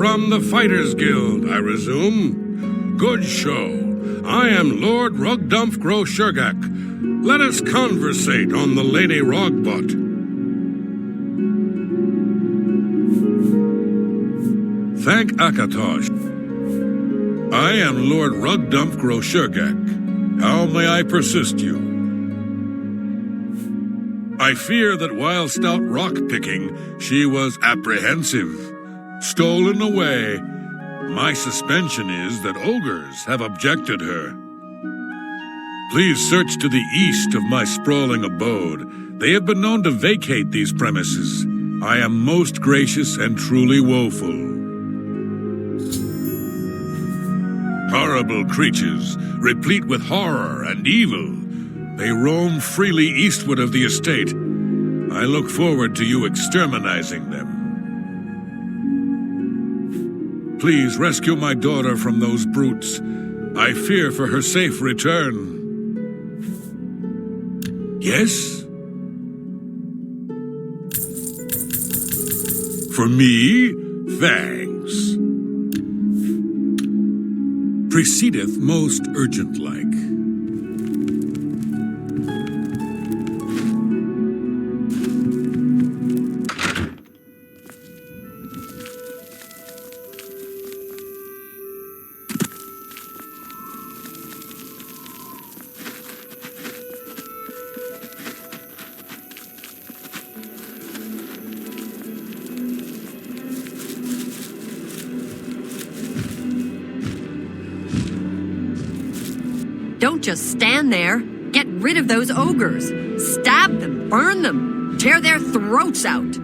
from the Fighters Guild, I resume. Good show. I am Lord Rugdumph Groshurgak. Let us conversate on the Lady Rogbot. Thank Akatosh. I am Lord Rugdumph Groshurgak. How may I persist you? I fear that whilst out rock-picking, she was apprehensive, stolen away. My suspension is that ogres have abjected her. Please search to the east of my sprawling abode. They have been known to vacate these premises. I am most gracious and truly woeful. Horrible creatures, replete with horror and evil. They roam freely eastward of the estate. I look forward to you exterminizing them. Please rescue my daughter from those brutes. I fear for her safe return. Yes? For me? Thanks. Proceedeth most urgent-like. Don't just stand there. Get rid of those ogres. Stab them, burn them, tear their throats out.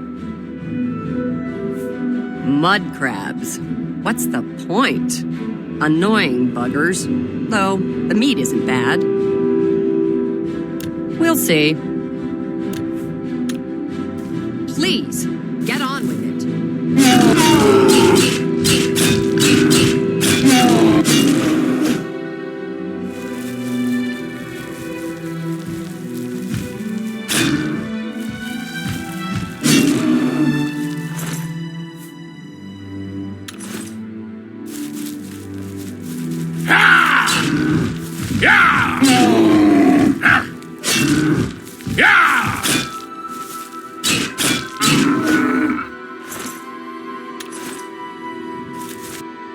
Mud crabs. What's the point? Annoying buggers. Though, the meat isn't bad. We'll see. Please, get on with it.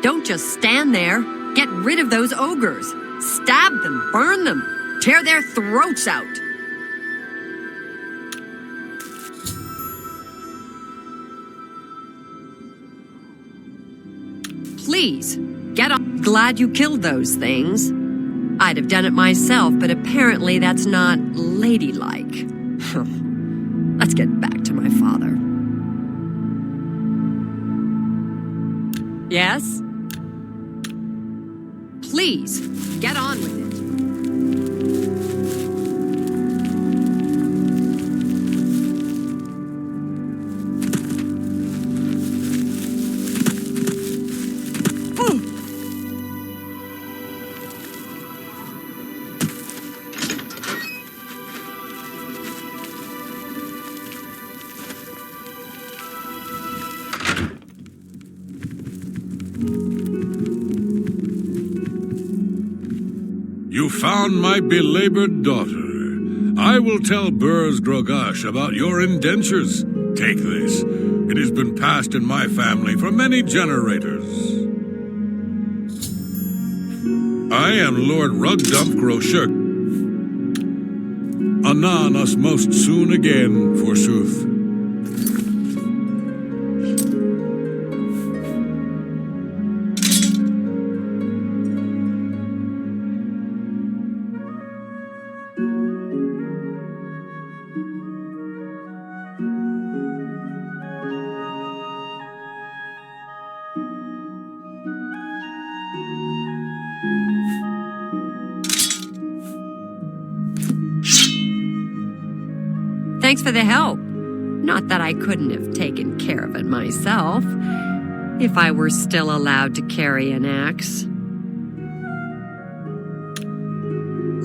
Don't just stand there. Get rid of those ogres. Stab them, burn them, tear their throats out. Please, get on. Glad you killed those things. I'd have done it myself, but apparently that's not ladylike. Let's get back to my father. Yes? Please, get on with it. You found my belabored daughter. I will tell Burz Grogash about your indentures. Take this. It has been passed in my family for many generators. I am Lord Rugdumph Groshurk. Anon us most soon again, forsooth. Thanks for the help. Not that I couldn't have taken care of it myself, if I were still allowed to carry an axe.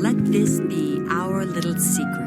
Let this be our little secret.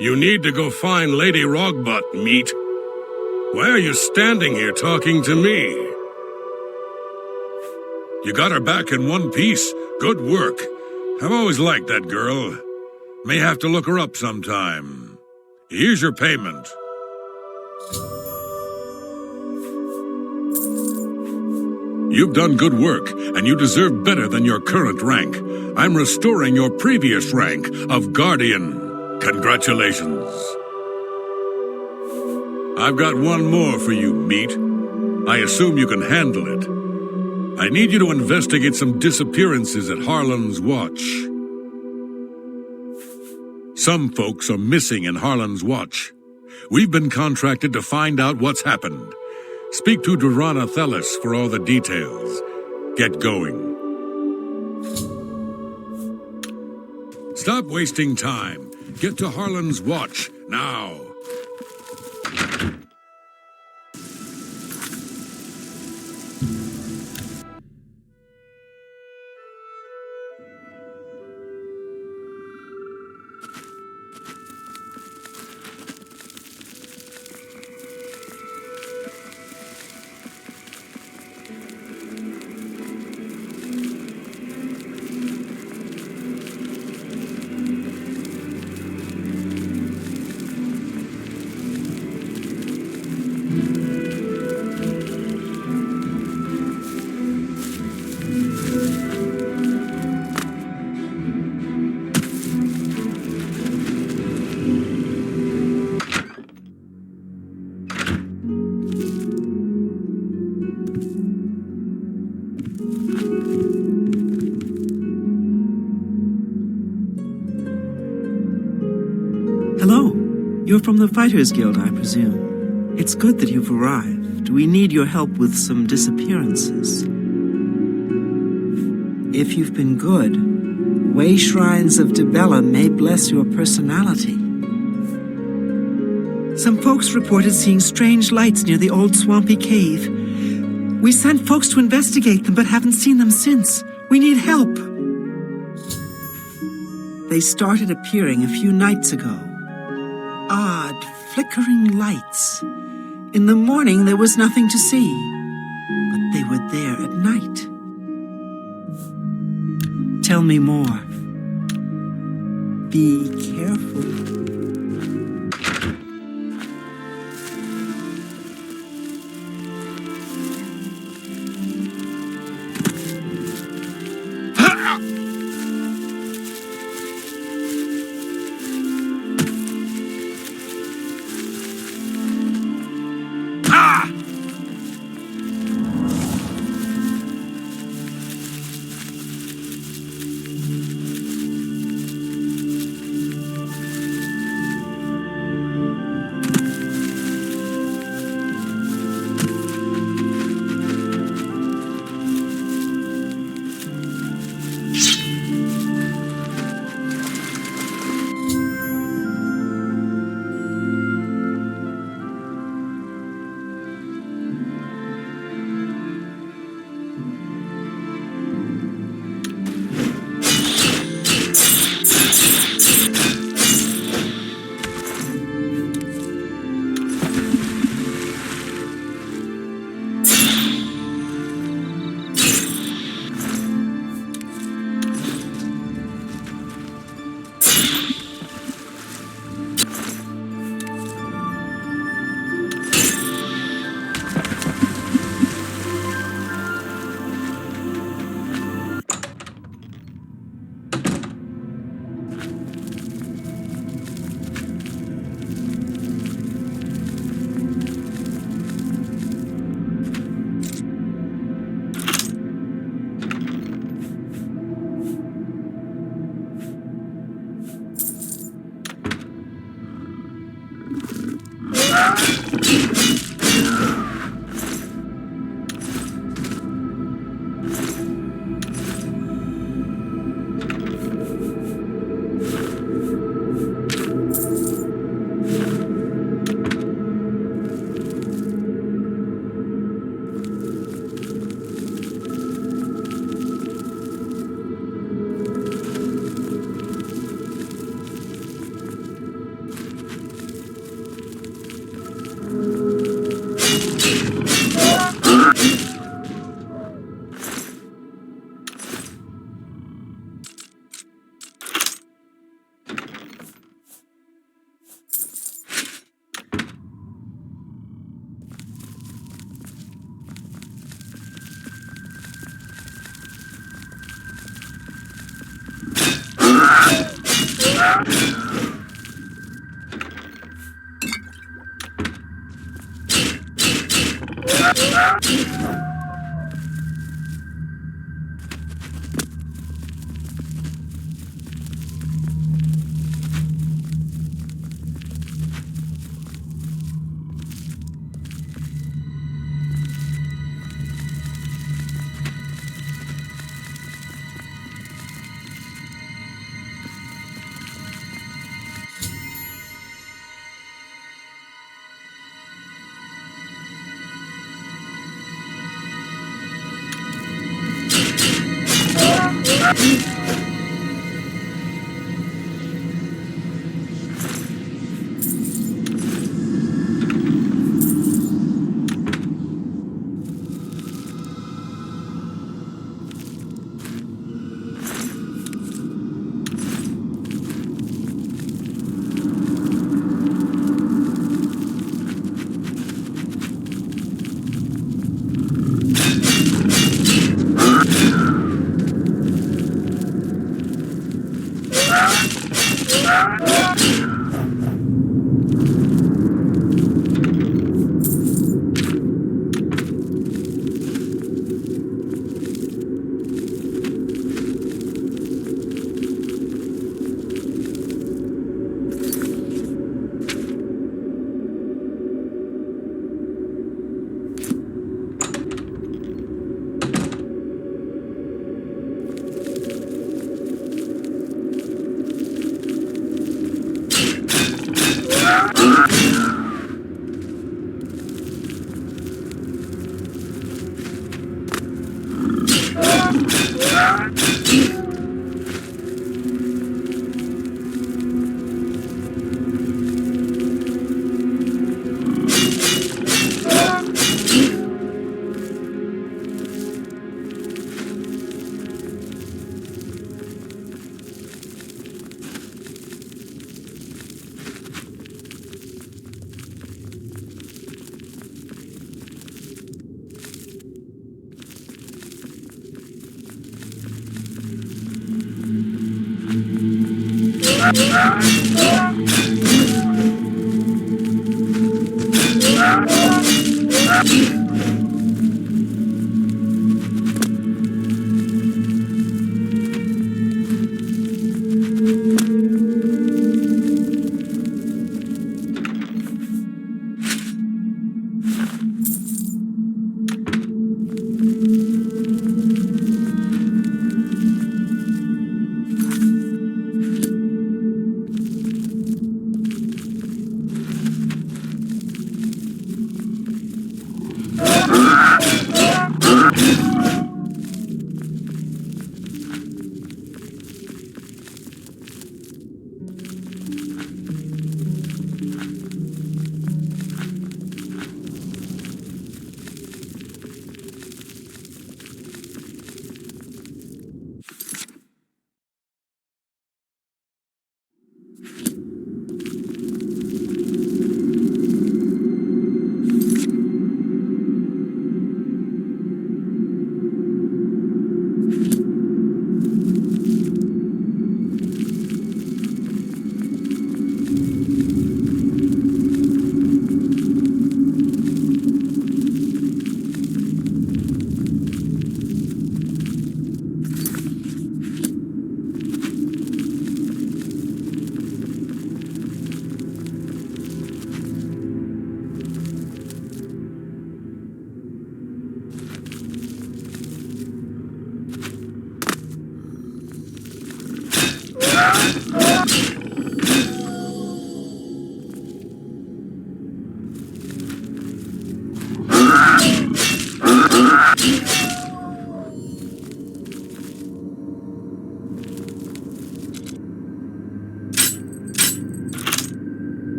You need to go find Lady Rogbutt, meat. Why are you standing here talking to me? You got her back in one piece. Good work. I've always liked that girl. May have to look her up sometime. Here's your payment. You've done good work, and you deserve better than your current rank. I'm restoring your previous rank of Guardian. Congratulations. I've got one more for you, meat. I assume you can handle it. I need you to investigate some disappearances at Harlan's Watch. Some folks are missing in Harlan's Watch. We've been contracted to find out what's happened. Speak to Durana Thelis for all the details. Get going. Stop wasting time. Get to Harlan's Watch, now. Hello. You're from the Fighters Guild, I presume. It's good that you've arrived. We need your help with some disappearances. If you've been good, way shrines of Dibella may bless your personality. Some folks reported seeing strange lights near the old swampy cave. We sent folks to investigate them, but haven't seen them since. We need help. They started appearing a few nights ago. Odd, flickering lights. In the morning, there was nothing to see, but they were there at night. Tell me more. Be careful.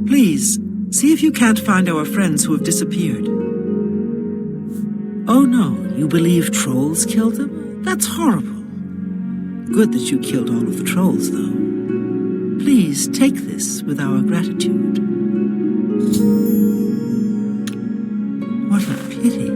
Please, see if you can't find our friends who have disappeared. Oh no, you believe trolls killed them? That's horrible. Good that you killed all of the trolls, though. Please take this with our gratitude. What a pity.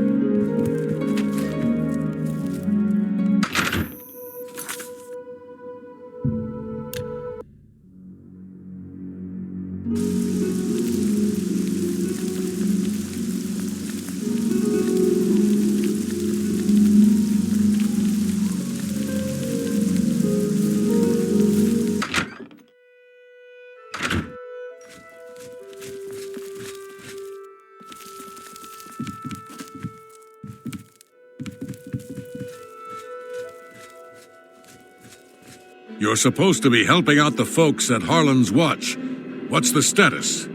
You're supposed to be helping out the folks at Harlan's Watch. What's the status?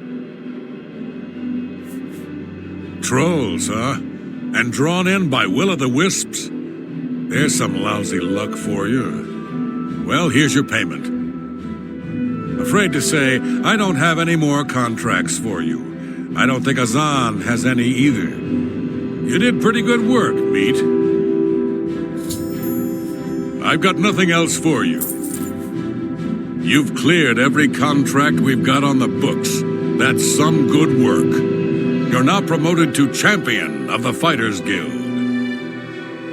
Trolls, huh? And drawn in by will-o'-the-wisps? There's some lousy luck for you. Well, here's your payment. Afraid to say, I don't have any more contracts for you. I don't think Azan has any either. You did pretty good work, Meat. I've got nothing else for you. You've cleared every contract we've got on the books. That's some good work. You're now promoted to Champion of the Fighters Guild.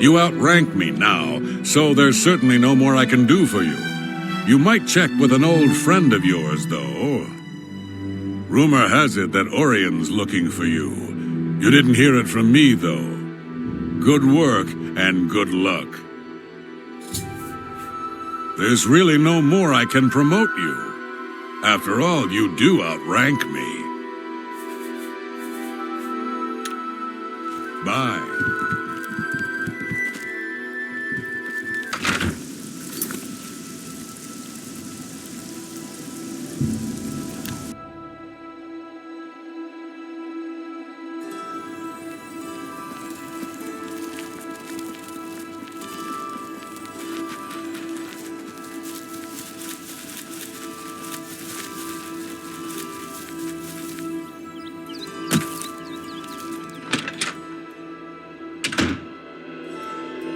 You outrank me now, so there's certainly no more I can do for you. You might check with an old friend of yours, though. Rumor has it that Orion's looking for you. You didn't hear it from me, though. Good work and good luck. There's really no more I can promote you. After all, you do outrank me. Bye.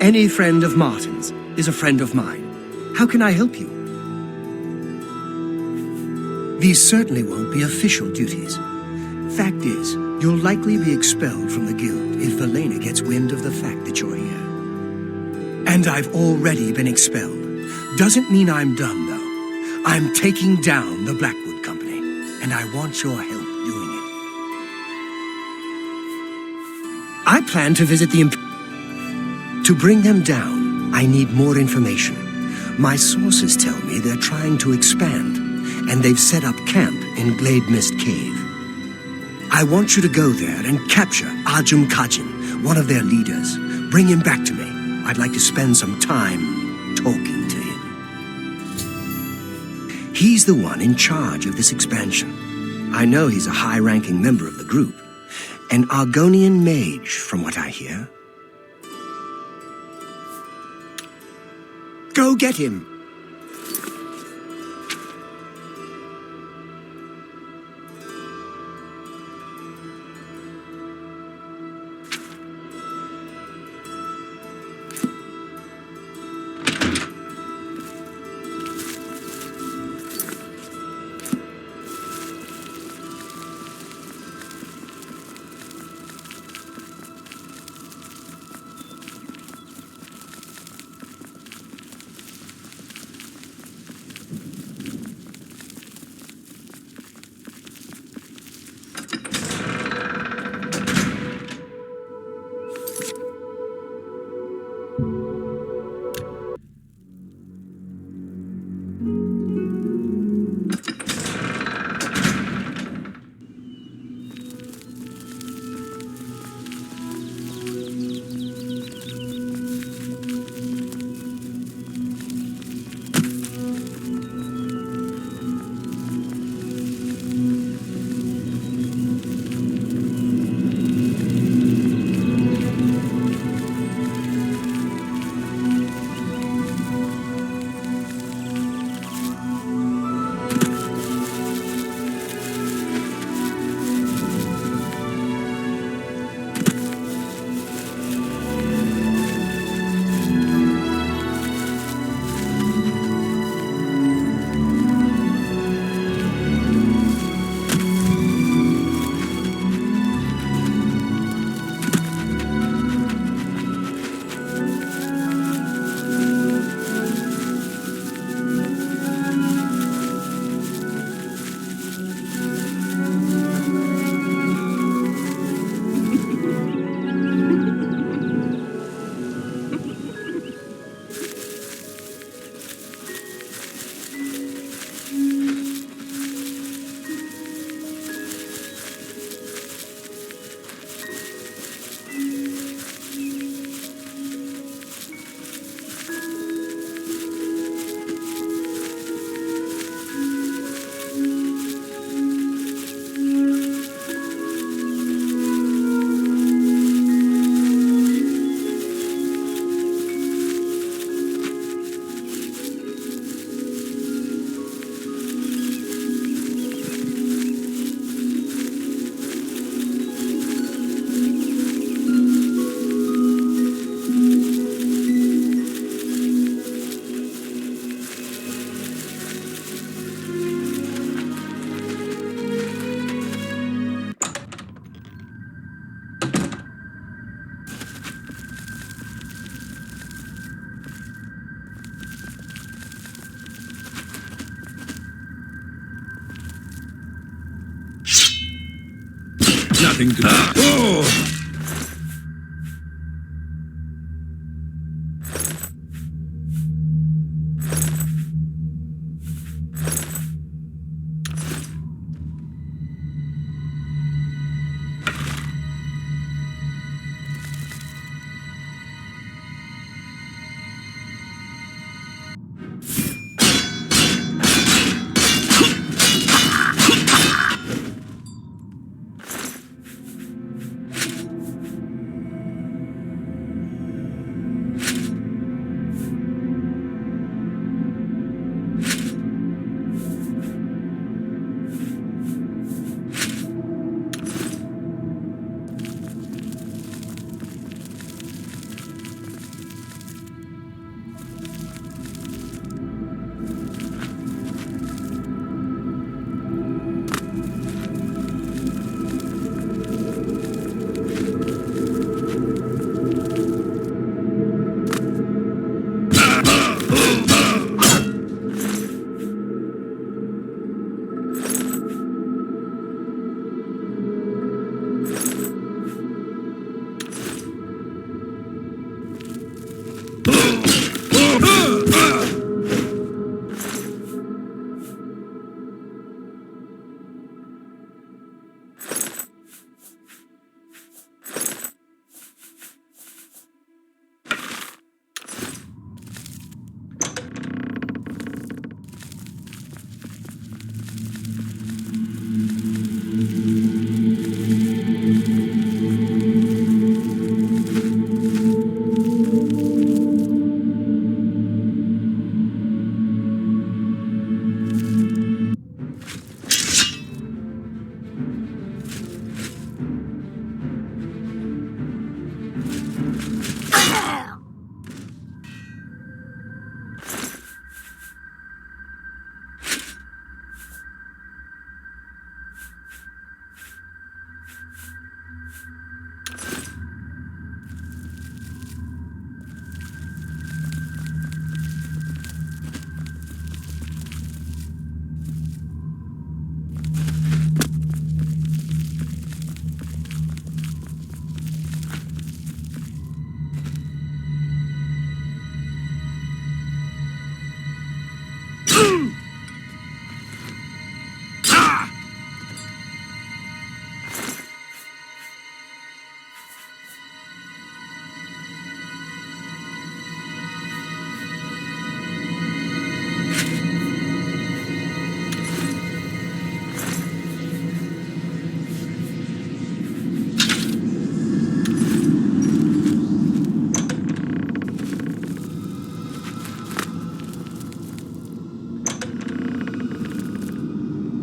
Any friend of Martin's is a friend of mine. How can I help you? These certainly won't be official duties. Fact is, you'll likely be expelled from the guild if Velena gets wind of the fact that you're here. And I've already been expelled. Doesn't mean I'm done, though. I'm taking down the Blackwood Company, and I want your help doing it. I plan to visit the To bring them down, I need more information. My sources tell me they're trying to expand, and they've set up camp in Glade Mist Cave. I want you to go there and capture Ajum Kajin, one of their leaders. Bring him back to me. I'd like to spend some time talking to him. He's the one in charge of this expansion. I know he's a high-ranking member of the group. An Argonian mage, from what I hear. Go get him! nothing to do.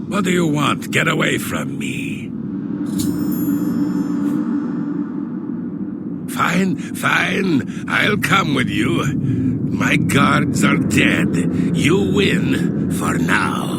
What do you want? Get away from me. Fine. I'll come with you. My guards are dead. You win for now.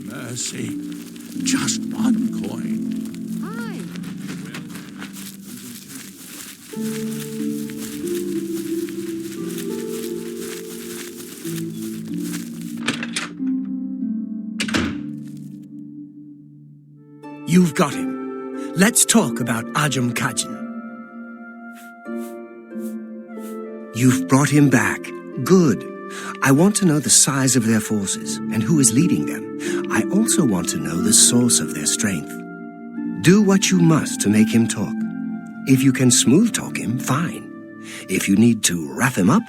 Mercy. Just one coin. Hi. You've got him. Let's talk about Ajum Kajin. You've brought him back. Good. I want to know the size of their forces and who is leading them. I also want to know the source of their strength. Do what you must to make him talk. If you can smooth talk him, fine. If you need to wrap him up,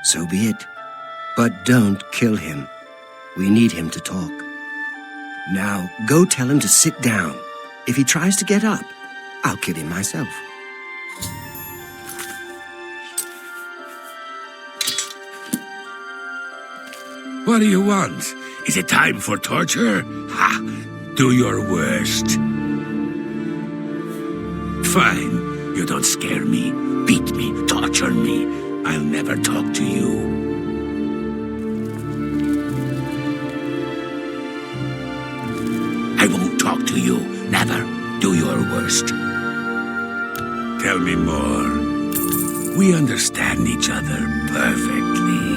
so be it. But don't kill him. We need him to talk. Now, go tell him to sit down. If he tries to get up, I'll kill him myself. What do you want? Is it time for torture? Ha! Do your worst. Fine. You don't scare me, beat me, torture me. I'll never talk to you. I won't talk to you. Never. Do your worst. Tell me more. We understand each other perfectly.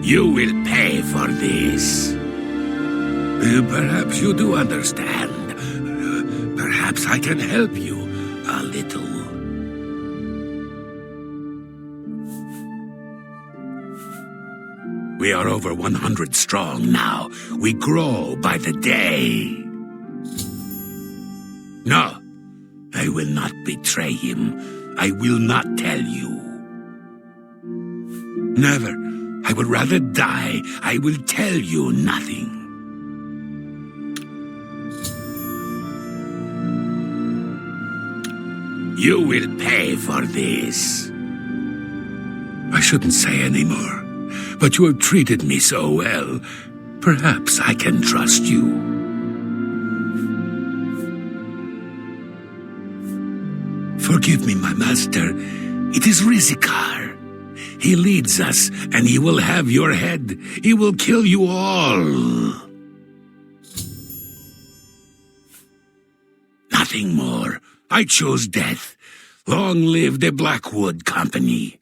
You will pay for this. Perhaps you do understand. Perhaps I can help you a little. We are over 100 strong now. We grow by the day. No, I will not betray him. I will not tell you. Never. I would rather die. I will tell you nothing. You will pay for this. I shouldn't say any more, but you have treated me so well. Perhaps I can trust you. Forgive me, my master. It is Rizikar. He leads us, and he will have your head. He will kill you all. Nothing more. I chose death. Long live the Blackwood Company.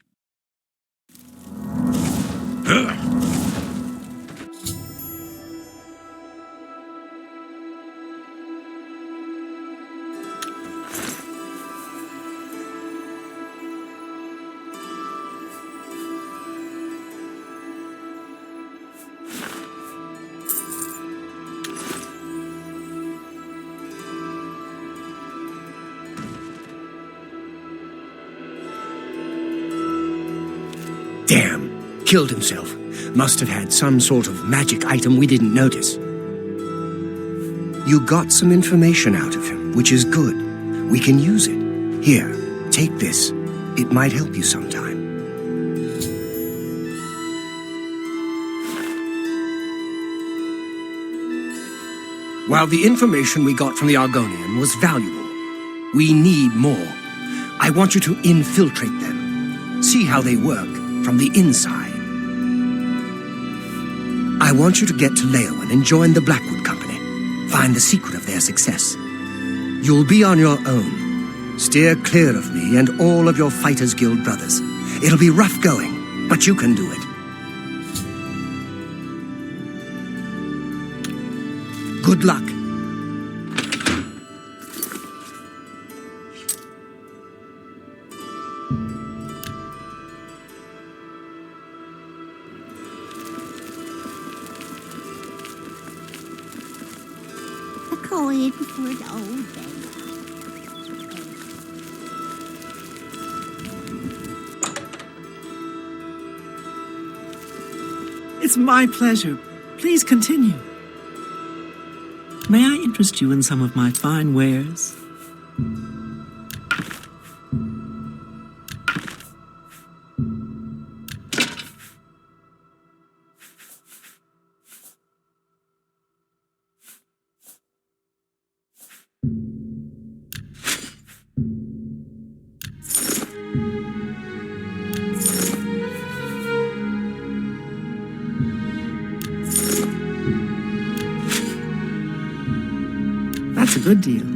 Damn, killed himself. Must have had some sort of magic item we didn't notice. You got some information out of him, which is good. We can use it. Here, take this. It might help you sometime. While the information we got from the Argonian was valuable, we need more. I want you to infiltrate them. See how they work from the inside. I want you to get to Leowen and join the Blackwood Company. Find the secret of their success. You'll be on your own. Steer clear of me and all of your Fighters Guild brothers. It'll be rough going, but you can do it. Good luck. Coin for the old man. It's my pleasure. Please continue. May I interest you in some of my fine wares? That's a good deal.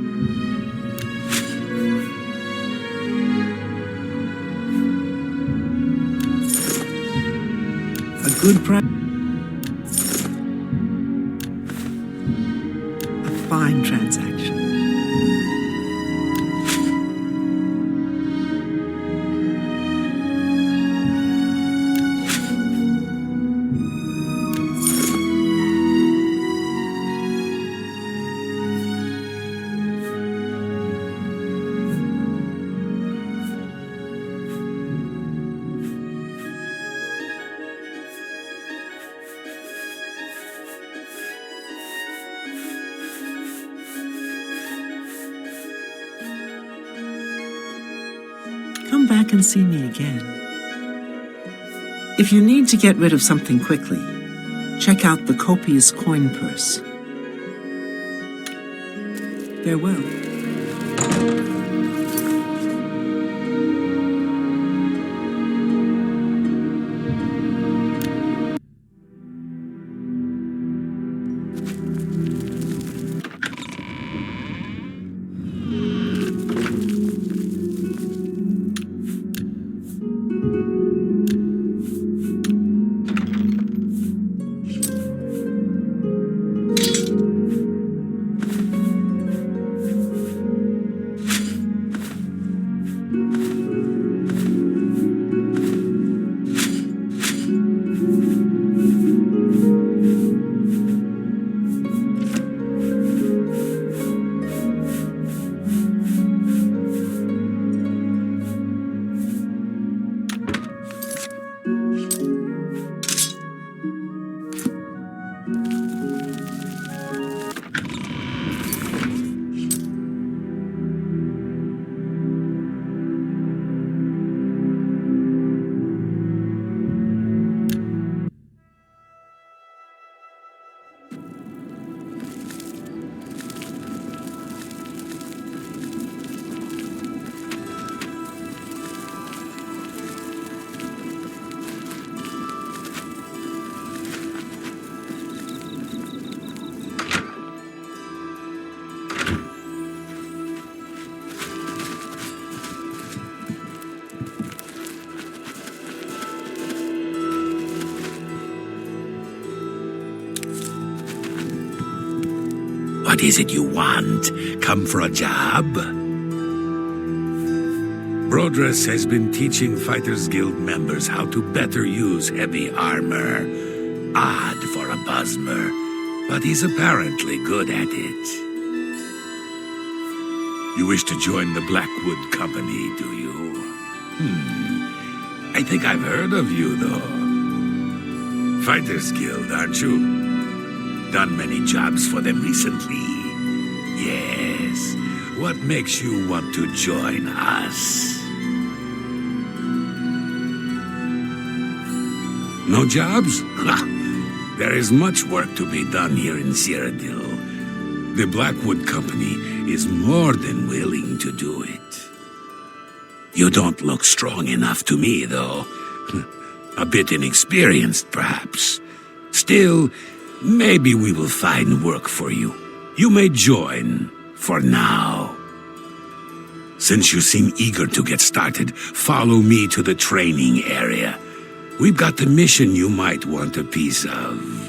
A good price. A fine transaction. come back and see me again. If you need to get rid of something quickly, check out the copious coin purse. Farewell. What is it you want? Come for a job? Brodress has been teaching Fighters Guild members how to better use heavy armor. Odd for a Buzmer, but he's apparently good at it. You wish to join the Blackwood Company, do you? I think I've heard of you, though. Fighters Guild, aren't you? Done many jobs for them recently. Yes. What makes you want to join us? No jobs? There is much work to be done here in Cyrodiil. The Blackwood Company is more than willing to do it. You don't look strong enough to me, though. A bit inexperienced, perhaps. Still, maybe we will find work for you. You may join, for now. Since you seem eager to get started, follow me to the training area. We've got the mission you might want a piece of.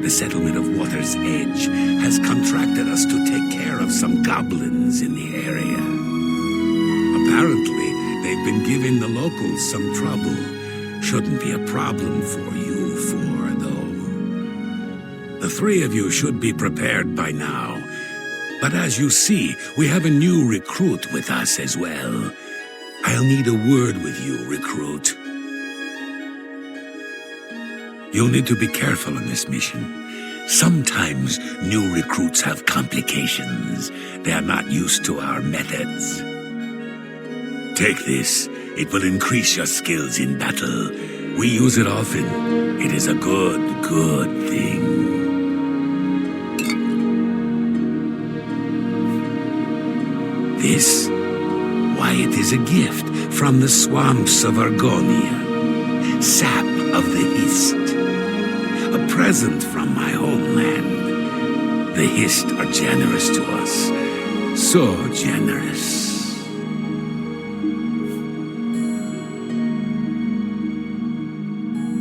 The settlement of Water's Edge has contracted us to take care of some goblins in the area. Apparently, they've been giving the locals some trouble. Shouldn't be a problem for you four, though. The three of you should be prepared by now. But as you see, we have a new recruit with us as well. I'll need a word with you, recruit. You'll need to be careful on this mission. Sometimes new recruits have complications. They are not used to our methods. Take this. It will increase your skills in battle. We use it often. It is a good thing. This? Why, it is a gift from the swamps of Argonia. Sap of the East. present from my homeland. The Hist are generous to us. So generous.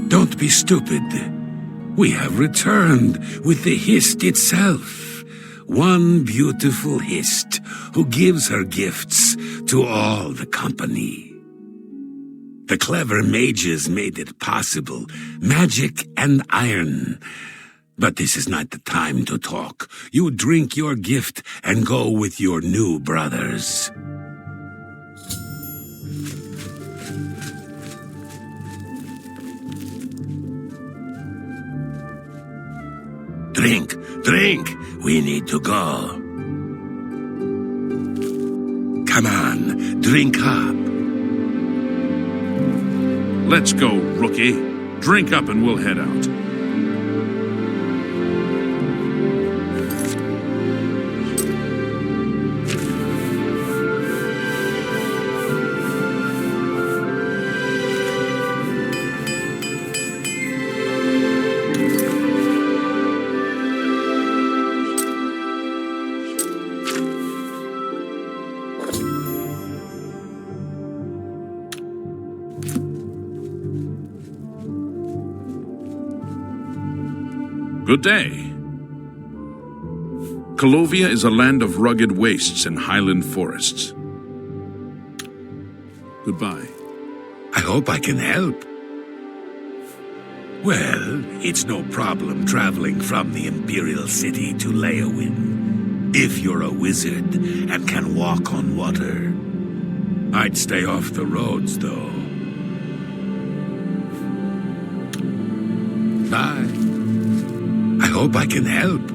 Don't be stupid. We have returned with the Hist itself. One beautiful Hist who gives her gifts to all the company. The clever mages made it possible. Magic and iron. But this is not the time to talk. You drink your gift and go with your new brothers. Drink, drink. We need to go. Come on, drink up. Let's go, rookie. Drink up and we'll head out. Good day. Colovia is a land of rugged wastes and highland forests. Goodbye. I hope I can help. Well, it's no problem traveling from the Imperial City to Leowin. If you're a wizard and can walk on water. I'd stay off the roads, though. Bye. I hope I can help.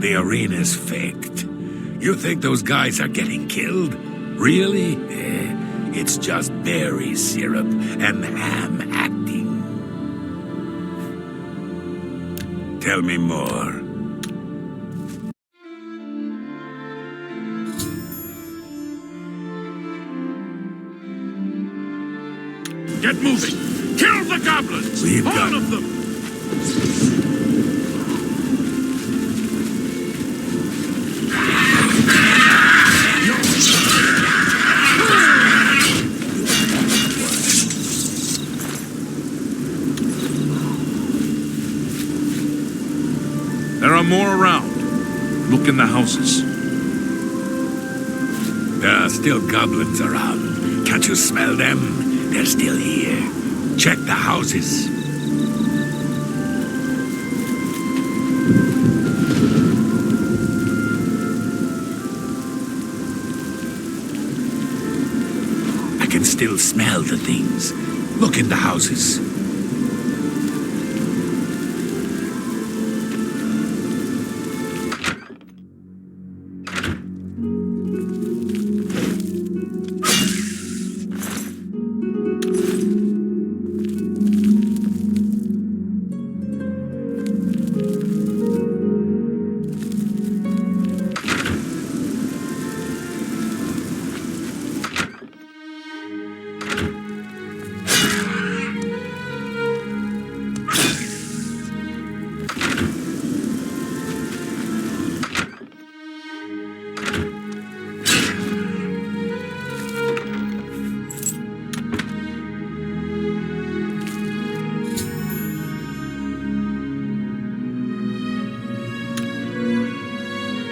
The arena's faked. You think those guys are getting killed? Really? It's just berry syrup and ham acting. Tell me more. Get moving! Kill the goblins! We've All got- of them! There are more around. Look in the houses. There are still goblins around. Can't you smell them? They're still here. Check the houses. I can still smell the things. Look in the houses.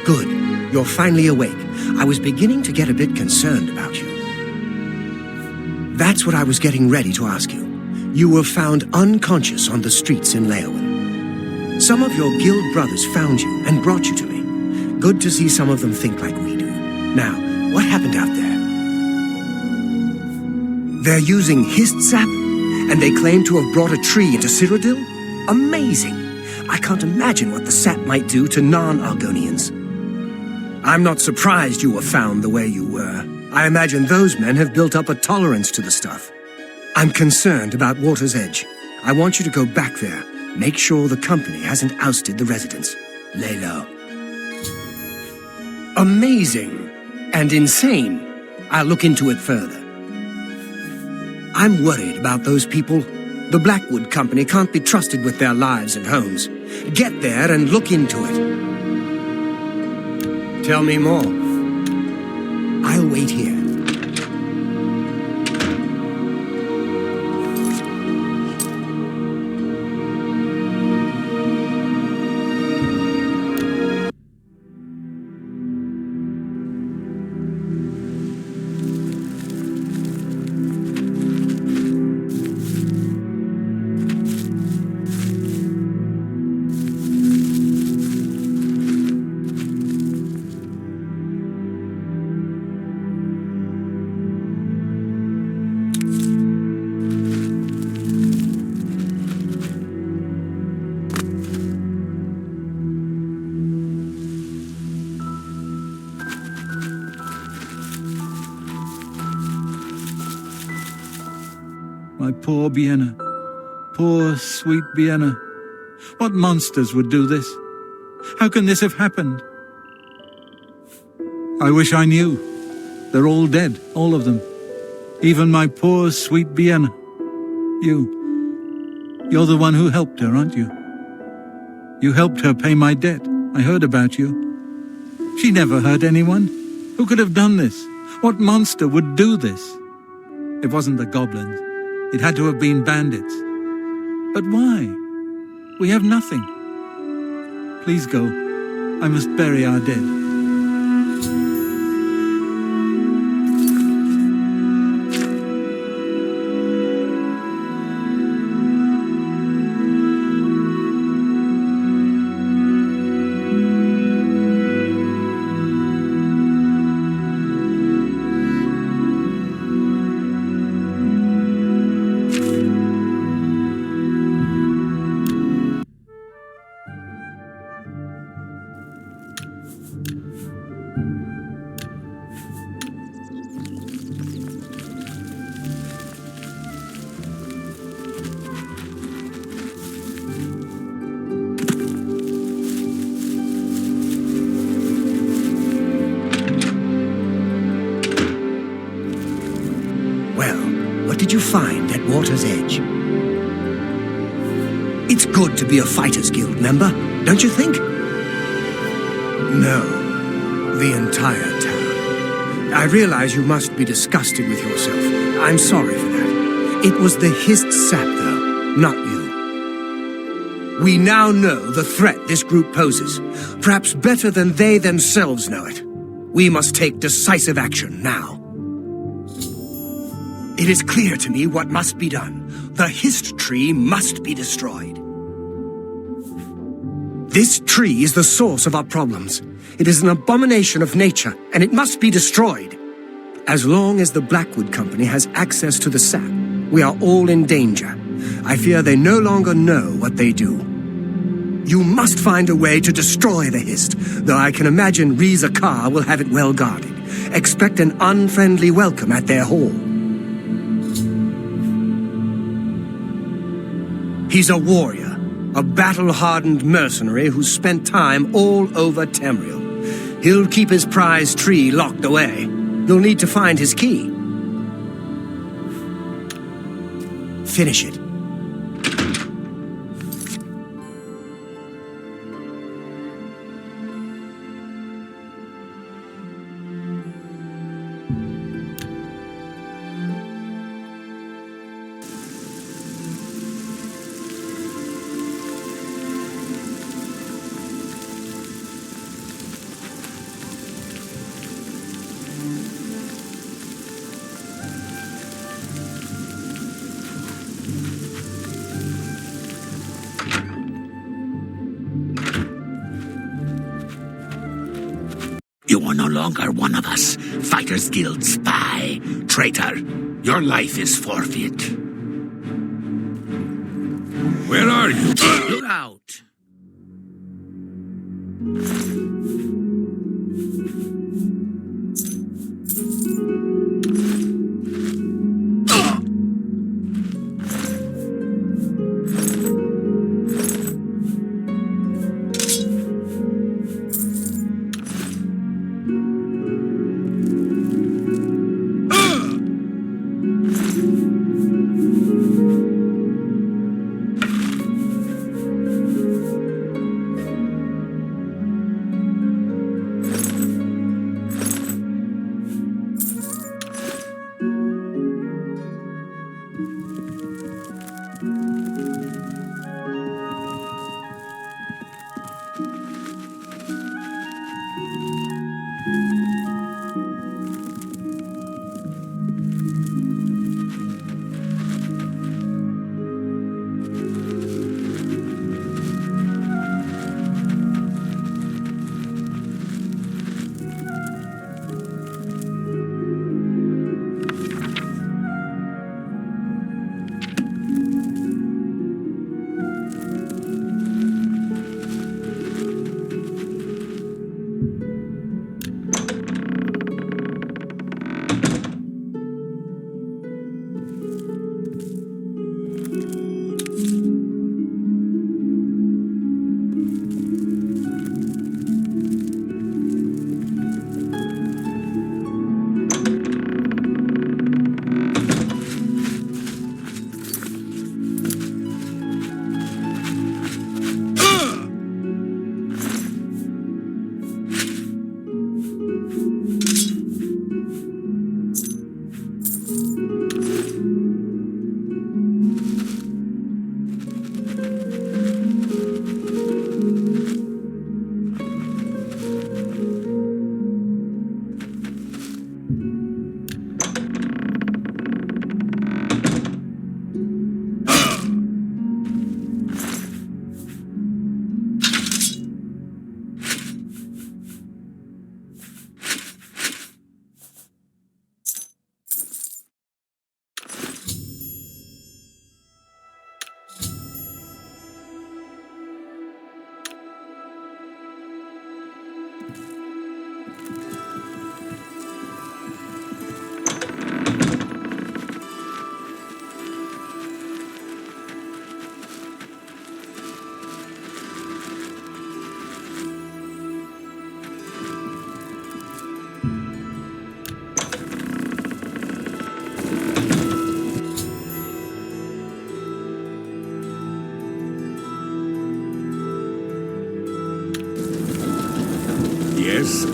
Good. You're finally awake. I was beginning to get a bit concerned about you. That's what I was getting ready to ask you. You were found unconscious on the streets in Leowin. Some of your guild brothers found you and brought you to me. Good to see some of them think like we do. Now, what happened out there? They're using Hist sap, and they claim to have brought a tree into Cyrodiil? Amazing! I can't imagine what the sap might do to non-Argonians. I'm not surprised you were found the way you were. I imagine those men have built up a tolerance to the stuff. I'm concerned about Water's Edge. I want you to go back there. Make sure the company hasn't ousted the residents. Lay low. Amazing and insane. I'll look into it further. I'm worried about those people. The Blackwood Company can't be trusted with their lives and homes. Get there and look into it. Tell me more. I'll wait here. My poor Vienna. Poor, sweet Vienna. What monsters would do this? How can this have happened? I wish I knew. They're all dead, all of them. Even my poor, sweet Vienna. You're the one who helped her, aren't you? You helped her pay my debt. I heard about you. She never hurt anyone. Who could have done this? What monster would do this? It wasn't the goblins. It had to have been bandits. But why? We have nothing. Please go. I must bury our dead. Did you find at Water's Edge? It's good to be a Fighters Guild member, don't you think? No, the entire town. I realize you must be disgusted with yourself. I'm sorry for that. It was the hissed sap, though, not you. We now know the threat this group poses, perhaps better than they themselves know it. We must take decisive action now. It is clear to me what must be done. The hissed tree must be destroyed. This tree is the source of our problems. It is an abomination of nature, and it must be destroyed. As long as the Blackwood Company has access to the sap, we are all in danger. I fear they no longer know what they do. You must find a way to destroy the hist, though I can imagine Reza Kar will have it well guarded. Expect an unfriendly welcome at their hall. He's a warrior, a battle-hardened mercenary who's spent time all over Tamriel. He'll keep his prized tree locked away. You'll need to find his key. Finish it. You are no longer one of us, Fighters Guild spy. Traitor, your life is forfeit. Where are you? Look out!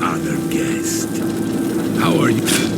Honored guest. How are you?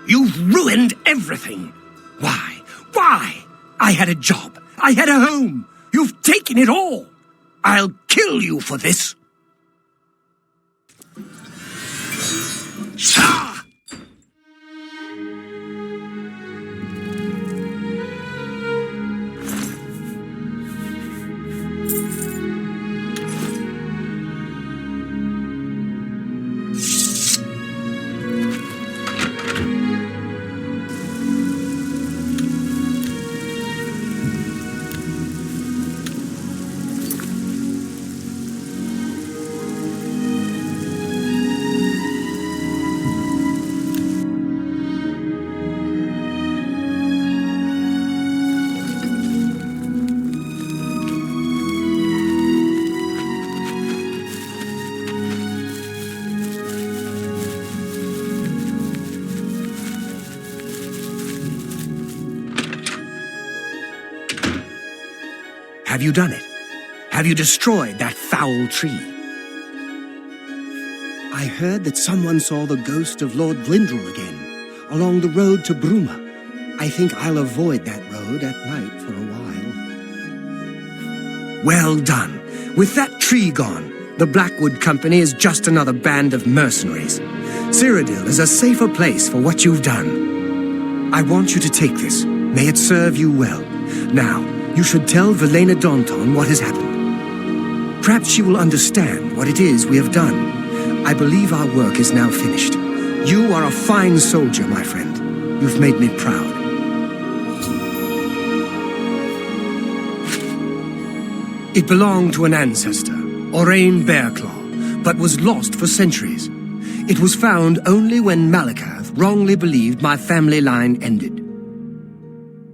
You've ruined everything. Why? Why? I had a job. I had a home. You've taken it all. I'll kill you for this. Ah! Have you done it? Have you destroyed that foul tree? I heard that someone saw the ghost of Lord Vlindrel again, along the road to Bruma. I think I'll avoid that road at night for a while. Well done. With that tree gone, the Blackwood Company is just another band of mercenaries. Cyrodiil is a safer place for what you've done. I want you to take this. May it serve you well. Now, you should tell Velena Daunton what has happened. Perhaps she will understand what it is we have done. I believe our work is now finished. You are a fine soldier, my friend. You've made me proud. It belonged to an ancestor, Orain Bearclaw, but was lost for centuries. It was found only when Malakath wrongly believed my family line ended.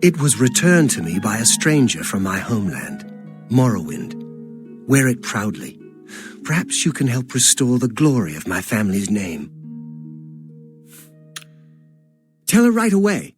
It was returned to me by a stranger from my homeland, Morrowind. Wear it proudly. Perhaps you can help restore the glory of my family's name. Tell her right away.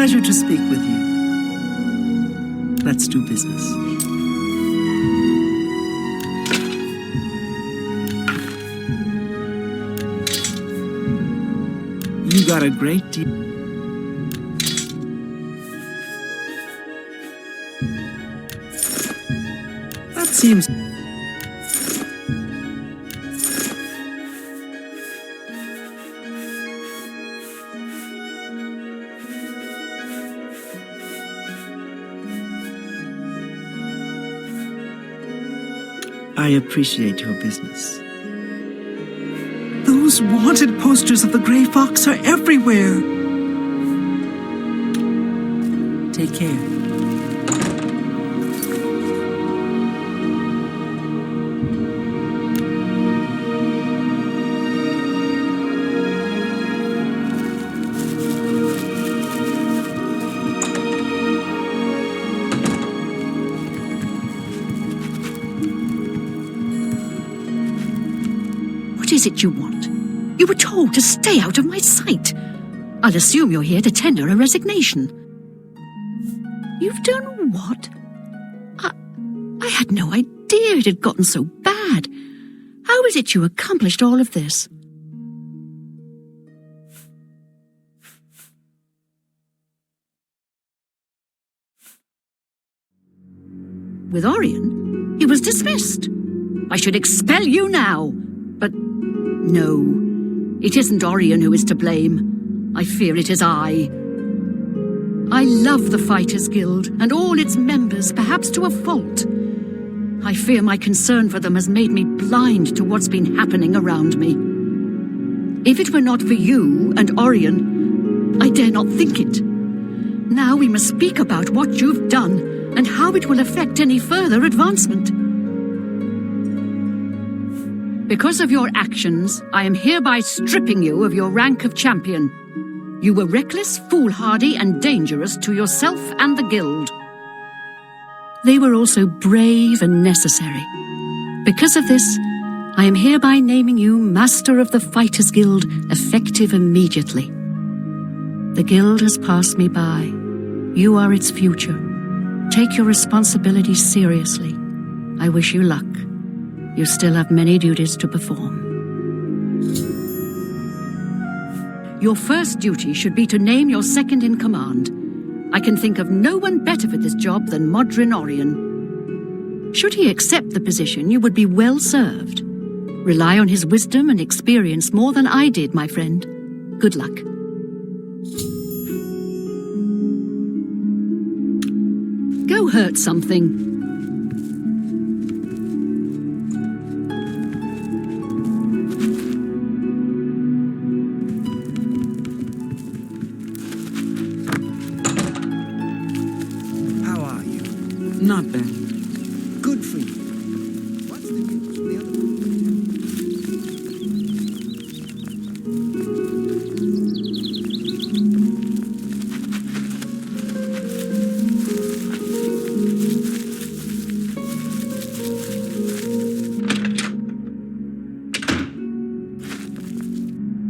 pleasure to speak with you. Let's do business. You got a great deal. That seems... I appreciate your business. Those wanted posters of the Grey Fox are everywhere. Take care. What is it you want? You were told to stay out of my sight. I'll assume you're here to tender a resignation. You've done what? I had no idea it had gotten so bad. How is it you accomplished all of this? With Orion, he was dismissed. I should expel you now. But no, it isn't Orion who is to blame. I fear it is I. I love the Fighters Guild and all its members, perhaps to a fault. I fear my concern for them has made me blind to what's been happening around me. If it were not for you and Orion, I dare not think it. Now we must speak about what you've done and how it will affect any further advancement. Because of your actions, I am hereby stripping you of your rank of champion. You were reckless, foolhardy, and dangerous to yourself and the guild. They were also brave and necessary. Because of this, I am hereby naming you Master of the Fighters Guild, effective immediately. The guild has passed me by. You are its future. Take your responsibilities seriously. I wish you luck. You still have many duties to perform. Your first duty should be to name your second-in-command. I can think of no one better for this job than Modrin Orion. Should he accept the position, you would be well served. Rely on his wisdom and experience more than I did, my friend. Good luck. Go hurt something. Not bad. Good for you. What's the news with the other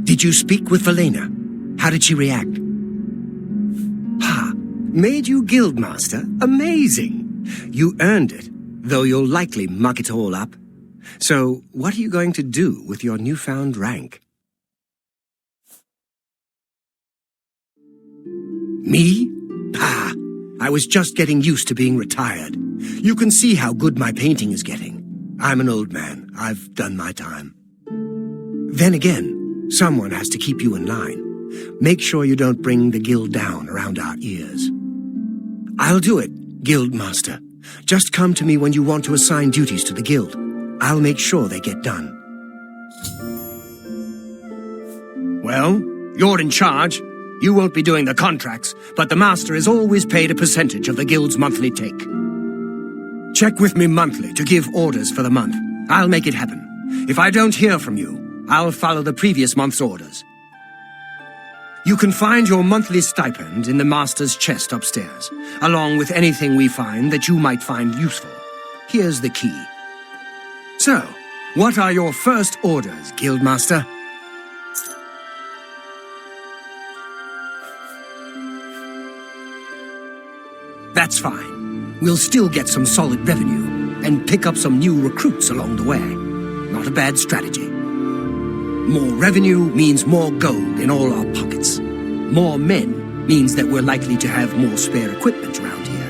Did you speak with Valena? How did she react? Ha! Made you guildmaster? Amazing! You earned it, though you'll likely muck it all up. So, what are you going to do with your newfound rank? Me? Ah, I was just getting used to being retired. You can see how good my painting is getting. I'm an old man. I've done my time. Then again, someone has to keep you in line. Make sure you don't bring the guild down around our ears. I'll do it, Guildmaster. Just come to me when you want to assign duties to the guild. I'll make sure they get done. Well, you're in charge. You won't be doing the contracts, but the master is always paid a percentage of the guild's monthly take. Check with me monthly to give orders for the month. I'll make it happen. If I don't hear from you, I'll follow the previous month's orders. You can find your monthly stipend in the master's chest upstairs, along with anything we find that you might find useful. Here's the key. So, what are your first orders, Guildmaster? That's fine. We'll still get some solid revenue and pick up some new recruits along the way. Not a bad strategy. More revenue means more gold in all our pockets. More men means that we're likely to have more spare equipment around here.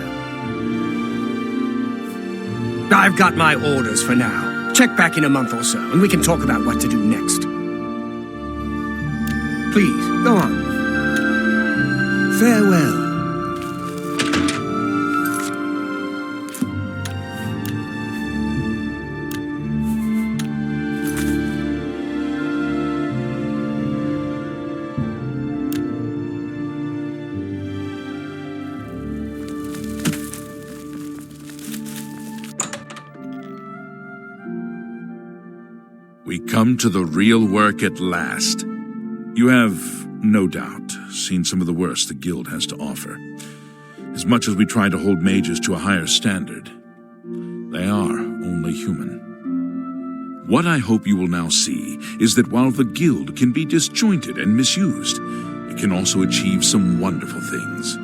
I've got my orders for now. Check back in a month or so, and we can talk about what to do next. Please, go on. Farewell. We come to the real work at last. You have, no doubt, seen some of the worst the Guild has to offer. As much as we try to hold mages to a higher standard, they are only human. What I hope you will now see is that while the Guild can be disjointed and misused, it can also achieve some wonderful things.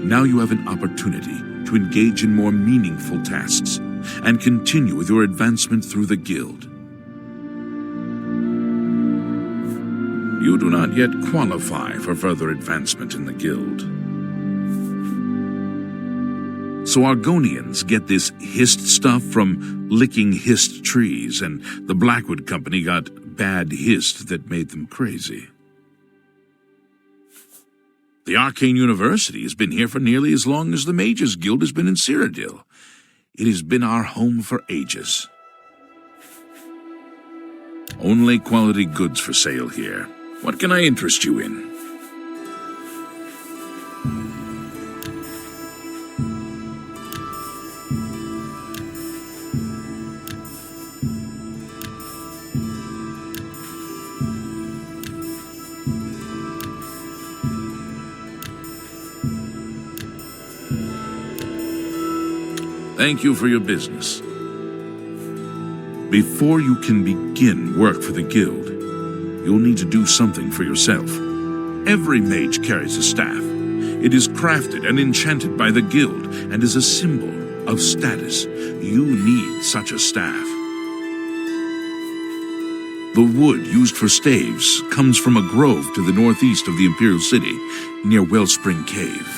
Now you have an opportunity to engage in more meaningful tasks and continue with your advancement through the Guild. You do not yet qualify for further advancement in the Guild. So Argonians get this hist stuff from licking hist trees, and the Blackwood Company got bad hist that made them crazy. The Arcane University has been here for nearly as long as the Mages Guild has been in Cyrodiil. It has been our home for ages. Only quality goods for sale here. What can I interest you in? Thank you for your business. Before you can begin work for the Guild, you'll need to do something for yourself. Every mage carries a staff. It is crafted and enchanted by the Guild and is a symbol of status. You need such a staff. The wood used for staves comes from a grove to the northeast of the Imperial City, near Wellspring Cave.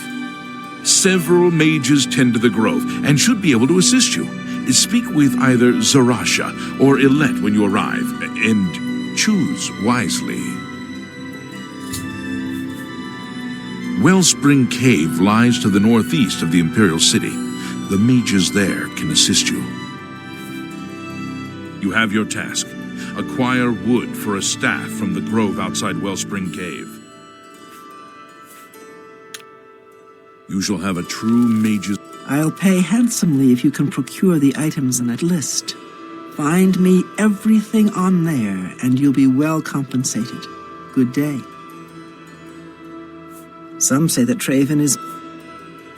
Several mages tend to the grove and should be able to assist you. Speak with either Zarasha or Ilette when you arrive, and choose wisely. Wellspring Cave lies to the northeast of the Imperial City. The mages there can assist you. You have your task. Acquire wood for a staff from the grove outside Wellspring Cave. You shall have a true mage's... I'll pay handsomely if you can procure the items in that list. Find me everything on there, and you'll be well compensated. Good day. Some say that Traven is...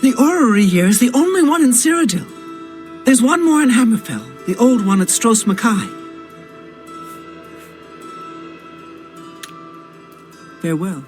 The orrery here is the only one in Cyrodiil. There's one more in Hammerfell, the old one at Stros Mackay. Farewell.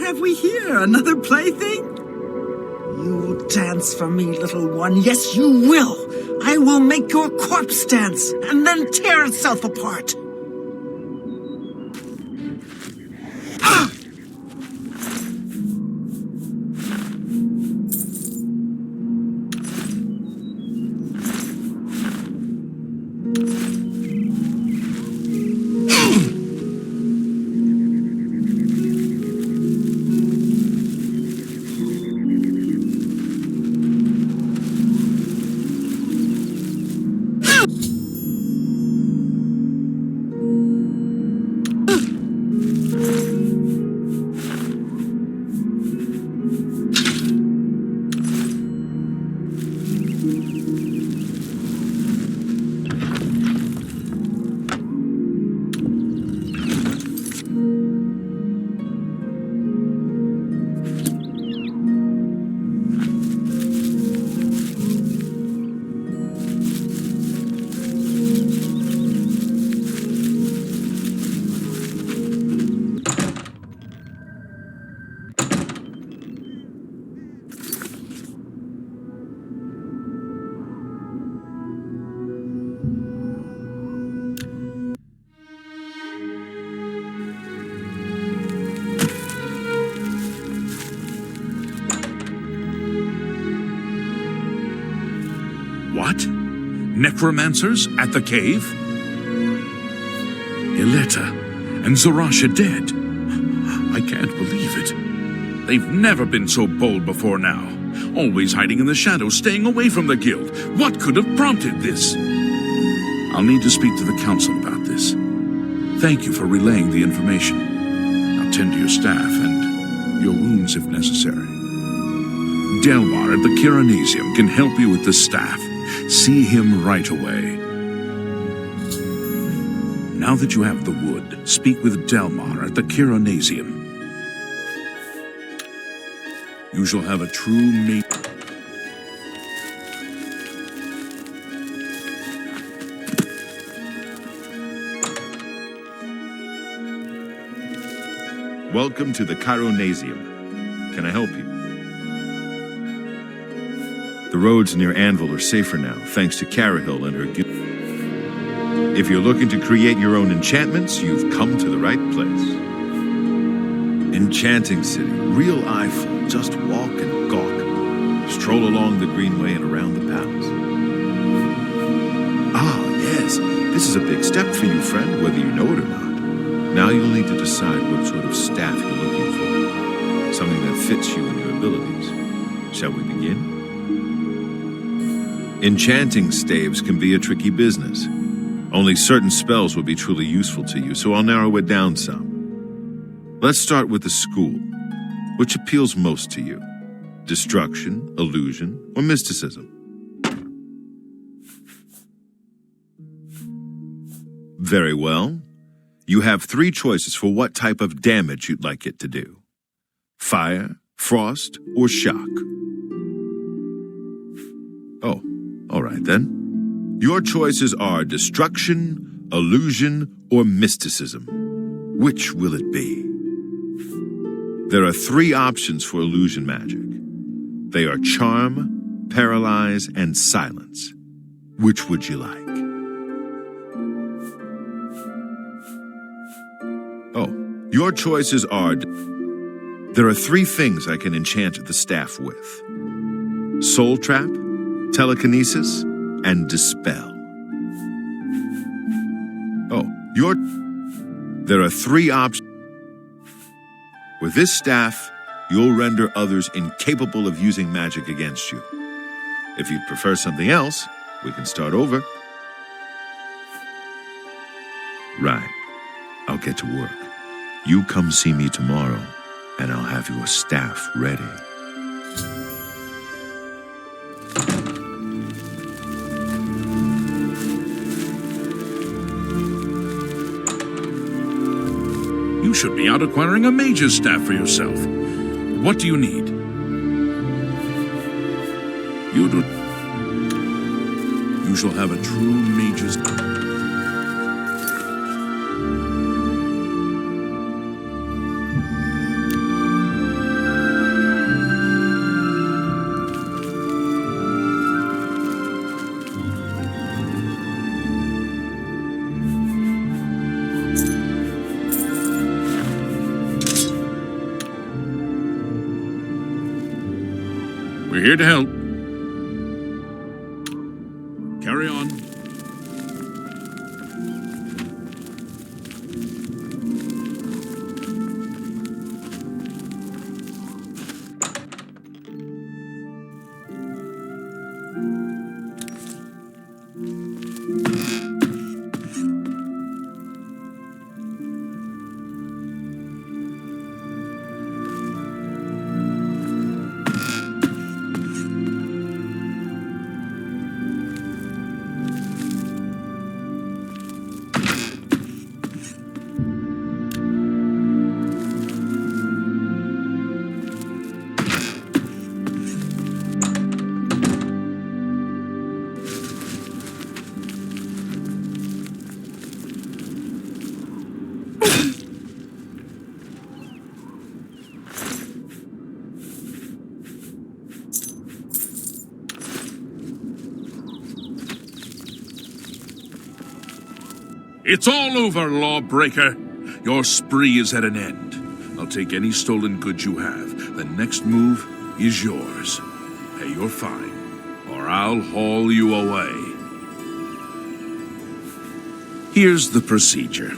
have we here? Another plaything? You will dance for me, little one. Yes, you will. I will make your corpse dance and then tear itself apart. Ah! What? Necromancers at the cave? Ileta and Zarasha dead. I can't believe it. They've never been so bold before now. Always hiding in the shadows, staying away from the guild. What could have prompted this? I'll need to speak to the council about this. Thank you for relaying the information. Now tend to your staff and your wounds if necessary. Delmar at the Kiranasium can help you with the staff. See him right away. Now that you have the wood, speak with Delmar at the Kiranasium. You shall have a true mate. Welcome to the Chironasium. Can I help you? The roads near Anvil are safer now, thanks to Cyrodiil and her guild. If you're looking to create your own enchantments, you've come to the right place. Enchanting City, real eyeful. Just walk and gawk. Stroll along the greenway and around the palace. Ah, yes, this is a big step for you, friend, whether you know it or not. Now you'll need to decide what sort of staff you're looking for. Something that fits you and your abilities. Shall we begin? Enchanting staves can be a tricky business. Only certain spells will be truly useful to you, so I'll narrow it down some. Let's start with the school. Which appeals most to you? Destruction, illusion, or mysticism? Very well. You have 3 choices for what type of damage you'd like it to do. Fire, frost, or shock. Oh, all right then. Your choices are destruction, illusion, or mysticism. Which will it be? There are 3 options for illusion magic. They are charm, paralyze, and silence. Which would you like? Oh, your choices are... There are 3 things I can enchant the staff with. Soul Trap, Telekinesis, and Dispel. Oh, There are 3 options. With this staff, you'll render others incapable of using magic against you. If you'd prefer something else, we can start over. Right. I'll get to work. You come see me tomorrow, and I'll have your staff ready. You should be out acquiring a mage's staff for yourself. What do you need? You shall have a true mage's... here to help. Carry on. It's all over, lawbreaker. Your spree is at an end. I'll take any stolen goods you have. The next move is yours. Pay your fine, or I'll haul you away. Here's the procedure.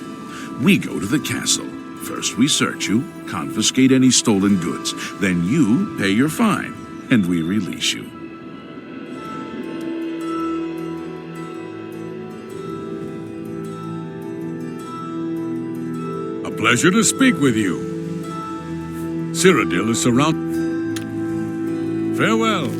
We go to the castle. First we search you, confiscate any stolen goods. Then you pay your fine, and we release you. Pleasure to speak with you. Cyrodiil is surrounded. Farewell.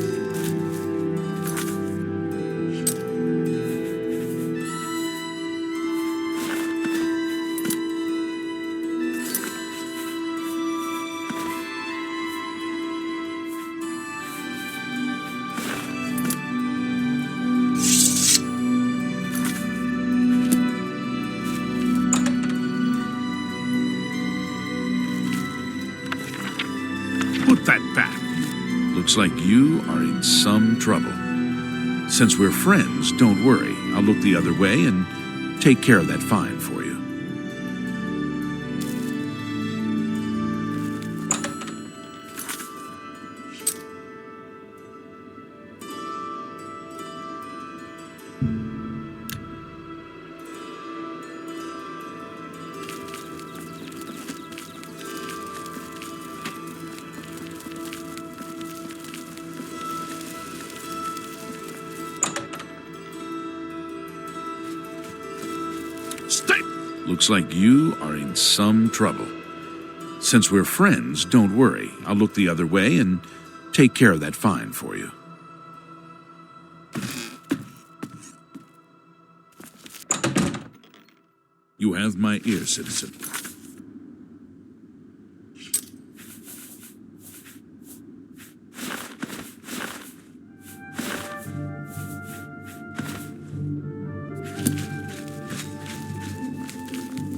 Put that back. Looks like you are in some trouble. Since we're friends, don't worry. I'll look the other way and take care of that fine for you. Looks like you are in some trouble. Since we're friends, don't worry. I'll look the other way and take care of that fine for you. You have my ear, citizen.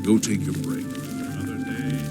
Go take your break. Another day.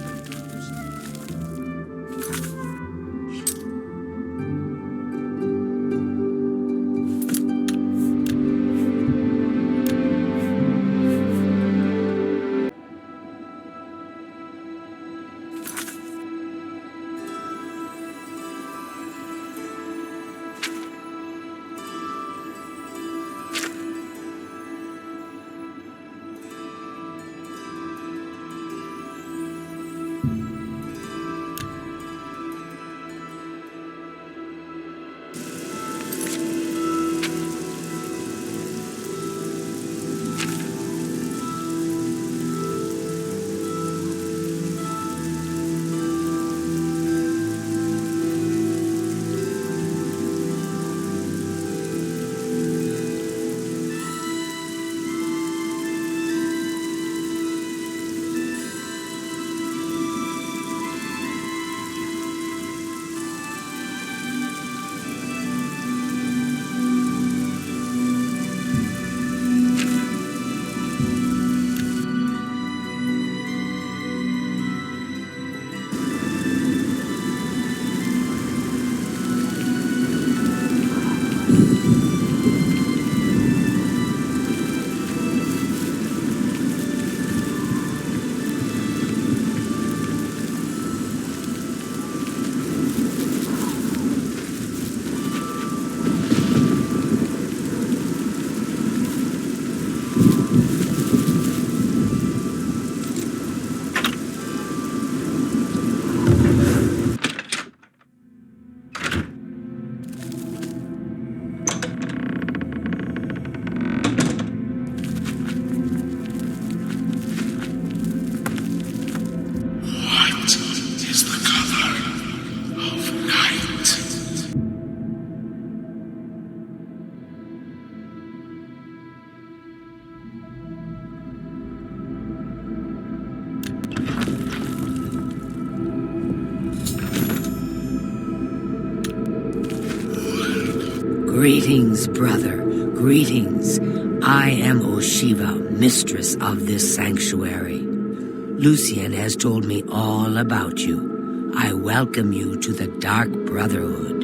Greetings, brother. Greetings. I am Oshiva, mistress of this sanctuary. Lucien has told me all about you. I welcome you to the Dark Brotherhood.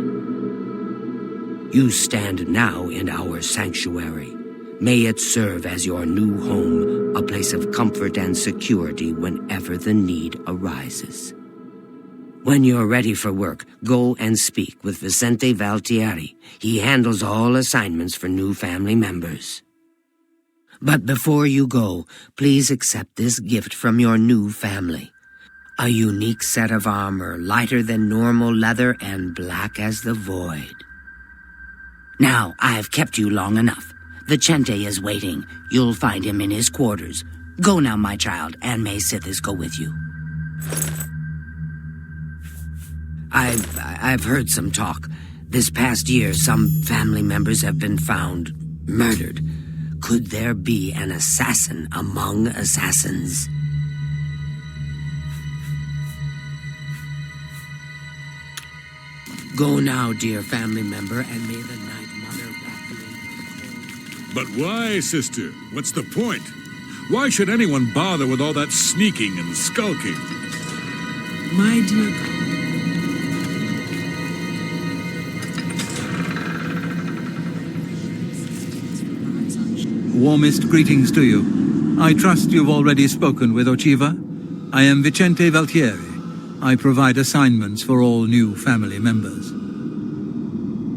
You stand now in our sanctuary. May it serve as your new home, a place of comfort and security whenever the need arises. When you're ready for work, go and speak with Vicente Valtieri. He handles all assignments for new family members. But before you go, please accept this gift from your new family. A unique set of armor, lighter than normal leather and black as the void. Now, I've kept you long enough. Vicente is waiting. You'll find him in his quarters. Go now, my child, and may Sithis go with you. I've heard some talk. This past year, some family members have been found murdered. Could there be an assassin among assassins? Go now, dear family member, and may the Night Mother wrap you in her cold. But why, sister? What's the point? Why should anyone bother with all that sneaking and skulking? My dear... Warmest greetings to you. I trust you've already spoken with Ochiva. I am Vicente Valtieri. I provide assignments for all new family members.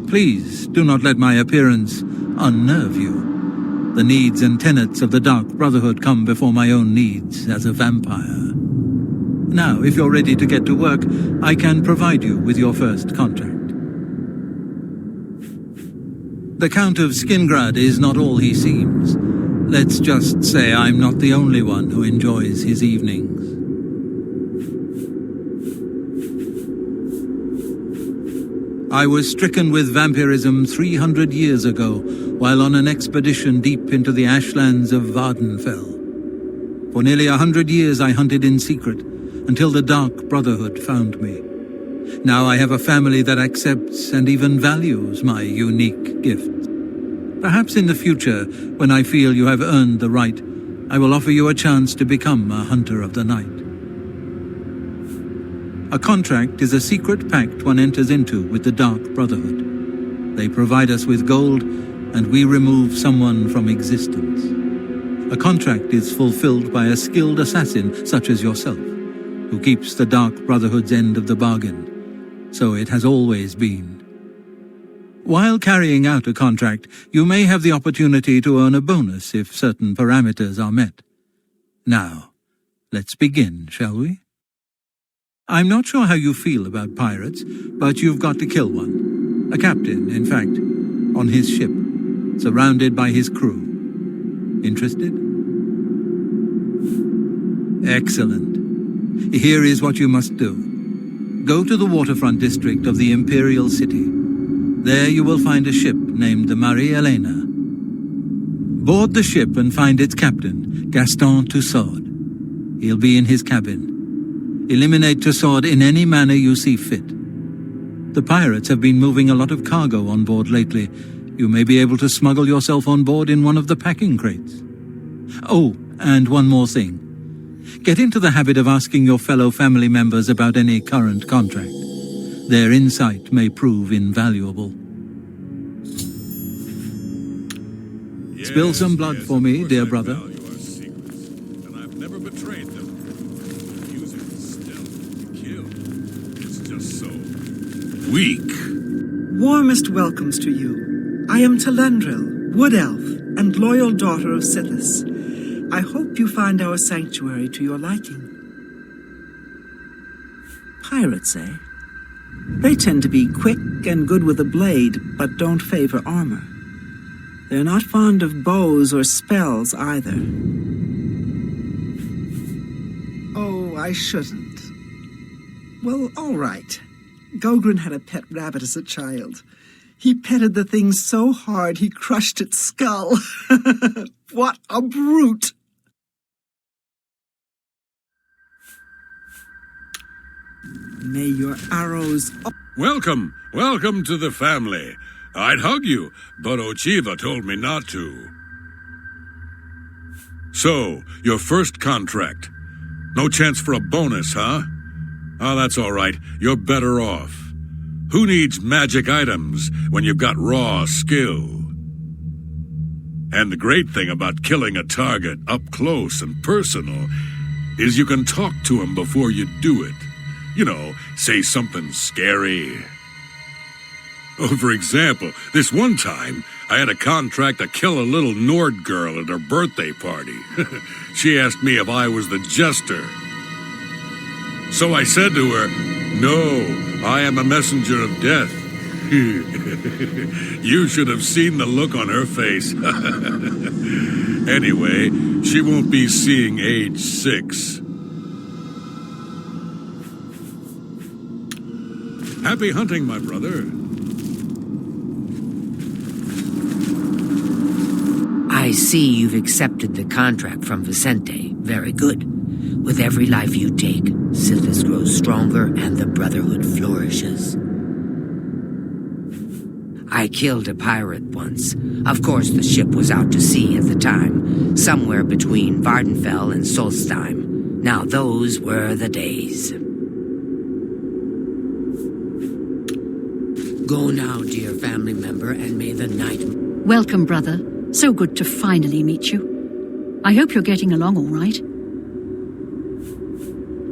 Please do not let my appearance unnerve you. The needs and tenets of the Dark Brotherhood come before my own needs as a vampire. Now, if you're ready to get to work, I can provide you with your first contract. The Count of Skingrad is not all he seems. Let's just say I'm not the only one who enjoys his evenings. I was stricken with vampirism 300 years ago, while on an expedition deep into the ashlands of Vardenfell. For nearly 100 years I hunted in secret, until the Dark Brotherhood found me. Now I have a family that accepts and even values my unique gifts. Perhaps in the future, when I feel you have earned the right, I will offer you a chance to become a hunter of the night. A contract is a secret pact one enters into with the Dark Brotherhood. They provide us with gold, and we remove someone from existence. A contract is fulfilled by a skilled assassin such as yourself, who keeps the Dark Brotherhood's end of the bargain. So it has always been. While carrying out a contract, you may have the opportunity to earn a bonus if certain parameters are met. Now, let's begin, shall we? I'm not sure how you feel about pirates, but you've got to kill one. A captain, in fact, on his ship, surrounded by his crew. Interested? Excellent. Here is what you must do. Go to the waterfront district of the Imperial City. There you will find a ship named the Marie Elena. Board the ship and find its captain, Gaston Tussaud. He'll be in his cabin. Eliminate Tussaud in any manner you see fit. The pirates have been moving a lot of cargo on board lately. You may be able to smuggle yourself on board in one of the packing crates. Oh, and one more thing. Get into the habit of asking your fellow family members about any current contract. Their insight may prove invaluable. Yes, Spill some blood for me, of course dear I brother. value our secrets, and I've never betrayed them. Using stealth to kill is just so weak. Warmest welcomes to you. I am Telendril, Wood Elf, and loyal daughter of Sithis. I hope you find our sanctuary to your liking. Pirates, eh? They tend to be quick and good with a blade, but don't favor armor. They're not fond of bows or spells either. Oh, I shouldn't. Well, all right. Gogren had a pet rabbit as a child. He petted the thing so hard he crushed its skull. What a brute! May your arrows... Welcome to the family. I'd hug you, but Ochiva told me not to. So, your first contract. No chance for a bonus, huh? Oh, that's all right. You're better off. Who needs magic items when you've got raw skill? And the great thing about killing a target up close and personal is you can talk to him before you do it. You know, say something scary. Oh, for example, this one time, I had a contract to kill a little Nord girl at her birthday party. She asked me if I was the jester. So I said to her, "No, I am a messenger of death." You should have seen the look on her face. Anyway, she won't be seeing age 6. Happy hunting, my brother. I see you've accepted the contract from Vicente. Very good. With every life you take, Sildis grows stronger and the Brotherhood flourishes. I killed a pirate once. Of course, the ship was out to sea at the time, somewhere between Vardenfell and Solstheim. Now those were the days. Go now, dear family member, and may the night... Welcome, brother. So good to finally meet you. I hope you're getting along all right.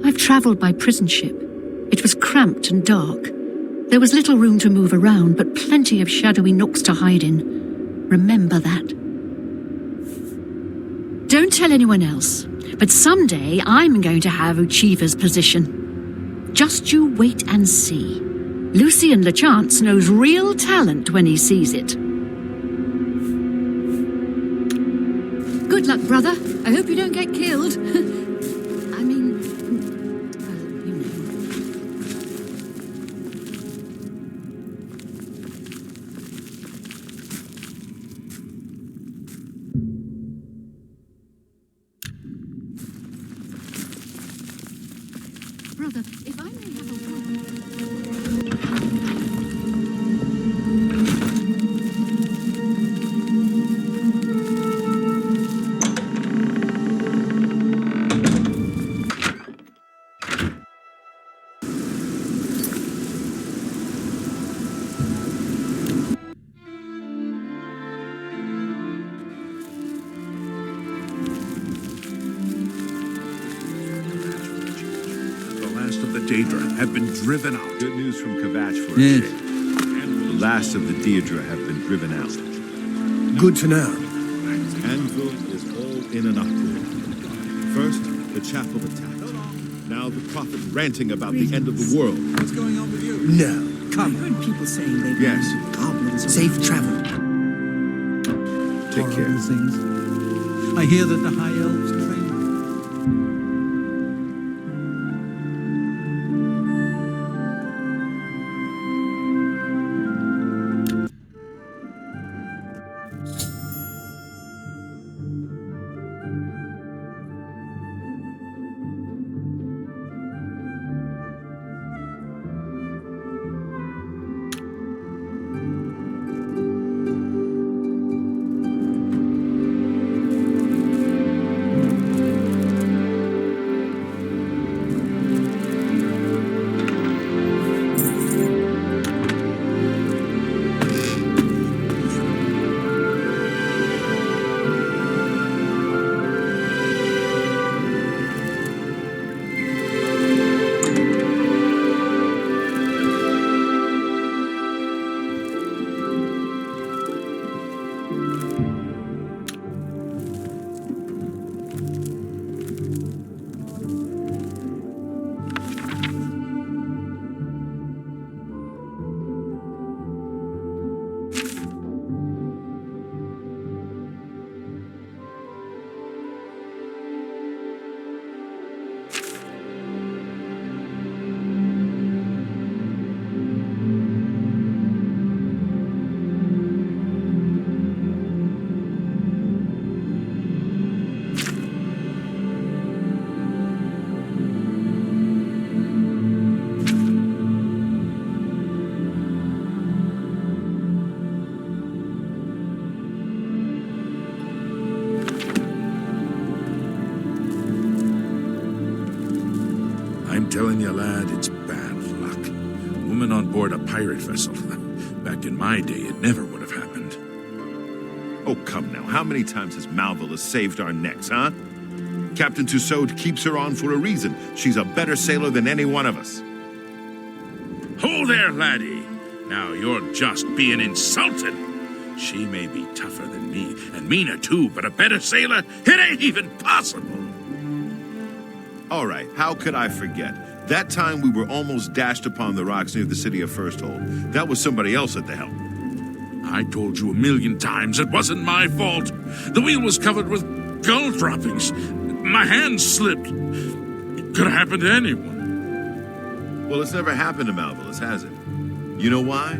I've traveled by prison ship. It was cramped and dark. There was little room to move around, but plenty of shadowy nooks to hide in. Remember that. Don't tell anyone else, but someday I'm going to have Uchiva's position. Just you wait and see. Lucien LeChance knows real talent when he sees it. Good luck, brother. I hope you don't get killed. I mean, well, you know. Brother, if I may have a have been driven out. Good news from Kvatch for a Yes. change. The last of the Deirdre have been driven out. Good to know. Anvil is all in an uproar. First, the chapel attacked. Now the prophet ranting about the end of the world. What's going on with you? No. I Come. heard people saying they Yes. ran into goblins. Safe travel. Take care. Horrible things. I hear that the High Elves train. I'm telling you, lad, it's bad luck. A woman on board a pirate vessel. Back in my day, it never would have happened. Oh, come now. How many times has Malvola saved our necks, huh? Captain Tussaud keeps her on for a reason. She's a better sailor than any one of us. Hold there, laddie. Now you're just being insulted. She may be tougher than me, and meaner too, but a better sailor? It ain't even possible. All right, how could I forget? That time we were almost dashed upon the rocks near the city of Firsthold. That was somebody else at the helm. I told you 1,000,000 times it wasn't my fault. The wheel was covered with gull droppings. My hand slipped. It could have happened to anyone. Well, it's never happened to Malvolis, has it? You know why?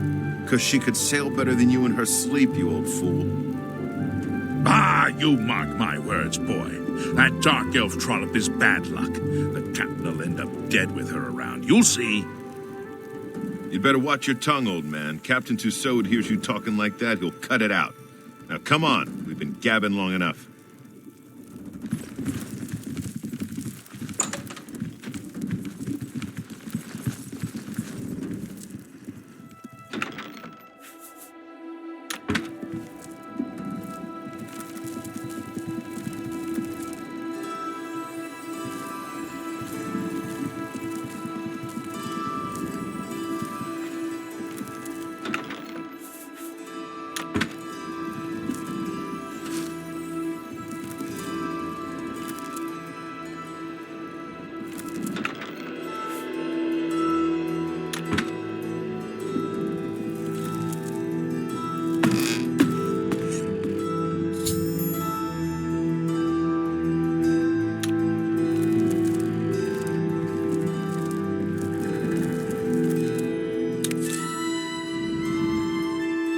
Because she could sail better than you in her sleep, you old fool. Ah, you mark my words, boy. That dark elf trollop is bad luck. The captain will end up dead with her around. You'll see. You'd better watch your tongue, old man. Captain Tussaud hears you talking like that, he'll cut it out. Now, come on. We've been gabbing long enough.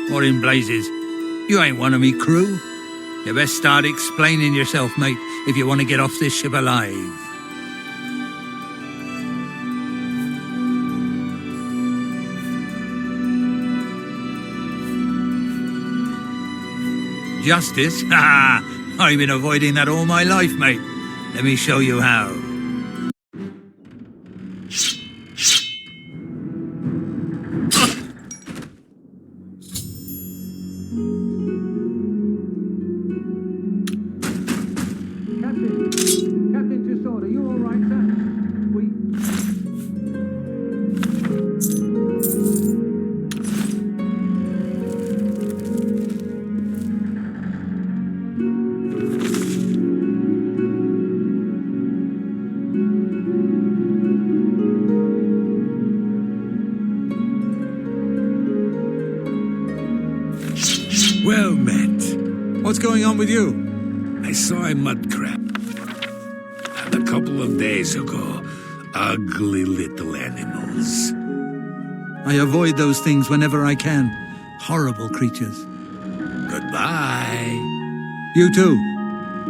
What in blazes? You ain't one of me crew. You best start explaining yourself, mate, if you want to get off this ship alive. Justice? Ha! I've been avoiding that all my life, mate. Let me show you how. Well met. What's going on with you? I saw a mud crab. And a couple of days ago, ugly little animals. I avoid those things whenever I can. Horrible creatures. Goodbye. You too.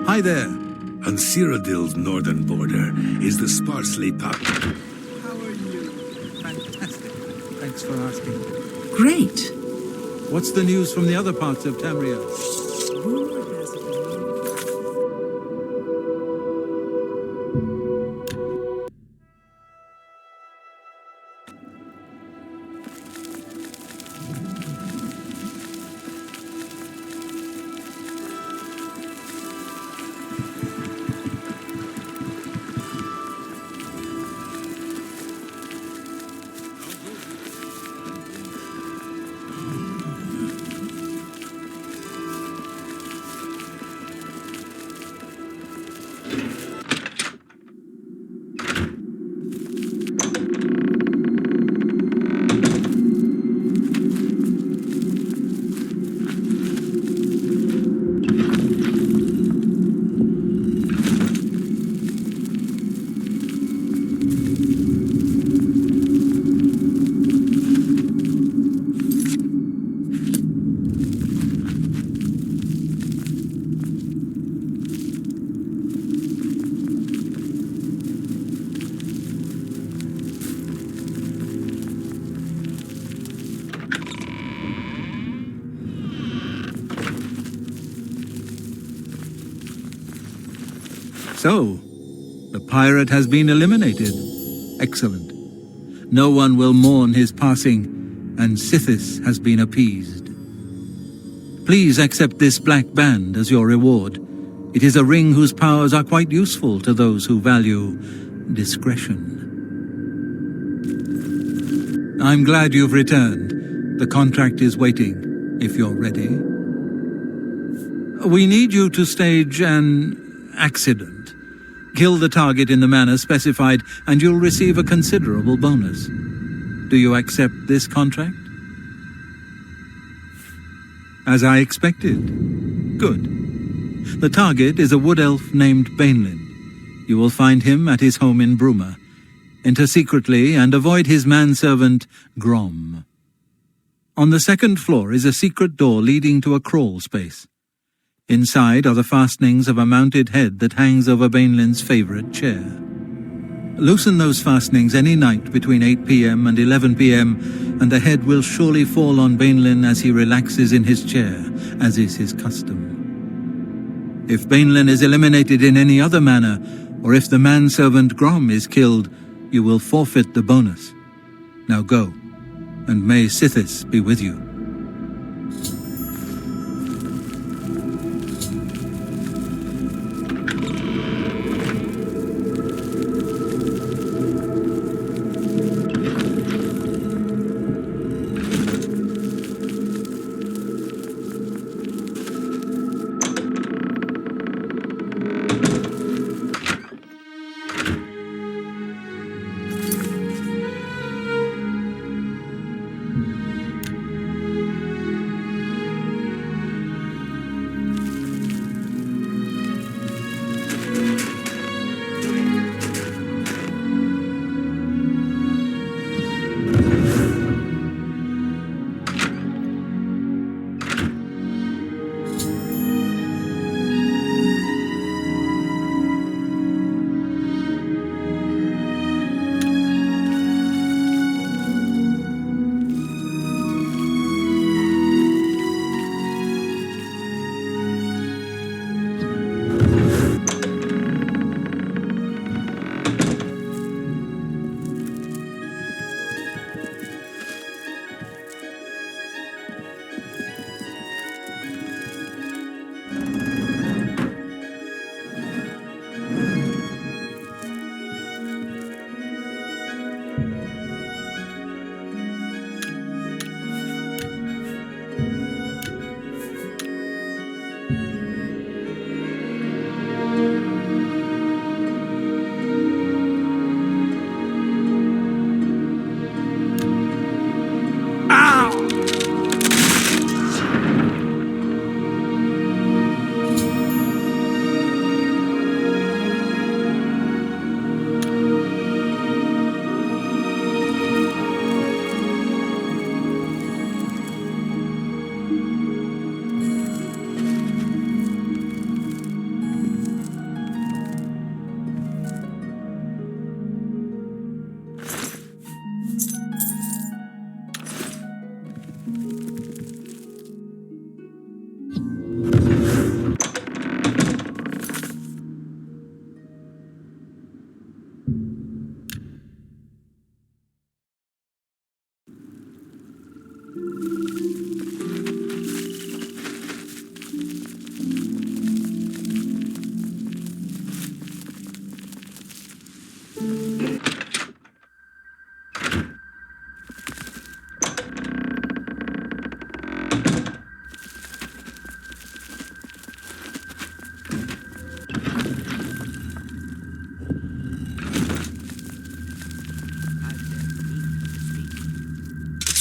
Hi there. On Cyrodiil's northern border is the sparsely populated. How are you? Fantastic. Thanks for asking. Great. What's the news from the other parts of Tamriel? Rumor has it So, the pirate has been eliminated. Excellent. No one will mourn his passing, and Sithis has been appeased. Please accept this black band as your reward. It is a ring whose powers are quite useful to those who value discretion. I'm glad you've returned. The contract is waiting, if you're ready. We need you to stage an accident. Kill the target in the manner specified, and you'll receive a considerable bonus. Do you accept this contract? As I expected. Good. The target is a wood elf named Bainlin. You will find him at his home in Bruma. Enter secretly and avoid his manservant, Grom. On the second floor is a secret door leading to a crawl space. Inside are the fastenings of a mounted head that hangs over Bainlin's favorite chair. Loosen those fastenings any night between 8 p.m. and 11 p.m., and the head will surely fall on Bainlin as he relaxes in his chair, as is his custom. If Bainlin is eliminated in any other manner, or if the manservant Grom is killed, you will forfeit the bonus. Now go, and may Sithis be with you.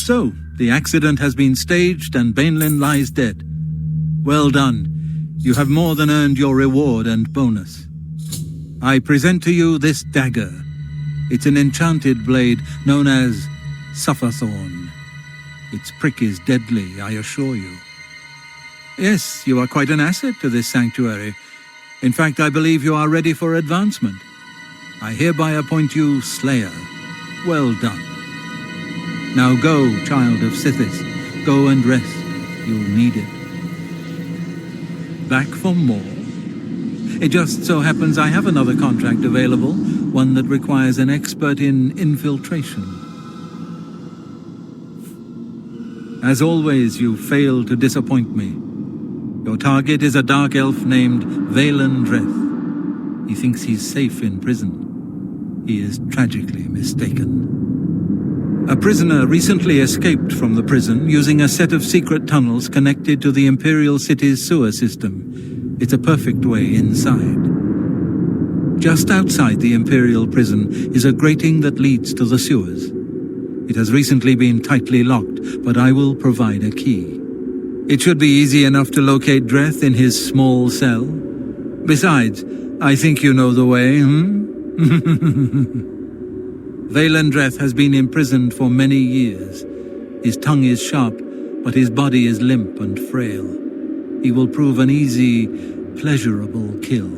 So, the accident has been staged and Bainlin lies dead. Well done. You have more than earned your reward and bonus. I present to you this dagger. It's an enchanted blade known as Sufferthorn. Its prick is deadly, I assure you. Yes, you are quite an asset to this sanctuary. In fact, I believe you are ready for advancement. I hereby appoint you Slayer. Well done. Now go, child of Sithis. Go and rest. You'll need it. Back for more? It just so happens I have another contract available, one that requires an expert in infiltration. As always, you fail to disappoint me. Your target is a dark elf named Valen Dreth. He thinks he's safe in prison. He is tragically mistaken. A prisoner recently escaped from the prison using a set of secret tunnels connected to the Imperial City's sewer system. It's a perfect way inside. Just outside the Imperial prison is a grating that leads to the sewers. It has recently been tightly locked, but I will provide a key. It should be easy enough to locate Dreth in his small cell. Besides, I think you know the way, Valen Dreth has been imprisoned for many years. His tongue is sharp, but his body is limp and frail. He will prove an easy, pleasurable kill.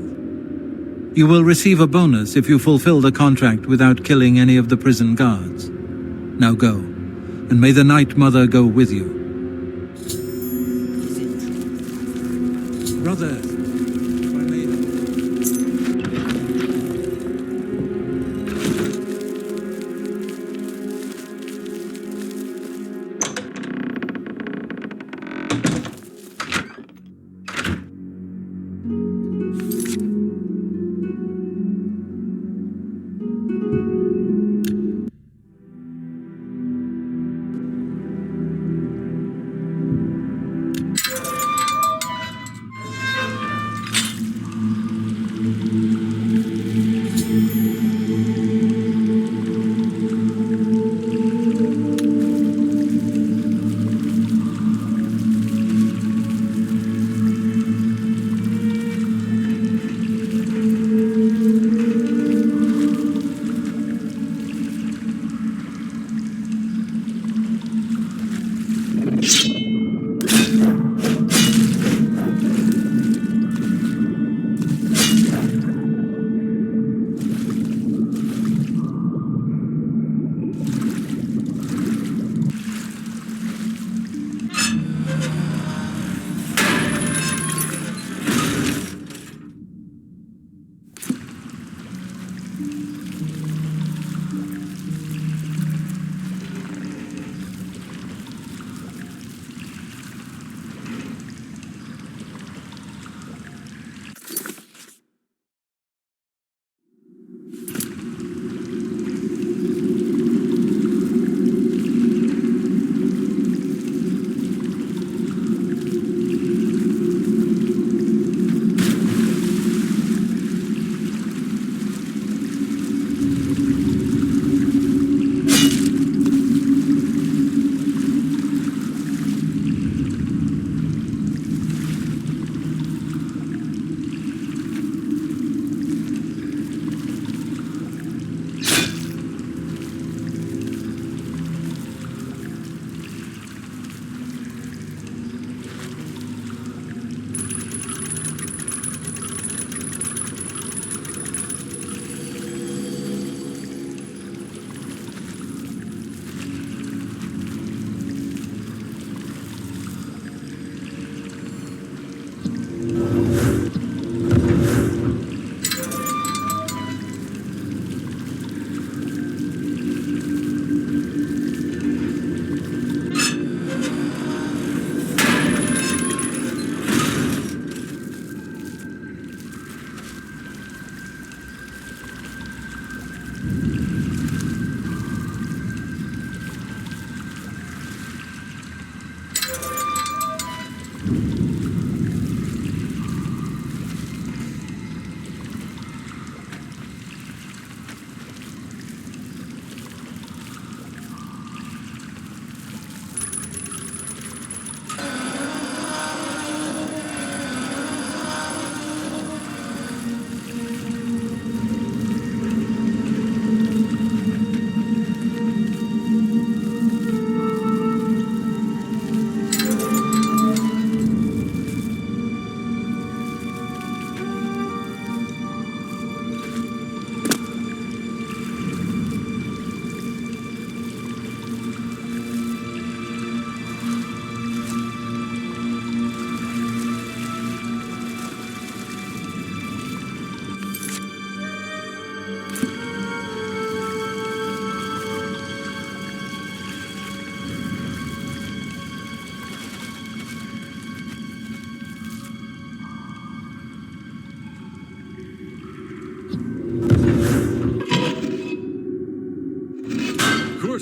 You will receive a bonus if you fulfill the contract without killing any of the prison guards. Now go, and may the Night Mother go with you. Brother, if I may...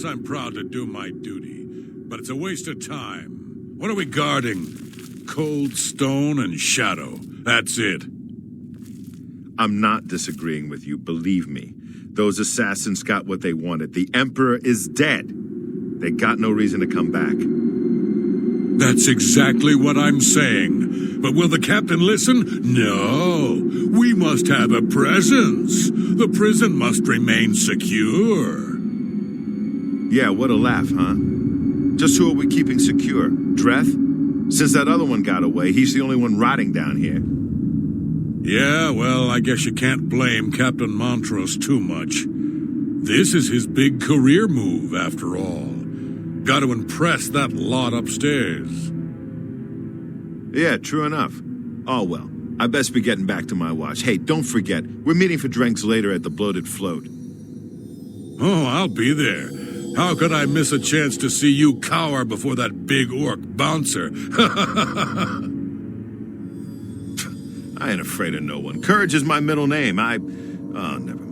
course I'm proud to do my duty, but it's a waste of time. What are we guarding? Cold stone and shadow. That's it. I'm not disagreeing with you, believe me. Those assassins got what they wanted. The Emperor is dead. They got no reason to come back. That's exactly what I'm saying. But will the captain listen? No. We must have a presence. The prison must remain secure. Yeah, what a laugh, huh? Just who are we keeping secure? Dreth? Since that other one got away, he's the only one rotting down here. Yeah, well, I guess you can't blame Captain Montrose too much. This is his big career move, after all. Got to impress that lot upstairs. Yeah, true enough. Oh, well, I best be getting back to my watch. Hey, don't forget, we're meeting for drinks later at the Bloated Float. Oh, I'll be there. How could I miss a chance to see you cower before that big orc bouncer? I ain't afraid of no one. Courage is my middle name. Oh, never mind.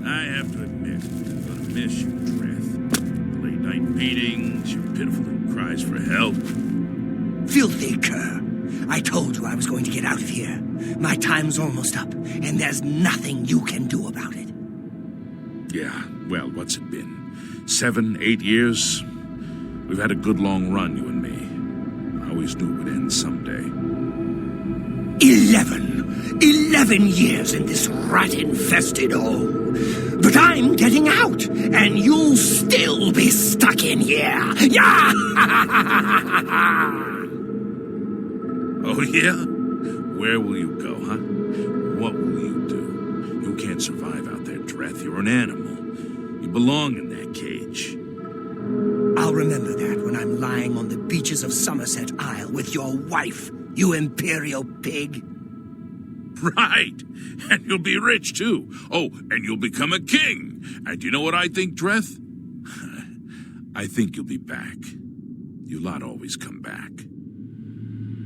I have to admit, I'm gonna miss you, Dreth. The late-night beatings, your pitiful cries for help. Filthy cur. I told you I was going to get out of here. My time's almost up, and there's nothing you can do about it. Yeah, well, what's it been? 7, 8 years? We've had a good long run, you and me. I always knew it would end someday. 11 years in this rat-infested hole. But I'm getting out, and you'll still be stuck in here. Yeah! Oh, yeah? Where will you go, huh? What will you do? You can't survive out there, Dreth. You're an animal. You belong in that cage. I'll remember that when I'm lying on the beaches of Somerset Isle with your wife, you imperial pig. Right. And you'll be rich, too. Oh, and you'll become a king. And you know what I think, Dreth? I think you'll be back. You lot always come back.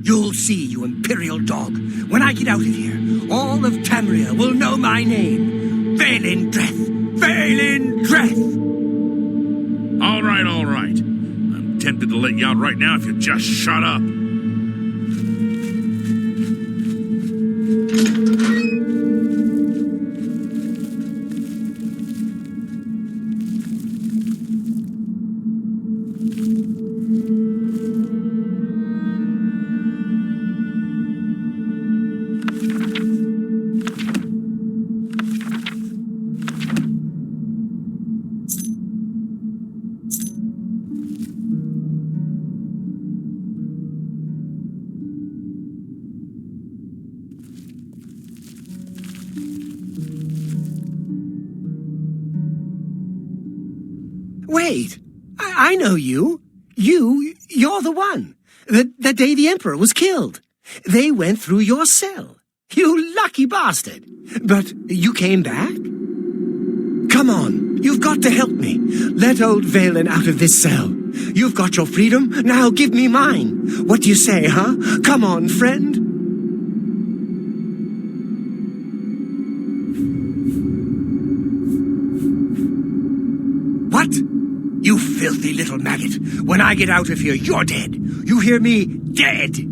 You'll see, you imperial dog. When I get out of here, all of Tamriel will know my name. Vaelin Dreth! Vaelin Dreth! All right, all right. I'm tempted to let you out right now if you just shut up. Wait, I know you. You're the one. The day the Emperor was killed. They went through your cell. You lucky bastard. But you came back? Come on, you've got to help me. Let old Vaelin out of this cell. You've got your freedom, now give me mine. What do you say, huh? Come on, friend. What? You filthy little maggot. When I get out of here, you're dead. You hear me? Dead!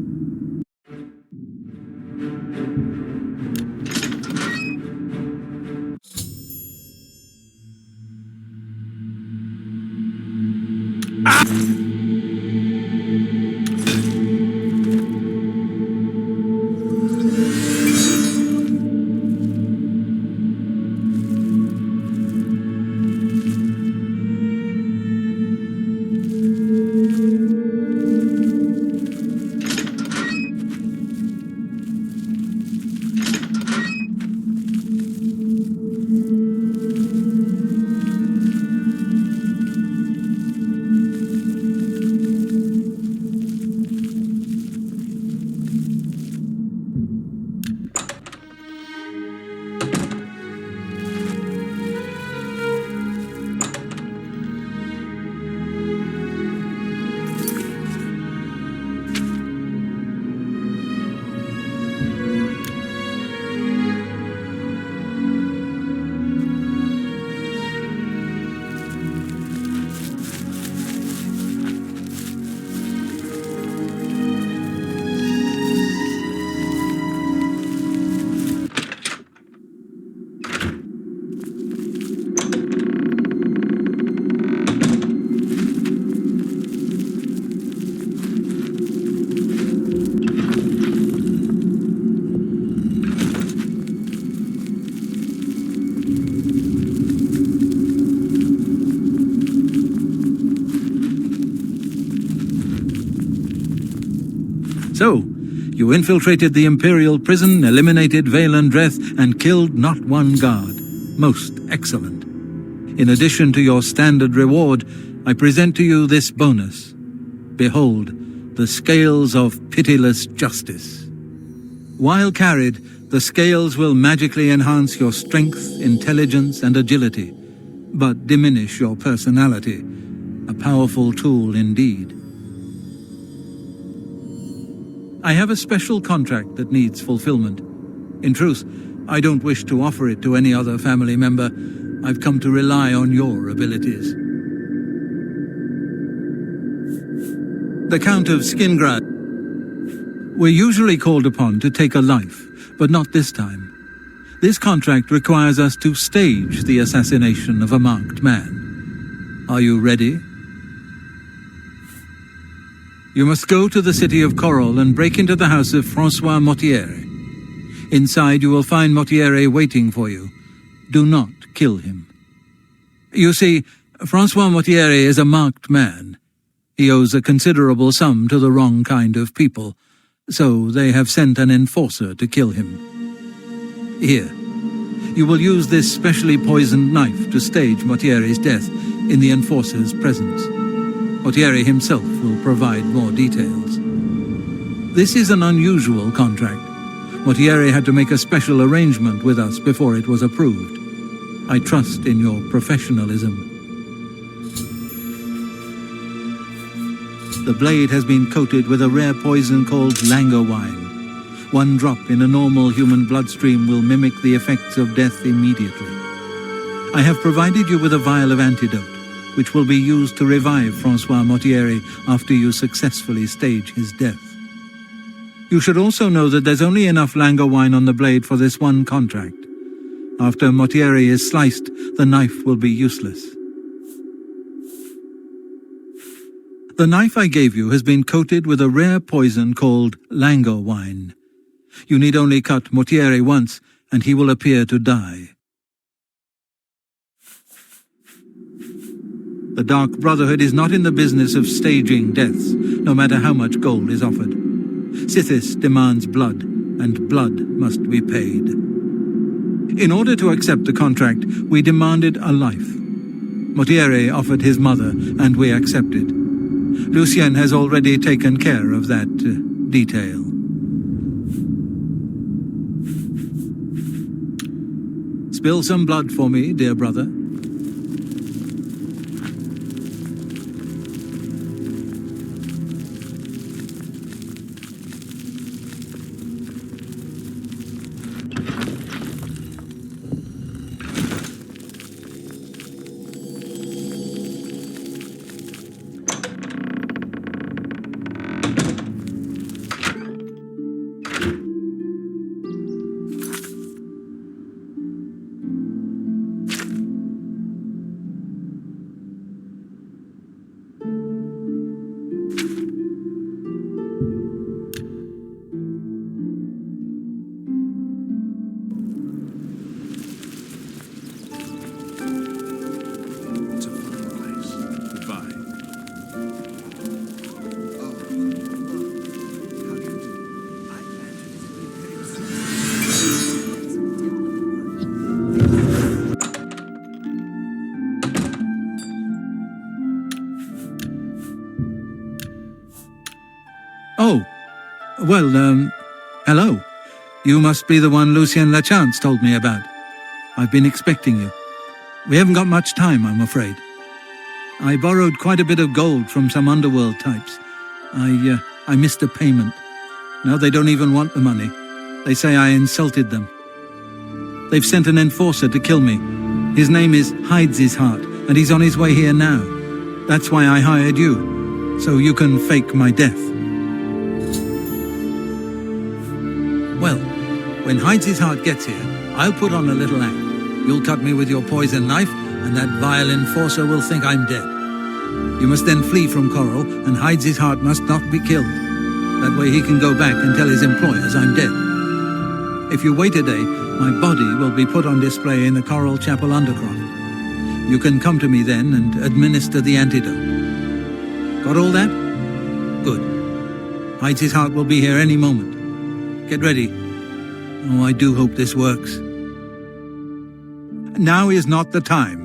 So, you infiltrated the Imperial prison, eliminated Vaelin Dreth, and killed not one guard. Most excellent. In addition to your standard reward, I present to you this bonus. Behold, the scales of pitiless justice. While carried, the scales will magically enhance your strength, intelligence, and agility, but diminish your personality. A powerful tool indeed. I have a special contract that needs fulfillment. In truth, I don't wish to offer it to any other family member. I've come to rely on your abilities. The Count of Skingrad. We're usually called upon to take a life, but not this time. This contract requires us to stage the assassination of a marked man. Are you ready? You must go to the city of Corral and break into the house of Francois Mortiere. Inside you will find Mortiere waiting for you. Do not kill him. You see, Francois Mortiere is a marked man. He owes a considerable sum to the wrong kind of people, so they have sent an enforcer to kill him. Here, you will use this specially poisoned knife to stage Mortiere's death in the enforcer's presence. Mortieri himself will provide more details. This is an unusual contract. Mortieri had to make a special arrangement with us before it was approved. I trust in your professionalism. The blade has been coated with a rare poison called wine. 1 drop in a normal human bloodstream will mimic the effects of death immediately. I have provided you with a vial of antidote, which will be used to revive Francois Mortieri after you successfully stage his death. You should also know that there's only enough wine on the blade for this 1 contract. After Mortieri is sliced, the knife will be useless. The knife I gave you has been coated with a rare poison called wine. You need only cut Mortieri once, and he will appear to die. The Dark Brotherhood is not in the business of staging deaths, no matter how much gold is offered. Sithis demands blood, and blood must be paid. In order to accept the contract, we demanded a life. Mortieri offered his mother, and we accepted. Lucien has already taken care of that detail. Spill some blood for me, dear brother. Oh, well, hello. You must be the one Lucien Lachance told me about. I've been expecting you. We haven't got much time, I'm afraid. I borrowed quite a bit of gold from some underworld types. I missed a payment. Now they don't even want the money. They say I insulted them. They've sent an enforcer to kill me. His name is Hides His Heart, and he's on his way here now. That's why I hired you, so you can fake my death. Well, when Hides His Heart gets here, I'll put on a little act. You'll cut me with your poison knife, and that vile enforcer will think I'm dead. You must then flee from Coral, and Hides His Heart must not be killed. That way he can go back and tell his employers I'm dead. If you wait a day, my body will be put on display in the Coral Chapel Undercroft. You can come to me then and administer the antidote. Got all that? Good. Hides His Heart will be here any moment. Get ready. Oh, I do hope this works. Now is not the time.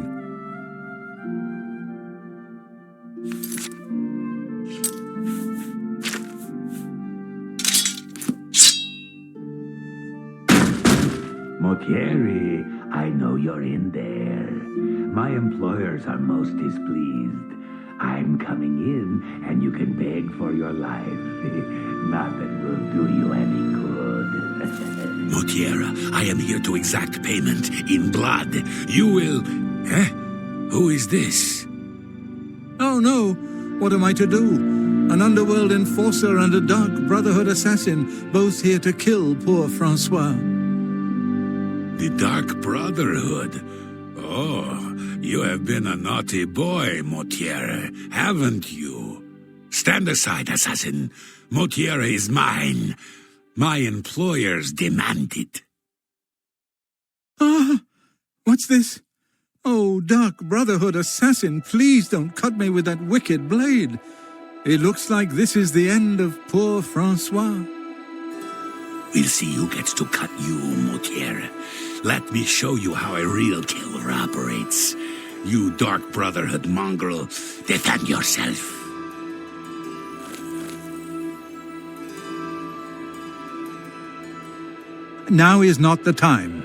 Mortieri, I know you're in there. My employers are most displeased. I'm coming in, and you can beg for your life. Not that will do you any good. Mortiera, I am here to exact payment in blood. You will... Who is this? Oh no, what am I to do? An underworld enforcer and a Dark Brotherhood assassin, both here to kill poor Francois. The Dark Brotherhood? Oh, you have been a naughty boy, Mortiera, haven't you? Stand aside, assassin. Mortiera is mine. My employers demand it. Ah, what's this? Oh, Dark Brotherhood assassin, please don't cut me with that wicked blade. It looks like this is the end of poor Francois. We'll see who gets to cut you, Mortiera. Let me show you how a real killer operates. You Dark Brotherhood mongrel, defend yourself. Now is not the time.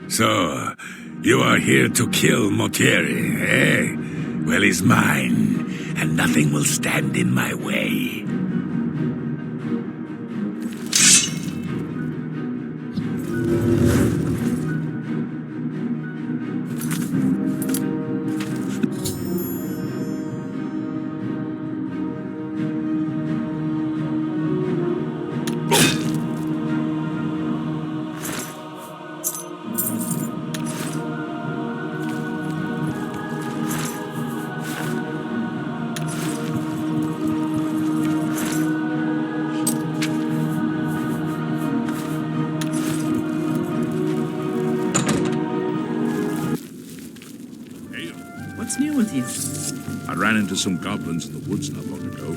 So, you are here to kill Motieri, eh? Well, he's mine, and nothing will stand in my way. What's new with you? I ran into some goblins in the woods not long ago.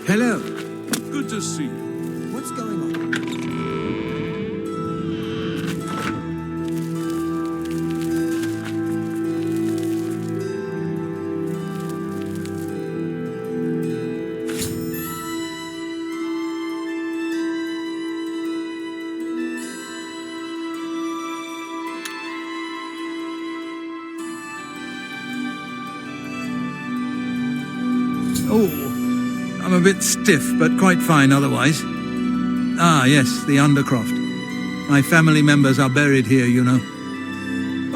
Hello. Good to see you. What's going on? Oh, I'm a bit stiff, but quite fine otherwise. Ah, yes, the Undercroft. My family members are buried here, you know.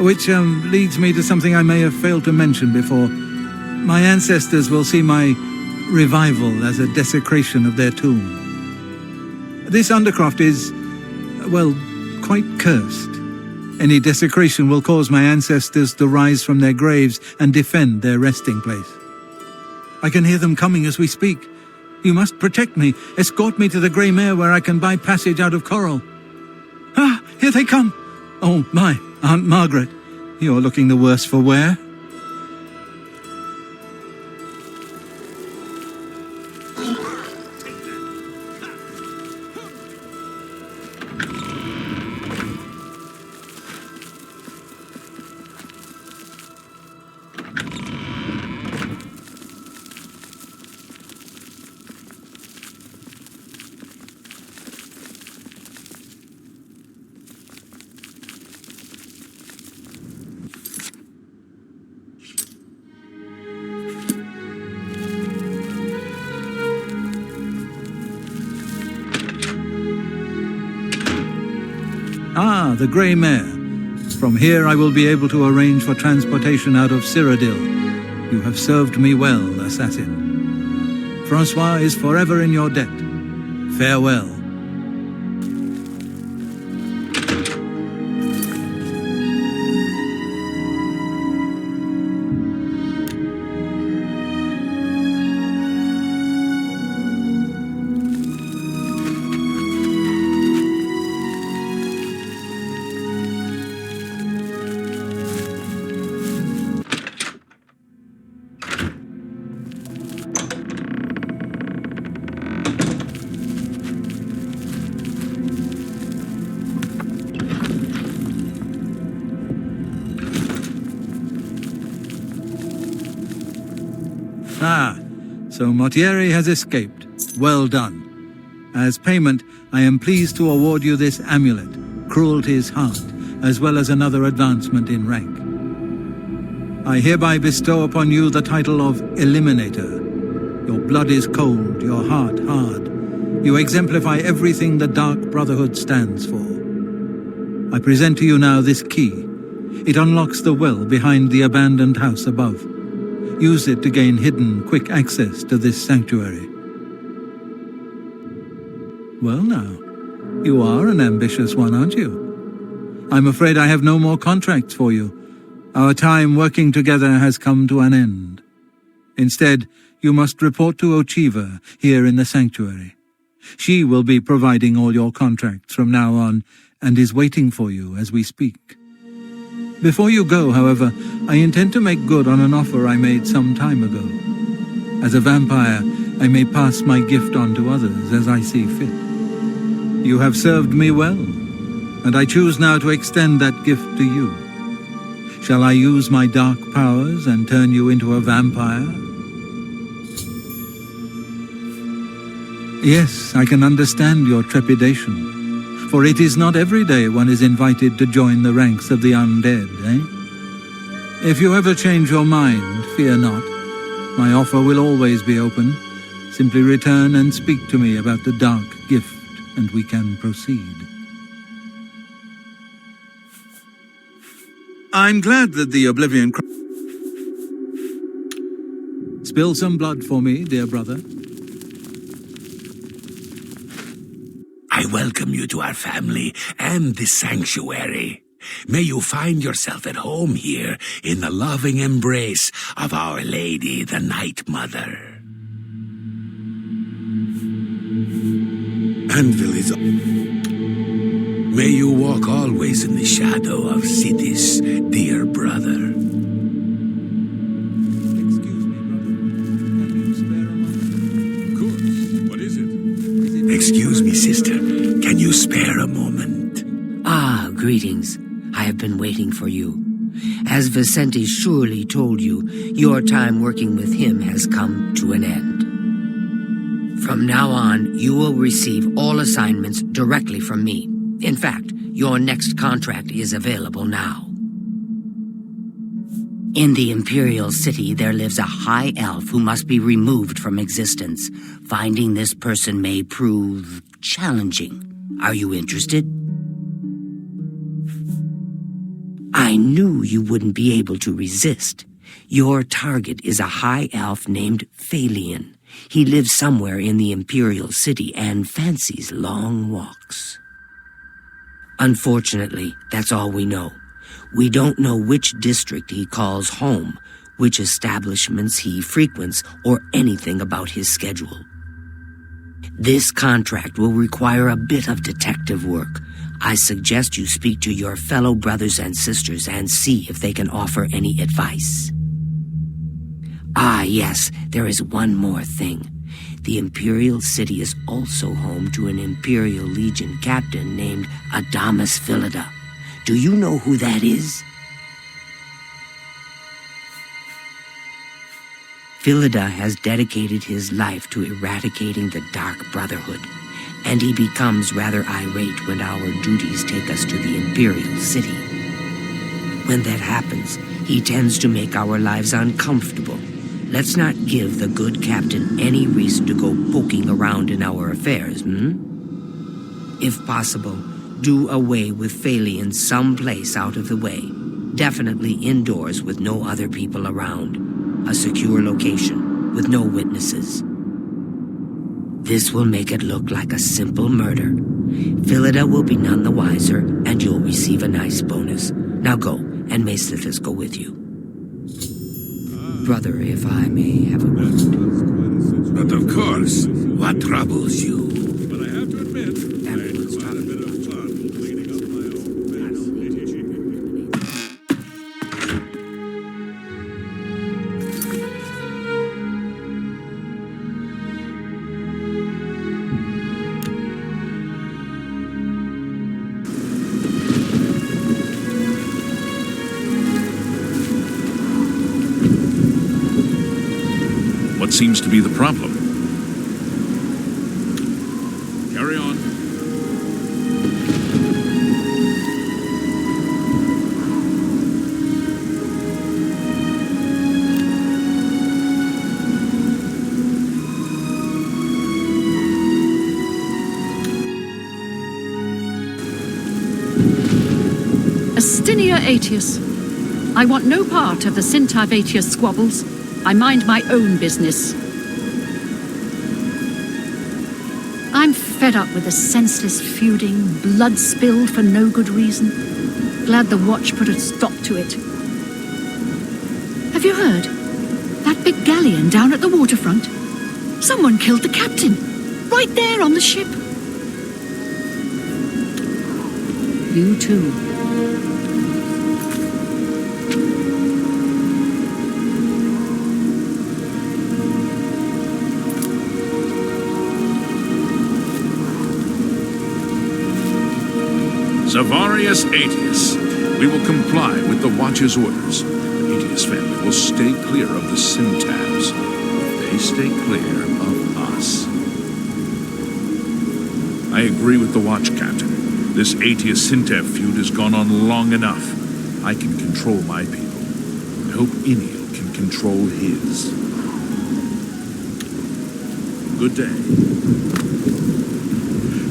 Which leads me to something I may have failed to mention before. My ancestors will see my revival as a desecration of their tomb. This Undercroft is, well, quite cursed. Any desecration will cause my ancestors to rise from their graves and defend their resting place. I can hear them coming as we speak. You must protect me. Escort me to the Grey Mare where I can buy passage out of Coral. Ah, here they come. Oh, my, Aunt Margaret. You're looking the worse for wear. Ah, the Grey Mare. From here I will be able to arrange for transportation out of Cyrodiil. You have served me well, assassin. Francois is forever in your debt. Farewell. Ah, so Mortieri has escaped. Well done. As payment, I am pleased to award you this amulet, Cruelty's Heart, as well as another advancement in rank. I hereby bestow upon you the title of Eliminator. Your blood is cold, your heart hard. You exemplify everything the Dark Brotherhood stands for. I present to you now this key. It unlocks the well behind the abandoned house above. Use it to gain hidden, quick access to this sanctuary. Well now, you are an ambitious one, aren't you? I'm afraid I have no more contracts for you. Our time working together has come to an end. Instead, you must report to Ochiva here in the sanctuary. She will be providing all your contracts from now on, and is waiting for you as we speak. Before you go, however, I intend to make good on an offer I made some time ago. As a vampire, I may pass my gift on to others as I see fit. You have served me well, and I choose now to extend that gift to you. Shall I use my dark powers and turn you into a vampire? Yes, I can understand your trepidation, for it is not every day one is invited to join the ranks of the undead, eh? If you ever change your mind, fear not. My offer will always be open. Simply return and speak to me about the dark gift, and we can proceed. I'm glad that the Oblivion... Spill some blood for me, dear brother. I welcome you to our family and this sanctuary. May you find yourself at home here in the loving embrace of Our Lady, the Night Mother. Anvil is... May you walk always in the shadow of Siddis, dear brother. Excuse me, brother. Can you spare a moment? Of course. What is it? Excuse me, sister. Can you spare a moment? Ah, greetings. I have been waiting for you. As Vicente surely told you, your time working with him has come to an end. From now on, you will receive all assignments directly from me. In fact, your next contract is available now. In the Imperial City, there lives a high elf who must be removed from existence. Finding this person may prove challenging. Are you interested? I knew you wouldn't be able to resist. Your target is a high elf named Phalion. He lives somewhere in the Imperial City and fancies long walks. Unfortunately, that's all we know. We don't know which district he calls home, which establishments he frequents, or anything about his schedule. This contract will require a bit of detective work. I suggest you speak to your fellow brothers and sisters and see if they can offer any advice. Ah, yes, there is one more thing. The Imperial City is also home to an Imperial Legion captain named Adamus Philida. Do you know who that is? Philida has dedicated his life to eradicating the Dark Brotherhood, and he becomes rather irate when our duties take us to the Imperial City. When that happens, he tends to make our lives uncomfortable. Let's not give the good captain any reason to go poking around in our affairs, If possible, do away with Phalion someplace out of the way. Definitely indoors with no other people around. A secure location with no witnesses. This will make it look like a simple murder. Philida will be none the wiser, and you'll receive a nice bonus. Now go, and may Sithis go with you. Brother, if I may have a word. But of course, what troubles you? But I have to admit, I had quite a bit of fun cleaning up my own seems to be the problem. Carry on. Astinia Aetius. I want no part of the Syntyve Aetius squabbles. I mind my own business. I'm fed up with the senseless feuding, blood spilled for no good reason. Glad the Watch put a stop to it. Have you heard? That big galleon down at the waterfront? Someone killed the captain, right there on the ship. You too. Zavarius Aetius, we will comply with the Watch's orders. The Aetius family will stay clear of the Syntyves. They stay clear of us. I agree with the Watch, Captain. This Aetius-Syntyve feud has gone on long enough. I can control my people. I hope Iniel can control his. Good day.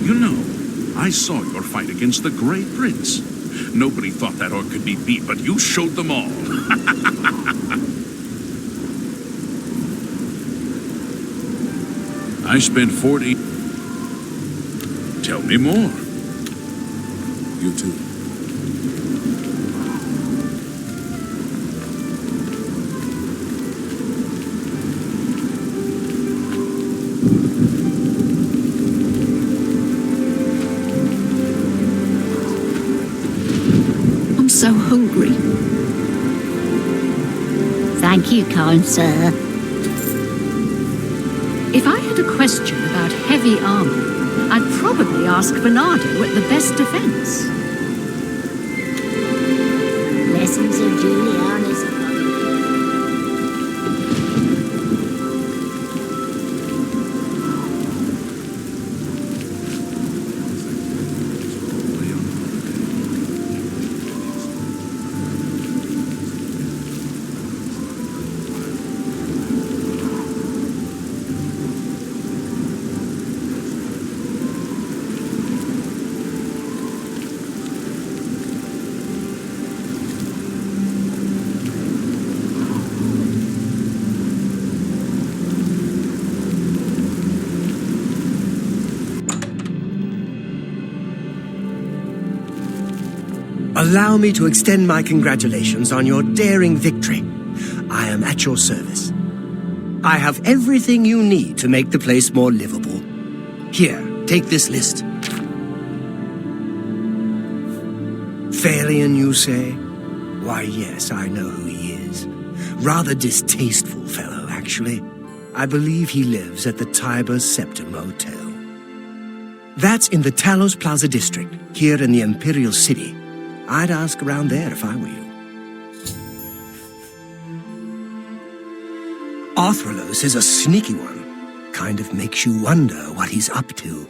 You know, I saw your fight against the Grey Prince. Nobody thought that orc could be beat, but you showed them all. I spent 40... Tell me more. You too. So hungry. Thank you, kind sir. If I had a question about heavy armor, I'd probably ask Bernardo at the best defense. Lessons of Julianus. Allow me to extend my congratulations on your daring victory. I am at your service. I have everything you need to make the place more livable. Here, take this list. Phalion, you say? Why, yes, I know who he is. Rather distasteful fellow, actually. I believe he lives at the Tiber Septim Hotel. That's in the Talos Plaza district, here in the Imperial City. I'd ask around there if I were you. Arthralos is a sneaky one. Kind of makes you wonder what he's up to.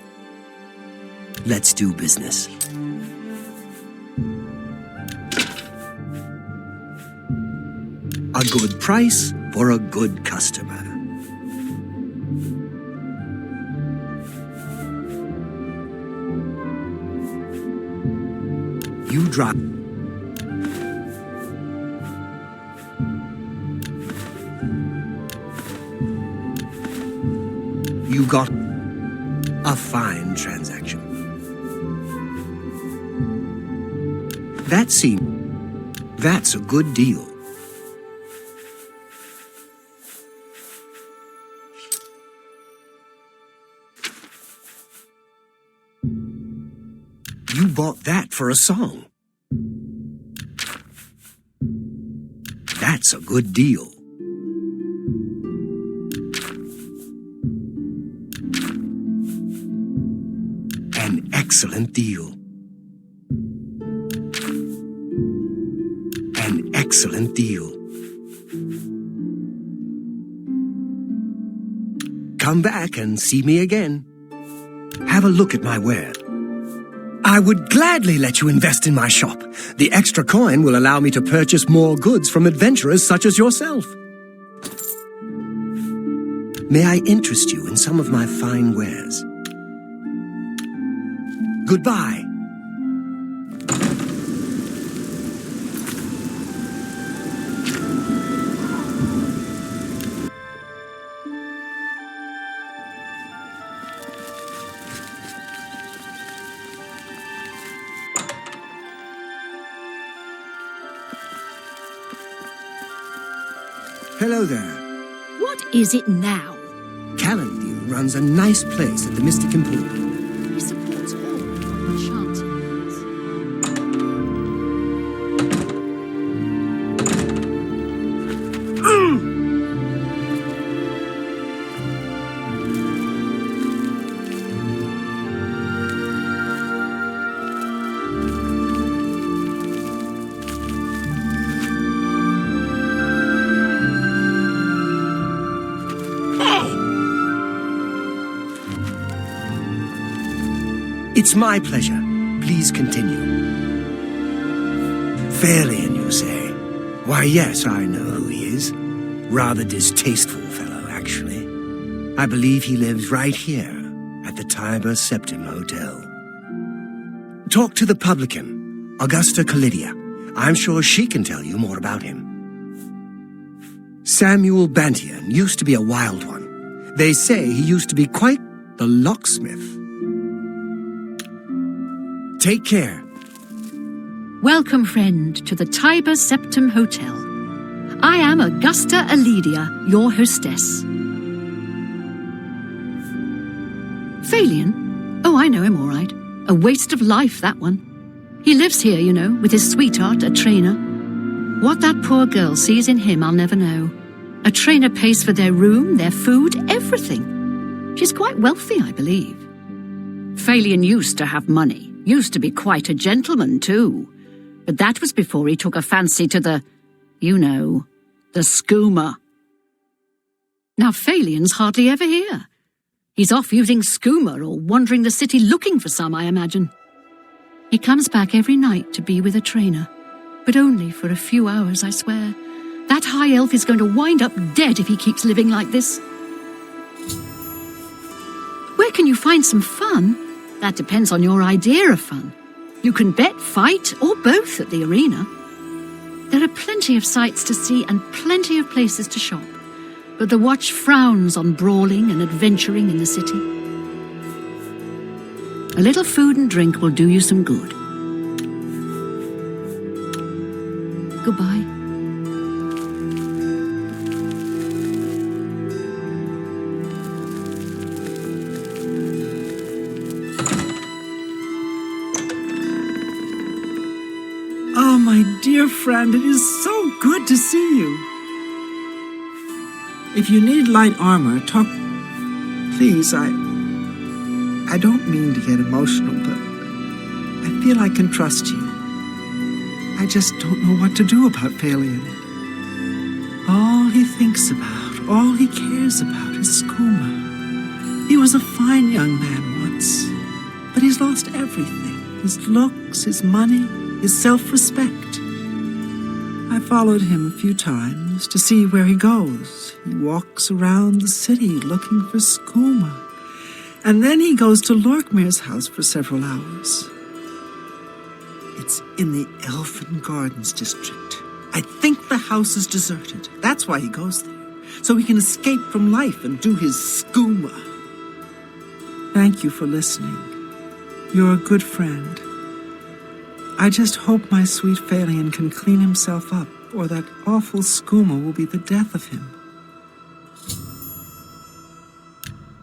Let's do business. A good price for a good customer. You drop. You got a fine transaction. That's a good deal. You bought that for a song. That's a good deal. An excellent deal. An excellent deal. come back and see me again. Have a look at my ware. I would gladly let you invest in my shop. The extra coin will allow me to purchase more goods from adventurers such as yourself. May I interest you in some of my fine wares? Goodbye. Hello there. What is it now? Cyrodiil runs a nice place at the Mystic Emporium. He supports all enchanting things. It's my pleasure. Please continue. Fairlian, you say? Why, yes, I know who he is. Rather distasteful fellow, actually. I believe he lives right here at the Tiber Septim Hotel. Talk to the publican, Augusta Calidia. I'm sure she can tell you more about him. Samuel Bantian used to be a wild one. They say he used to be quite the locksmith. Take care. Welcome, friend, to the Tiber Septim Hotel. I am Augusta Aledia, your hostess. Phalian? Oh, I know him all right. A waste of life, that one. He lives here, you know, with his sweetheart, a trainer. What that poor girl sees in him, I'll never know. A trainer pays for their room, their food, everything. She's quite wealthy, I believe. Phalian used to have money. Used to be quite a gentleman, too. But that was before he took a fancy to the, you know, the skooma. Now Phalian's hardly ever here. He's off using skooma or wandering the city looking for some, I imagine. He comes back every night to be with a trainer, but only for a few hours, I swear. That high elf is going to wind up dead if he keeps living like this. Where can you find some fun? That depends on your idea of fun. You can bet, fight, or both at the arena. There are plenty of sights to see and plenty of places to shop, but the watch frowns on brawling and adventuring in the city. A little food and drink will do you some good. Goodbye. Oh, my dear friend, it is so good to see you. If you need light armor, talk... Please, I don't mean to get emotional, but I feel I can trust you. I just don't know what to do about Phalian. All he thinks about, all he cares about is skooma. He was a fine young man once, but he's lost everything. His looks, his money, his self-respect. I followed him a few times to see where he goes. He walks around the city looking for skooma. And then he goes to Lorkmir's house for several hours. It's in the Elfin Gardens district. I think the house is deserted. That's why he goes there. So he can escape from life and do his skooma. Thank you for listening. You're a good friend. I just hope my sweet Phalian can clean himself up, or that awful skooma will be the death of him.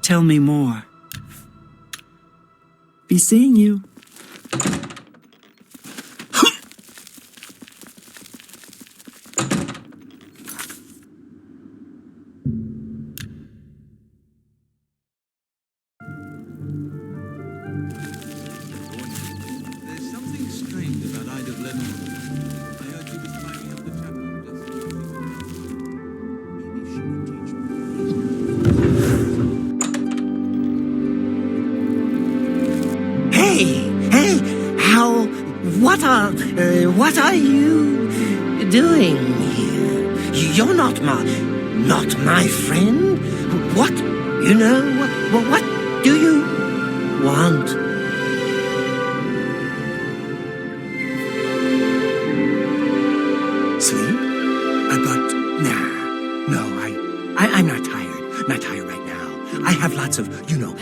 Tell me more. Be seeing you. There's something strange about Ida of Lenore. I heard she was climbing up the chapel just... Maybe she could teach me. What are you doing here? You're not my friend. What? What do you want? Sleep? But no, I'm not tired. Not tired right now. I have lots of,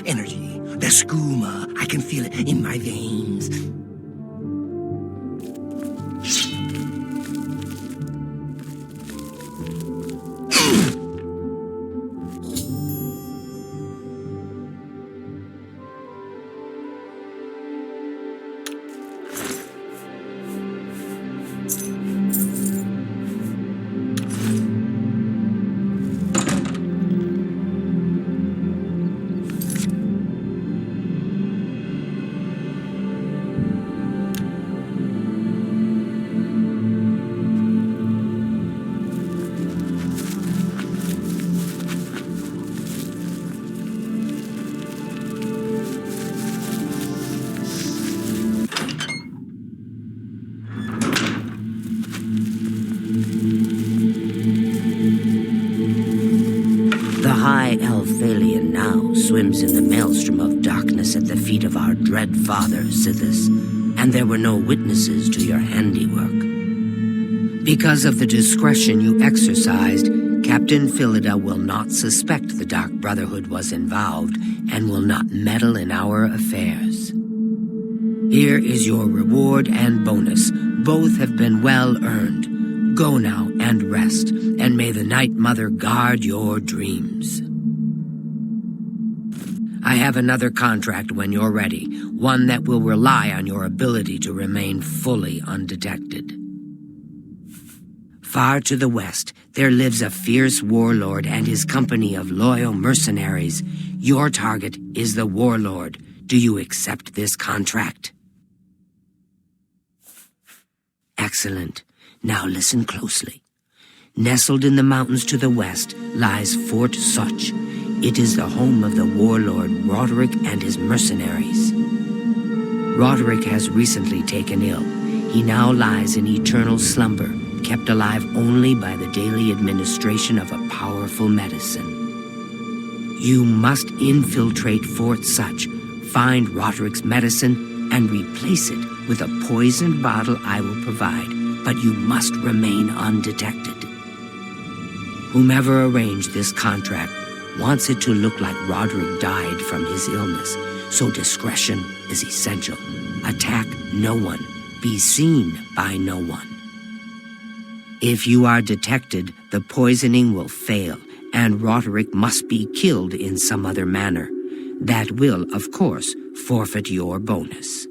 energy. The skooma. I can feel it in my veins. Swims in the maelstrom of darkness at the feet of our dread father, Sithis, and there were no witnesses to your handiwork. Because of the discretion you exercised, Captain Philida will not suspect the Dark Brotherhood was involved and will not meddle in our affairs. Here is your reward and bonus. Both have been well earned. Go now and rest, and may the Night Mother guard your dreams. I have another contract when you're ready, one that will rely on your ability to remain fully undetected. Far to the west, there lives a fierce warlord and his company of loyal mercenaries. Your target is the warlord. Do you accept this contract? Excellent. Now listen closely. Nestled in the mountains to the west lies Fort Such. It is the home of the warlord Roderick and his mercenaries. Roderick has recently taken ill. He now lies in eternal slumber, kept alive only by the daily administration of a powerful medicine. You must infiltrate Fort Such, find Roderick's medicine, and replace it with a poisoned bottle I will provide, but you must remain undetected. Whomever arranged this contract wants it to look like Roderick died from his illness, so discretion is essential. Attack no one. Be seen by no one. If you are detected, the poisoning will fail, and Roderick must be killed in some other manner. That will, of course, forfeit your bonus.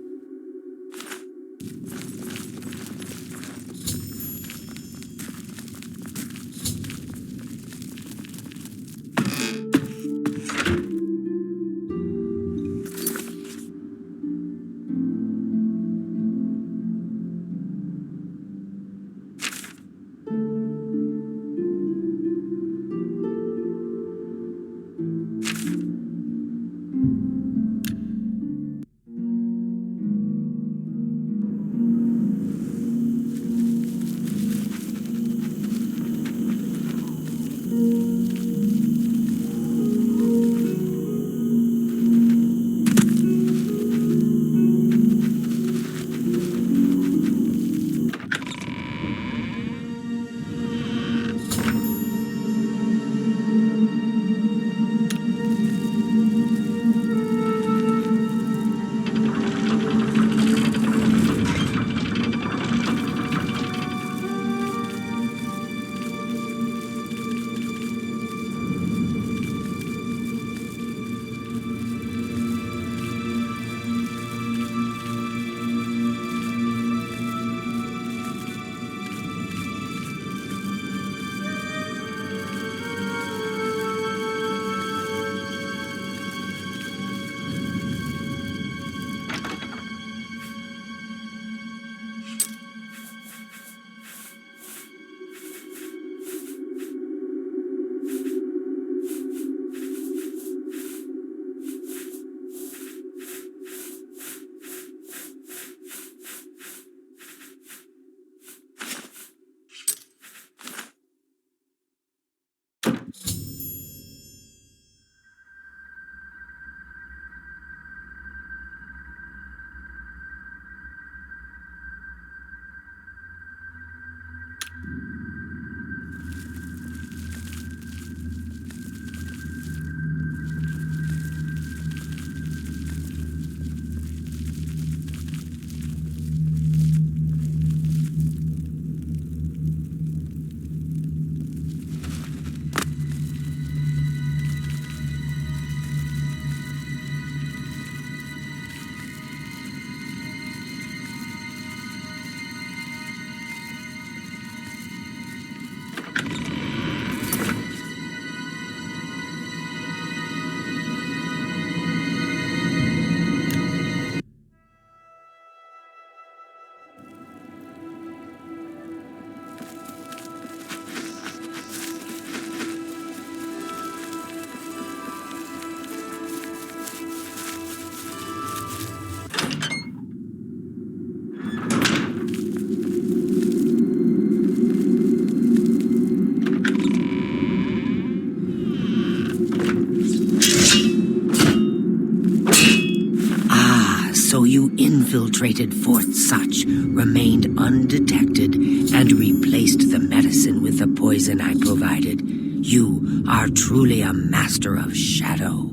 So you infiltrated Fort Such, remained undetected, and replaced the medicine with the poison I provided. You are truly a master of shadow.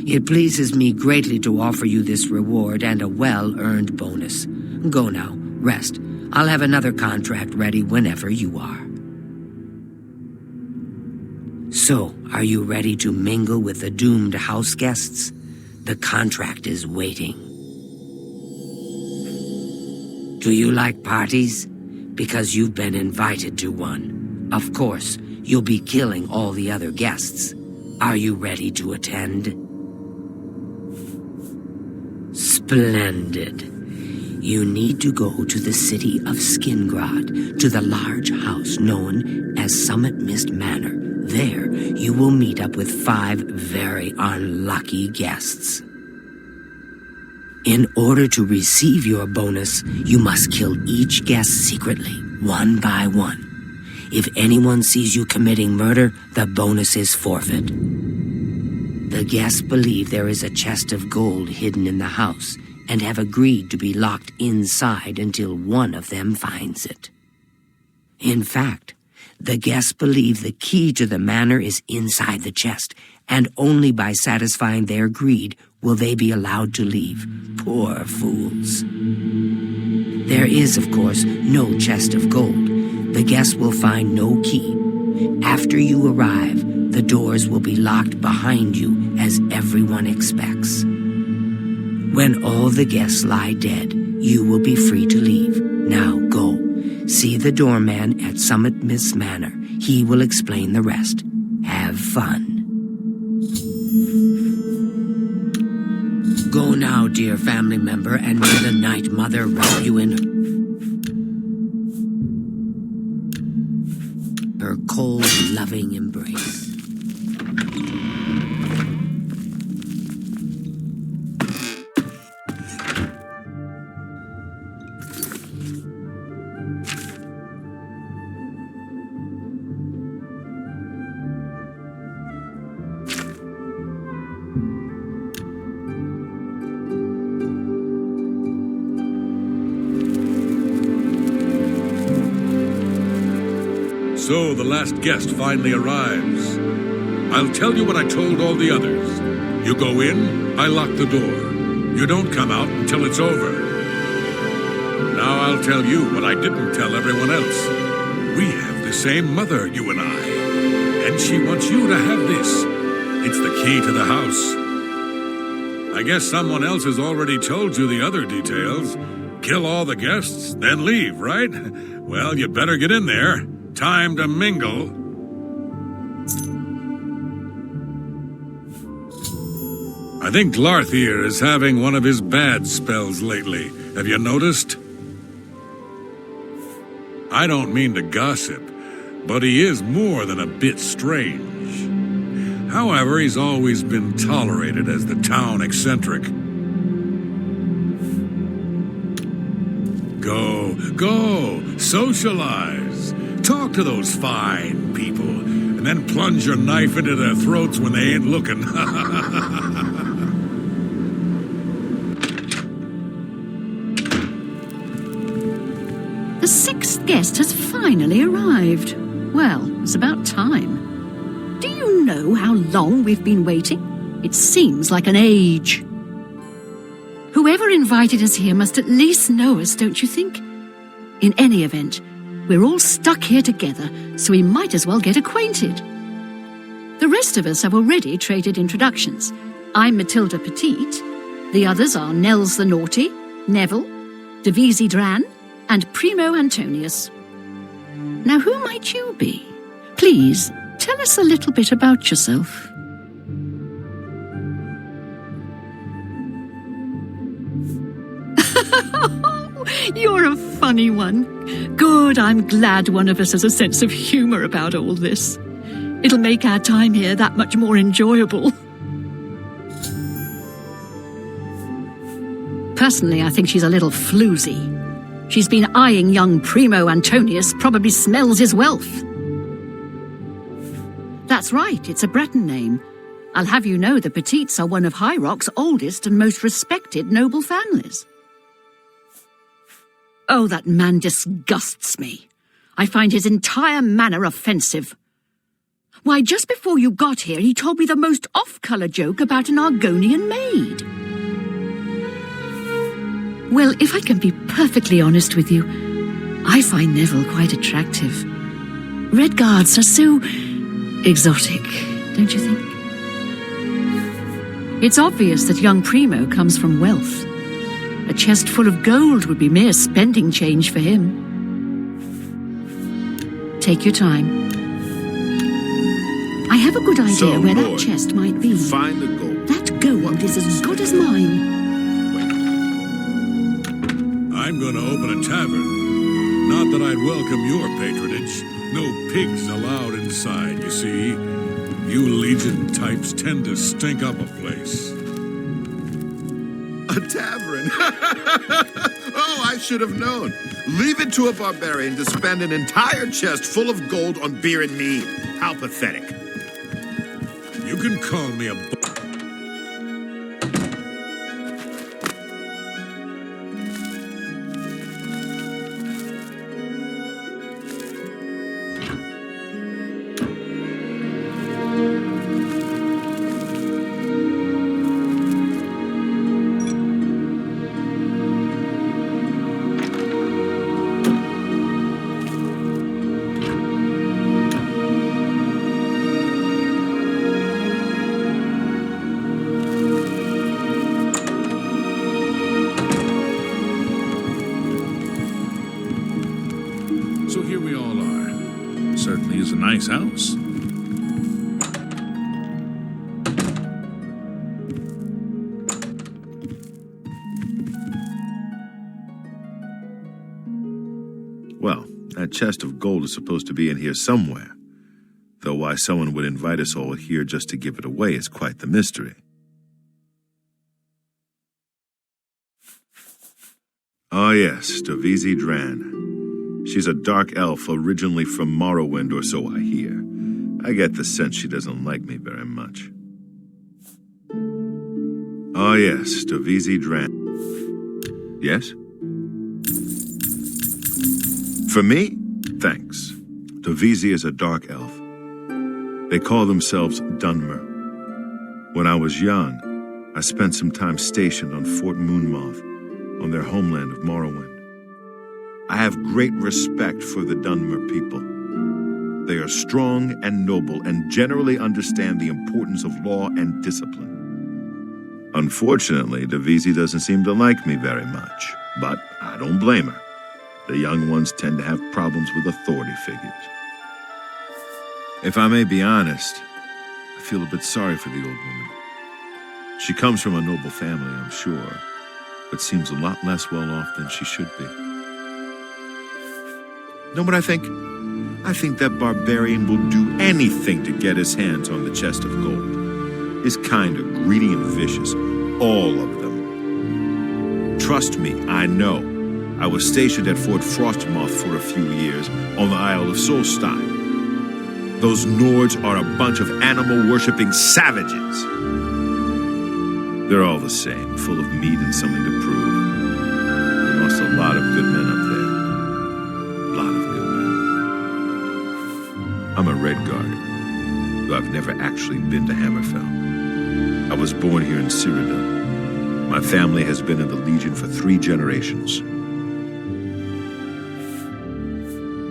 It pleases me greatly to offer you this reward and a well-earned bonus. Go now, rest. I'll have another contract ready whenever you are. So, are you ready to mingle with the doomed house guests? The contract is waiting. Do you like parties? Because you've been invited to one. Of course, you'll be killing all the other guests. Are you ready to attend? Splendid. You need to go to the city of Skingrad, to the large house known as Summit Mist Manor. There, you will meet up with 5 very unlucky guests. In order to receive your bonus, you must kill each guest secretly, one by one. If anyone sees you committing murder, the bonus is forfeit. The guests believe there is a chest of gold hidden in the house, and have agreed to be locked inside until one of them finds it. In fact, the guests believe the key to the manor is inside the chest, and only by satisfying their greed will they be allowed to leave. Poor fools. There is, of course, no chest of gold. The guests will find no key. After you arrive, the doors will be locked behind you, as everyone expects. When all the guests lie dead, you will be free to leave. Now go. See the doorman at Summit Mist Manor. He will explain the rest. Have fun. Go now, dear family member, and may the Night Mother wrap you in her cold, loving embrace. So the last guest finally arrives. I'll tell you what I told all the others. You go in, I lock the door. You don't come out until it's over. Now I'll tell you what I didn't tell everyone else. We have the same mother, you and I. And she wants you to have this. It's the key to the house. I guess someone else has already told you the other details. Kill all the guests, then leave, right? Well, you better get in there. Time to mingle. I think Larthier is having one of his bad spells lately. Have you noticed? I don't mean to gossip, but he is more than a bit strange. However, he's always been tolerated as the town eccentric. Go, socialize. Talk to those fine people, and then plunge your knife into their throats when they ain't looking. The 6th guest has finally arrived. Well, it's about time. Do you know how long we've been waiting? It seems like an age. Whoever invited us here must at least know us, don't you think? In any event, we're all stuck here together, so we might as well get acquainted. The rest of us have already traded introductions. I'm Matilda Petite. The others are Nels the Naughty, Neville, Devisi Dran, and Primo Antonius. Now, who might you be? Please, tell us a little bit about yourself. You're a funny one. Good, I'm glad one of us has a sense of humor about all this. It'll make our time here that much more enjoyable. Personally, I think she's a little floozy. She's been eyeing young Primo Antonius, probably smells his wealth. That's right, it's a Breton name. I'll have you know the Petits are one of High Rock's oldest and most respected noble families. Oh, that man disgusts me. I find his entire manner offensive. Why, just before you got here, he told me the most off-color joke about an Argonian maid. Well, if I can be perfectly honest with you, I find Neville quite attractive. Red Guards are so exotic, don't you think? It's obvious that young Primo comes from wealth. A chest full of gold would be mere spending change for him. Take your time. I have a good idea So, where Lord, that chest might be. Find the gold. That gold is as good as mine. I'm going to open a tavern. Not that I'd welcome your patronage. No pigs allowed inside, you see. You Legion types tend to stink up a place. A tavern? Oh, I should have known. Leave it to a barbarian to spend an entire chest full of gold on beer and mead. How pathetic. You can call me a... So here we all are. Certainly is a nice house. Well, that chest of gold is supposed to be in here somewhere. Though why someone would invite us all here just to give it away is quite the mystery. Ah yes, Davisi Dran. She's a dark elf originally from Morrowind, or so I hear. I get the sense she doesn't like me very much. Ah yes, Davisi Dran. Yes? For me? Thanks. Davisi is a dark elf. They call themselves Dunmer. When I was young, I spent some time stationed on Fort Moonmoth, on their homeland of Morrowind. I have great respect for the Dunmer people. They are strong and noble and generally understand the importance of law and discipline. Unfortunately, Davisi doesn't seem to like me very much, but I don't blame her. The young ones tend to have problems with authority figures. If I may be honest, I feel a bit sorry for the old woman. She comes from a noble family, I'm sure, but seems a lot less well off than she should be. Know what I think? I think that barbarian will do anything to get his hands on the chest of gold. His kind are greedy and vicious, all of them. Trust me, I know. I was stationed at Fort Frostmoth for a few years on the Isle of Solstein. Those Nords are a bunch of animal-worshipping savages. They're all the same, full of meat and something to prove. We lost a lot of good men up there. A lot of good men. I'm a Red Guard, though I've never actually been to Hammerfell. I was born here in Cyrodiil. My family has been in the Legion for 3 generations.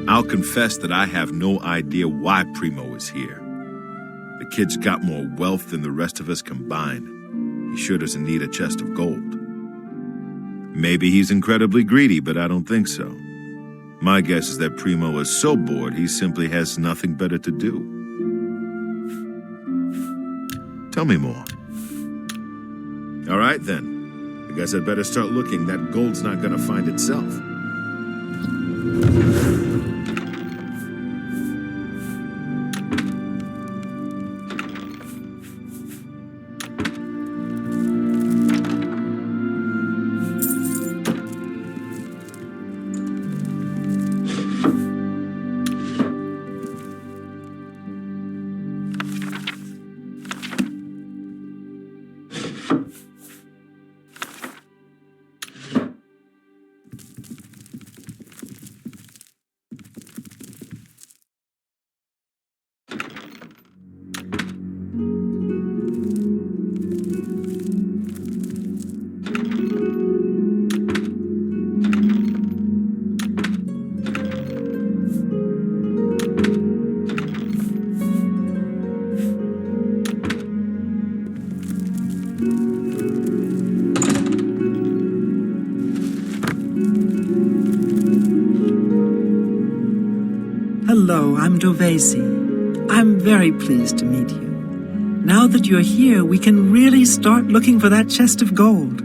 I'll confess that I have no idea why Primo is here. The kid's got more wealth than the rest of us combined. He sure doesn't need a chest of gold. Maybe he's incredibly greedy, but I don't think so. My guess is that Primo is so bored he simply has nothing better to do. Tell me more. All right, then. I guess I'd better start looking. That gold's not gonna find itself. I'm Dovesi. I'm very pleased to meet you. Now that you're here, we can really start looking for that chest of gold.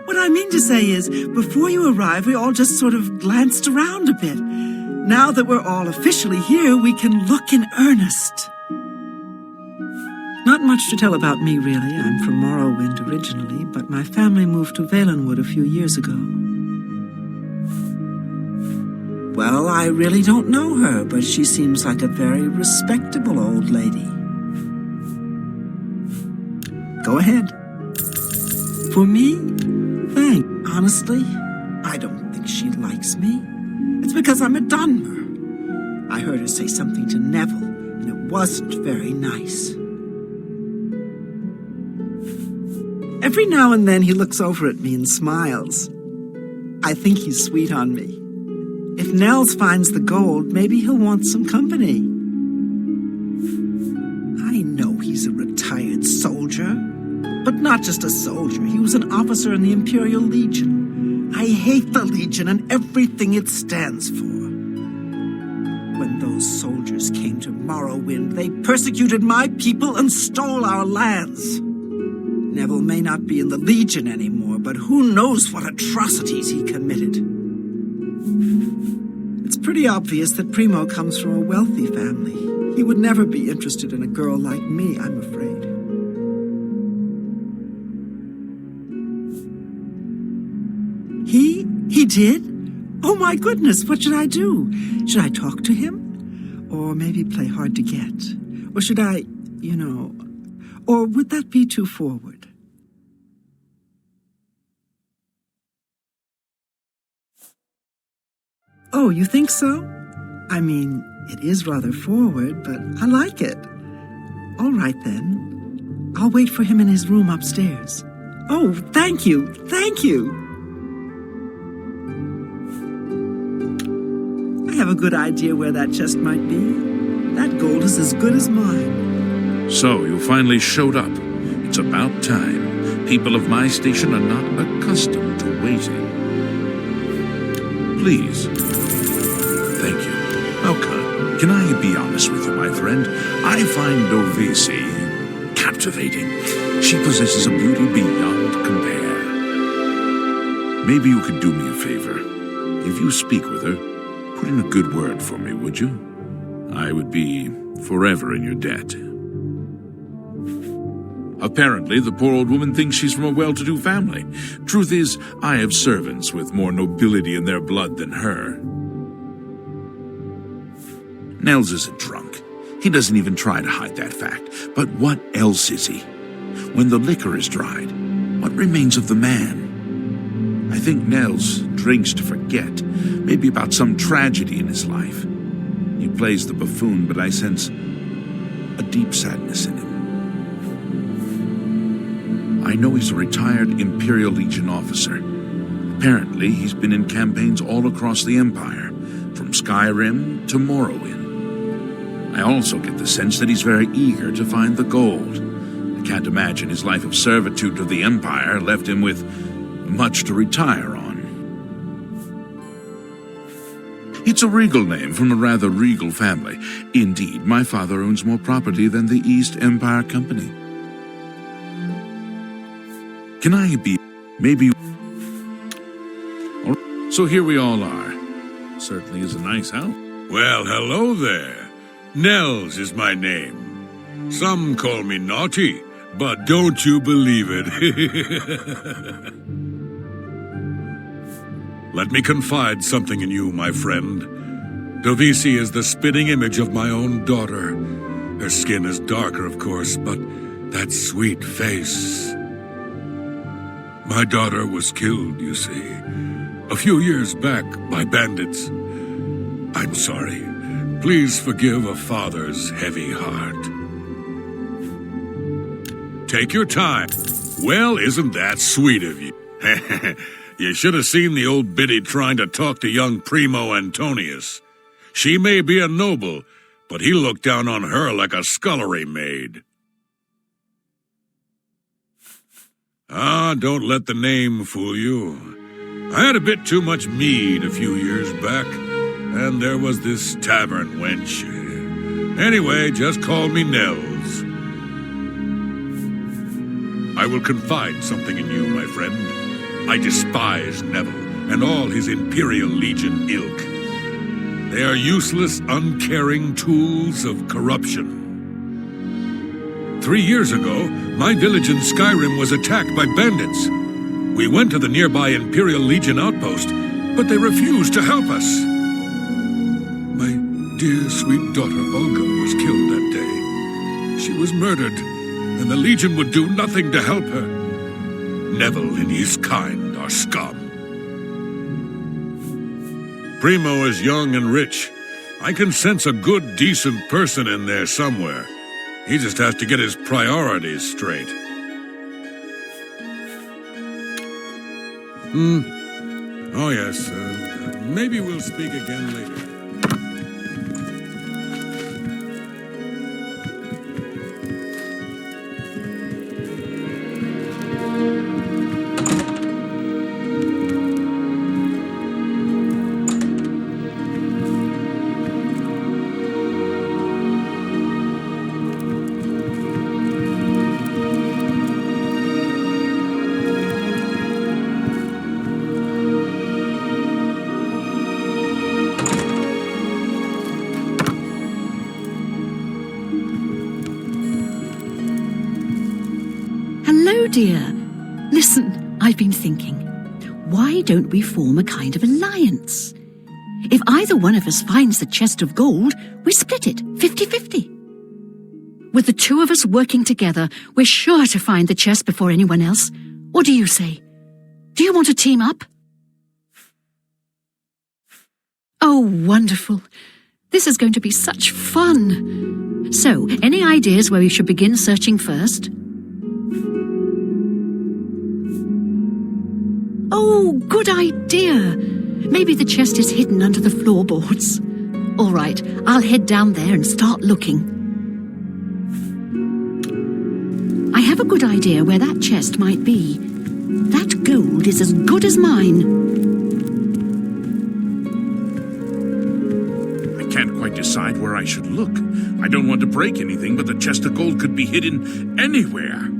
What I mean to say is, before you arrived, we all just sort of glanced around a bit. Now that we're all officially here, we can look in earnest. Not much to tell about me, really. I'm from Morrowind originally, but my family moved to Valenwood a few years ago. Well, I really don't know her, but she seems like a very respectable old lady. Go ahead. For me? Honestly, I don't think she likes me. It's because I'm a Dunmer. I heard her say something to Neville, and it wasn't very nice. Every now and then he looks over at me and smiles. I think he's sweet on me. If Nels finds the gold, maybe he'll want some company. I know he's a retired soldier. But not just a soldier. He was an officer in the Imperial Legion. I hate the Legion and everything it stands for. When those soldiers came to Morrowind, they persecuted my people and stole our lands. Neville may not be in the Legion anymore, but who knows what atrocities he committed. It's pretty obvious that Primo comes from a wealthy family. He would never be interested in a girl like me, I'm afraid. He did? Oh my goodness, what should I do? Should I talk to him? Or maybe play hard to get? Or should I, or would that be too forward? Oh, you think so? I mean, it is rather forward, but I like it. All right then. I'll wait for him in his room upstairs. Oh, thank you, thank you. I have a good idea where that chest might be. That gold is as good as mine. So, you finally showed up. It's about time. People of my station are not accustomed to waiting. Please. Thank you. Now, can I be honest with you, my friend? I find Dovesi captivating. She possesses a beauty beyond compare. Maybe you could do me a favor. If you speak with her, put in a good word for me, would you? I would be forever in your debt. Apparently, the poor old woman thinks she's from a well-to-do family. Truth is, I have servants with more nobility in their blood than her. Nels isn't drunk. He doesn't even try to hide that fact. But what else is he? When the liquor is dried, what remains of the man? I think Nels drinks to forget, maybe about some tragedy in his life. He plays the buffoon, but I sense a deep sadness in him. I know he's a retired Imperial Legion officer. Apparently, he's been in campaigns all across the Empire, from Skyrim to Morrowind. I also get the sense that he's very eager to find the gold. I can't imagine his life of servitude to the Empire left him with much to retire on. It's a regal name from a rather regal family. Indeed, my father owns more property than the East Empire Company. Can I be... maybe... So here we all are. Certainly is a nice house. Well, hello there. Nels is my name. Some call me naughty, but don't you believe it. Let me confide something in you, my friend. Dovesi is the spitting image of my own daughter. Her skin is darker, of course, but that sweet face. My daughter was killed, you see, a few years back by bandits. I'm sorry. Please forgive a father's heavy heart. Take your time. Well, isn't that sweet of you? You should have seen the old biddy trying to talk to young Primo Antonius. She may be a noble, but he looked down on her like a scullery maid. Ah, don't let the name fool you. I had a bit too much mead a few years back, and there was this tavern wench. Anyway, just call me Nels. I will confide something in you, my friend. I despise Neville and all his Imperial Legion ilk. They are useless, uncaring tools of corruption. 3 years ago, my village in Skyrim was attacked by bandits. We went to the nearby Imperial Legion outpost, but they refused to help us. My dear, sweet daughter Olga was killed that day. She was murdered, and the Legion would do nothing to help her. Neville and his kind are scum. Primo is young and rich. I can sense a good, decent person in there somewhere. He just has to get his priorities straight. Oh yes, maybe we'll speak again later. Dear, listen, I've been thinking. Why don't we form a kind of alliance? If either one of us finds the chest of gold, we split it 50-50. With the two of us working together, we're sure to find the chest before anyone else. What do you say? Do you want to team up? Oh, wonderful. This is going to be such fun. So, any ideas where we should begin searching first? Oh, good idea. Maybe the chest is hidden under the floorboards. All right, I'll head down there and start looking. I have a good idea where that chest might be. That gold is as good as mine. I can't quite decide where I should look. I don't want to break anything, but the chest of gold could be hidden anywhere.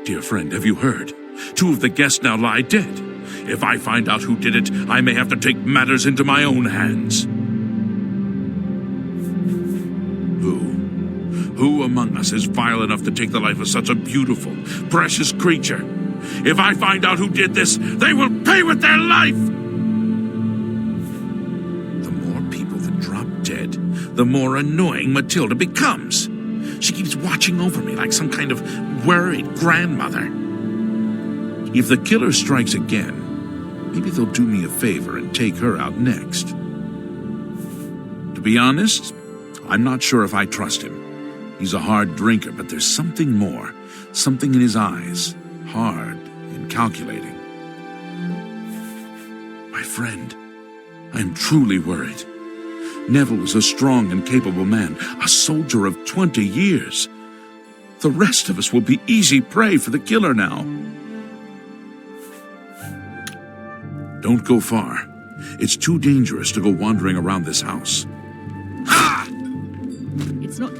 Dear friend, have you heard? 2 of the guests now lie dead. If I find out who did it, I may have to take matters into my own hands. Who among us is vile enough to take the life of such a beautiful, precious creature? If I find out who did this, they will pay with their life! The more people that drop dead, the more annoying Matilda becomes. She keeps watching over me like some kind of worried grandmother. If the killer strikes again, maybe they'll do me a favor and take her out next. To be honest, I'm not sure if I trust him. He's a hard drinker, but there's something more. Something in his eyes. Hard and calculating. My friend, I am truly worried. Neville was a strong and capable man, a soldier of 20 years. The rest of us will be easy prey for the killer now. Don't go far. It's too dangerous to go wandering around this house. It's not...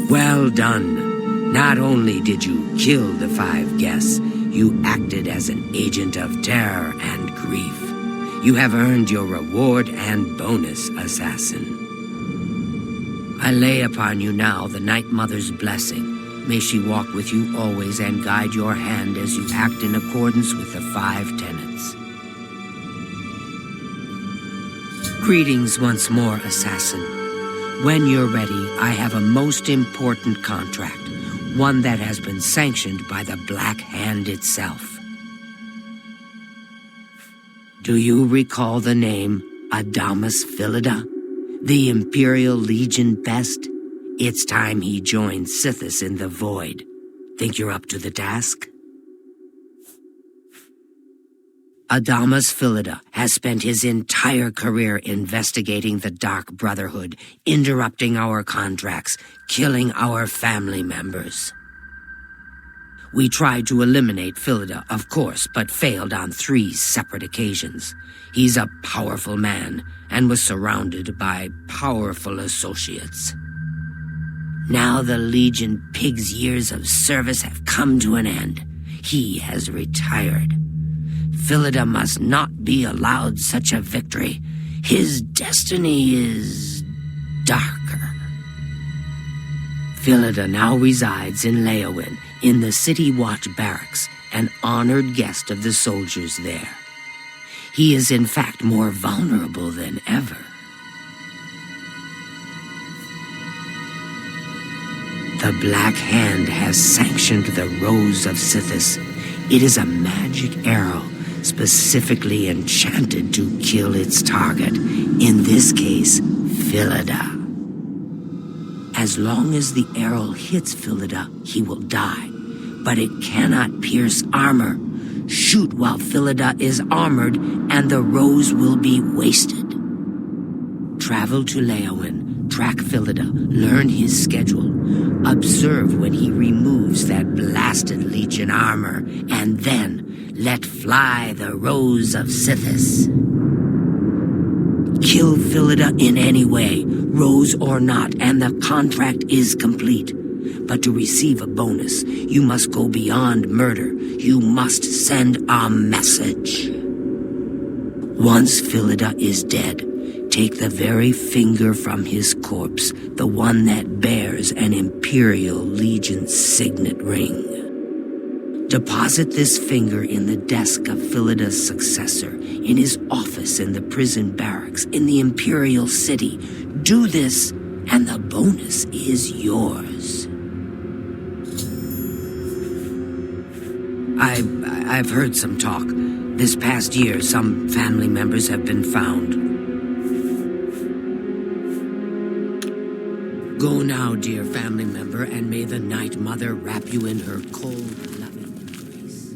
Well done. Not only did you kill the 5 guests, you acted as an agent of terror and grief. You have earned your reward and bonus, assassin. I lay upon you now the Night Mother's blessing. May she walk with you always and guide your hand as you act in accordance with the 5 tenets. Greetings once more, assassin. When you're ready, I have a most important contract, one that has been sanctioned by the Black Hand itself. Do you recall the name Adamus Philida, the Imperial Legion best? It's time he joined Sithis in the Void. Think you're up to the task? Adamus Philida has spent his entire career investigating the Dark Brotherhood, interrupting our contracts, killing our family members. We tried to eliminate Philida, of course, but failed on 3 separate occasions. He's a powerful man and was surrounded by powerful associates. Now the Legion Pig's years of service have come to an end. He has retired. Philida must not be allowed such a victory. His destiny is darker. Philida now resides in Leowin, in the City Watch Barracks, an honored guest of the soldiers there. He is in fact more vulnerable than ever. The Black Hand has sanctioned the Rose of Sithis. It is a magic arrow specifically enchanted to kill its target, in this case, Philida. As long as the arrow hits Philida, he will die, but it cannot pierce armor. Shoot while Philida is armored, and the rose will be wasted. Travel to Leowin, track Philida, learn his schedule, observe when he removes that blasted Legion armor, and then let fly the Rose of Sithis. Kill Philida in any way, rose or not, and the contract is complete. But to receive a bonus, you must go beyond murder. You must send a message. Once Philida is dead, take the very finger from his corpse, the one that bears an Imperial Legion signet ring. Deposit this finger in the desk of Philida's successor, in his office in the prison barracks, in the Imperial City. Do this, and the bonus is yours. I've heard some talk. This past year, some family members have been found. Go now, dear family member, and may the Night Mother wrap you in her cold, loving embrace.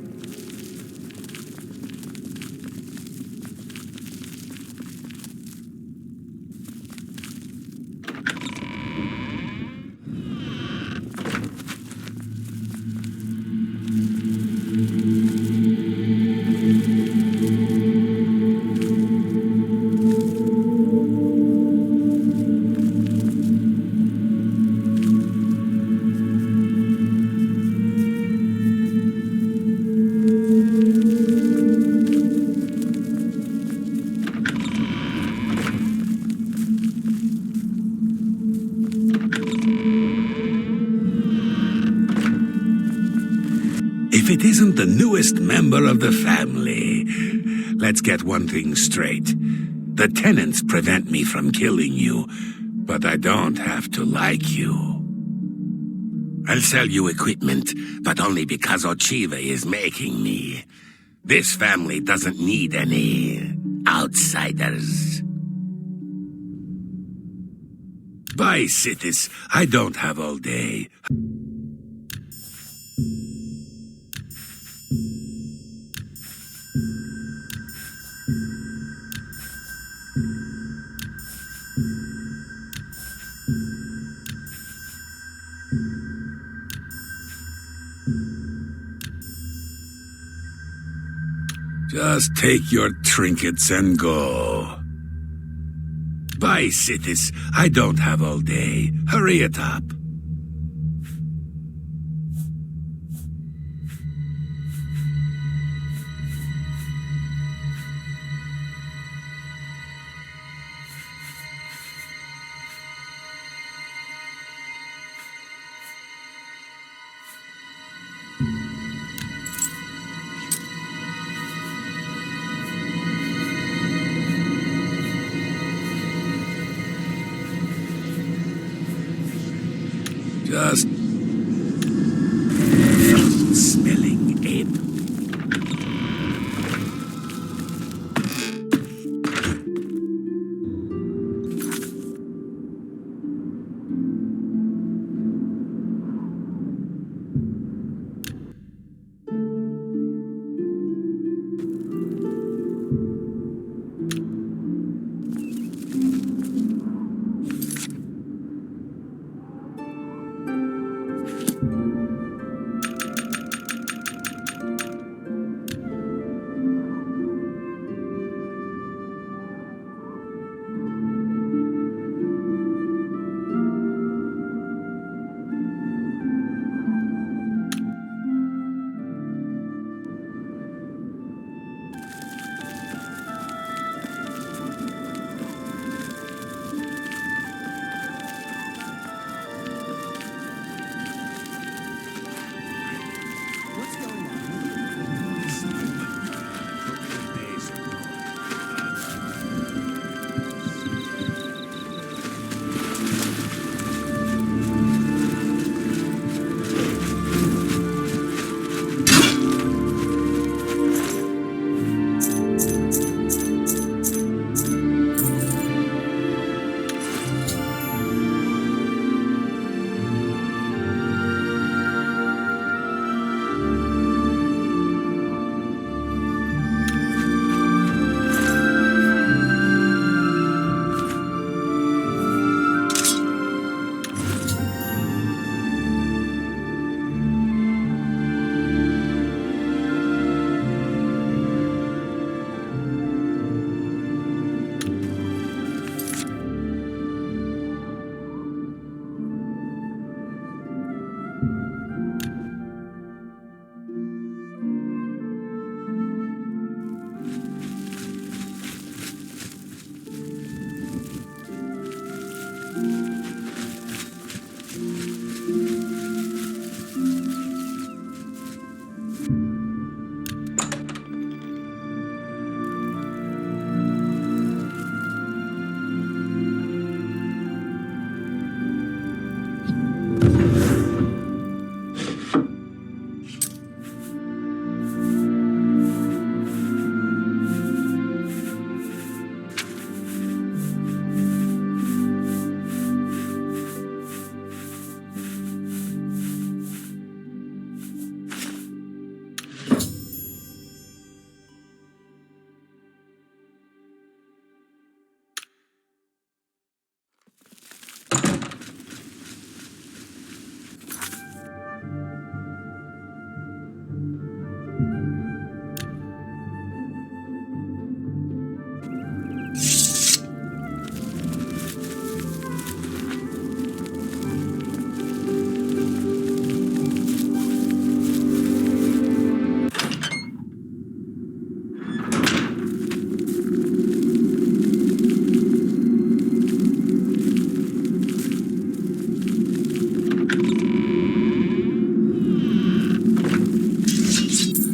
if it isn't the newest member of the family. Let's get one thing straight. The tenants prevent me from killing you, but I don't have to like you. I'll sell you equipment, but only because Ochiva is making me. This family doesn't need any outsiders. Bye, Sithis. I don't have all day. Just take your trinkets and go. Bye, Sithis. I don't have all day. Hurry it up. Just smelling ape.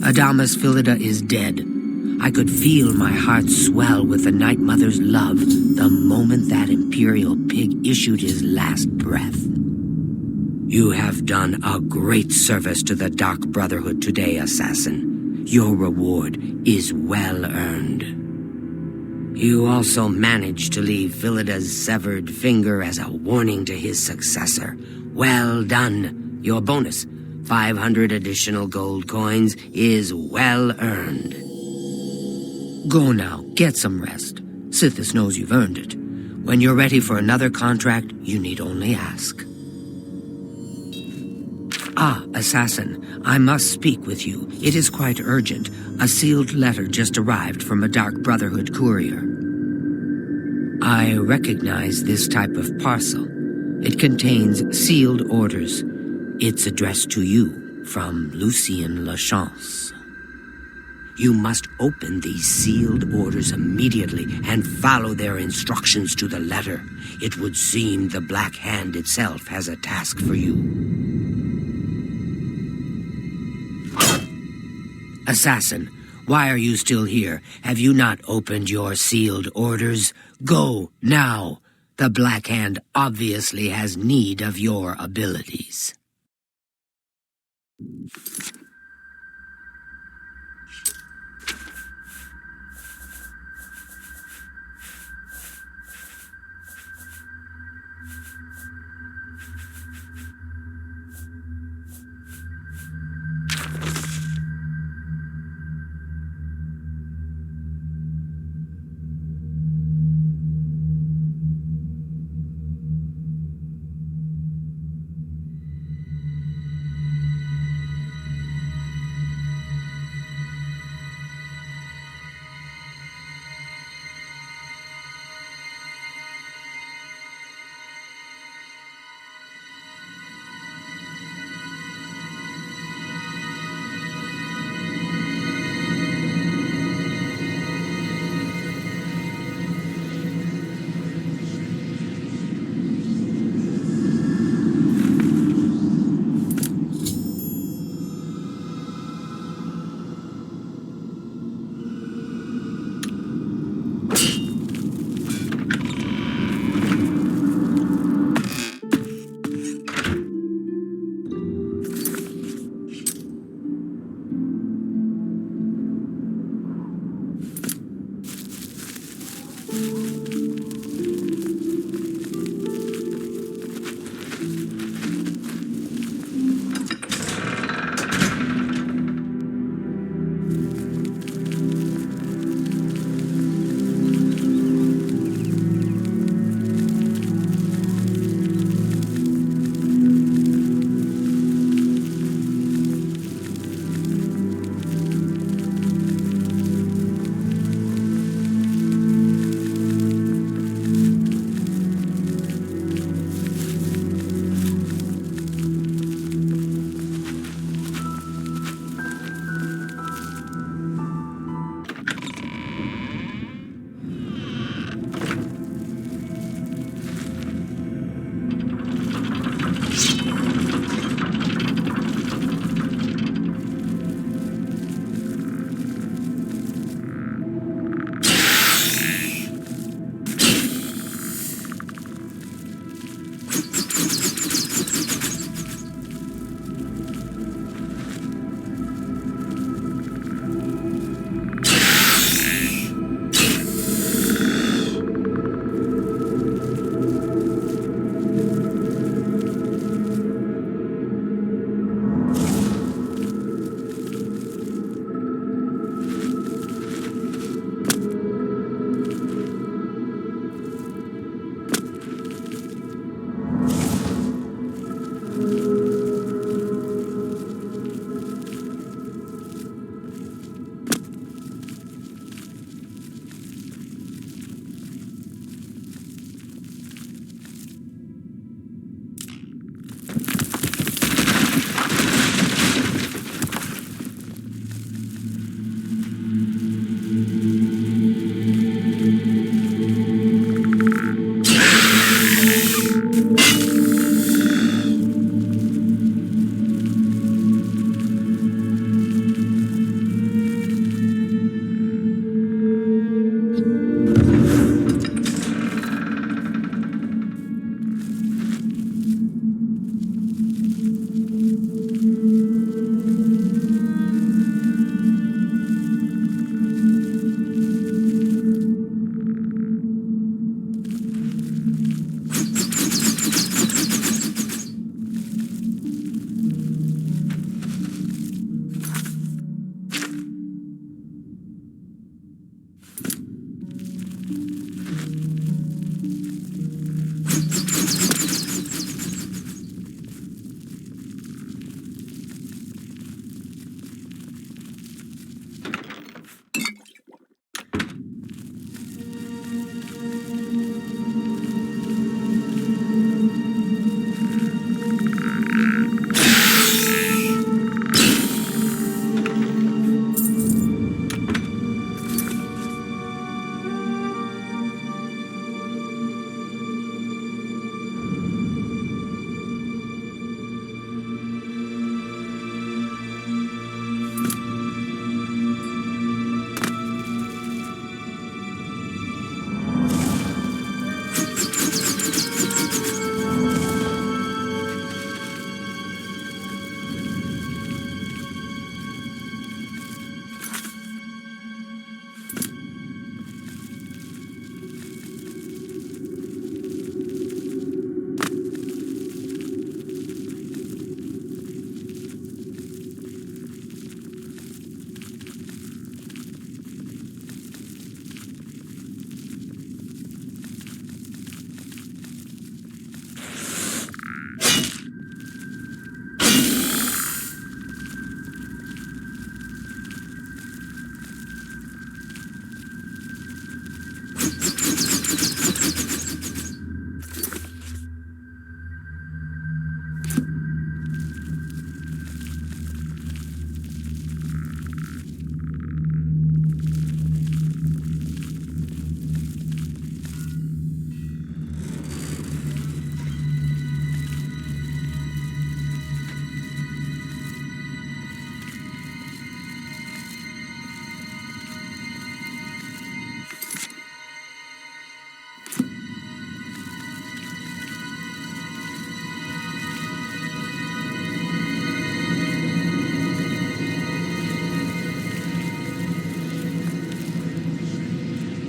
Adamas Philida is dead. I could feel my heart swell with the Night Mother's love the moment that Imperial pig issued his last breath. You have done a great service to the Dark Brotherhood today, Assassin. Your reward is well earned. You also managed to leave Philida's severed finger as a warning to his successor. Well done. Your bonus, 500 additional gold coins, is well earned. Go now, get some rest. Sithis knows you've earned it. When you're ready for another contract, you need only ask. Ah, Assassin, I must speak with you. It is quite urgent. A sealed letter just arrived from a Dark Brotherhood courier. I recognize this type of parcel. It contains sealed orders. It's addressed to you from Lucien Lachance. You must open these sealed orders immediately and follow their instructions to the letter. It would seem the Black Hand itself has a task for you. Assassin, why are you still here? Have you not opened your sealed orders? Go, now. The Black Hand obviously has need of your abilities.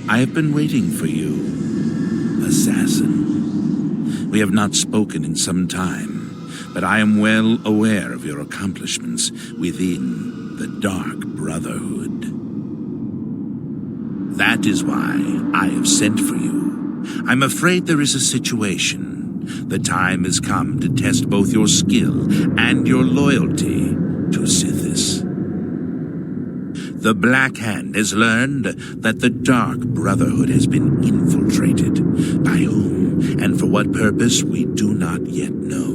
I have been waiting for you, assassin. We have not spoken in some time, but I am well aware of your accomplishments within the Dark Brotherhood. That is why I have sent for you. I'm afraid there is a situation. The time has come to test both your skill and your loyalty to Sithis. The Black Hand has learned that the Dark Brotherhood has been infiltrated. By whom and for what purpose we do not yet know.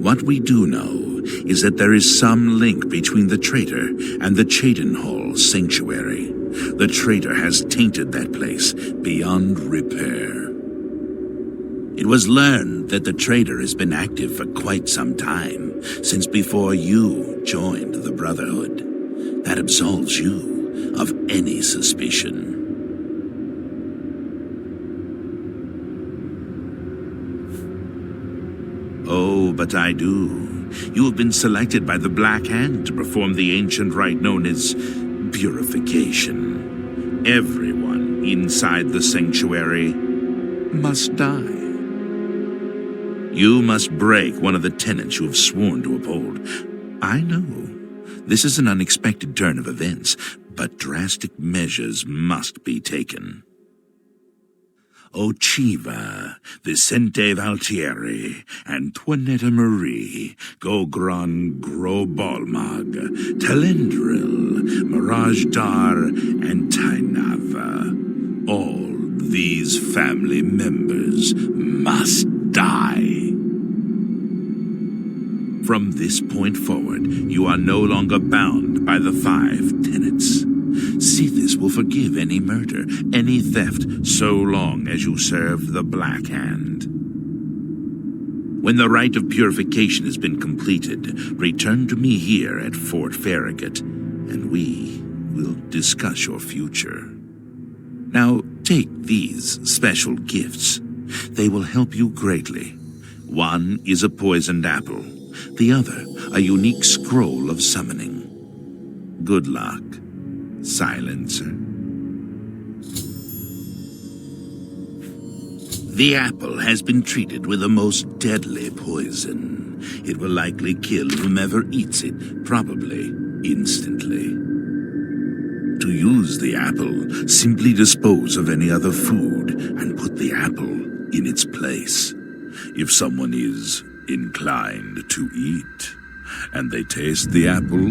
What we do know is that there is some link between the traitor and the Cheydinhal Sanctuary. The traitor has tainted that place beyond repair. It was learned that the traitor has been active for quite some time, since before you joined the Brotherhood. That absolves you of any suspicion. Oh, but I do. You have been selected by the Black Hand to perform the ancient rite known as purification. Everyone inside the sanctuary must die. You must break one of the tenets you have sworn to uphold. I know. This is an unexpected turn of events, but drastic measures must be taken. Ochiva, Vicente Valtieri, Antoinetta Marie, Gogron Grobalmag, Telendril, Mirage Dar, and Tainava. All these family members must die. From this point forward, you are no longer bound by the 5 tenets. Sithis will forgive any murder, any theft, so long as you serve the Black Hand. When the rite of purification has been completed, return to me here at Fort Farragut, and we will discuss your future. Now, take these special gifts. They will help you greatly. One is a poisoned apple. The other, a unique scroll of summoning. Good luck, Silencer. The apple has been treated with a most deadly poison. It will likely kill whomever eats it, probably instantly. To use the apple, simply dispose of any other food and put the apple in its place. If someone is inclined to eat, and they taste the apple,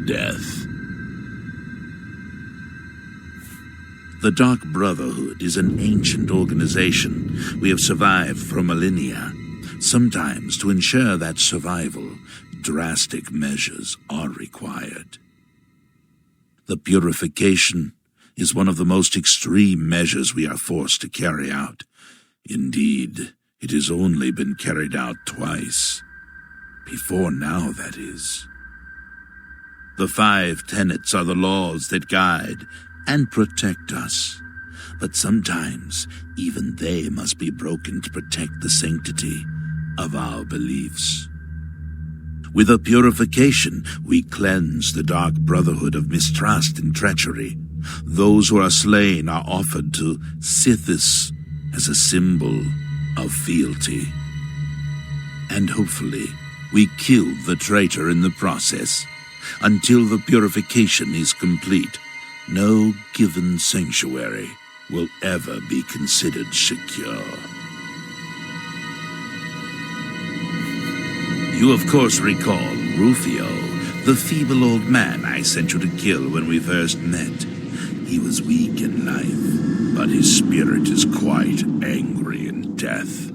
death. The Dark Brotherhood is an ancient organization. We have survived for millennia. Sometimes, to ensure that survival, drastic measures are required. The purification is one of the most extreme measures we are forced to carry out. Indeed, it has only been carried out twice. Before now, that is. The 5 tenets are the laws that guide and protect us. But sometimes, even they must be broken to protect the sanctity of our beliefs. With a purification, we cleanse the Dark Brotherhood of mistrust and treachery. Those who are slain are offered to Sithis as a symbol of fealty. And hopefully, we kill the traitor in the process. Until the purification is complete, no given sanctuary will ever be considered secure. You of course recall Rufio, the feeble old man I sent you to kill when we first met. He was weak in life, but his spirit is quite angry in death.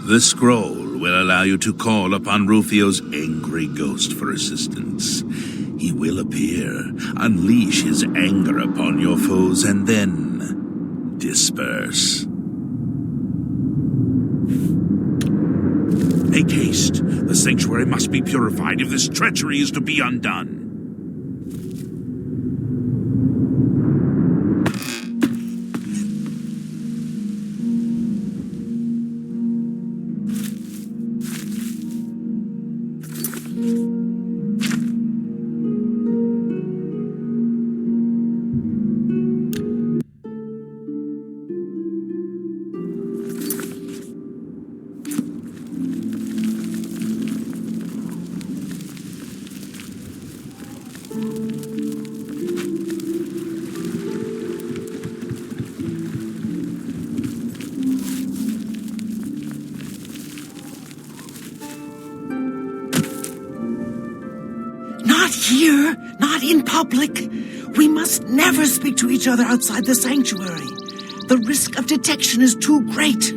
The scroll will allow you to call upon Rufio's angry ghost for assistance. He will appear, unleash his anger upon your foes, and then disperse. Make haste. The sanctuary must be purified if this treachery is to be undone. Here, not in public. We must never speak to each other outside the sanctuary. The risk of detection is too great.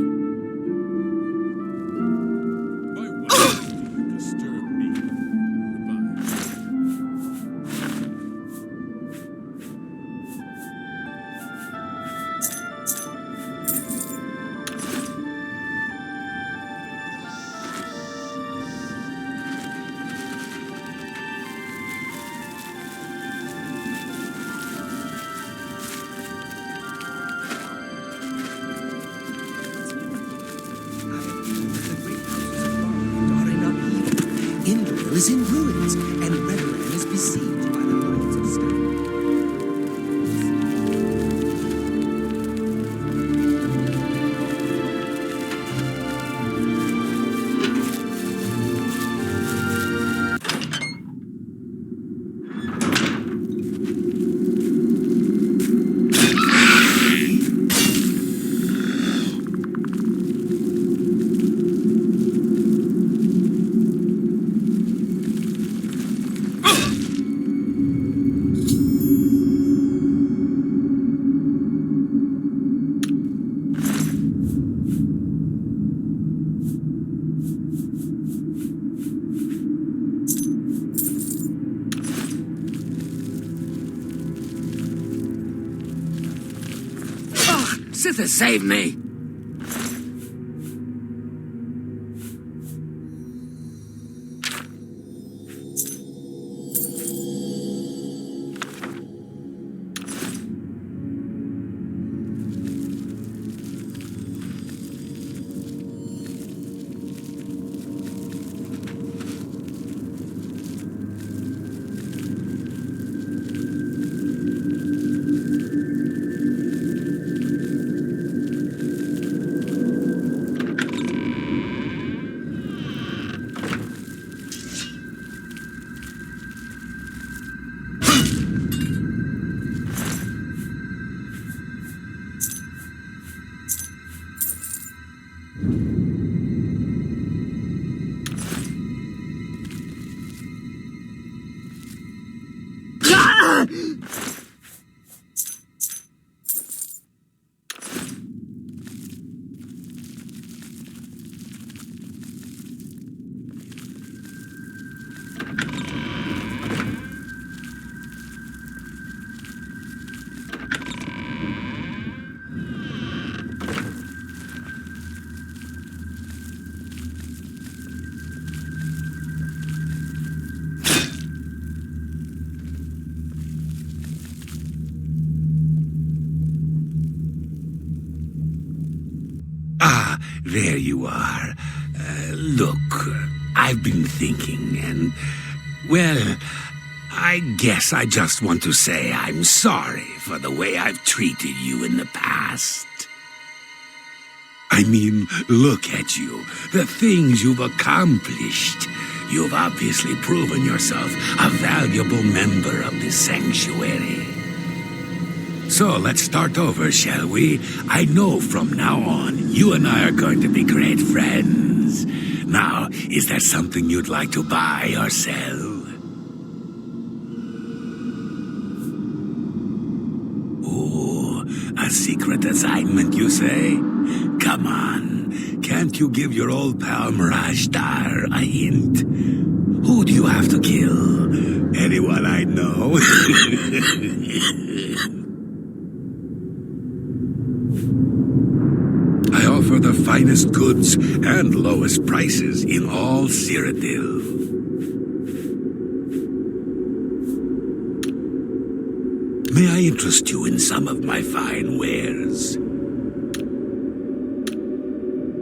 Is in ruins, and Redland is besieged by the Lords of Stone. Sitha, save me! There you are. Look, I've been thinking, and, well, I guess I just want to say I'm sorry for the way I've treated you in the past. I mean, look at you, the things you've accomplished. You've obviously proven yourself a valuable member of this sanctuary. So let's start over, shall we? I know from now on, you and I are going to be great friends. Now, is there something you'd like to buy or sell? Oh, a secret assignment, you say? Come on, can't you give your old pal Mirajdar a hint? Who do you have to kill? Anyone I know? I offer the finest goods and lowest prices in all Cyrodiil. May I interest you in some of my fine wares?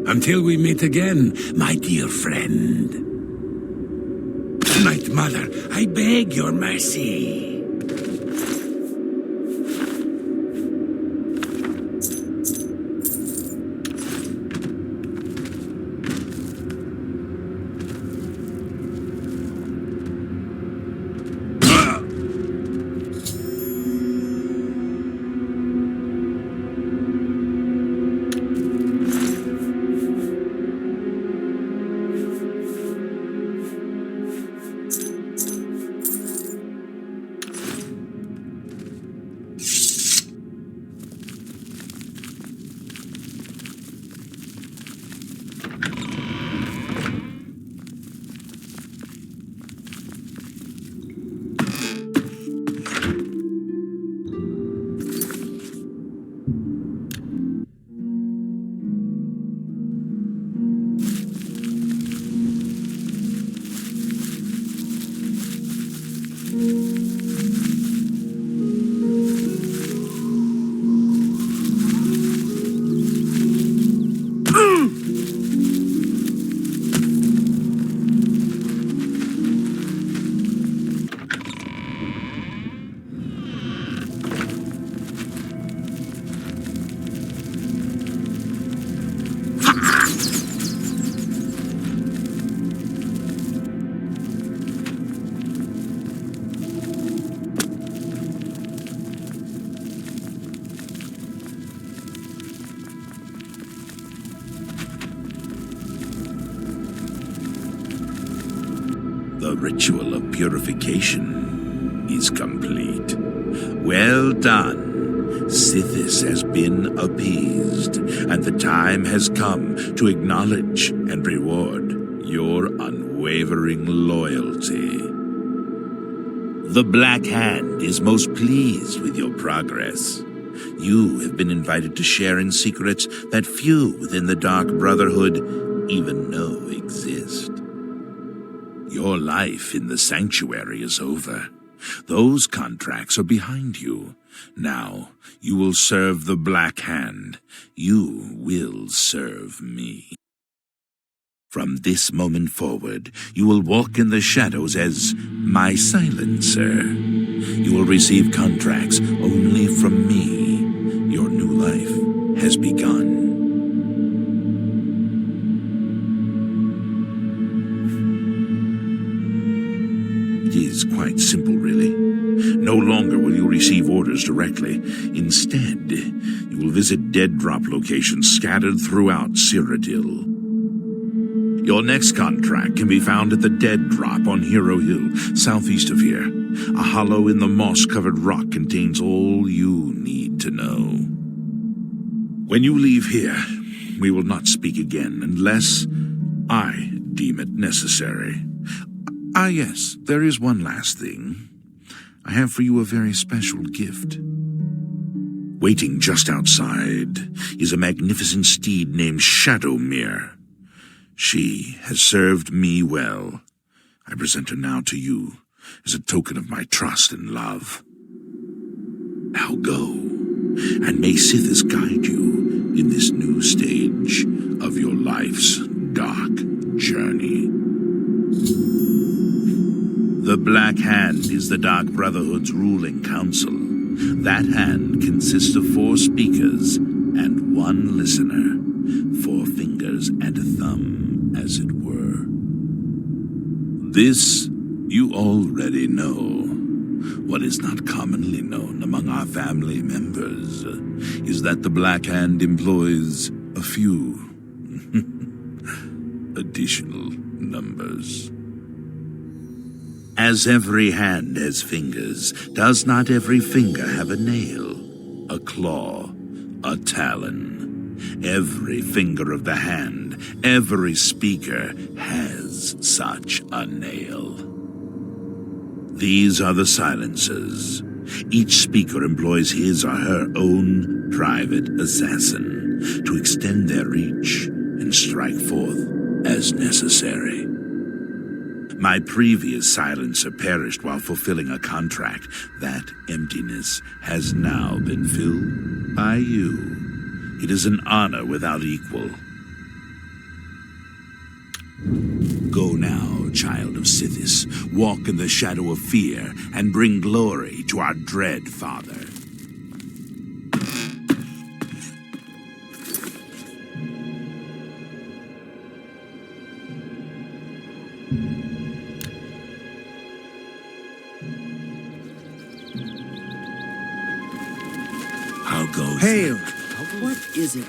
Until we meet again, my dear friend. Night Mother, I beg your mercy. The ritual of purification is complete. Well done. Sithis has been appeased, and the time has come to acknowledge and reward your unwavering loyalty. The Black Hand is most pleased with your progress. You have been invited to share in secrets that few within the Dark Brotherhood even know exist. Your life in the sanctuary is over. Those contracts are behind you. Now, you will serve the Black Hand. You will serve me. From this moment forward, you will walk in the shadows as my silencer. You will receive contracts only from me. Your new life has begun. It is quite simple, really. No longer will you receive orders directly. Instead, you will visit dead drop locations scattered throughout Cyrodiil. Your next contract can be found at the Dead Drop on Hero Hill, southeast of here. A hollow in the moss-covered rock contains all you need to know. When you leave here, we will not speak again unless I deem it necessary. Yes, there is one last thing. I have for you a very special gift. Waiting just outside is a magnificent steed named Shadowmere. She has served me well. I present her now to you as a token of my trust and love. Now go, and may Sithis guide you in this new stage of your life's dark journey. The Black Hand is the Dark Brotherhood's ruling council. That hand consists of 4 speakers and 1 listener, 4 fingers and a thumb, as it were. This you already know. What is not commonly known among our family members is that the Black Hand employs a few additional numbers. As every hand has fingers, does not every finger have a nail, a claw, a talon? Every finger of the hand, every speaker has such a nail. These are the silencers. Each speaker employs his or her own private assassin to extend their reach and strike forth as necessary. My previous silencer perished while fulfilling a contract. That emptiness has now been filled by you. It is an honor without equal. Go now, child of Sithis. Walk in the shadow of fear and bring glory to our dread father. How goes Hail! it? What is it?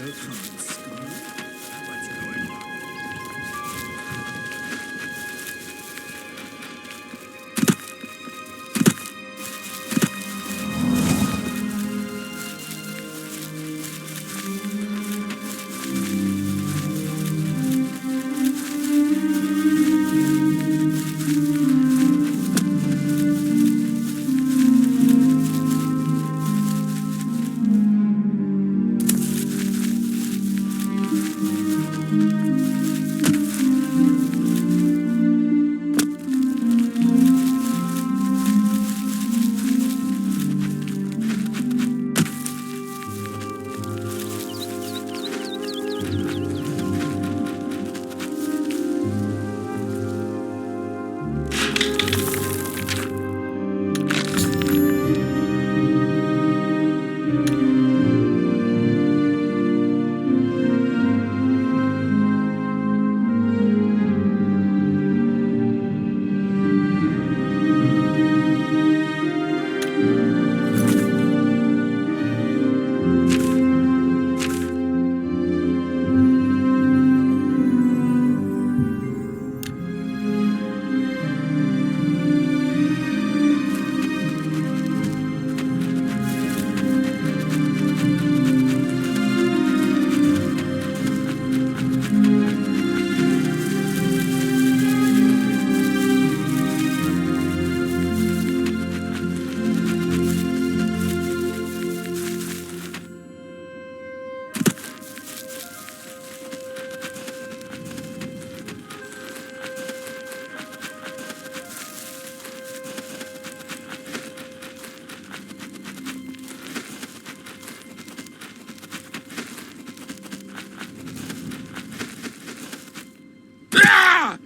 Ah!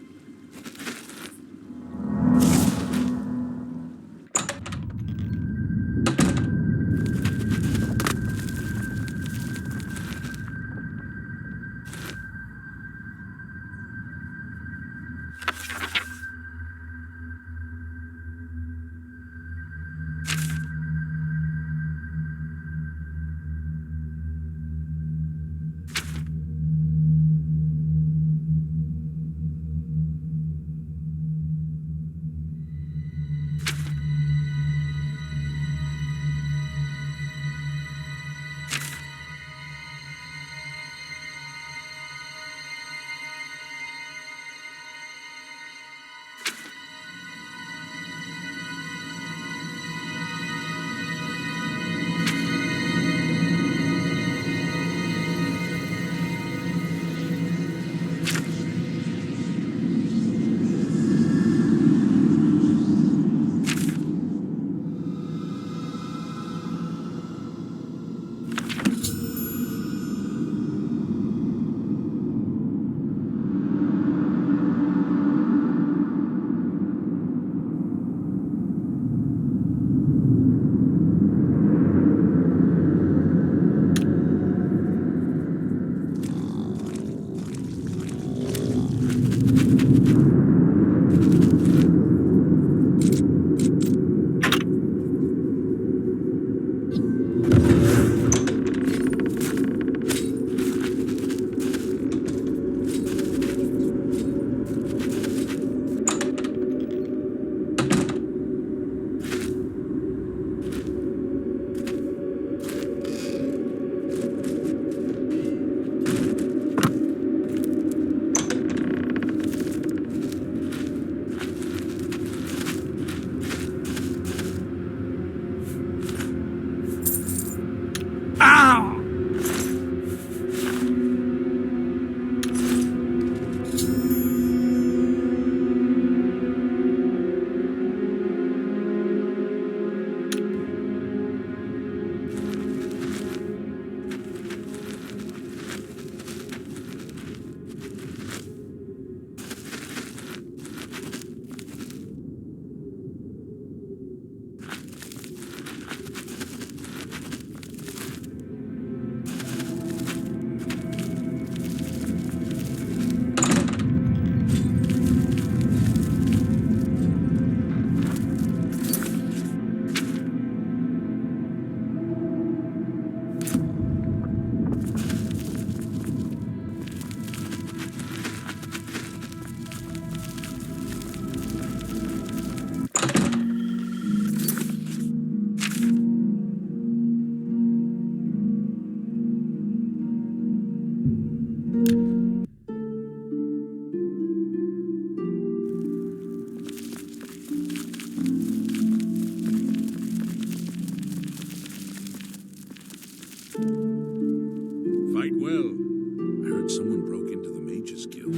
Fight well. I heard someone broke into the Mages Guild.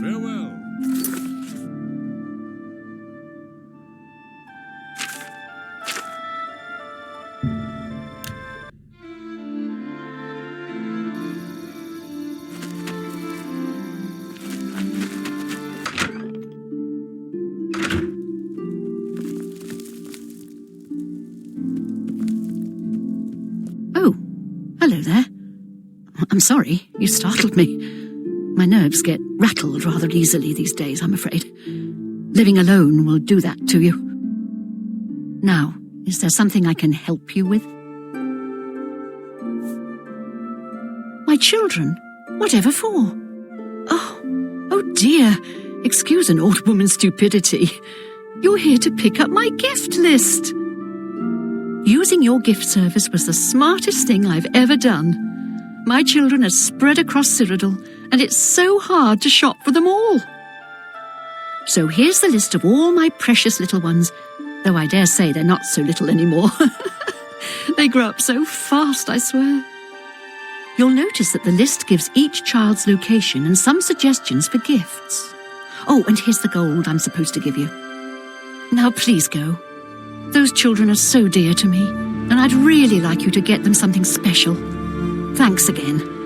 Farewell. Oh, hello there. I'm sorry, you startled me. My nerves get rattled rather easily these days, I'm afraid. Living alone will do that to you. Now, is there something I can help you with? My children? Whatever for? Oh dear. Excuse an old woman's stupidity. You're here to pick up my gift list. Using your gift service was the smartest thing I've ever done. My children are spread across Cyrodiil, and it's so hard to shop for them all. So here's the list of all my precious little ones, though I dare say they're not so little anymore. They grow up so fast, I swear. You'll notice that the list gives each child's location and some suggestions for gifts. Oh, and here's the gold I'm supposed to give you. Now please go. Those children are so dear to me, and I'd really like you to get them something special. Thanks again.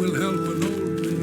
will help an old lady.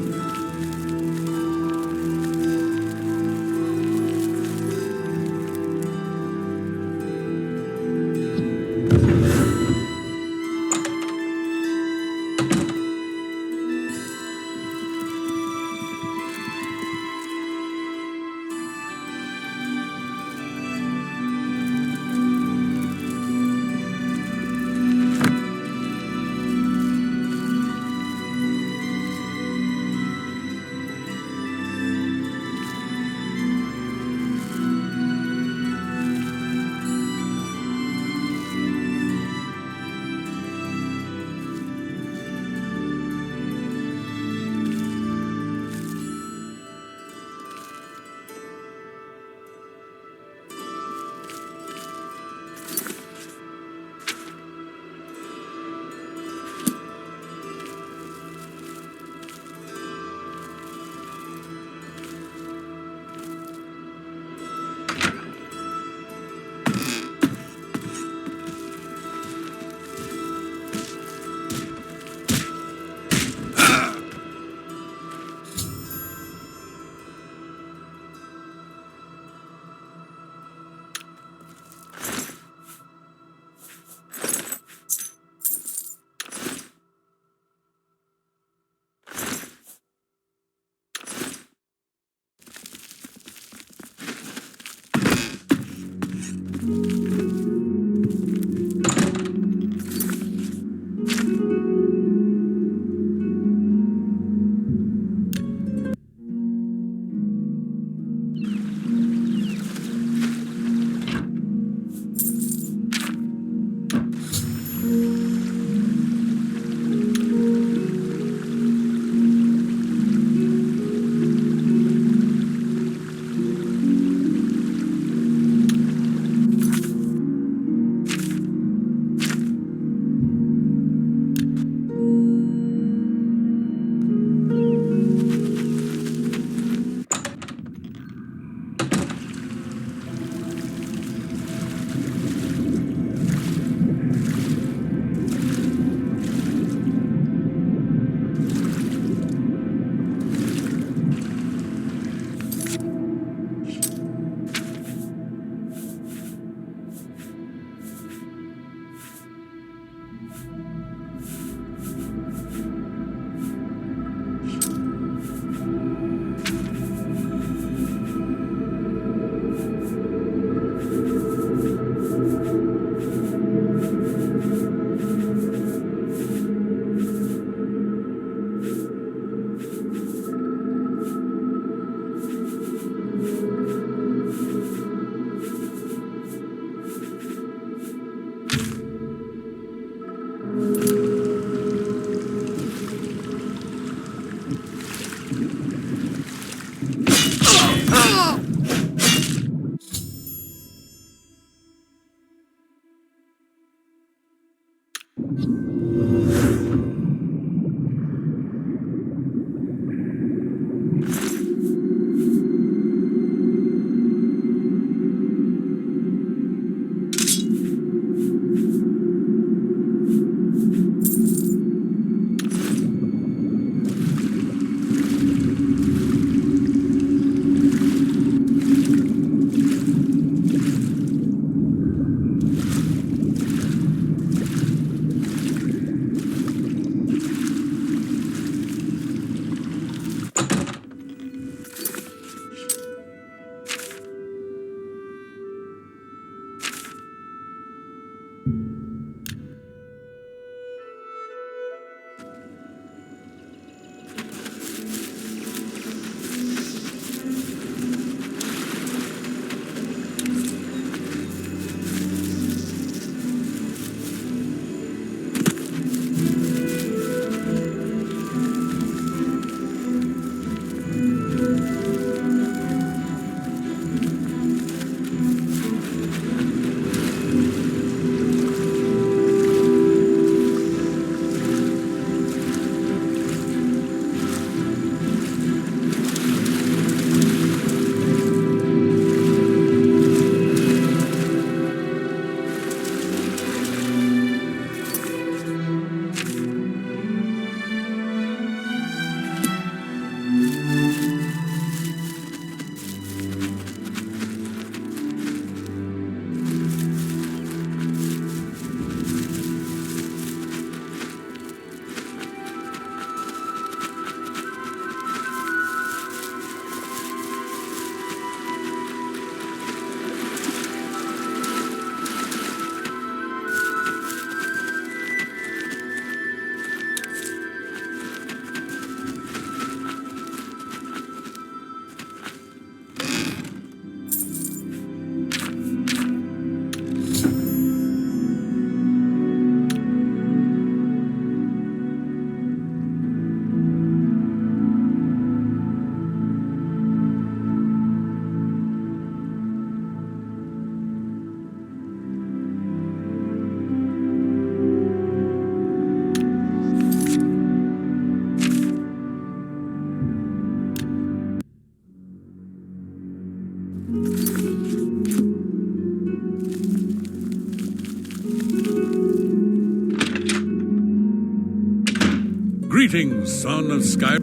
Greetings, son of Sky.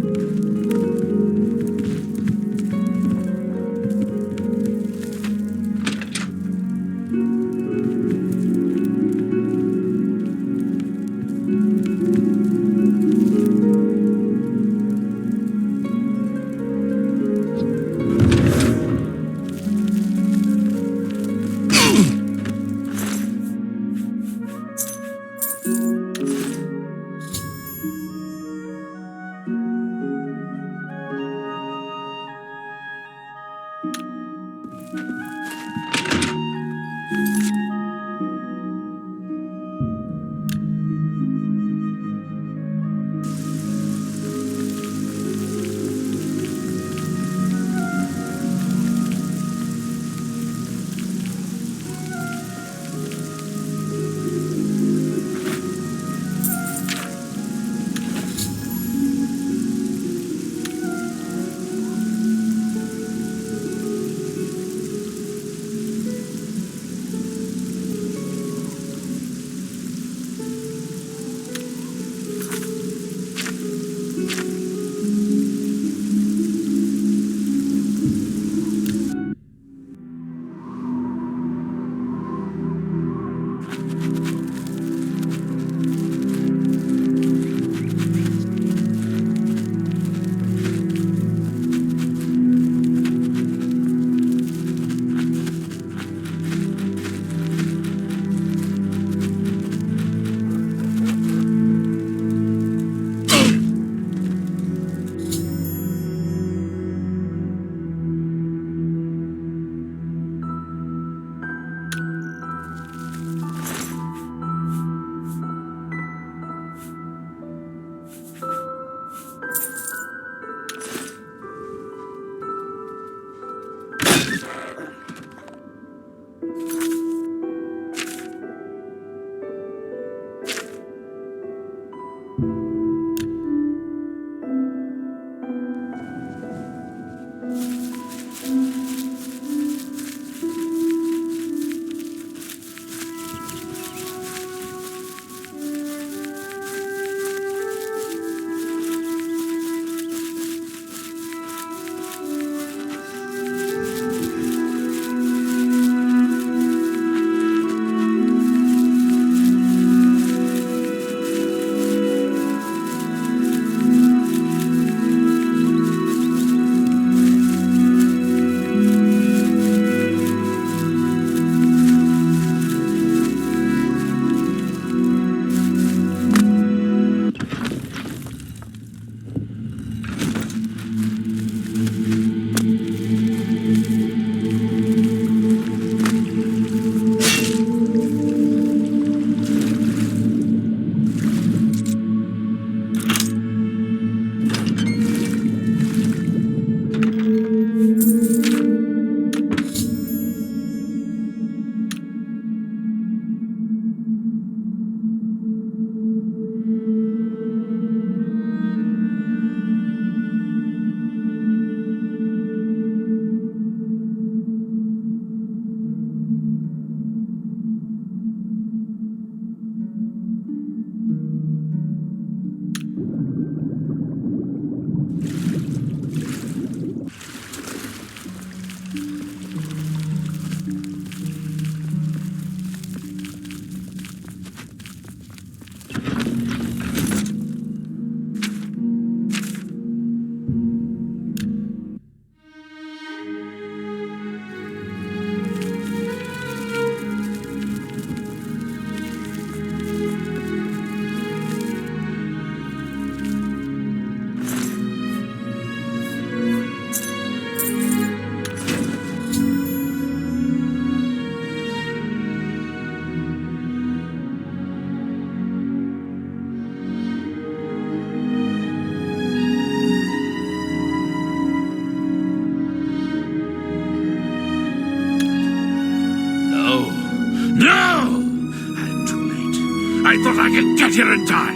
I thought I could get here in time.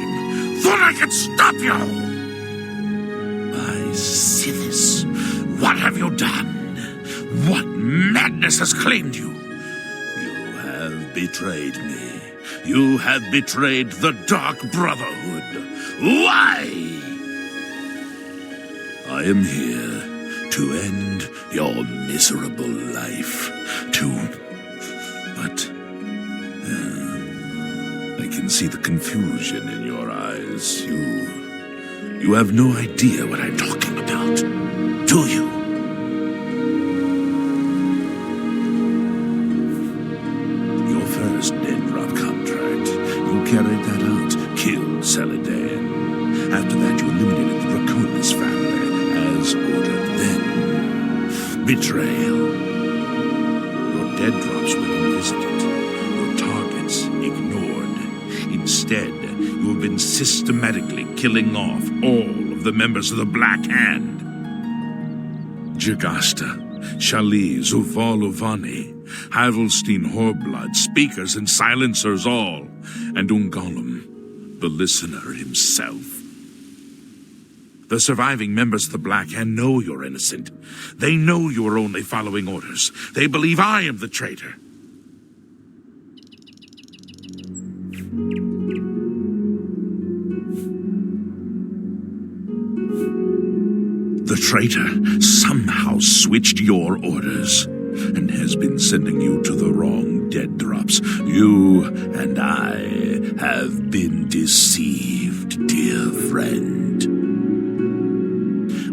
Thought I could stop you. I see this. What have you done? What madness has claimed you? You have betrayed me. You have betrayed the Dark Brotherhood. Why? I am here to end your miserable life. But I can see the confusion in your eyes. You have no idea what I'm talking about, do you? Your first dead drop contract, you carried that out, killed Cyrodiil. After that, you eliminated the Draconis family, as ordered then. Betrayal. Your dead drops were unvisited, your targets ignored. Instead, you have been systematically killing off all of the members of the Black Hand. Jagasta, Shali, Zuvalovani, Havelstein, Horblood, speakers and silencers all, and Ungolum, the listener himself. The surviving members of the Black Hand know you're innocent. They know you are only following orders. They believe I am the traitor. The traitor somehow switched your orders and has been sending you to the wrong dead drops. You and I have been deceived, dear friend.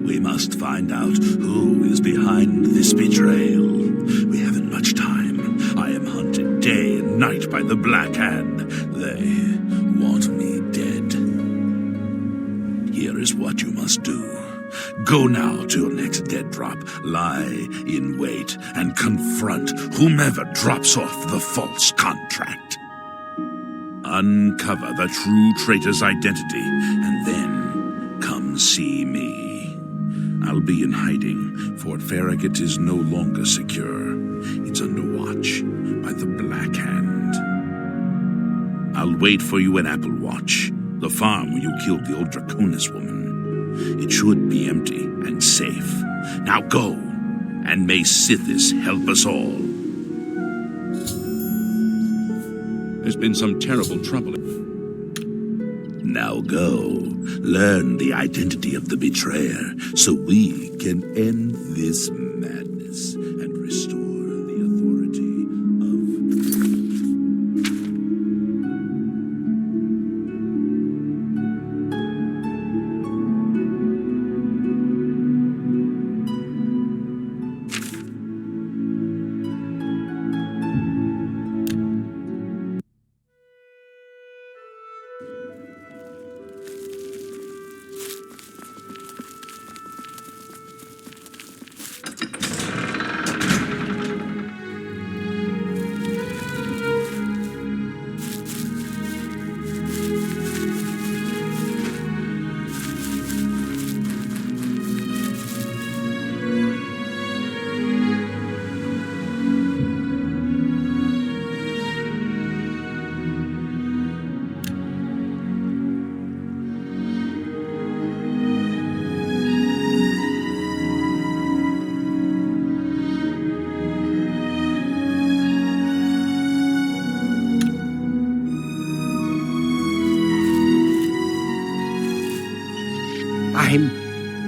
We must find out who is behind this betrayal. We haven't much time. I am hunted day and night by the Black Hand. They want me dead. Here is what you must do. Go now to your next dead drop, lie in wait, and confront whomever drops off the false contract. Uncover the true traitor's identity, and then come see me. I'll be in hiding. Fort Farragut is no longer secure. It's under watch by the Black Hand. I'll wait for you in Applewatch, the farm where you killed the old Draconis woman. It should be empty and safe. Now go, and may Sithis help us all. There's been some terrible trouble. Now go, learn the identity of the betrayer, so we can end this madness and restore the authority of...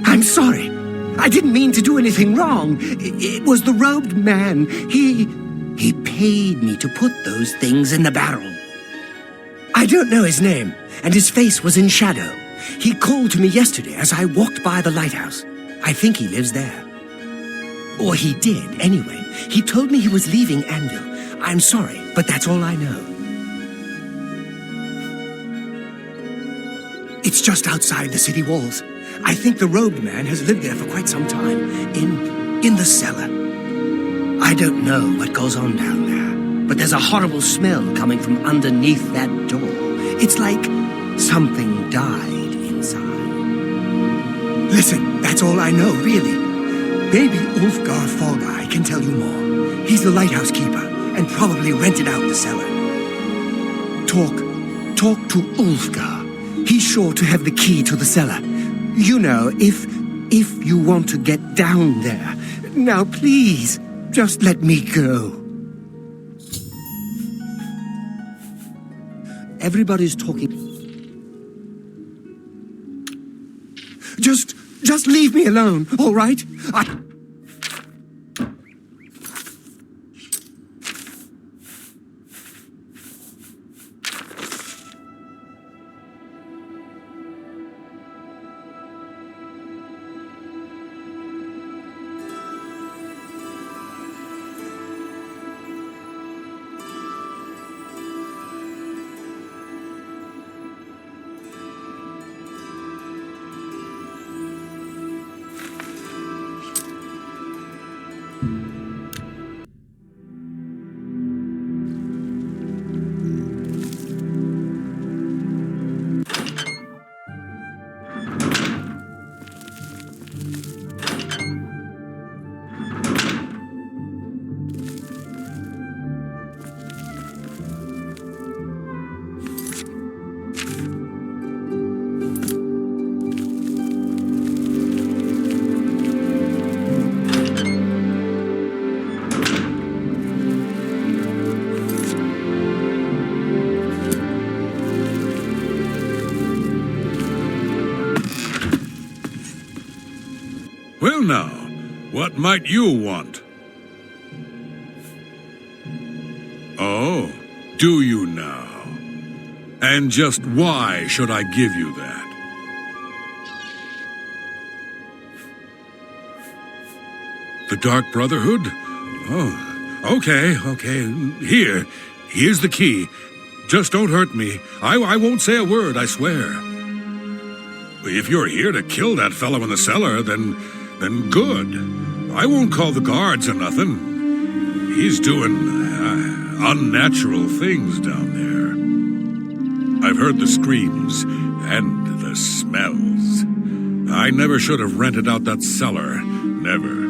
I'm sorry. I didn't mean to do anything wrong. It was the robed man. He paid me to put those things in the barrel. I don't know his name, and his face was in shadow. He called to me yesterday as I walked by the lighthouse. I think he lives there. Or he did, anyway. He told me he was leaving Anvil. I'm sorry, but that's all I know. It's just outside the city walls. I think the robed man has lived there for quite some time, in the cellar. I don't know what goes on down there, but there's a horrible smell coming from underneath that door. It's like something died inside. Listen, that's all I know, really. Maybe Ulfgar Fogeye can tell you more. He's the lighthouse keeper, and probably rented out the cellar. Talk to Ulfgar. He's sure to have the key to the cellar. You know, if you want to get down there. Now, please, just let me go. Everybody's talking. Just Just leave me alone, all right? Well now, what might you want? Oh, do you now? And just why should I give you that? The Dark Brotherhood? Oh, okay. Here's the key. Just don't hurt me. I won't say a word, I swear. If you're here to kill that fellow in the cellar, then good. I won't call the guards or nothing. He's doing unnatural things down there. I've heard the screams and the smells. I never should have rented out that cellar. Never.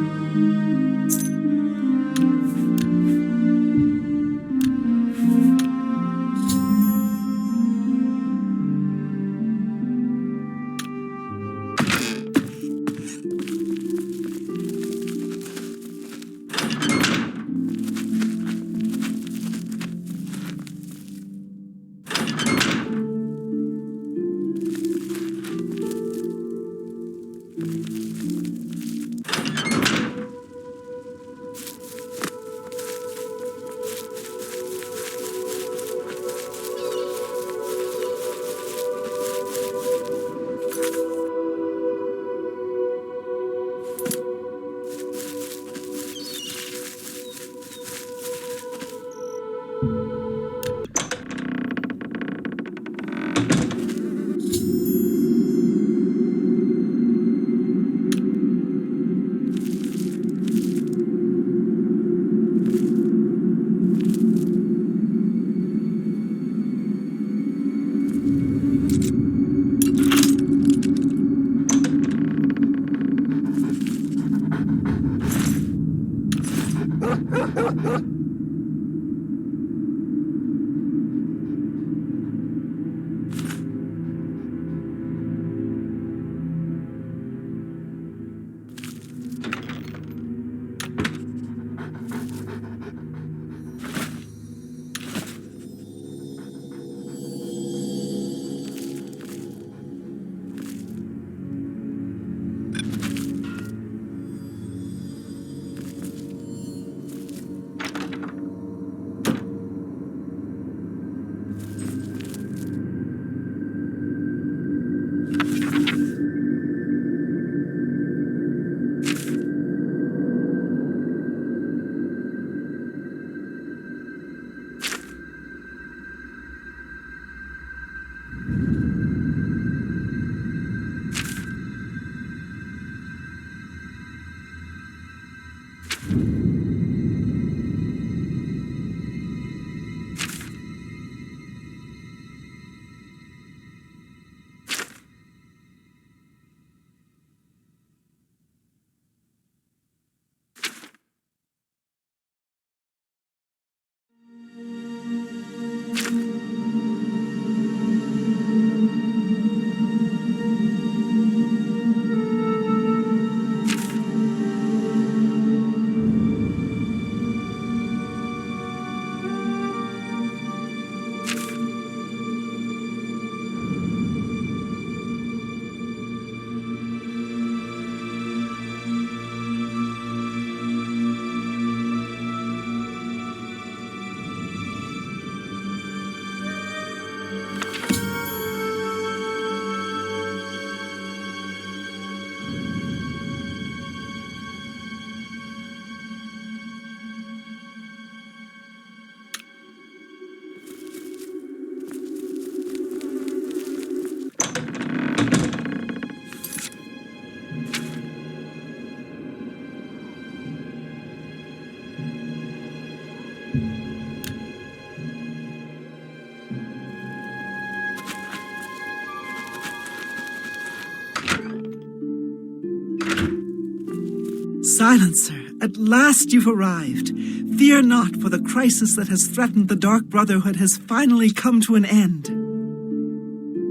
Silencer, at last you've arrived. Fear not, for the crisis that has threatened the Dark Brotherhood has finally come to an end.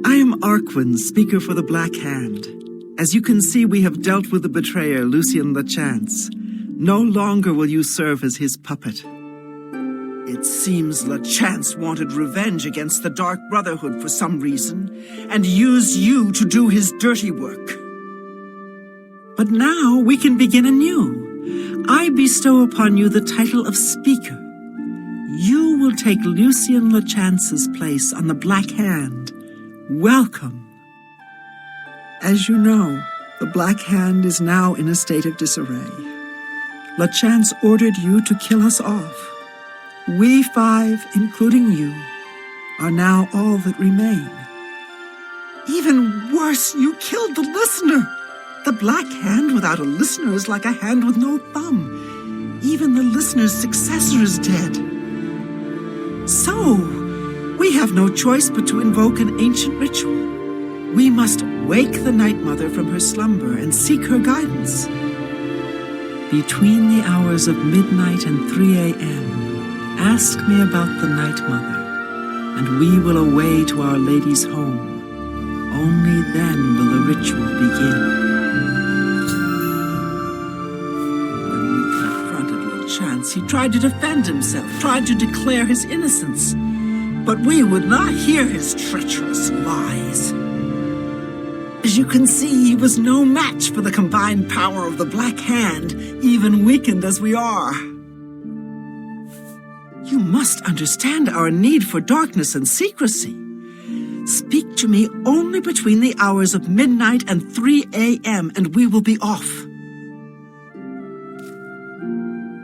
I am Arquin, speaker for the Black Hand. As you can see, we have dealt with the betrayer, Lucien LeChance. No longer will you serve as his puppet. It seems LeChance wanted revenge against the Dark Brotherhood for some reason, and used you to do his dirty work. But now we can begin anew. I bestow upon you the title of Speaker. You will take Lucien LeChance's place on the Black Hand. Welcome. As you know, the Black Hand is now in a state of disarray. LeChance ordered you to kill us off. We 5, including you, are now all that remain. Even worse, you killed the listener. The Black Hand without a listener is like a hand with no thumb. Even the listener's successor is dead. So, we have no choice but to invoke an ancient ritual. We must wake the Night Mother from her slumber and seek her guidance. Between the hours of midnight and 3 a.m., ask me about the Night Mother, and we will away to Our Lady's home. Only then will the ritual begin. Chance, he tried to defend himself, tried to declare his innocence. But we would not hear his treacherous lies. As you can see, he was no match for the combined power of the Black Hand, even weakened as we are. You must understand our need for darkness and secrecy. Speak to me only between the hours of midnight and 3 a.m., and we will be off.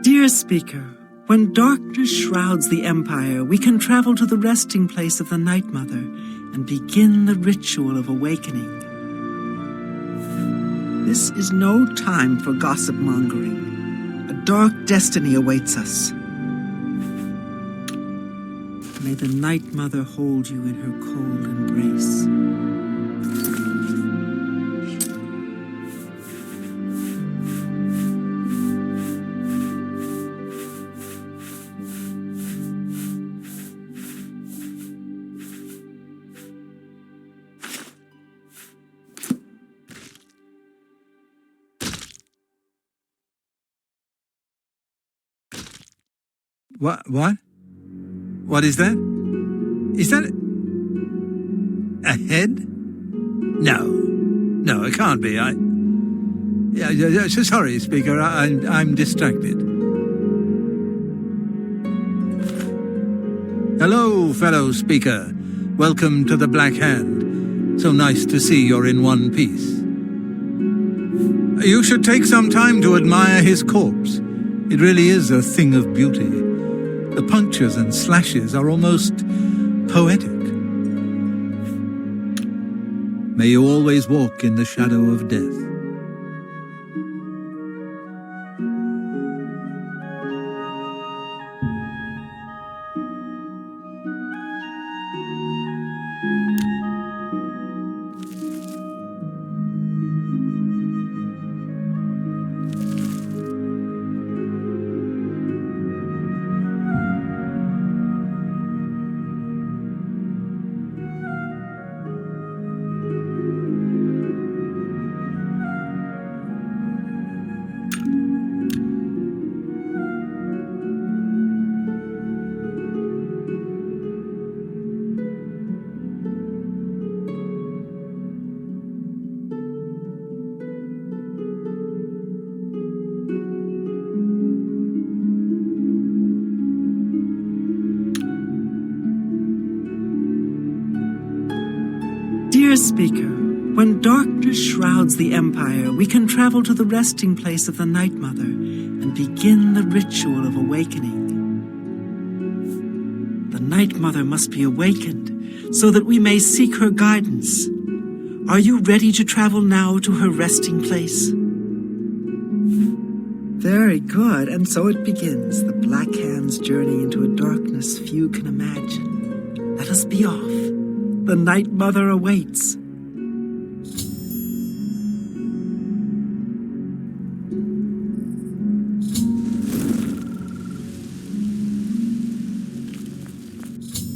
Dear Speaker, when darkness shrouds the Empire, we can travel to the resting place of the Night Mother and begin the ritual of awakening. This is no time for gossip-mongering. A dark destiny awaits us. May the Night Mother hold you in her cold embrace. What? What is that? Is that a head? No, it can't be. Sorry, Speaker. I'm distracted. Hello, fellow Speaker. Welcome to the Black Hand. So nice to see you're in one piece. You should take some time to admire his corpse. It really is a thing of beauty. The punctures and slashes are almost poetic. May you always walk in the shadow of death. Dear Speaker, when darkness shrouds the Empire, we can travel to the resting place of the Night Mother and begin the ritual of awakening. The Night Mother must be awakened so that we may seek her guidance. Are you ready to travel now to her resting place? Very good, and so it begins, the Black Hand's journey into a darkness few can imagine. Let us be off. The Night Mother awaits.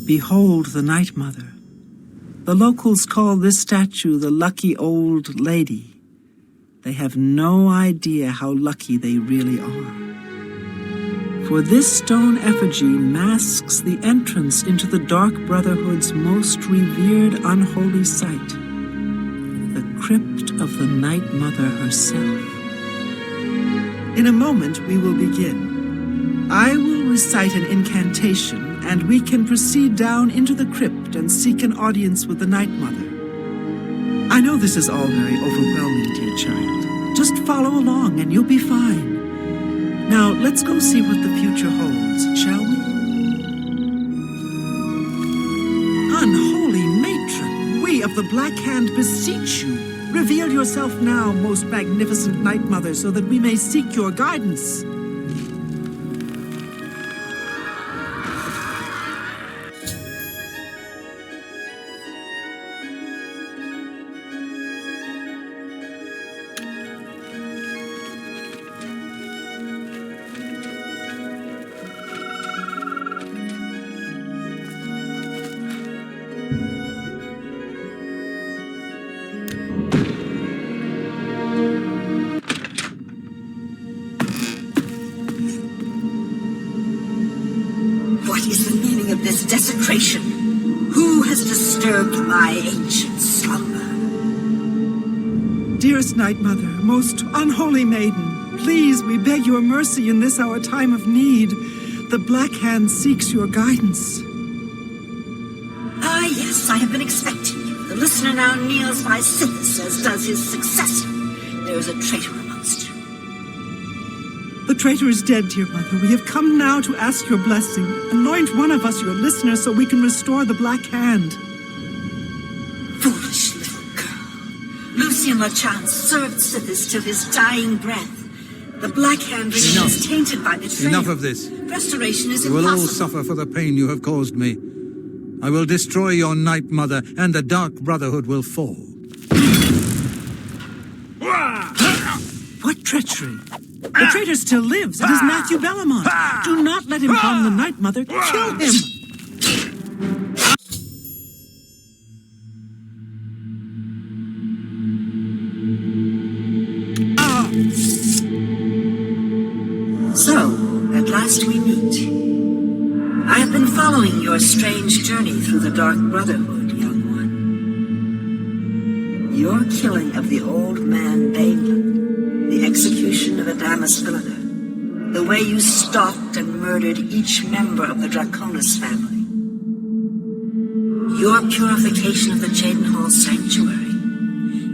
Behold the Night Mother. The locals call this statue the Lucky Old Lady. They have no idea how lucky they really are. For this stone effigy masks the entrance into the Dark Brotherhood's most revered unholy site, the crypt of the Night Mother herself. In a moment, we will begin. I will recite an incantation, and we can proceed down into the crypt and seek an audience with the Night Mother. I know this is all very overwhelming, dear child. Just follow along and you'll be fine. Now, let's go see what the future holds, shall we? Unholy matron, we of the Black Hand beseech you. Reveal yourself now, most magnificent Night Mother, so that we may seek your guidance. What is the meaning of this desecration? Who has disturbed my ancient slumber? Dearest Night Mother, most unholy maiden, please, we beg your mercy in this our time of need. The Black Hand seeks your guidance. Ah, yes, I have been expecting you. The listener now kneels by Sithis, as does his successor. There is a traitor amongst you. The traitor is dead, dear Mother. We have come now to ask your blessing. Anoint one of us your listener so we can restore the Black Hand. Foolish little girl. Lucien Lachance served Sithis till his dying breath. The Black Hand remains tainted by betrayal. Enough of this. Restoration is You will all impossible. suffer for the pain you have caused me. I will destroy your Night Mother, and the Dark Brotherhood will fall. What treachery? The traitor still lives. It is Matthew Bellamont. Do not let him harm the Night Mother. Kill him! So, at last we meet. I have been following your strange journey through the Dark Brotherhood, young one. Your killing of the old man Bainland, the execution of Adamus Villager, the way you stalked and murdered each member of the Draconis family, your purification of the Jadenhall Sanctuary.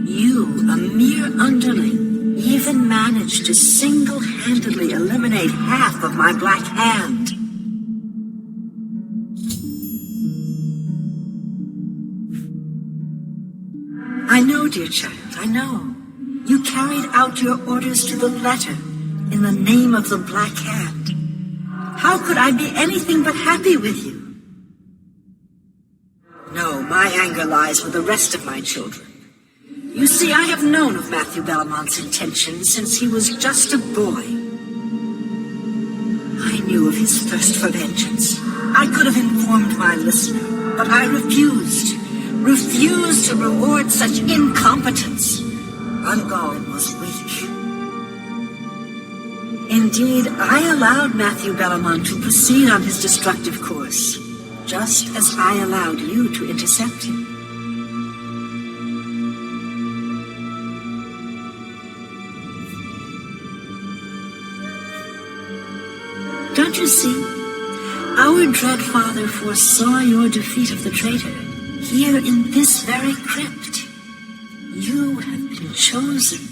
You, a mere underling, even managed to single-handedly eliminate half of my Black Hand. I know, dear child, I know. You carried out your orders to the letter in the name of the Black Hand. How could I be anything but happy with you? No, my anger lies with the rest of my children. You see, I have known of Matthew Bellamont's intentions since he was just a boy. I knew of his thirst for vengeance. I could have informed my listener, but I refused. Refused to reward such incompetence. Ungol was weak. Indeed, I allowed Matthew Bellamont to proceed on his destructive course, just as I allowed you to intercept him. Don't you see? Our dread father foresaw your defeat of the traitor here in this very crypt. You have been chosen.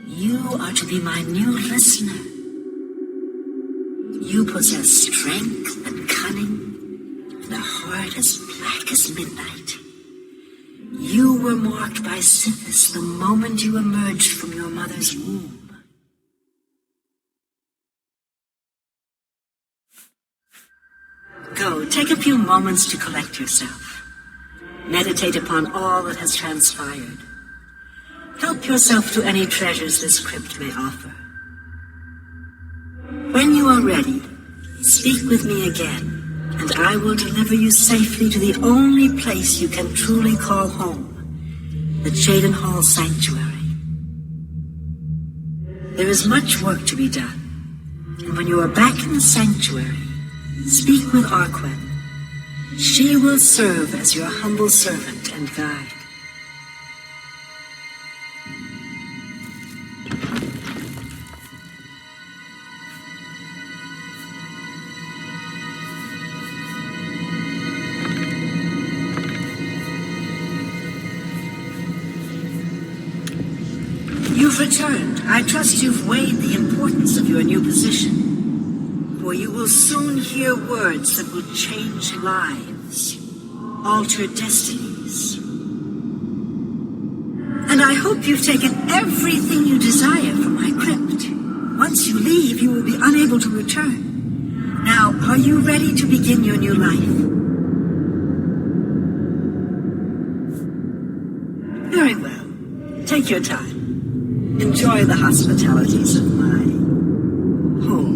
You are to be my new listener. You possess strength and cunning, and a heart as black as midnight. You were marked by Sithis the moment you emerged from your mother's womb. Go, take a few moments to collect yourself. Meditate upon all that has transpired. Help yourself to any treasures this crypt may offer. When you are ready, speak with me again, and I will deliver you safely to the only place you can truly call home, the Cheydinhal Sanctuary. There is much work to be done, and when you are back in the sanctuary, speak with Arquen. She will serve as your humble servant and guide. You've returned. I trust you've weighed the importance of your new position. For you will soon hear words that will change lives, alter destinies. And I hope you've taken everything you desire from my crypt. Once you leave, you will be unable to return. Now, are you ready to begin your new life? Very well. Take your time. Enjoy the hospitalities of my home.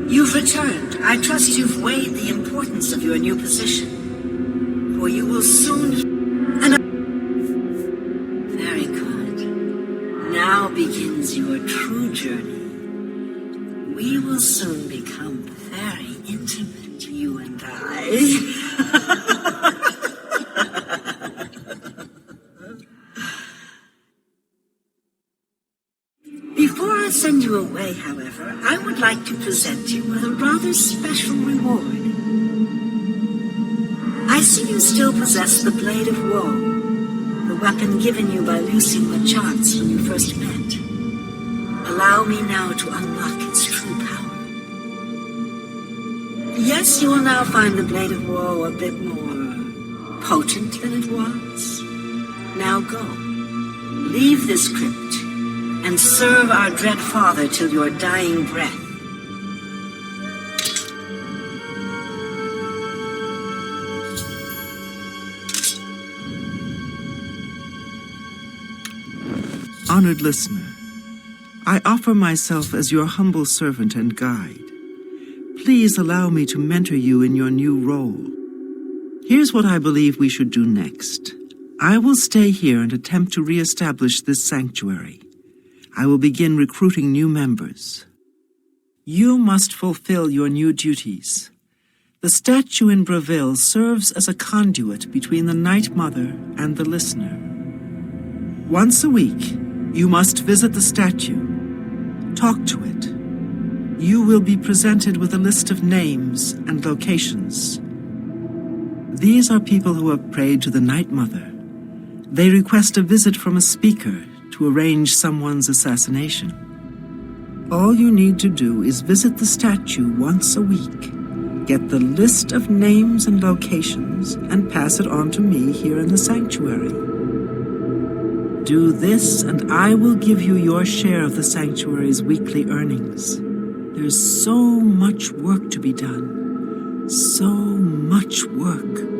You've returned. I trust you've weighed the importance of your new position. For you will soon... Very good. Now begins your true journey. We will soon become very intimate, you and I. Before I send you away, however, I would like to present you with a rather special reward. I see you still possess the Blade of Woe, the weapon given you by Lucien LeChance when you first met. Allow me now to unlock its true power. Yes, you will now find the Blade of Woe a bit more potent than it was. Now go. Leave this crypt and serve our dread father till your dying breath. Honored listener, I offer myself as your humble servant and guide. Please allow me to mentor you in your new role. Here's what I believe we should do next. I will stay here and attempt to re-establish this sanctuary. I will begin recruiting new members. You must fulfill your new duties. The statue in Bravil serves as a conduit between the Night Mother and the listener. Once a week, you must visit the statue. Talk to it. You will be presented with a list of names and locations. These are people who have prayed to the Night Mother. They request a visit from a speaker to arrange someone's assassination. All you need to do is visit the statue once a week, get the list of names and locations, and pass it on to me here in the sanctuary. Do this, and I will give you your share of the sanctuary's weekly earnings. There's so much work to be done. So much work.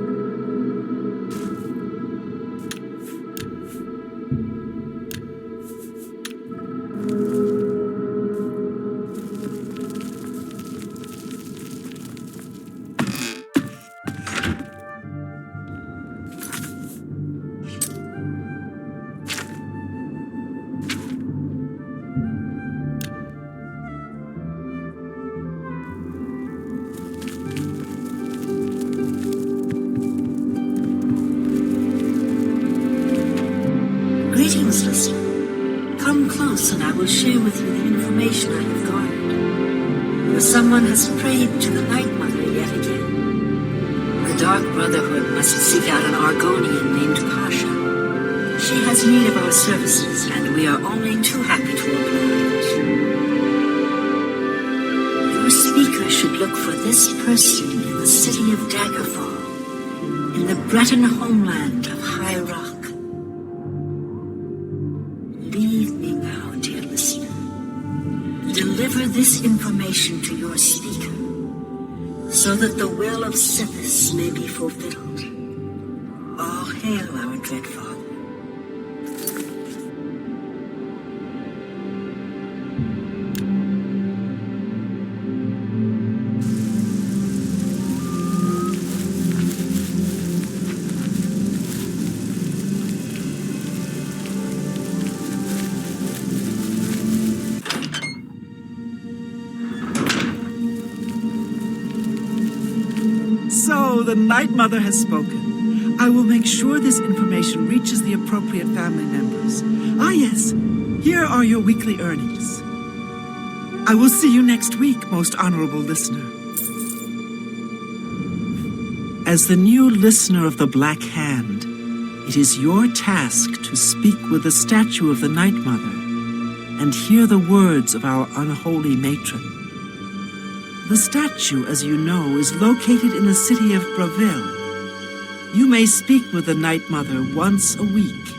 Greetings, listener. Come close and I will share with you the information I have garnered. For someone has prayed to the Night Mother yet again. The Dark Brotherhood must seek out an Argonian named Kasha. She has need of our services, and we are only too happy to oblige. for this person in the city of Daggerfall, in the Breton homeland of High Rock. Leave me now, dear listener. Deliver this information to your speaker, so that the will of Sithis may be fulfilled. All hail our dread father. So, the Night Mother has spoken. I will make sure this information reaches the appropriate family members. Ah, yes. Here are your weekly earnings. I will see you next week, most honorable listener. As the new listener of the Black Hand, it is your task to speak with the statue of the Night Mother and hear the words of our unholy matron. The statue, as you know, is located in the city of Braville. You may speak with the Night Mother once a week,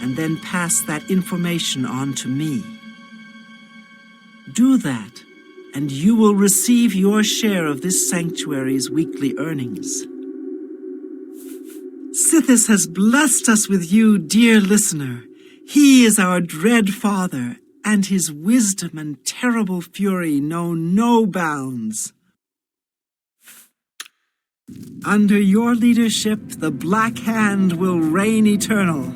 and then pass that information on to me. Do that, and you will receive your share of this sanctuary's weekly earnings. Sithis has blessed us with you, dear listener. He is our dread father, and his wisdom and terrible fury know no bounds. Under your leadership, the Black Hand will reign eternal.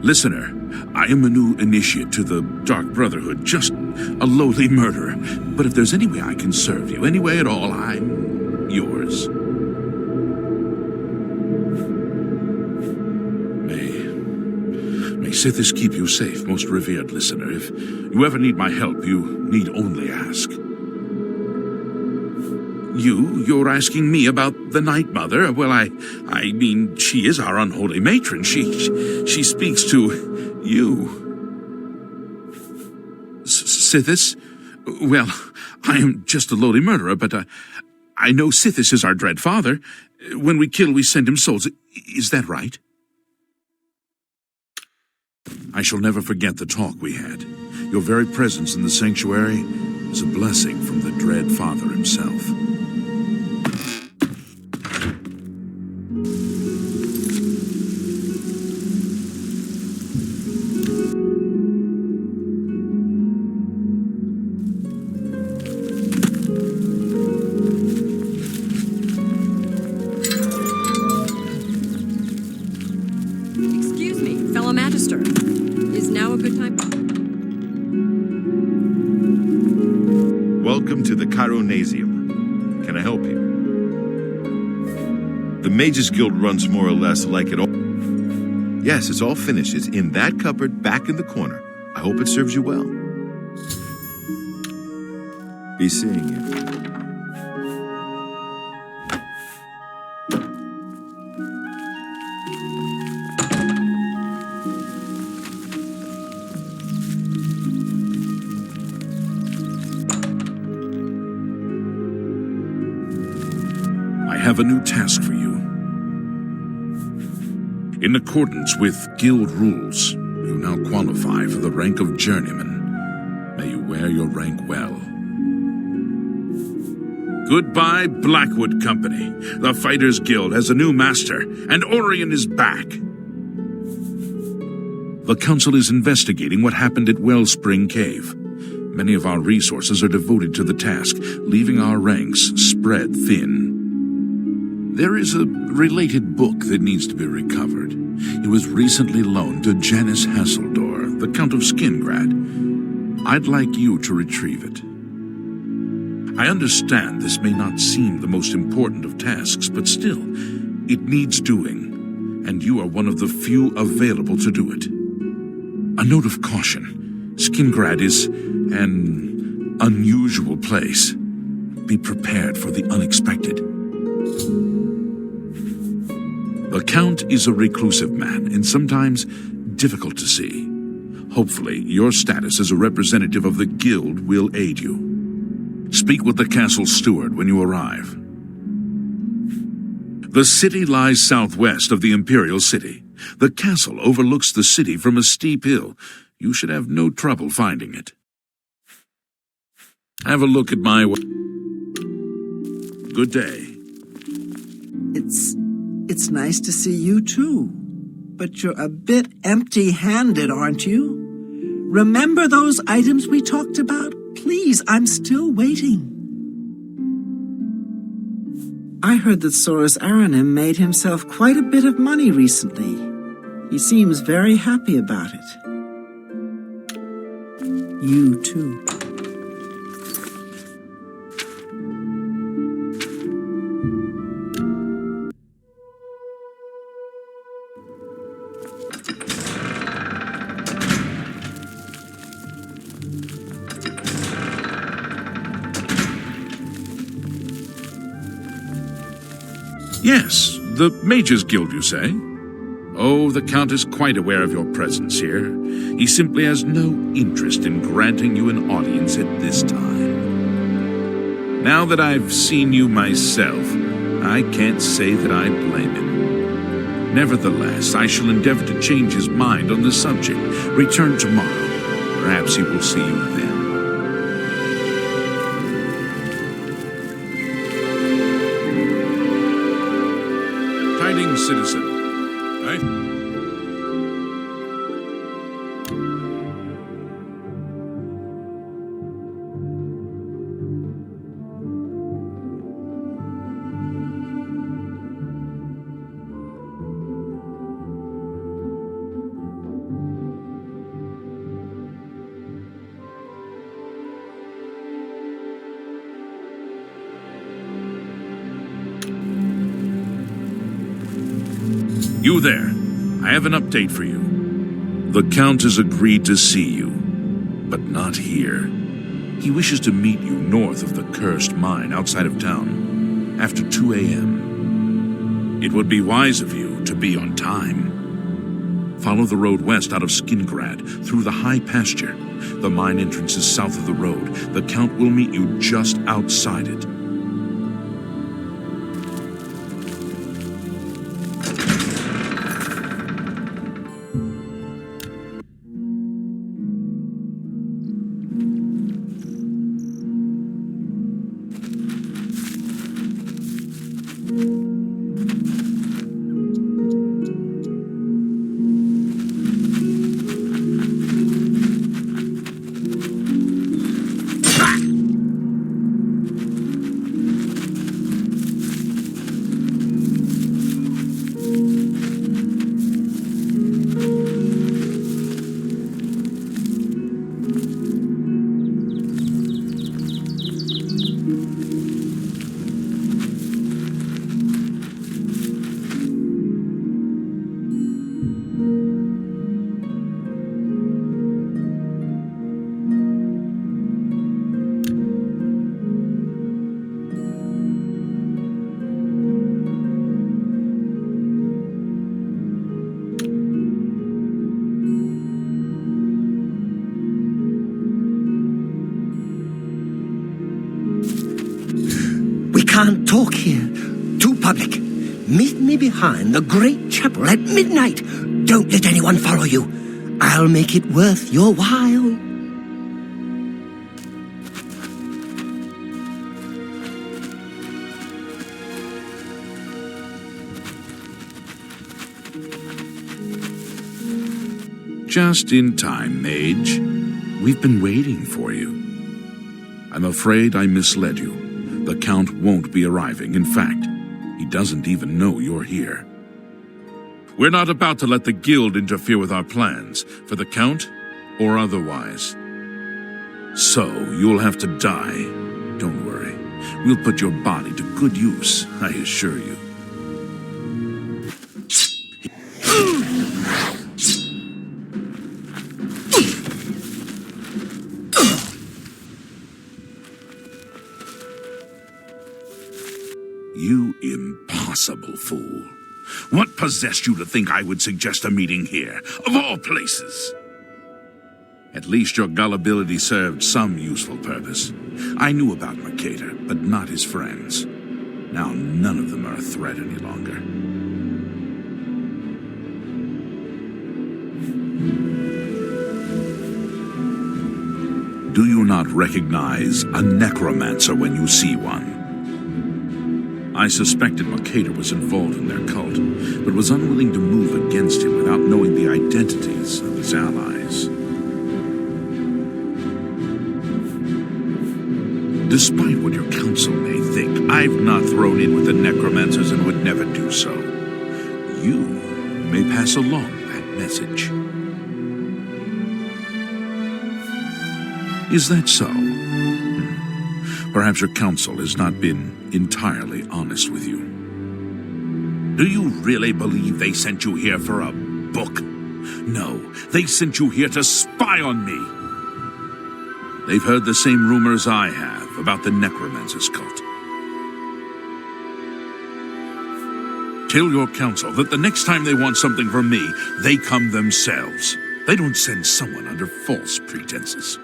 Listener, I am a new initiate to the Dark Brotherhood, just a lowly murderer. But if there's any way I can serve you, any way at all, I'm yours. May Sithis keep you safe, most revered listener. If you ever need my help, you need only ask. You're asking me about the Night Mother? Well, I mean, she is our unholy matron. She speaks to you. Sithis? Well, I am just a lowly murderer, but I know Sithis is our dread father. When we kill, we send him souls. Is that right? I shall never forget the talk we had. Your very presence in the sanctuary is a blessing from the dread father himself. Excuse me, fellow Magister. Is now a good time? Welcome to the Chironasium. Can I help you? The Mages Guild runs more or less like it all. Yes, it's all finished. It's in that cupboard back in the corner. I hope it serves you well. Be seeing you. I have a new task for you. In accordance with Guild rules, you now qualify for the rank of Journeyman. May you wear your rank well. Goodbye, Blackwood Company. The Fighters Guild has a new master, and Orion is back. The Council is investigating what happened at Wellspring Cave. Many of our resources are devoted to the task, leaving our ranks spread thin. There is a related book that needs to be recovered. It was recently loaned to Janice Hasseldor, the Count of Skingrad. I'd like you to retrieve it. I understand this may not seem the most important of tasks, but still, it needs doing, and you are one of the few available to do it. A note of caution. Skingrad is an unusual place. Be prepared for the unexpected. The Count is a reclusive man and sometimes difficult to see. Hopefully, your status as a representative of the Guild will aid you. Speak with the castle steward when you arrive. The city lies southwest of the Imperial City. The castle overlooks the city from a steep hill. You should have no trouble finding it. Have a look at my... Good day. It's nice to see you too. But you're a bit empty-handed, aren't you? Remember those items we talked about? Please, I'm still waiting. I heard that Soros Aranim made himself quite a bit of money recently. He seems very happy about it. You too. Yes, the Mages Guild, you say? Oh, the Count is quite aware of your presence here. He simply has no interest in granting you an audience at this time. Now that I've seen you myself, I can't say that I blame him. Nevertheless, I shall endeavor to change his mind on the subject. Return tomorrow. Perhaps he will see you then. Citizen, right? You there. I have an update for you. The Count has agreed to see you, but not here. He wishes to meet you north of the cursed mine outside of town, after 2 a.m. It would be wise of you to be on time. Follow the road west out of Skingrad, through the high pasture. The mine entrance is south of the road. The Count will meet you just outside it. Can't talk here. Too public. Meet me behind the great chapel at midnight. Don't let anyone follow you. I'll make it worth your while. Just in time, Mage. We've been waiting for you. I'm afraid I misled you. The Count won't be arriving. In fact, he doesn't even know you're here. We're not about to let the Guild interfere with our plans, for the Count or otherwise. So, you'll have to die. Don't worry. We'll put your body to good use, I assure you. You impossible fool. What possessed you to think I would suggest a meeting here, of all places? At least your gullibility served some useful purpose. I knew about Mercator, but not his friends. Now none of them are a threat any longer. Do you not recognize a necromancer when you see one? I suspected Mercator was involved in their cult, but was unwilling to move against him without knowing the identities of his allies. Despite what your council may think, I've not thrown in with the necromancers and would never do so. You may pass along that message. Is that so? Perhaps your council has not been entirely honest with you. Do you really believe they sent you here for a book? No, they sent you here to spy on me. They've heard the same rumors I have about the necromancer's cult. Tell your council that the next time they want something from me, they come themselves. They don't send someone under false pretenses.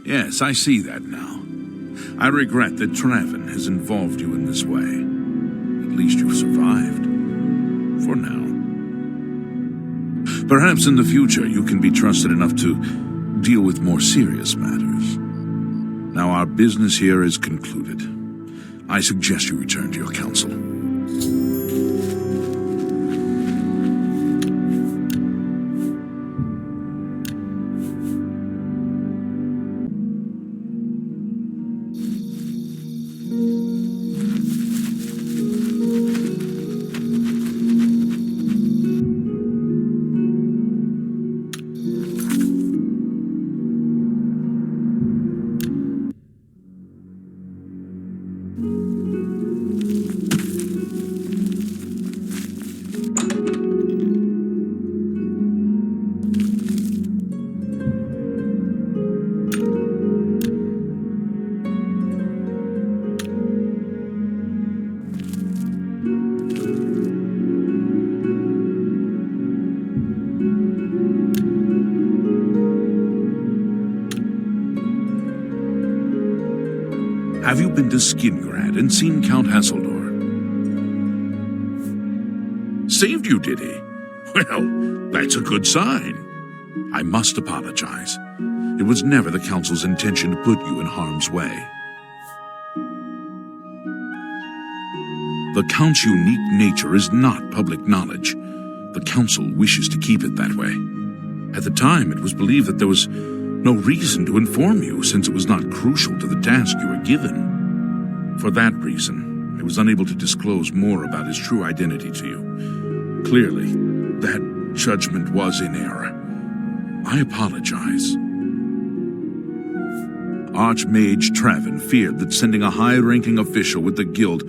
Yes, I see that now. I regret that Traven has involved you in this way. At least you've survived. For now. Perhaps in the future you can be trusted enough to deal with more serious matters. Now our business here is concluded. I suggest you return to your council. Have you been to Skingrad and seen Count Hasseldor? Saved you, did he? Well, that's a good sign. I must apologize. It was never the Council's intention to put you in harm's way. The Count's unique nature is not public knowledge. The Council wishes to keep it that way. At the time, it was believed that there was no reason to inform you, since it was not crucial to the task you were given. For that reason, I was unable to disclose more about his true identity to you. Clearly, that judgment was in error. I apologize. Archmage Traven feared that sending a high-ranking official with the guild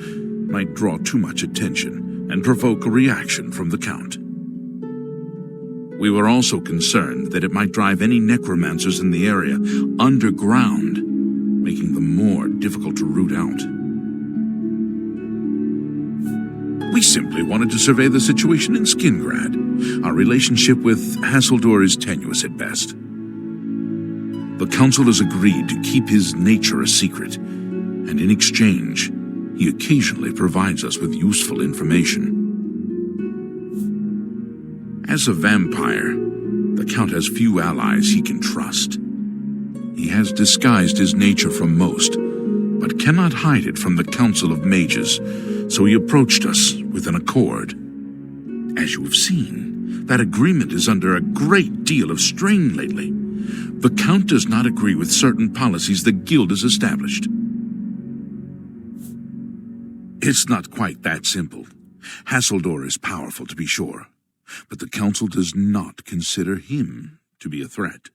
might draw too much attention and provoke a reaction from the Count. We were also concerned that it might drive any necromancers in the area underground, making them more difficult to root out. We simply wanted to survey the situation in Skingrad. Our relationship with Hasseldor is tenuous at best. The Council has agreed to keep his nature a secret, and in exchange, he occasionally provides us with useful information. As a vampire, the Count has few allies he can trust. He has disguised his nature from most, but cannot hide it from the Council of Mages, so he approached us with an accord. As you have seen, that agreement is under a great deal of strain lately. The Count does not agree with certain policies the Guild has established. It's not quite that simple. Hasseldor is powerful, to be sure, but the Council does not consider him to be a threat.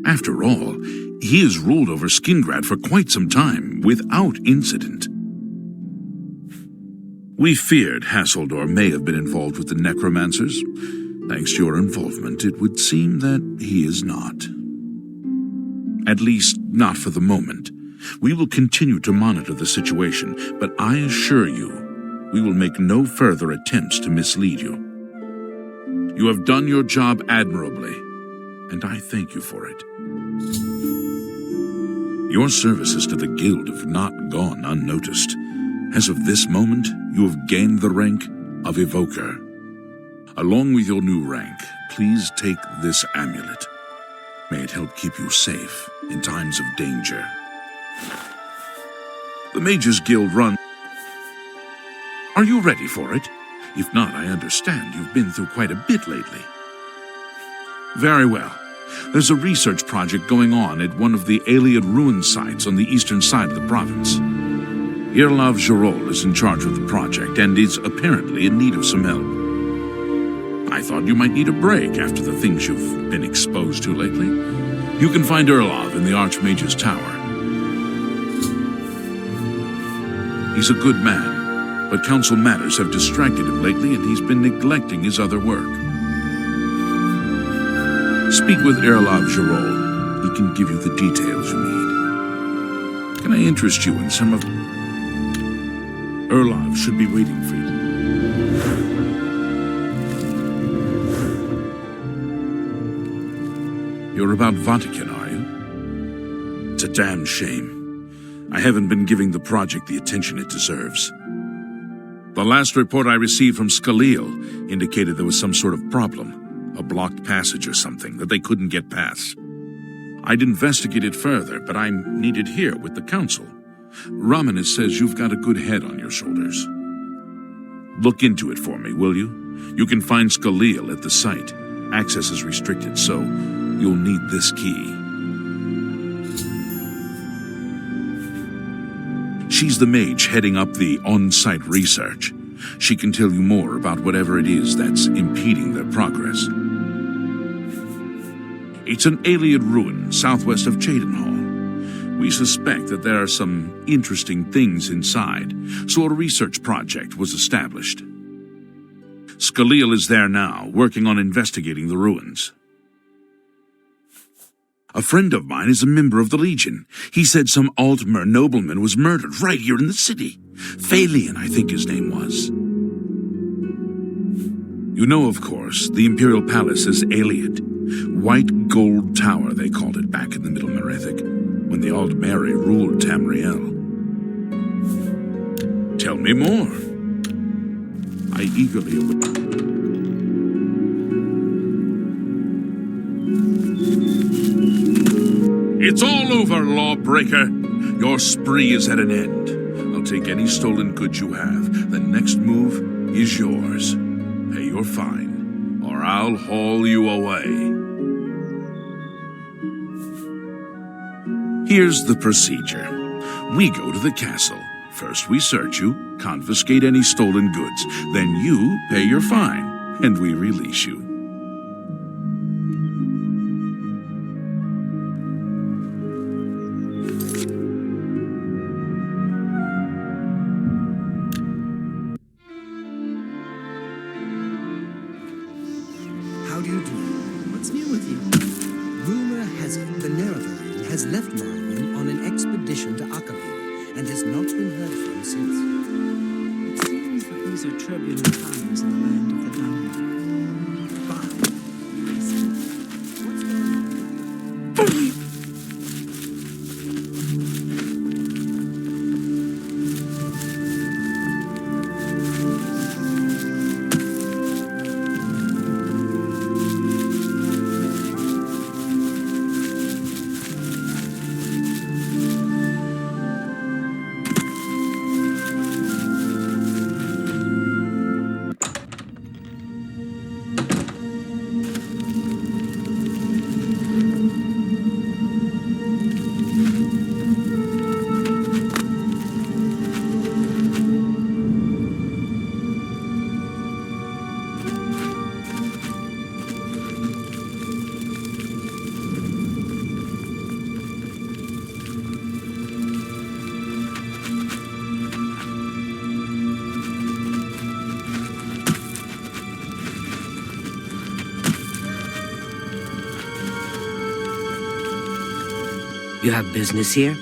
After all, he has ruled over Skingrad for quite some time, without incident. We feared Hasseldor may have been involved with the necromancers. Thanks to your involvement, it would seem that he is not. At least, not for the moment. We will continue to monitor the situation, but I assure you, we will make no further attempts to mislead you. You have done your job admirably, and I thank you for it. Your services to the Guild have not gone unnoticed. As of this moment, you have gained the rank of Evoker. Along with your new rank, please take this amulet. May it help keep you safe in times of danger. The Mages Guild run. Are you ready for it? If not, I understand you've been through quite a bit lately. Very well. There's a research project going on at one of the Ayleid ruin sites on the eastern side of the province. Irlav Jirol is in charge of the project and is apparently in need of some help. I thought you might need a break after the things you've been exposed to lately. You can find Irlav in the Archmage's Tower. He's a good man, but council matters have distracted him lately and he's been neglecting his other work. Speak with Irlav Jirol. He can give you the details you need. Can I interest you in some of... Irlav should be waiting for you. You're about Vatican, are you? It's a damn shame. I haven't been giving the project the attention it deserves. The last report I received from Cyrodiil indicated there was some sort of problem, a blocked passage or something that they couldn't get past. I'd investigate it further, but I'm needed here with the council. Romanus says you've got a good head on your shoulders. Look into it for me, will you? You can find Cyrodiil at the site. Access is restricted, so you'll need this key. She's the mage heading up the on-site research. She can tell you more about whatever it is that's impeding their progress. It's an Ayleid ruin southwest of Cheydinhall. We suspect that there are some interesting things inside, so a research project was established. Cyrodiil is there now, working on investigating the ruins. A friend of mine is a member of the Legion. He said some Altmer nobleman was murdered right here in the city. Phalian, I think his name was. You know, of course, the Imperial Palace is Ayleid. White Gold Tower, they called it back in the Middle Merethic, when the Aldmeri ruled Tamriel. Tell me more. I eagerly await. It's all over, lawbreaker. Your spree is at an end. I'll take any stolen goods you have. The next move is yours. Pay your fine, or I'll haul you away. Here's the procedure. We go to the castle. First we search you, confiscate any stolen goods. Then you pay your fine, and we release you. How do you do? What's new with you? Rumor has it the Nerevarine has left Morrowind on an expedition to Oblivion and has not been heard from since. It seems that these are turbulent times in the land of the dumb. Fine. What's going on? You have business here?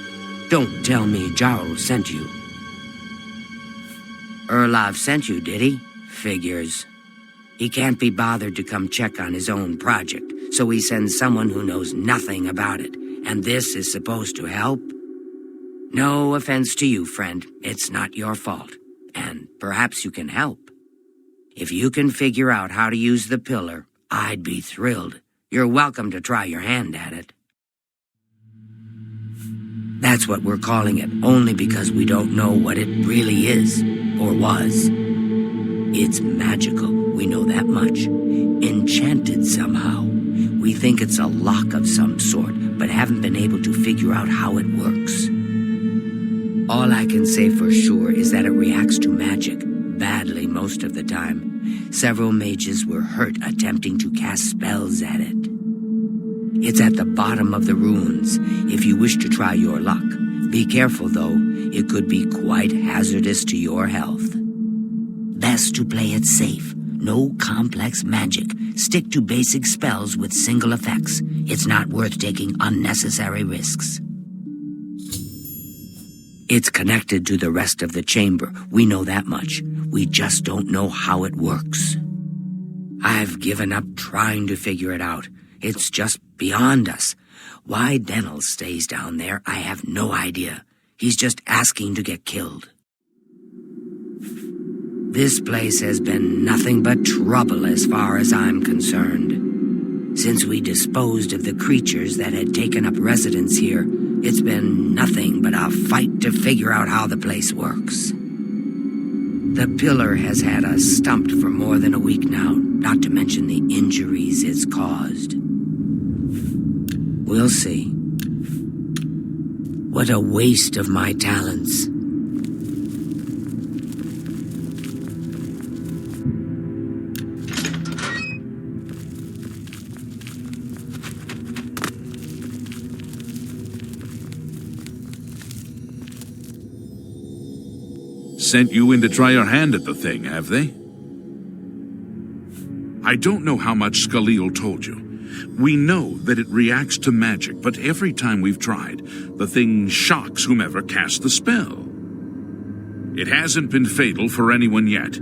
Don't tell me Jarl sent you. Erlov sent you, did he? Figures. He can't be bothered to come check on his own project, so he sends someone who knows nothing about it. And this is supposed to help? No offense to you, friend. It's not your fault. And perhaps you can help. If you can figure out how to use the pillar, I'd be thrilled. You're welcome to try your hand at it. That's what we're calling it, only because we don't know what it really is, or was. It's magical, we know that much. Enchanted somehow. We think it's a lock of some sort, but haven't been able to figure out how it works. All I can say for sure is that it reacts to magic, badly most of the time. Several mages were hurt attempting to cast spells at it. It's at the bottom of the ruins, if you wish to try your luck. Be careful, though. It could be quite hazardous to your health. Best to play it safe. No complex magic. Stick to basic spells with single effects. It's not worth taking unnecessary risks. It's connected to the rest of the chamber. We know that much. We just don't know how it works. I've given up trying to figure it out. It's just beyond us. Why Denel stays down there, I have no idea. He's just asking to get killed. This place has been nothing but trouble as far as I'm concerned. Since we disposed of the creatures that had taken up residence here, it's been nothing but a fight to figure out how the place works. The pillar has had us stumped for more than a week now, not to mention the injuries it's caused. We'll see. What a waste of my talents. Sent you in to try your hand at the thing, have they? I don't know how much Cyrodiil told you. We know that it reacts to magic, but every time we've tried, the thing shocks whomever cast the spell. It hasn't been fatal for anyone yet,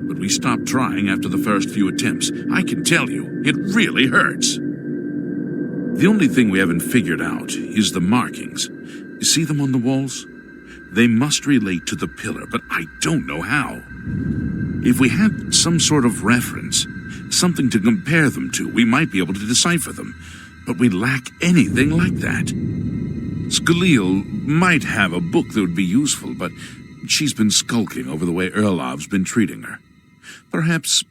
but we stopped trying after the first few attempts. I can tell you, it really hurts. The only thing we haven't figured out is the markings. You see them on the walls? They must relate to the pillar, but I don't know how. If we had some sort of reference, something to compare them to, we might be able to decipher them. But we lack anything like that. Cyrodiil might have a book that would be useful, but she's been skulking over the way Erlov's been treating her. Perhaps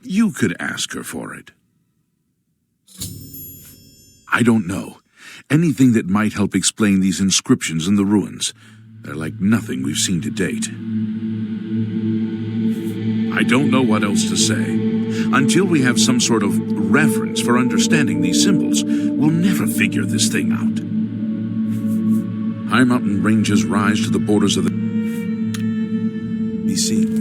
you could ask her for it. I don't know. Anything that might help explain these inscriptions in the ruins. They're like nothing we've seen to date. I don't know what else to say. Until we have some sort of reference for understanding these symbols, we'll never figure this thing out. High mountain ranges rise to the borders of the BC.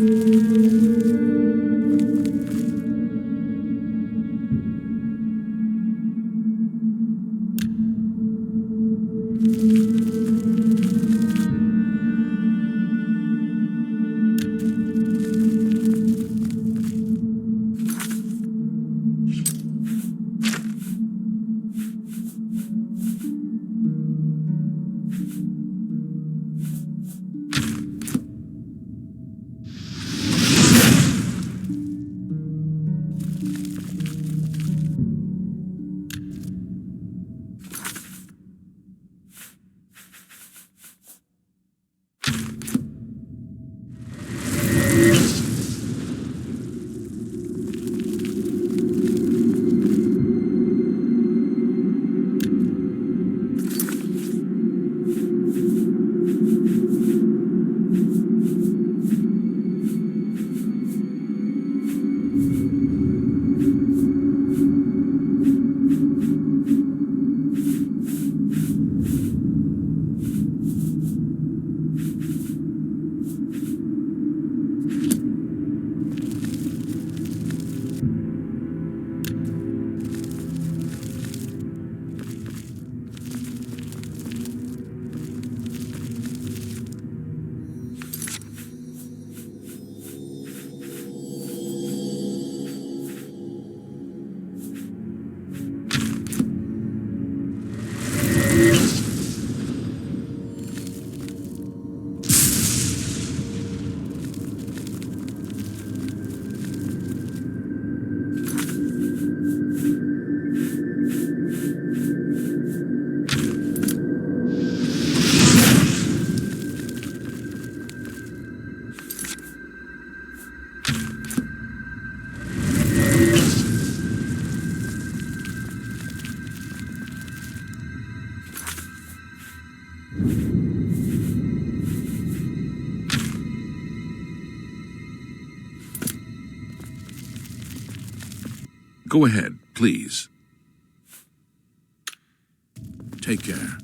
Go ahead, please. Take care.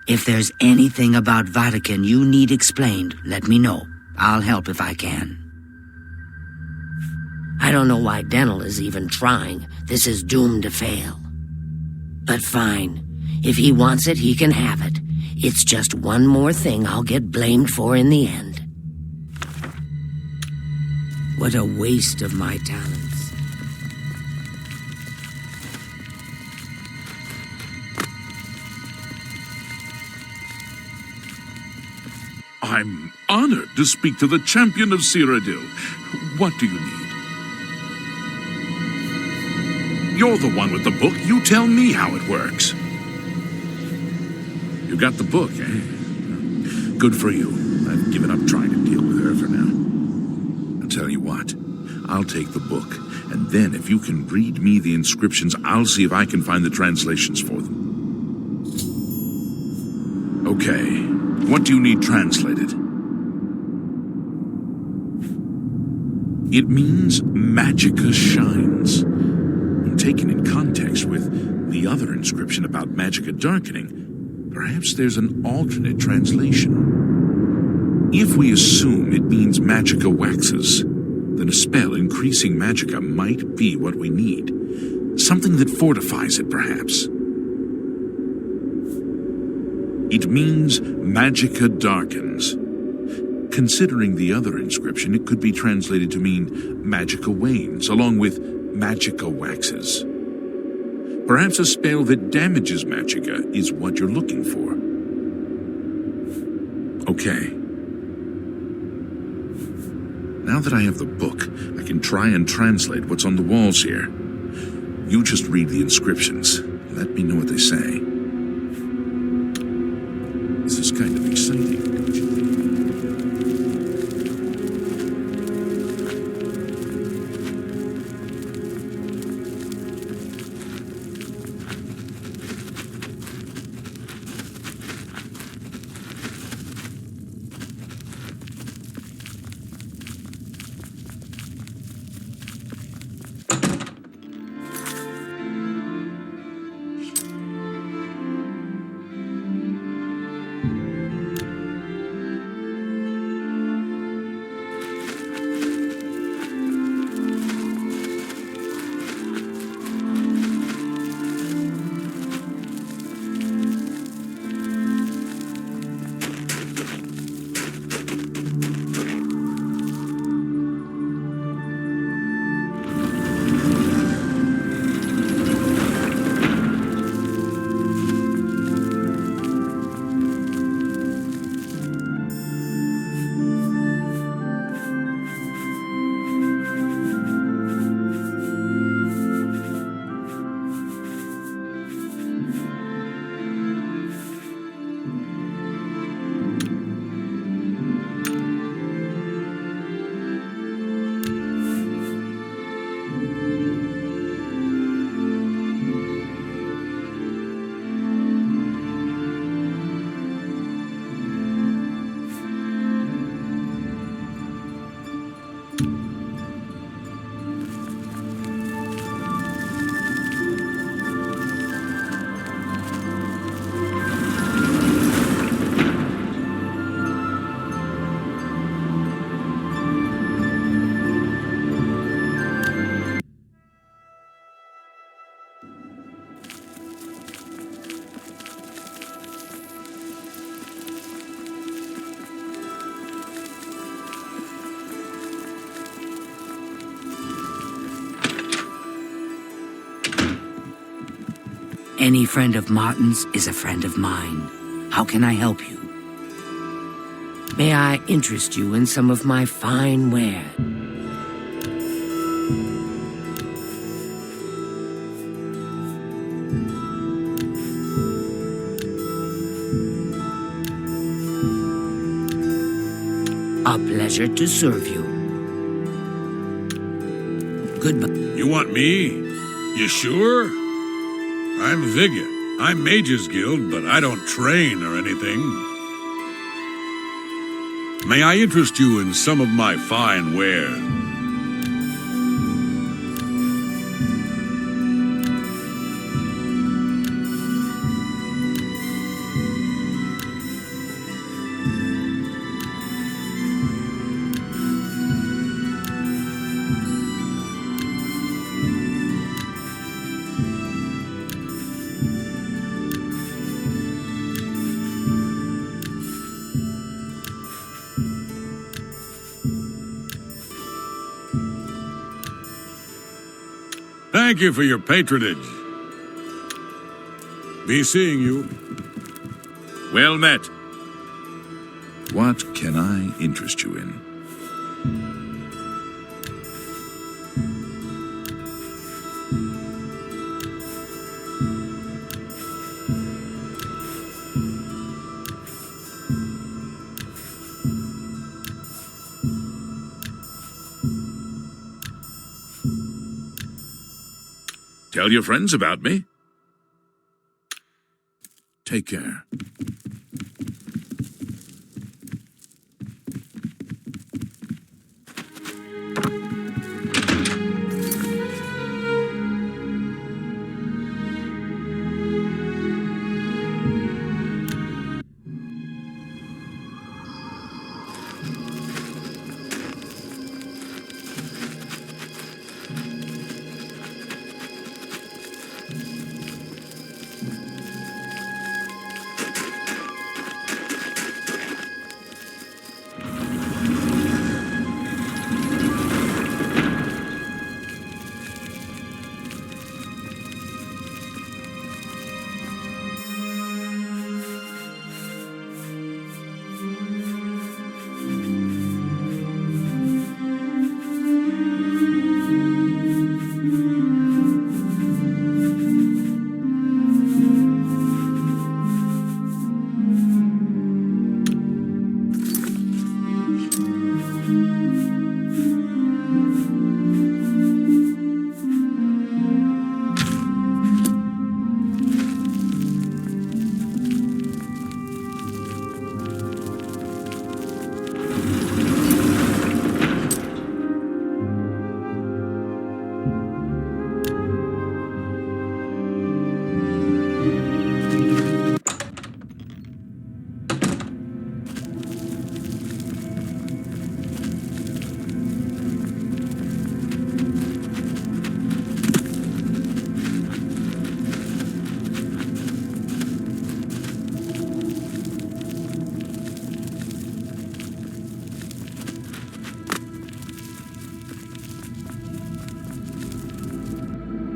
If there's anything about Vatican you need explained, let me know. I'll help if I can. I don't know why Dental is even trying. This is doomed to fail. But fine. If he wants it, he can have it. It's just one more thing I'll get blamed for in the end. What a waste of my talents. I'm honored to speak to the champion of Cyrodiil. What do you need? You're the one with the book. You tell me how it works. You got the book, eh? Good for you. I've given up trying to deal with her for now. I'll tell you what. I'll take the book, and then if you can read me the inscriptions, I'll see if I can find the translations for them. Okay. What do you need translated? It means Magicka shines. And taken in context with the other inscription about Magicka darkening, perhaps there's an alternate translation. If we assume it means Magicka waxes, then a spell increasing Magicka might be what we need. Something that fortifies it, perhaps. It means Magicka darkens. Considering the other inscription, it could be translated to mean Magicka wanes, along with Magicka waxes. Perhaps a spell that damages Magicka is what you're looking for. Okay. Now that I have the book, I can try and translate what's on the walls here. You just read the inscriptions. Let me know what they say. This is kind of exciting, don't you think? Any friend of Martin's is a friend of mine. How can I help you? May I interest you in some of my fine ware? A pleasure to serve you. Goodbye. You want me? You sure? I'm Vigga. I'm Mages Guild, but I don't train or anything. May I interest you in some of my fine wares? Thank you for your patronage. Be seeing you. Well met. What can I interest you in? Tell your friends about me. Take care.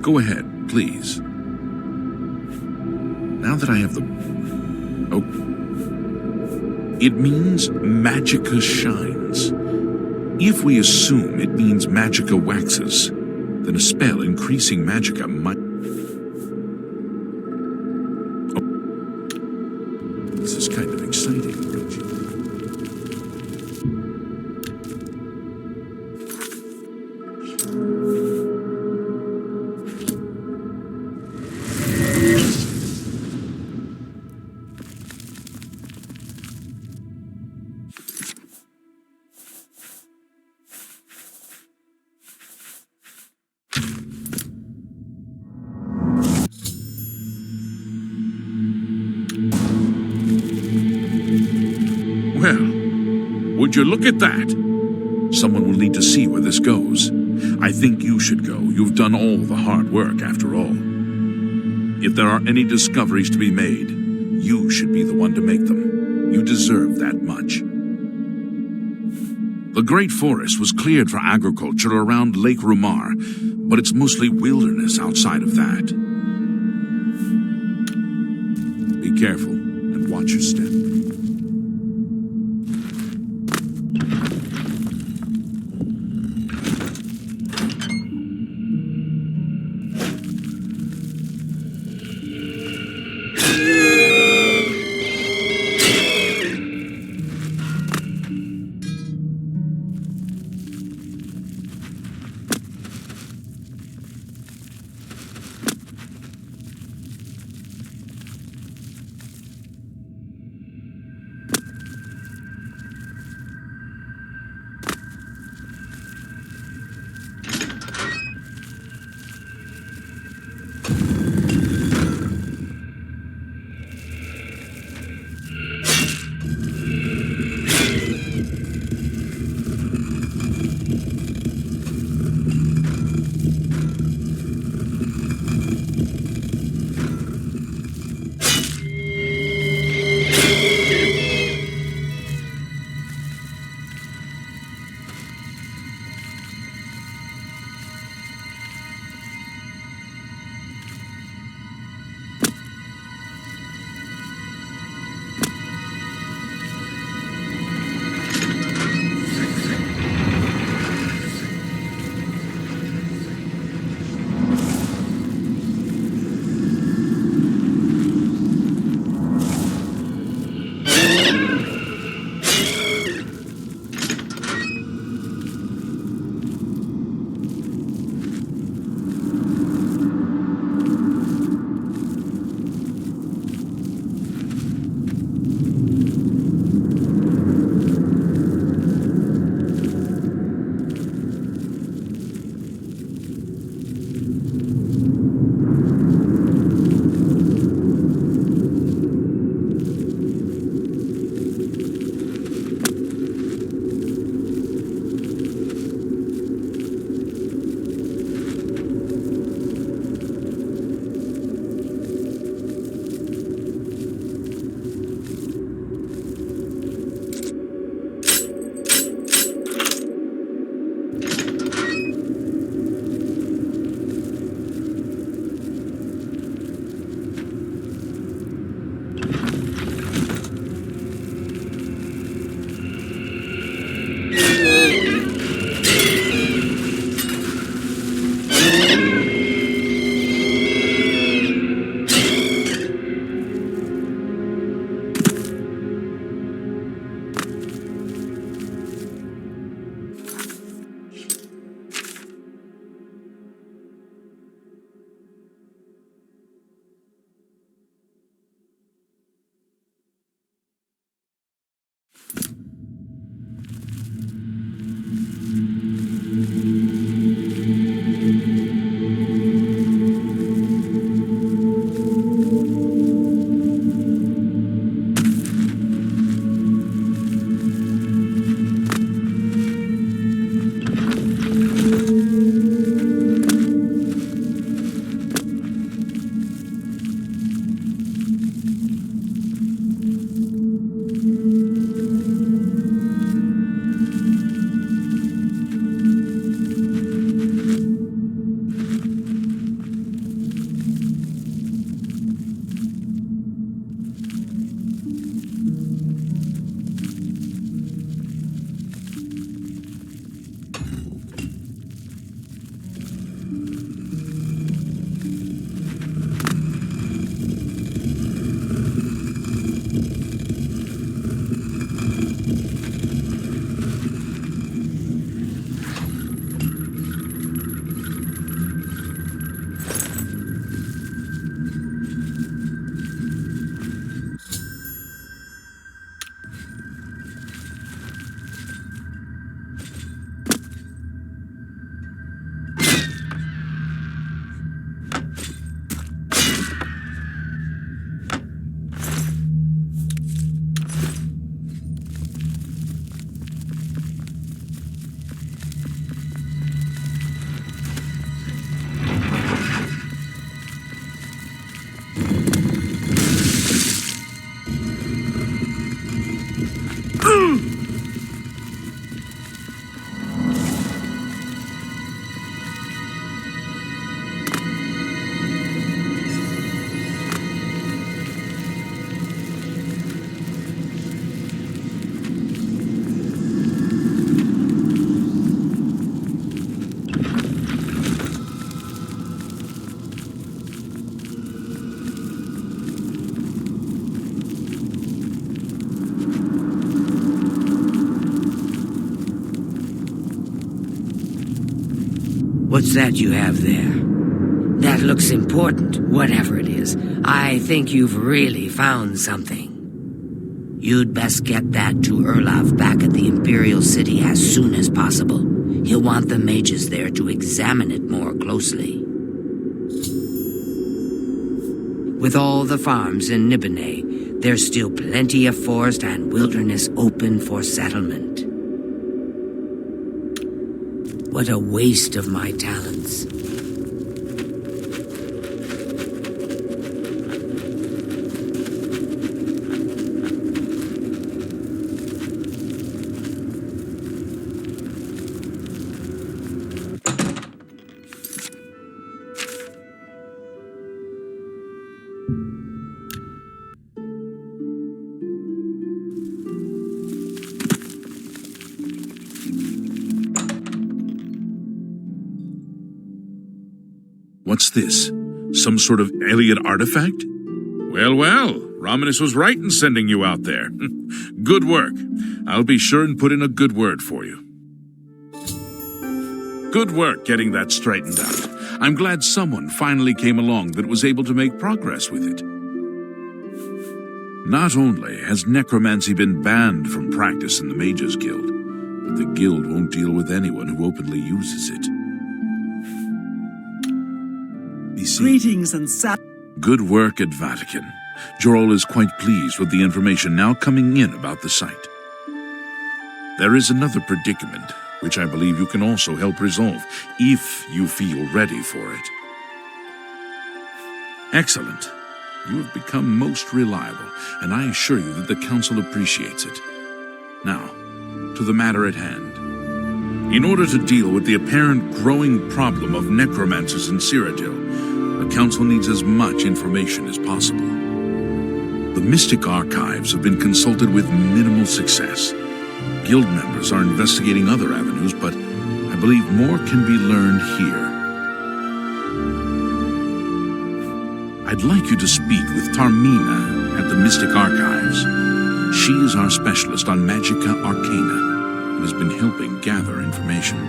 Go ahead, please. Now that I have the... Oh. It means Magicka shines. If we assume it means Magicka waxes, then a spell increasing Magicka might... Oh. This is kind of exciting, don't you? Would you look at that? Someone will need to see where this goes. I think you should go. You've done all the hard work, after all. If there are any discoveries to be made, you should be the one to make them. You deserve that much. The Great Forest was cleared for agriculture around Lake Rumar, but it's mostly wilderness outside of that. Be careful and watch your step. What's that you have there? That looks important, whatever it is. I think you've really found something. You'd best get that to Erlaf back at the Imperial City as soon as possible. He'll want the mages there to examine it more closely. With all the farms in Nibene, there's still plenty of forest and wilderness open for settlement. What a waste of my talents. What's this? Some sort of alien artifact? Well, well, Romanus was right in sending you out there. Good work. I'll be sure and put in a good word for you. Good work getting that straightened out. I'm glad someone finally came along that was able to make progress with it. Not only has necromancy been banned from practice in the Mages Guild, but the guild won't deal with anyone who openly uses it. Greetings and Good work at Vatican. Jorol is quite pleased with the information now coming in about the site. There is another predicament, which I believe you can also help resolve, if you feel ready for it. Excellent. You have become most reliable, and I assure you that the Council appreciates it. Now, to the matter at hand. In order to deal with the apparent growing problem of necromancers in Cyrodiil, the Council needs as much information as possible. The Mystic Archives have been consulted with minimal success. Guild members are investigating other avenues, but I believe more can be learned here. I'd like you to speak with Tarmina at the Mystic Archives. She is our specialist on Magica Arcana and has been helping gather information.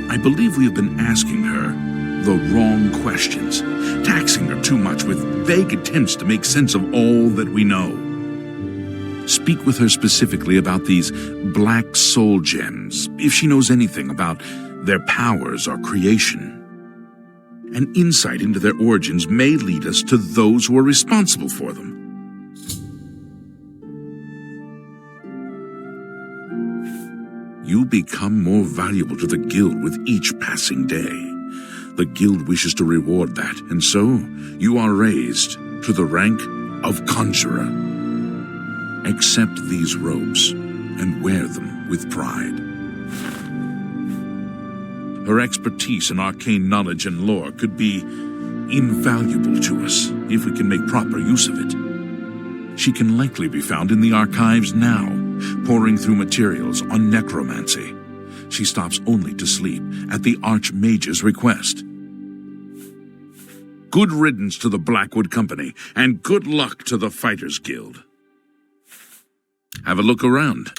I believe we have been asking her the wrong questions, taxing her too much with vague attempts to make sense of all that we know. Speak with her specifically about these black soul gems, if she knows anything about their powers or creation. An insight into their origins may lead us to those who are responsible for them. You become more valuable to the guild with each passing day. The guild wishes to reward that, and so you are raised to the rank of conjurer. Accept these robes and wear them with pride. Her expertise in arcane knowledge and lore could be invaluable to us if we can make proper use of it. She can likely be found in the archives now, poring through materials on necromancy. She stops only to sleep at the Archmage's request. Good riddance to the Blackwood Company, and good luck to the Fighters Guild. Have a look around.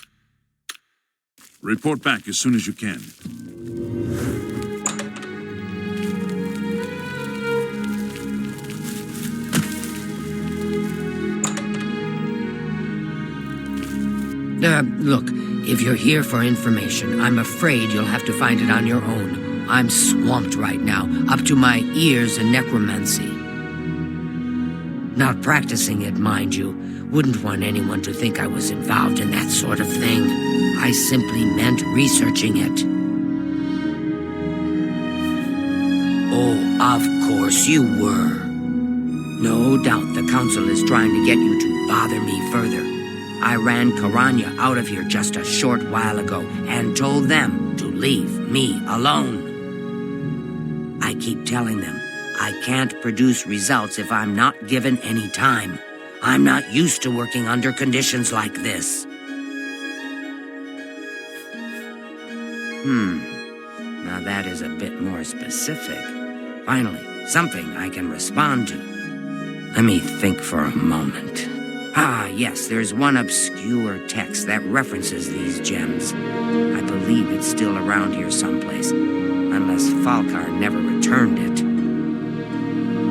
Report back as soon as you can. Look, if you're here for information, I'm afraid you'll have to find it on your own. I'm swamped right now, up to my ears in necromancy. Not practicing it, mind you. Wouldn't want anyone to think I was involved in that sort of thing. I simply meant researching it. Oh, of course you were. No doubt the Council is trying to get you to bother me further. I ran Karanya out of here just a short while ago and told them to leave me alone. I keep telling them I can't produce results if I'm not given any time. I'm not used to working under conditions like this. Now that is a bit more specific. Finally, something I can respond to. Let me think for a moment. Ah, yes, there's one obscure text that references these gems. I believe it's still around here someplace, unless Falkar never returned it.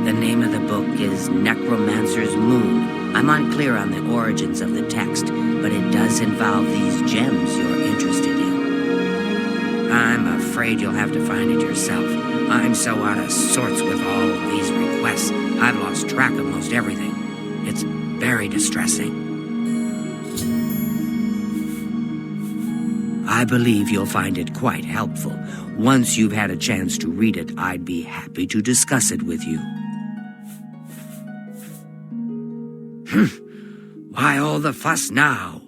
The name of the book is Necromancer's Moon. I'm unclear on the origins of the text, but it does involve these gems you're interested in. I'm afraid you'll have to find it yourself. I'm so out of sorts with all of these requests, I've lost track of most everything. It's very distressing. I believe you'll find it quite helpful. Once you've had a chance to read it, I'd be happy to discuss it with you. Why all the fuss now?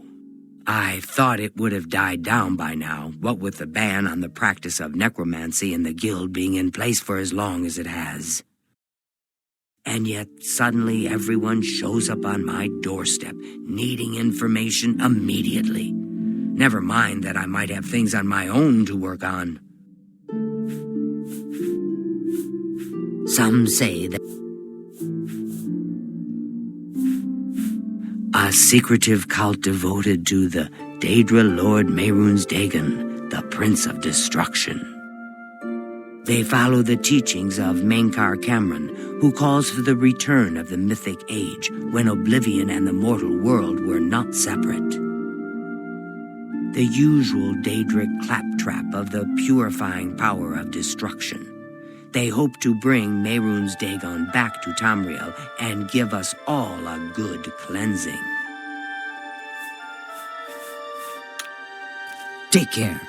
I thought it would have died down by now, what with the ban on the practice of necromancy and the guild being in place for as long as it has. And yet, suddenly everyone shows up on my doorstep, needing information immediately. Never mind that I might have things on my own to work on. Some say that a secretive cult devoted to the Daedra Lord Mehrunes Dagon, the Prince of Destruction. They follow the teachings of Menkar Cameron, who calls for the return of the mythic age when Oblivion and the mortal world were not separate. The usual Daedric claptrap of the purifying power of destruction. They hope to bring Mehrunes Dagon back to Tamriel and give us all a good cleansing. Take care.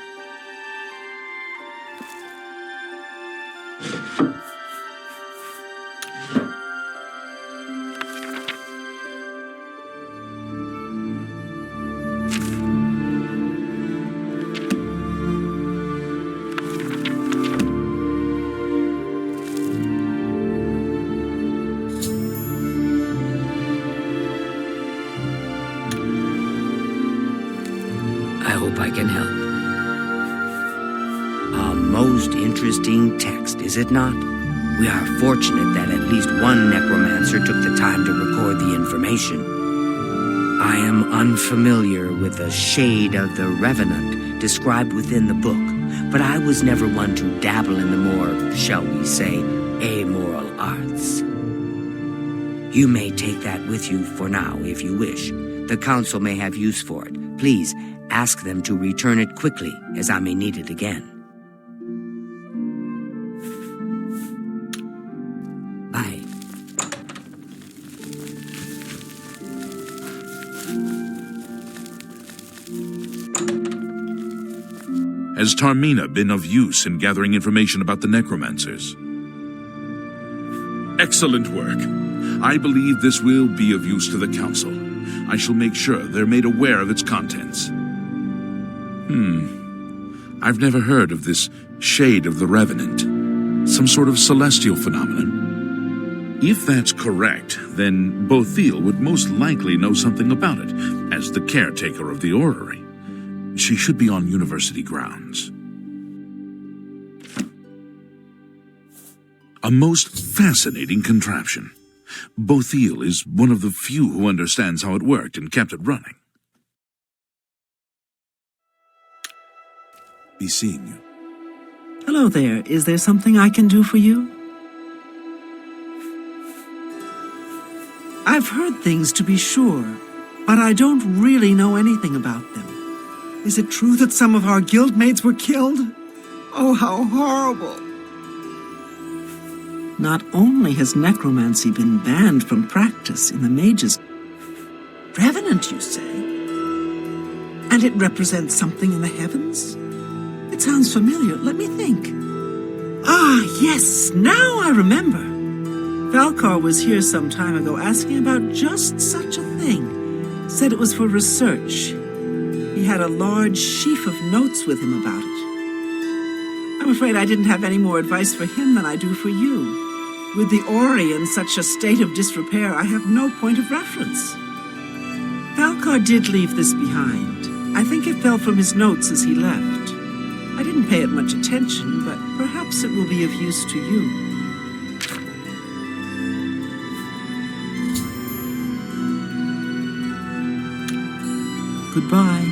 I can help. A most interesting text, is it not? We are fortunate that at least one necromancer took the time to record the information. I am unfamiliar with the shade of the revenant described within the book, but I was never one to dabble in the more, shall we say, amoral arts. You may take that with you for now, if you wish. The council may have use for it. Please, ask them to return it quickly, as I may need it again. Bye. Has Tarmina been of use in gathering information about the necromancers? Excellent work. I believe this will be of use to the council. I shall make sure they're made aware of its contents. I've never heard of this shade of the Revenant. Some sort of celestial phenomenon. If that's correct, then Bethesda would most likely know something about it, as the caretaker of the orrery. She should be on university grounds. A most fascinating contraption. Bethesda is one of the few who understands how it worked and kept it running. Be seeing you. Hello there. Is there something I can do for you? I've heard things, to be sure, but I don't really know anything about them. Is it true that some of our guildmates were killed? Oh, how horrible! Not only has necromancy been banned from practice in the mages, Revenant, you say? And it represents something in the heavens? It sounds familiar. Let me think. Ah, yes, now I remember. Falkar was here some time ago asking about just such a thing. Said it was for research. He had a large sheaf of notes with him about it. I'm afraid I didn't have any more advice for him than I do for you. With the orrery in such a state of disrepair, I have no point of reference. Falkar did leave this behind. I think it fell from his notes as he left. I didn't pay it much attention, but perhaps it will be of use to you. Goodbye.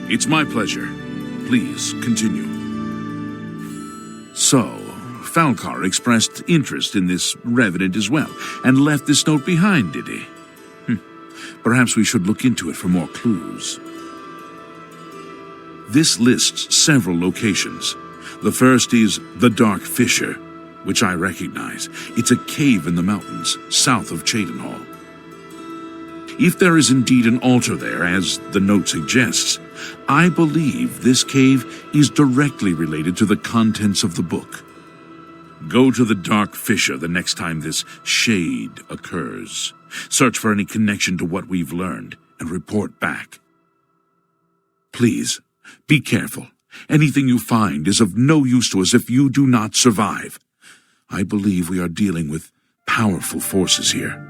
It's my pleasure. Please continue. So, Falcar expressed interest in this revenant as well, and left this note behind, did he? Perhaps we should look into it for more clues. This lists several locations. The first is the Dark Fissure, which I recognize. It's a cave in the mountains, south of Cheydinhall. If there is indeed an altar there, as the note suggests, I believe this cave is directly related to the contents of the book. Go to the Dark Fissure the next time this shade occurs. Search for any connection to what we've learned, and report back. Please, be careful. Anything you find is of no use to us if you do not survive. I believe we are dealing with powerful forces here.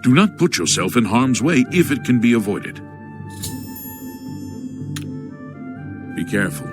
Do not put yourself in harm's way if it can be avoided. Be careful.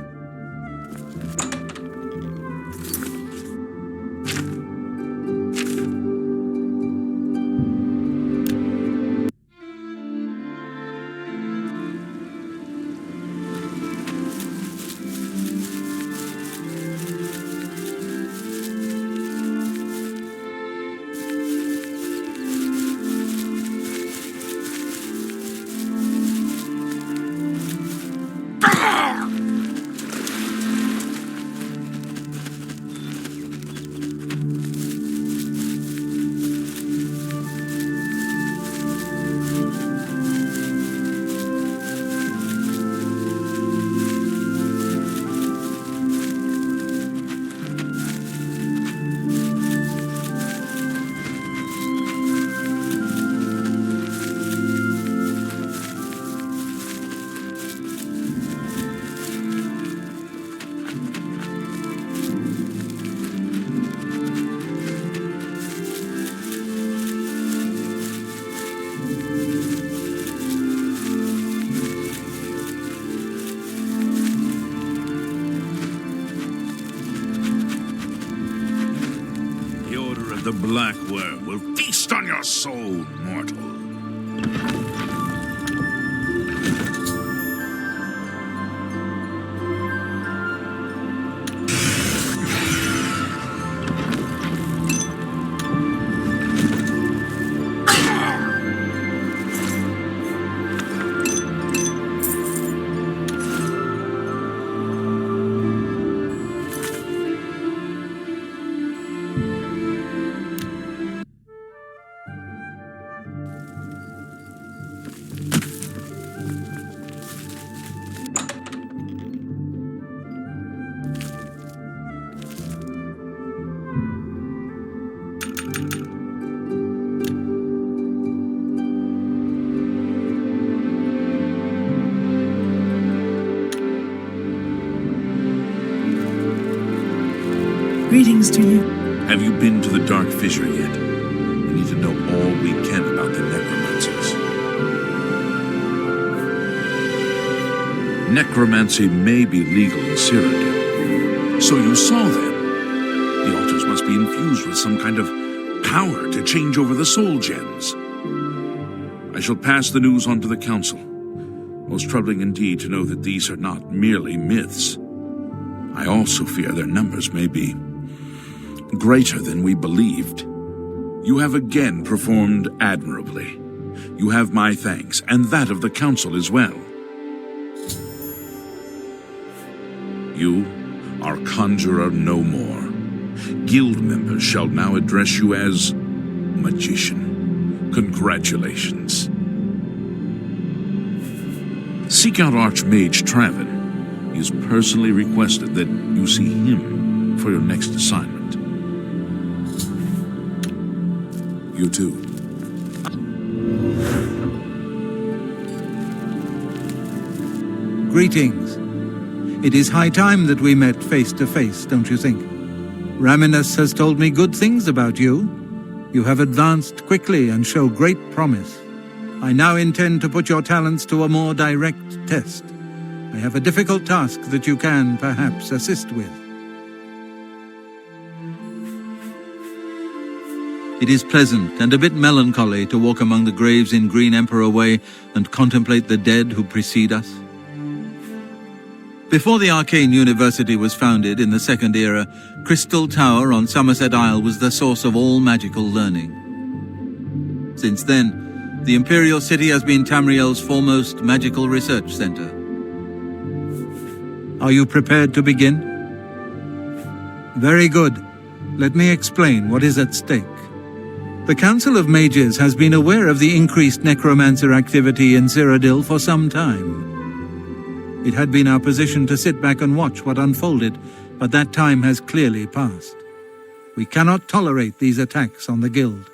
The black worm will feast on your soul, mortal. Greetings to you. Have you been to the Dark Fissure yet? We need to know all we can about the necromancers. Necromancy may be legal in Cyrodiil. So you saw them. The altars must be infused with some kind of power to change over the soul gems. I shall pass the news on to the council. Most troubling indeed to know that these are not merely myths. I also fear their numbers may be greater than we believed. You have again performed admirably. You have my thanks, and that of the council as well. You are Conjurer no more. Guild members shall now address you as Magician. Congratulations. Seek out Archmage Traven. He has personally requested that you see him for your next assignment. You too. Greetings. It is high time that we met face to face, don't you think? Raminus has told me good things about you. You have advanced quickly and show great promise. I now intend to put your talents to a more direct test. I have a difficult task that you can, perhaps, assist with. It is pleasant and a bit melancholy to walk among the graves in Green Emperor Way and contemplate the dead who precede us. Before the Arcane University was founded in the Second Era, Crystal Tower on Somerset Isle was the source of all magical learning. Since then, the Imperial City has been Tamriel's foremost magical research center. Are you prepared to begin? Very good. Let me explain what is at stake. The Council of Mages has been aware of the increased necromancer activity in Cyrodiil for some time. It had been our position to sit back and watch what unfolded, but that time has clearly passed. We cannot tolerate these attacks on the Guild.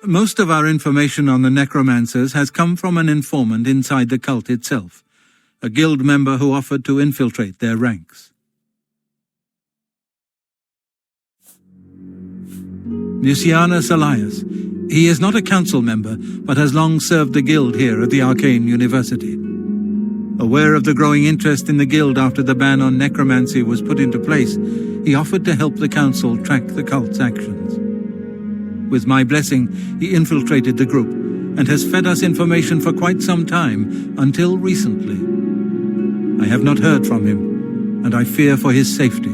Most of our information on the necromancers has come from an informant inside the cult itself, a Guild member who offered to infiltrate their ranks. Mucianus Elias. He is not a council member, but has long served the Guild here at the Arcane University. Aware of the growing interest in the Guild after the ban on necromancy was put into place, he offered to help the Council track the cult's actions. With my blessing, he infiltrated the group and has fed us information for quite some time, until recently. I have not heard from him, and I fear for his safety.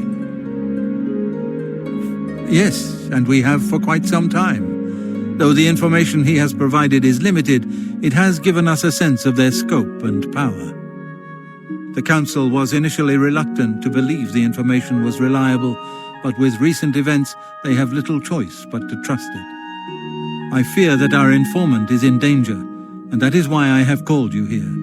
Yes, and we have for quite some time. Though the information he has provided is limited, it has given us a sense of their scope and power. The Council was initially reluctant to believe the information was reliable, but with recent events, they have little choice but to trust it. I fear that our informant is in danger, and that is why I have called you here.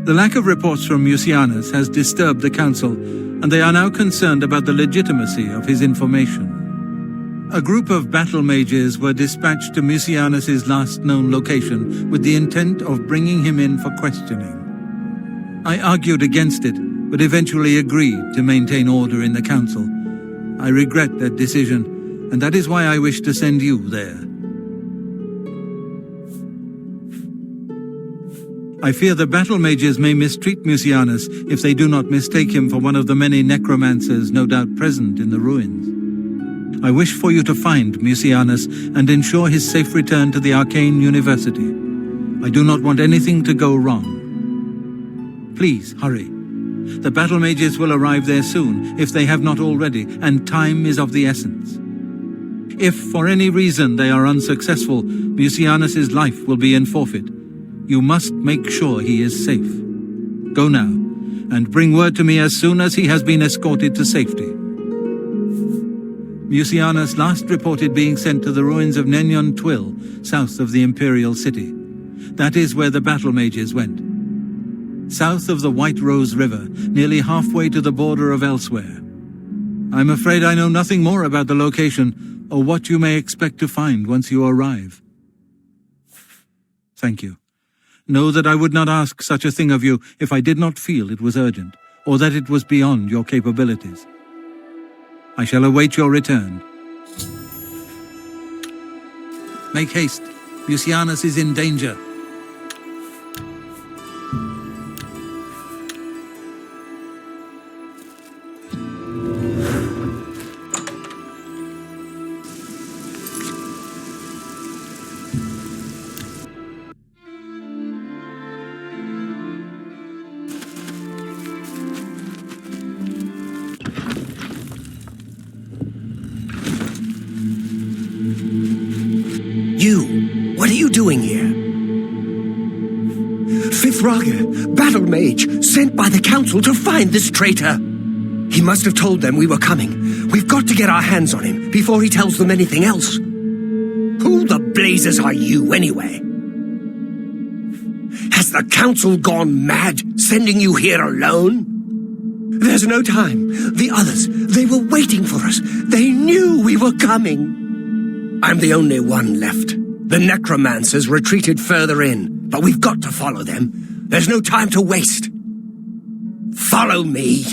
The lack of reports from Mucianus has disturbed the Council, and they are now concerned about the legitimacy of his information. A group of battle mages were dispatched to Mucianus's last known location with the intent of bringing him in for questioning. I argued against it, but eventually agreed to maintain order in the Council. I regret that decision, and that is why I wish to send you there. I fear the battle mages may mistreat Mucianus if they do not mistake him for one of the many necromancers no doubt present in the ruins. I wish for you to find Mucianus and ensure his safe return to the Arcane University. I do not want anything to go wrong. Please, hurry. The battle mages will arrive there soon, if they have not already, and time is of the essence. If, for any reason, they are unsuccessful, Mucianus's life will be in forfeit. You must make sure he is safe. Go now, and bring word to me as soon as he has been escorted to safety. Mucianus last reported being sent to the ruins of Nenyon Twill, south of the Imperial City. That is where the battle mages went. South of the White Rose River, nearly halfway to the border of elsewhere. I'm afraid I know nothing more about the location, or what you may expect to find once you arrive. Thank you. Know that I would not ask such a thing of you if I did not feel it was urgent, or that it was beyond your capabilities. I shall await your return. Make haste. Mucianus is in danger. What are you doing here? Fifraga, battle mage, sent by the Council to find this traitor. He must have told them we were coming. We've got to get our hands on him before he tells them anything else. Who the blazes are you, anyway? Has the Council gone mad, sending you here alone? There's no time. The others, they were waiting for us. They knew we were coming. I'm the only one left. The necromancers retreated further in, but we've got to follow them. There's no time to waste. Follow me.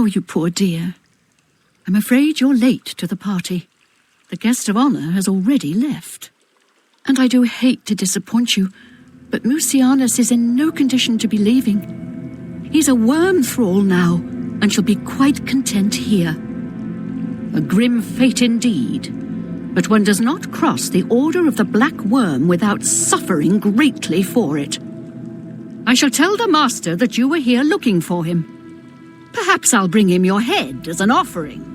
Oh, you poor dear. I'm afraid you're late to the party. The guest of honor has already left. And I do hate to disappoint you, but Mucianus is in no condition to be leaving. He's a worm thrall now, and shall be quite content here. A grim fate indeed, but one does not cross the order of the Black Worm without suffering greatly for it. I shall tell the master that you were here looking for him. Perhaps I'll bring him your head as an offering.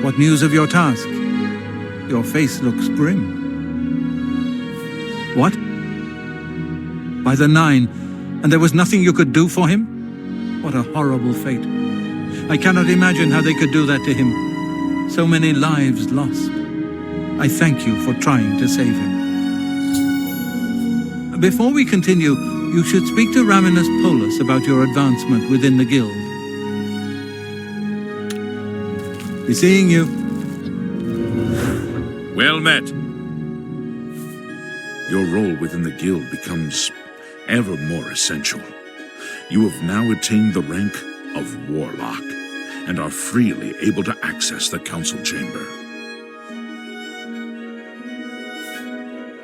What news of your task? Your face looks grim. What? By the 9, and there was nothing you could do for him? What a horrible fate. I cannot imagine how they could do that to him. So many lives lost. I thank you for trying to save him. Before we continue, you should speak to Raminus Polus about your advancement within the guild. Be seeing you. Well met. Your role within the guild becomes ever more essential. You have now attained the rank of Warlock, and are freely able to access the council chamber.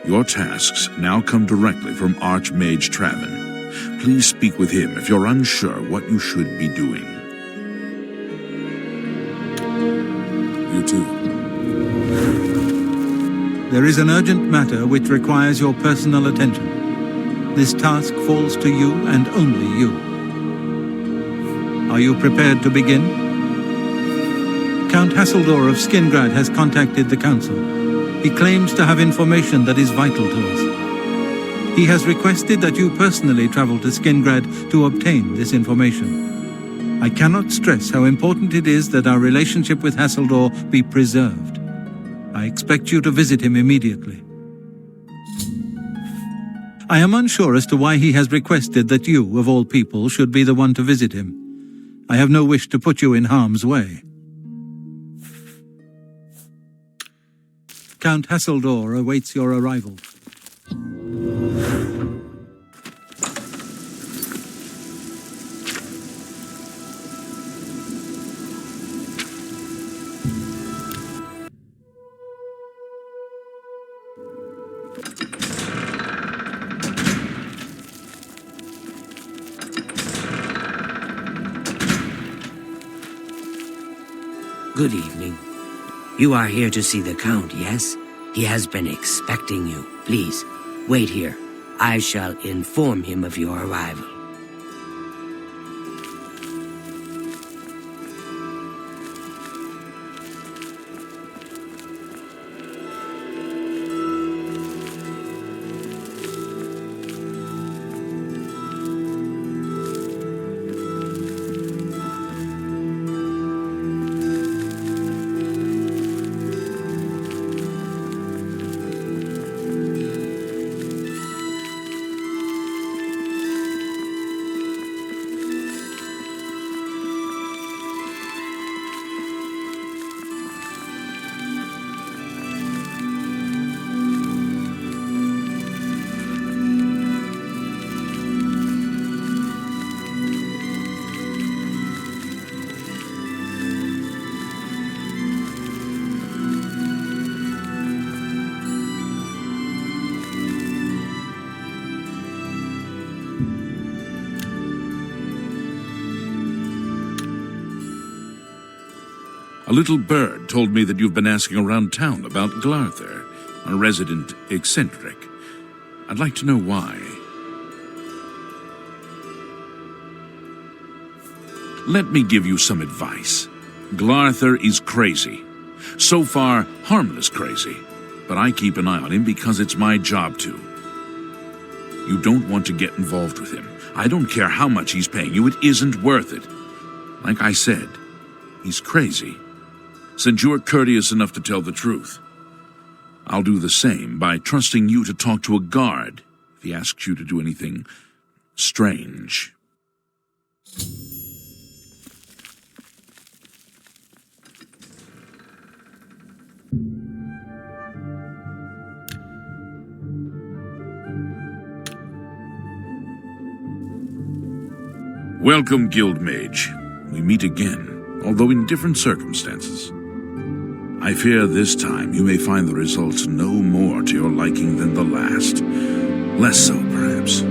Your tasks now come directly from Archmage Traven. Please speak with him if you're unsure what you should be doing. You too. There is an urgent matter which requires your personal attention. This task falls to you and only you. Are you prepared to begin? Count Hasseldor of Skingrad has contacted the Council. He claims to have information that is vital to us. He has requested that you personally travel to Skingrad to obtain this information. I cannot stress how important it is that our relationship with Hasseldor be preserved. I expect you to visit him immediately. I am unsure as to why he has requested that you, of all people, should be the one to visit him. I have no wish to put you in harm's way. Count Hasseldor awaits your arrival. Good evening. You are here to see the Count, yes? He has been expecting you. Please, wait here. I shall inform him of your arrival. A little bird told me that you've been asking around town about Glarther, a resident eccentric. I'd like to know why. Let me give you some advice. Glarther is crazy. So far, harmless crazy. But I keep an eye on him because it's my job to. You don't want to get involved with him. I don't care how much he's paying you, it isn't worth it. Like I said, he's crazy. Since you are courteous enough to tell the truth, I'll do the same by trusting you to talk to a guard if he asks you to do anything strange. Welcome, Guild Mage. We meet again, although in different circumstances. I fear this time you may find the results no more to your liking than the last. Less so, perhaps.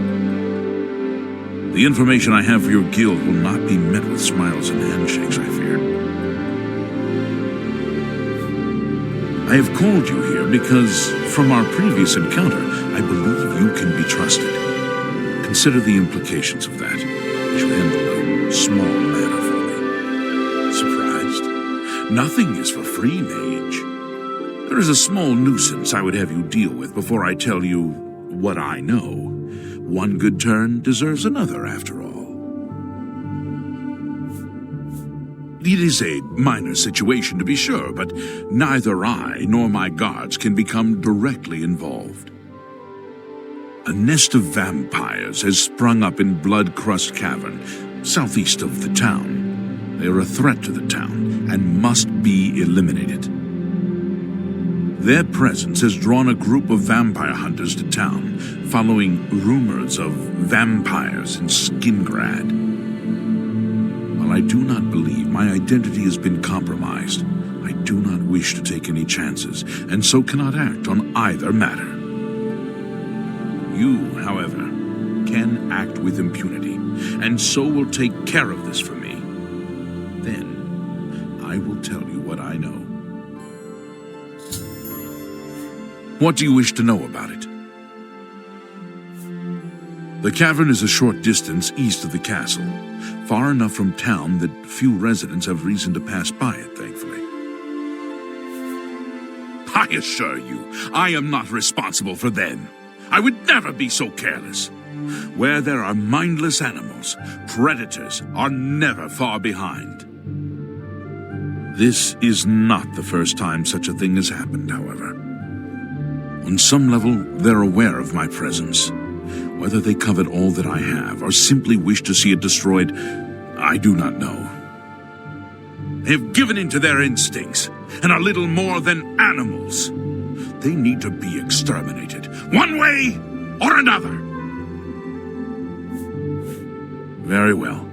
The information I have for your guild will not be met with smiles and handshakes, I fear. I have called you here because, from our previous encounter, I believe you can be trusted. Consider the implications of that. I shall handle a small matter for me. Surprised? Nothing is for free, mage. There is a small nuisance I would have you deal with before I tell you what I know. One good turn deserves another, after all. It is a minor situation, to be sure, but neither I nor my guards can become directly involved. A nest of vampires has sprung up in Blood-Crust Cavern, southeast of the town. They are a threat to the town and must be eliminated. Their presence has drawn a group of vampire hunters to town, following rumors of vampires in Skingrad. While I do not believe my identity has been compromised, I do not wish to take any chances, and so cannot act on either matter. You, however, can act with impunity, and so will take care of this for me. Then, I will tell you what I know. What do you wish to know about it? The cavern is a short distance east of the castle, far enough from town that few residents have reason to pass by it, thankfully. assure you, I am not responsible for them. I would never be so careless. Where there are mindless animals, predators are never far behind. This is not the first time such a thing has happened, however. On some level, they're aware of my presence. Whether they covet all that I have, or simply wish to see it destroyed, I do not know. They have given in to their instincts, and are little more than animals. They need to be exterminated, one way or another. Very well.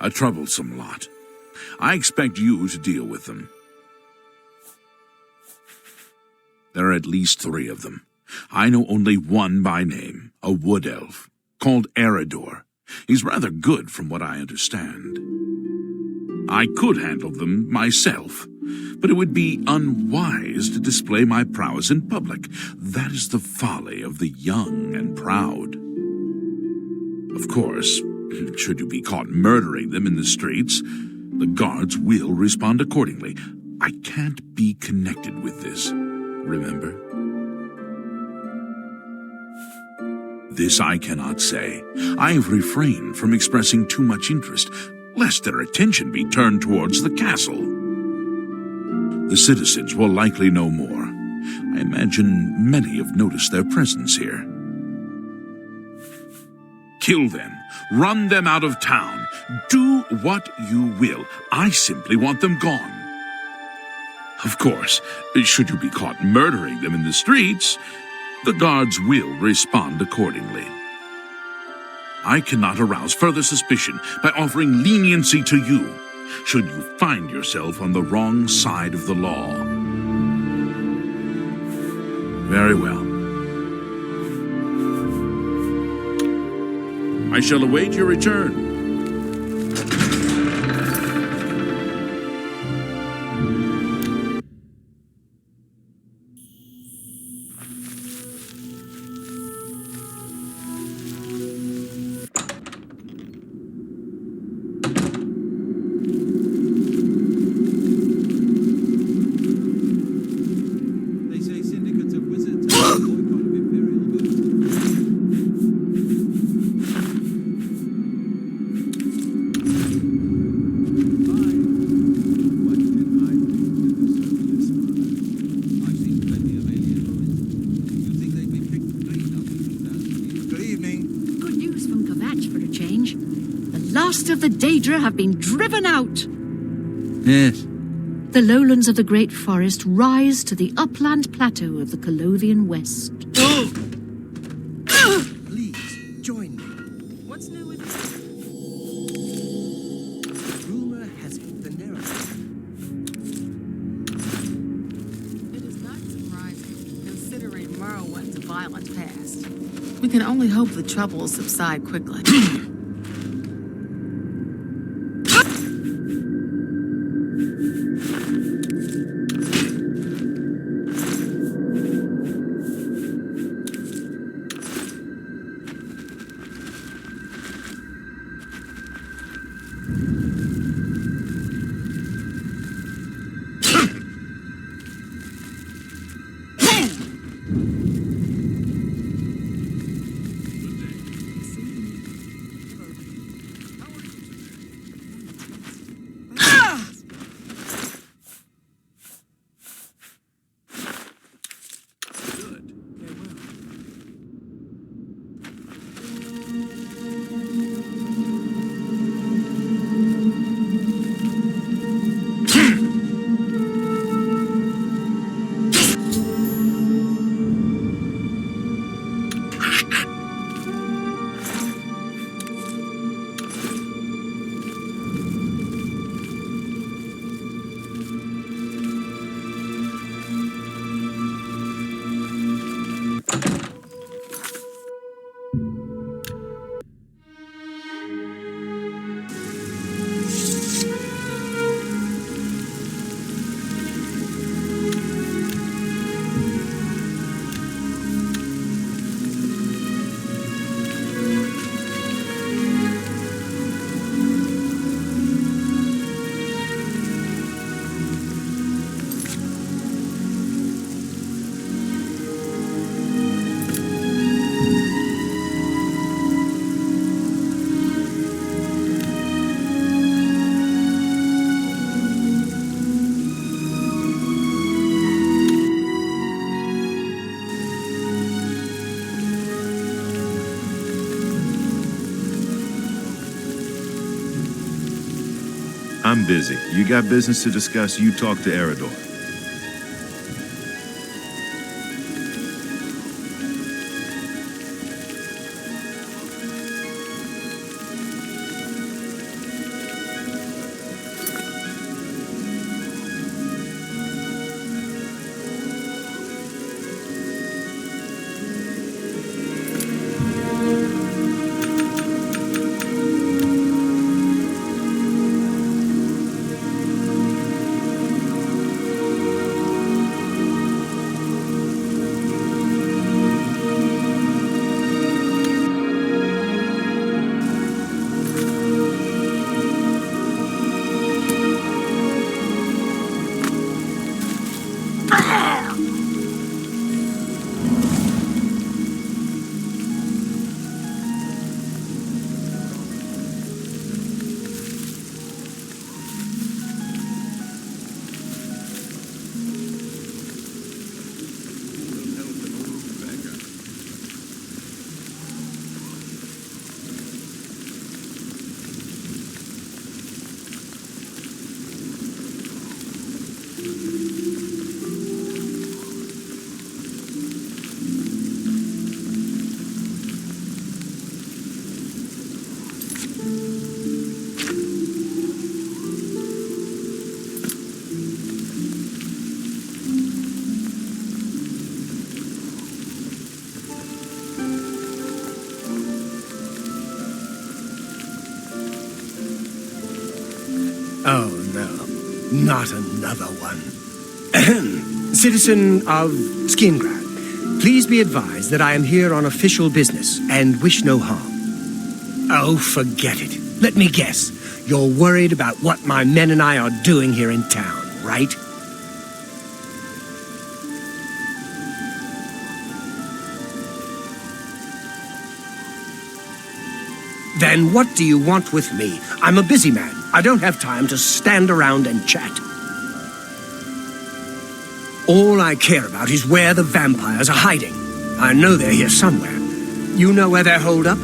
A troublesome lot. I expect you to deal with them. There are at least 3 of them. I know only one by name, a wood elf, called Eridor. He's rather good from what I understand. I could handle them myself, but it would be unwise to display my prowess in public. That is the folly of the young and proud. Of course, should you be caught murdering them in the streets, the guards will respond accordingly. I can't be connected with this, remember? This I cannot say. I have refrained from expressing too much interest, lest their attention be turned towards the castle. The citizens will likely know more. I imagine many have noticed their presence here. Kill them. Run them out of town. Do what you will. I simply want them gone. Of course, should you be caught murdering them in the streets, the guards will respond accordingly. I cannot arouse further suspicion by offering leniency to you, should you find yourself on the wrong side of the law. Very well. I shall await your return. Of the Daedra have been driven out. Yes. The lowlands of the Great Forest rise to the upland plateau of the Colovian West. Please, join me. What's new with Rumor has it the narrative. It is not surprising, considering Merwin's violent past. We can only hope the trouble will subside quickly. I'm busy. You got business to discuss, you talk to Eridor. Oh, no. Not another one. Ahem. Citizen of Skingrad, please be advised that I am here on official business and wish no harm. Oh, forget it. Let me guess. You're worried about what my men and I are doing here in town, right? Then what do you want with me? I'm a busy man. I don't have time to stand around and chat. All I care about is where the vampires are hiding. I know they're here somewhere. You know where they're holed up?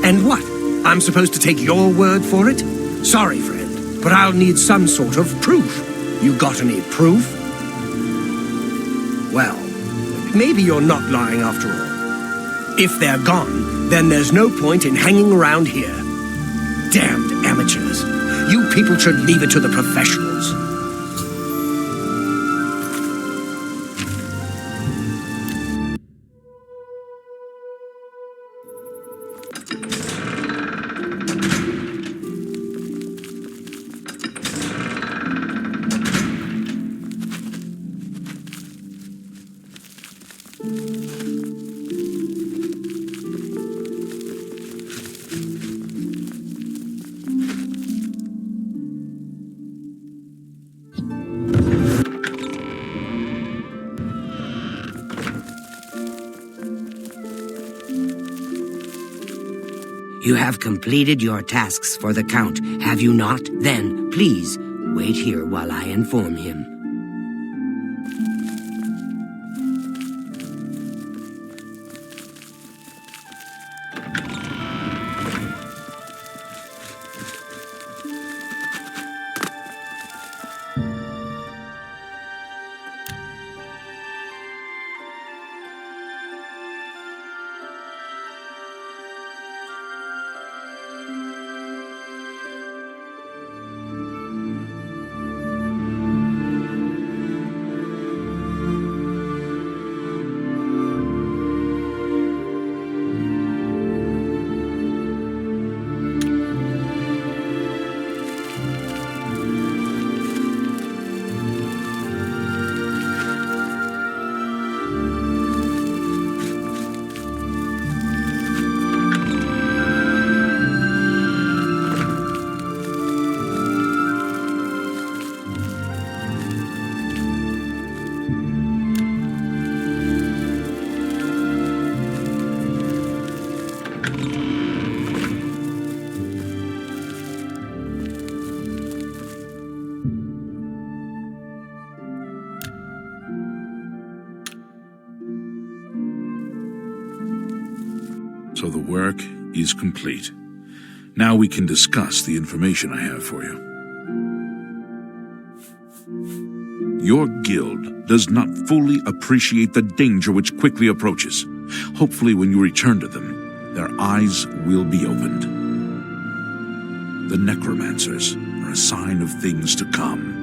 And what? I'm supposed to take your word for it? Sorry, friend, but I'll need some sort of proof. You got any proof? Well, maybe you're not lying after all. If they're gone, then there's no point in hanging around here. Damned amateurs. You people should leave it to the professionals. You have completed your tasks for the Count, have you not? Then, please, wait here while I inform him. So the work is complete. Now we can discuss the information I have for you. Your guild does not fully appreciate the danger which quickly approaches. Hopefully, when you return to them, their eyes will be opened. The necromancers are a sign of things to come.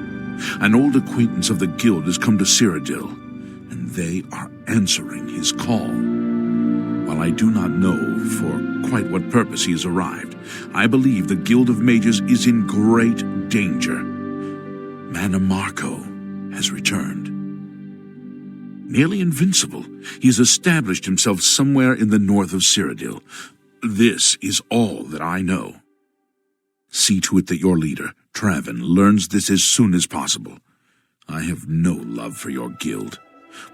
An old acquaintance of the guild has come to Cyrodiil, and they are answering his call. While I do not know for quite what purpose he has arrived, I believe the Guild of Mages is in great danger. Marco has returned. Nearly invincible, he has established himself somewhere in the north of Cyrodiil. This is all that I know. See to it that your leader, Traven, learns this as soon as possible. I have no love for your guild,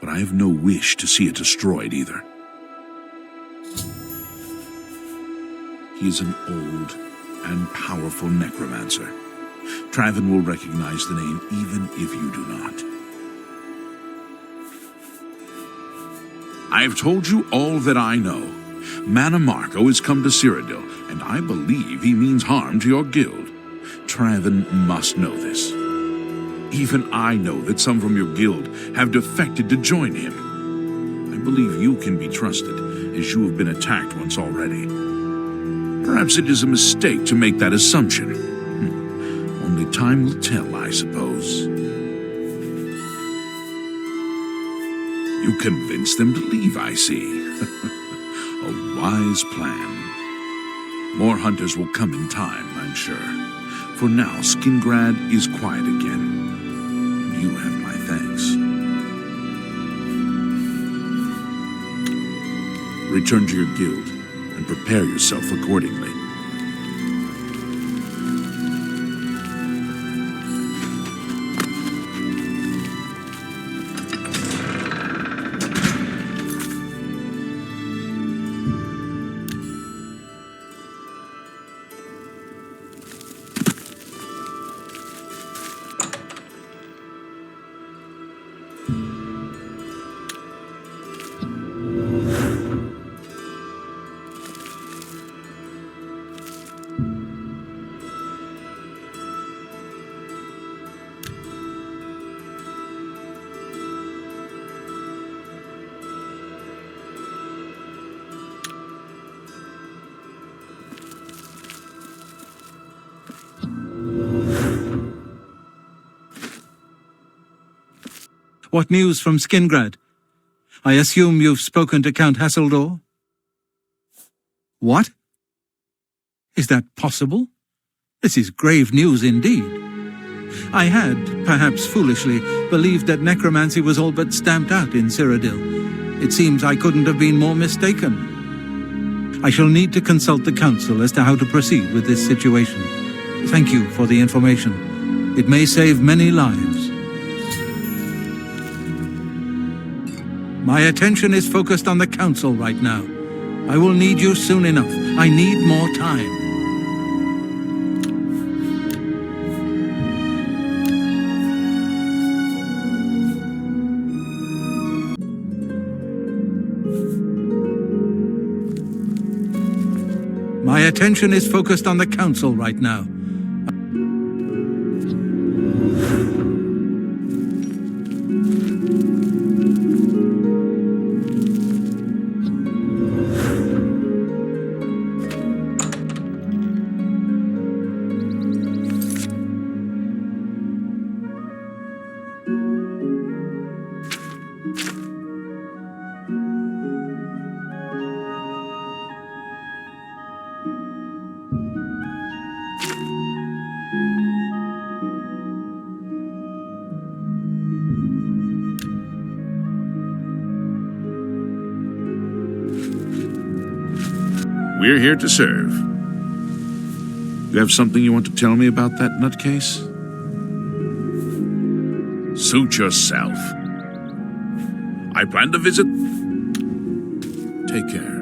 but I have no wish to see it destroyed either. He is an old and powerful necromancer. Traven will recognize the name even if you do not. I have told you all that I know. Marco has come to Cyrodiil, and I believe he means harm to your guild. Traven must know this. Even I know that some from your guild have defected to join him. I believe you can be trusted, as you have been attacked once already. Perhaps it is a mistake to make that assumption. Only time will tell, I suppose. You convinced them to leave, I see. A wise plan. More hunters will come in time, I'm sure. For now, Skingrad is quiet again. You have my thanks. Return to your guild and prepare yourself accordingly. What news from Skingrad? I assume you've spoken to Count Hasseldor? What? Is that possible? This is grave news indeed. I had, perhaps foolishly, believed that necromancy was all but stamped out in Cyrodiil. It seems I couldn't have been more mistaken. I shall need to consult the council as to how to proceed with this situation. Thank you for the information. It may save many lives. My attention is focused on the council right now. I will need you soon enough. I need more time. My attention is focused on the council right now. We're here to serve. You have something you want to tell me about that nutcase? Suit yourself. I plan to visit. Take care.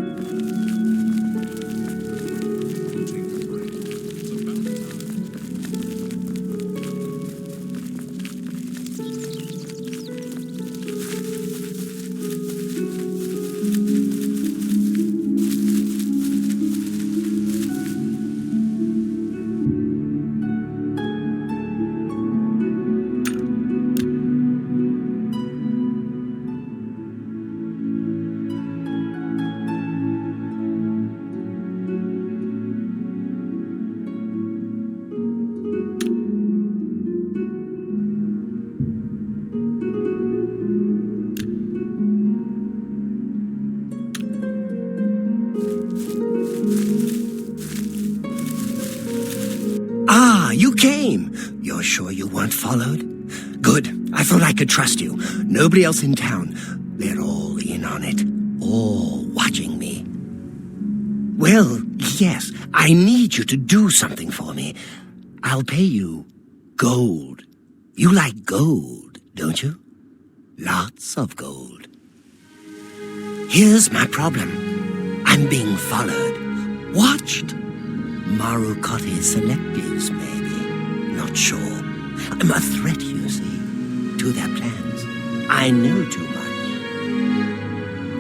weren't followed? Good. I thought I could trust you. Nobody else in town. They're all in on it. All watching me. Well, yes, I need you to do something for me. I'll pay you gold. You like gold, don't you? Lots of gold. Here's my problem. I'm being followed. Watched. Marukotti selectives, maybe. Not sure. I'm a threat, you see, to their plans. I know too much.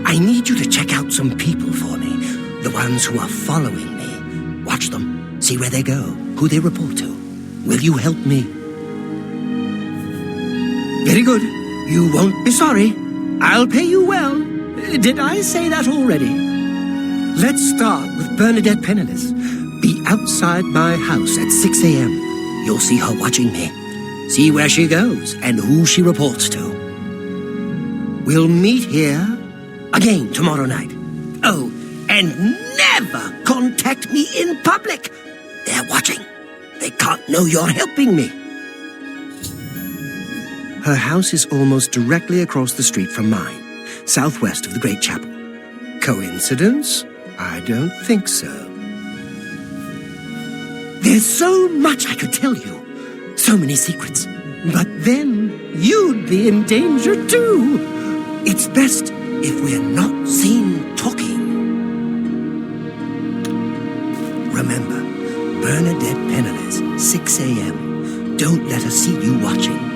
I need you to check out some people for me. The ones who are following me. Watch them. See where they go. Who they report to. Will you help me? Very good. You won't be sorry. I'll pay you well. Did I say that already? Let's start with Bernadette Penniless. Be outside my house at 6 a.m. You'll see her watching me. See where she goes and who she reports to. We'll meet here again tomorrow night. Oh, and never contact me in public. They're watching. They can't know you're helping me. Her house is almost directly across the street from mine, southwest of the Great Chapel. Coincidence? I don't think so. There's so much I could tell you. So many secrets. But then you'd be in danger too. It's best if we're not seen talking. Remember, Bernadette Penniless, 6 a.m. Don't let her see you watching.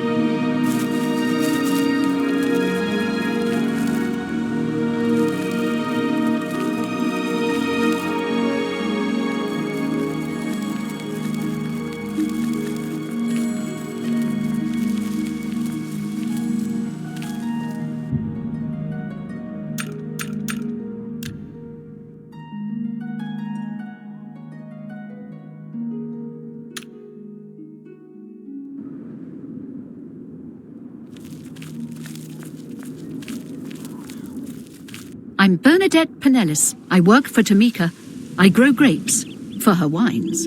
I'm Bernadette Penniless. I work for Tamika. I grow grapes for her wines.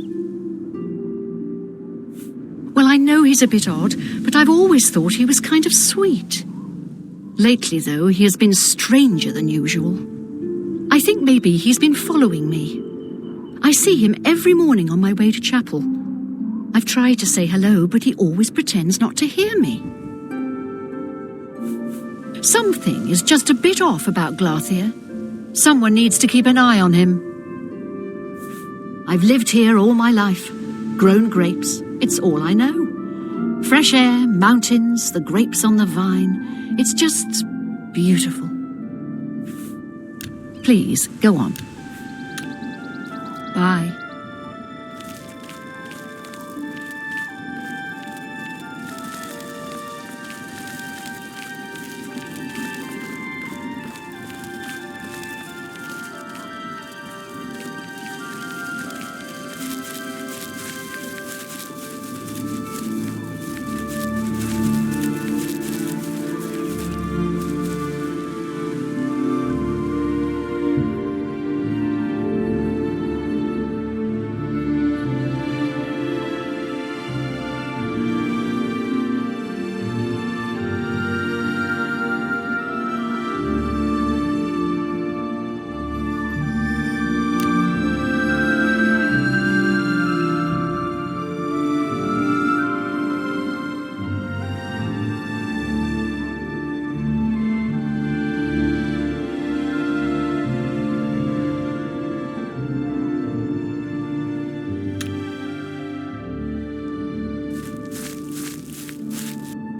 Well, I know he's a bit odd, but I've always thought he was kind of sweet. Lately, though, he has been stranger than usual. I think maybe he's been following me. I see him every morning on my way to chapel. I've tried to say hello, but he always pretends not to hear me. Something is just a bit off about Glarthir. Someone needs to keep an eye on him. I've lived here all my life, grown grapes. It's all I know. Fresh air, mountains, the grapes on the vine. It's just beautiful. Please, go on. Bye.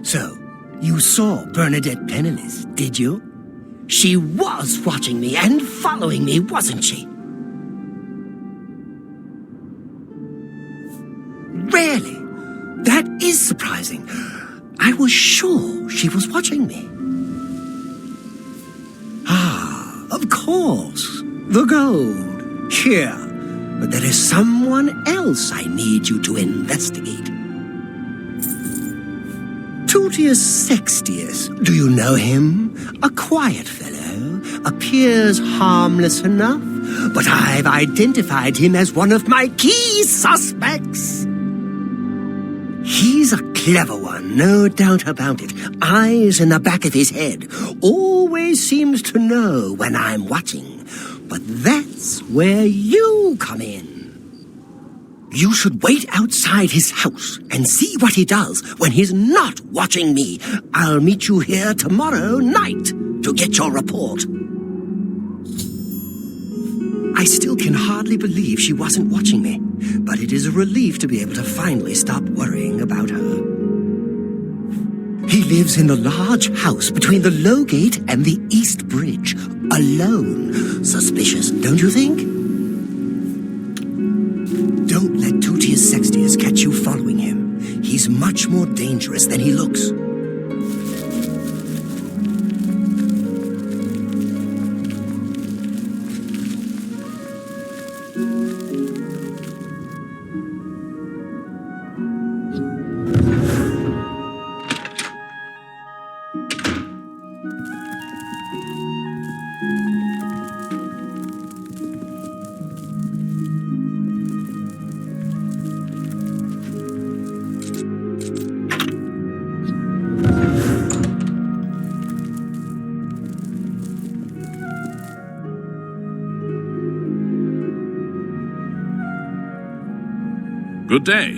So, you saw Bernadette Penniless, did you? She was watching me and following me, wasn't she? Really? That is surprising. I was sure she was watching me. Ah, of course. The gold. Here. But there is someone else I need you to investigate. Tutius Sextius, do you know him? A quiet fellow, appears harmless enough, but I've identified him as one of my key suspects. He's a clever one, no doubt about it. Eyes in the back of his head. Always seems to know when I'm watching. But that's where you come in. You should wait outside his house and see what he does when he's not watching me. I'll meet you here tomorrow night to get your report. I still can hardly believe she wasn't watching me, but it is a relief to be able to finally stop worrying about her. He lives in the large house between the Low Gate and the East Bridge, alone. Suspicious, don't you think? Don't let Tutius Sextius catch you following him. He's much more dangerous than he looks. Good day.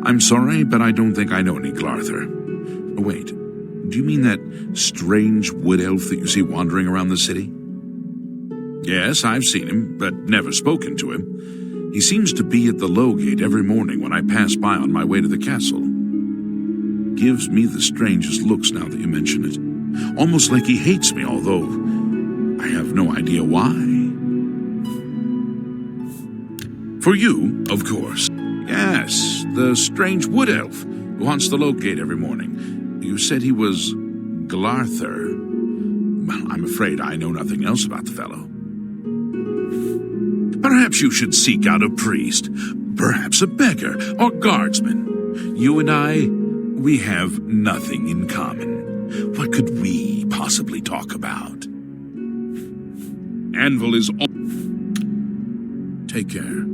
I'm sorry, but I don't think I know any Glarther. Oh, wait, do you mean that strange wood elf that you see wandering around the city? Yes, I've seen him, but never spoken to him. He seems to be at the Low Gate every morning when I pass by on my way to the castle. Gives me the strangest looks now that you mention it. Almost like he hates me, although I have no idea why. For you, of course. Yes, the strange wood elf who haunts the Low Gate every morning. You said he was Glarther. Well, I'm afraid I know nothing else about the fellow. Perhaps you should seek out a priest, perhaps a beggar or guardsman. You and I, we have nothing in common. What could we possibly talk about? Anvil is all... Take care.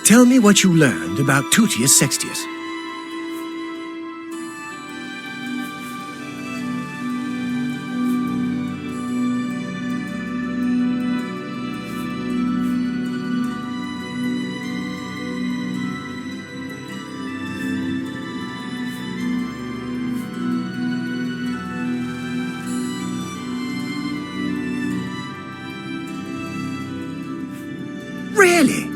Tell me what you learned about Tutius Sextius. Really?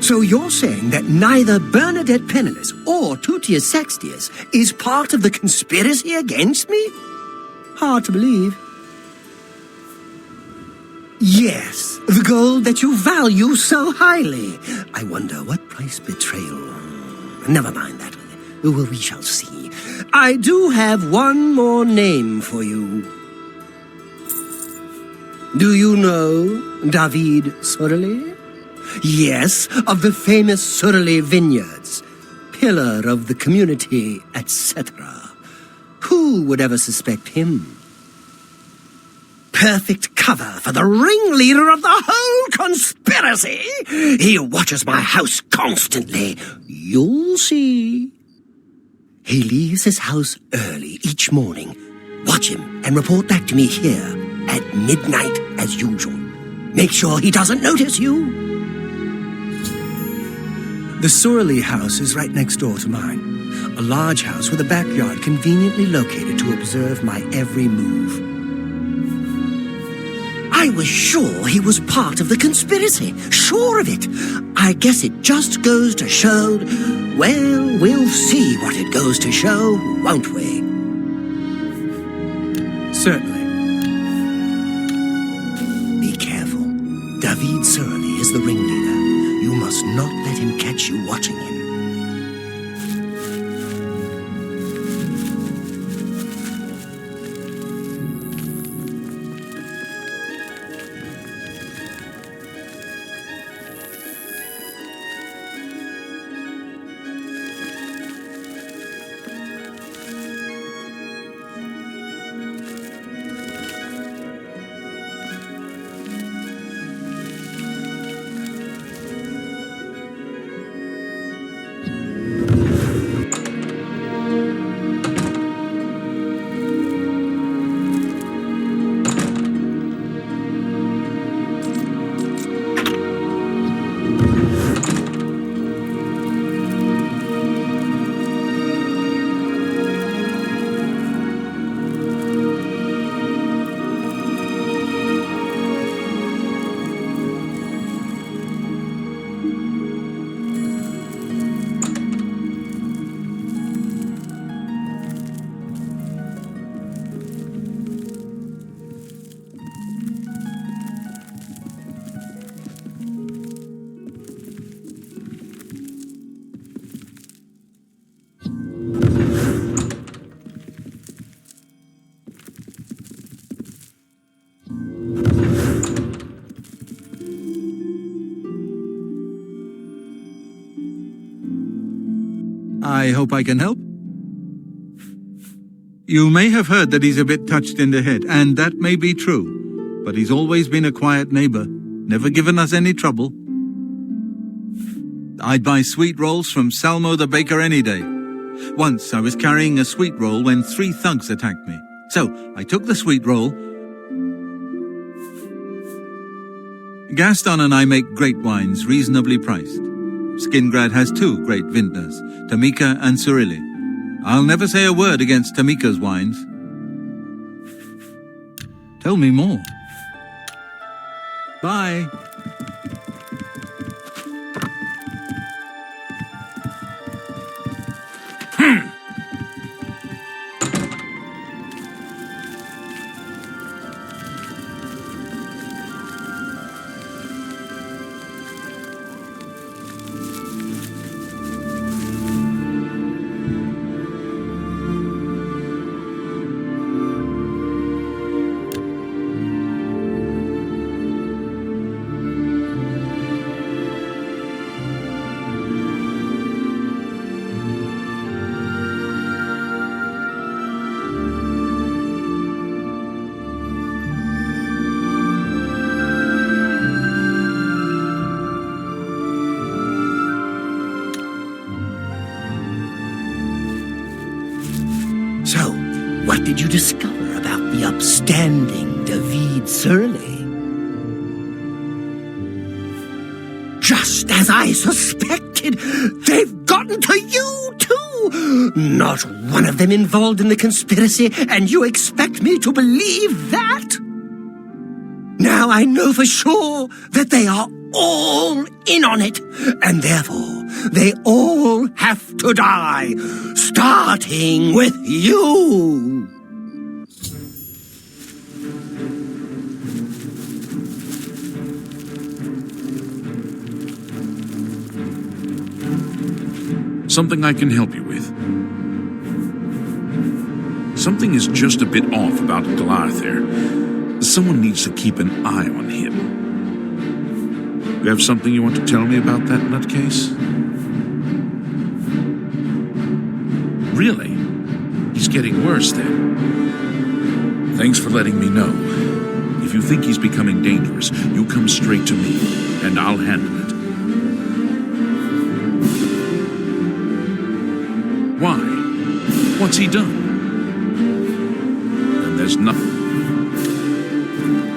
So you're saying that neither Bernadette Penniless or Tutius Sextius is part of the conspiracy against me? Hard to believe. Yes, the gold that you value so highly. I wonder what price betrayal... Never mind that. Well, we shall see. I do have one more name for you. Do you know David Cyrodiil? Yes, of the famous Cyrodiil vineyards, pillar of the community, etc. Who would ever suspect him? Perfect cover for the ringleader of the whole conspiracy. He watches my house constantly. You'll see. He leaves his house early each morning. Watch him and report back to me here at midnight as usual. Make sure he doesn't notice you. The Cyrodiil house is right next door to mine. A large house with a backyard conveniently located to observe my every move. I was sure he was part of the conspiracy. Sure of it. I guess it just goes to show... Well, we'll see what it goes to show, won't we? Certainly. Be careful. David Cyrodiil is the ringleader. You must not let him catch you watching him. I hope I can help. You may have heard that he's a bit touched in the head, and that may be true, but he's always been a quiet neighbor, never given us any trouble. I'd buy sweet rolls from Salmo the baker any day. Once I was carrying a sweet roll when 3 thugs attacked me, so I took the sweet roll. Gaston and I make great wines, reasonably priced. Skingrad has 2 great vintners, Tamika and Cyrodiil. I'll never say a word against Tamika's wines. Tell me more. Bye. What did you discover about the upstanding David Cyrodiil? Just as I suspected, they've gotten to you too! Not one of them involved in the conspiracy, and you expect me to believe that? Now I know for sure that they are all in on it, and therefore they all have to die, starting with you! Something I can help you with. Something is just a bit off about Glarther. Someone needs to keep an eye on him. You have something you want to tell me about that nutcase? Really? He's getting worse then. Thanks for letting me know. If you think he's becoming dangerous, you come straight to me, and I'll handle it. Why? What's he done? Then there's nothing.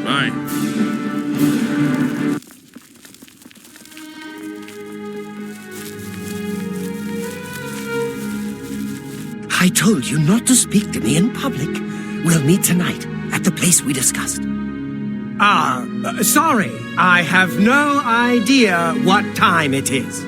Bye. I told you not to speak to me in public. We'll meet tonight at the place we discussed. Sorry. I have no idea what time it is.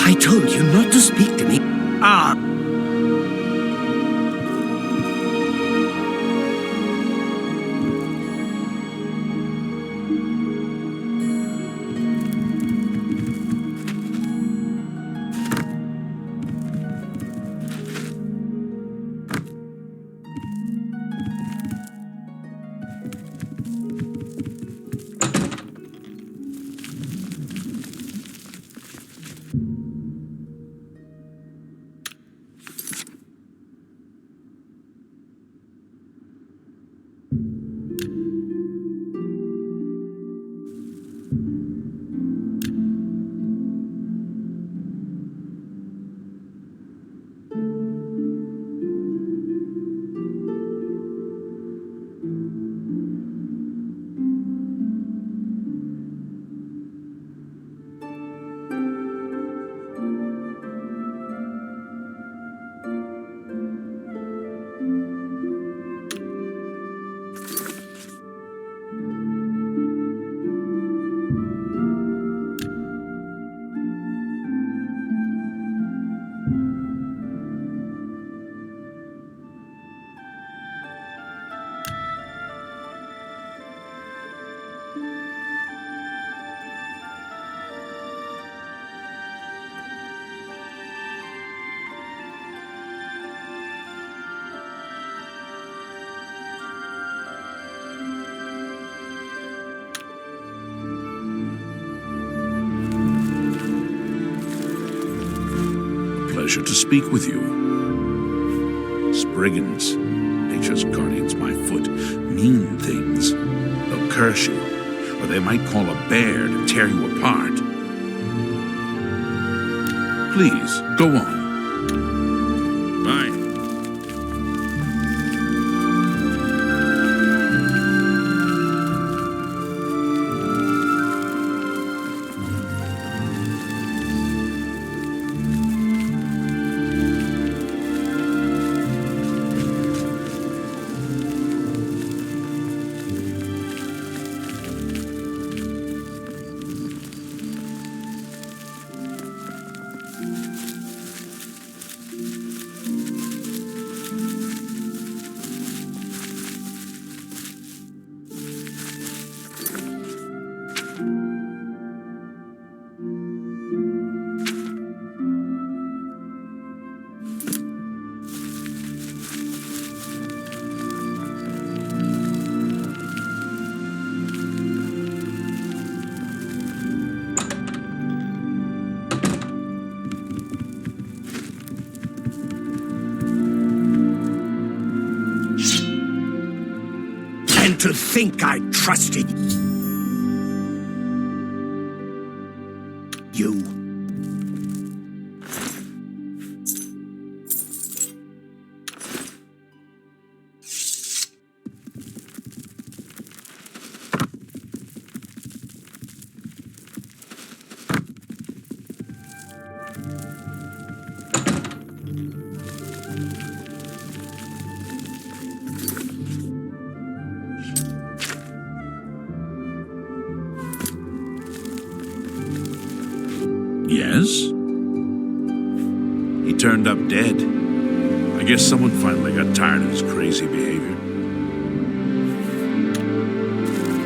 I told you not to speak to me. Pleasure to speak with you. Spriggans, nature's guardians, my foot, mean things. They'll curse you, or they might call a bear to tear you apart. Please, go on. Bye. To think I trusted you. Yes? He turned up dead. I guess someone finally got tired of his crazy behavior.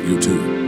You too.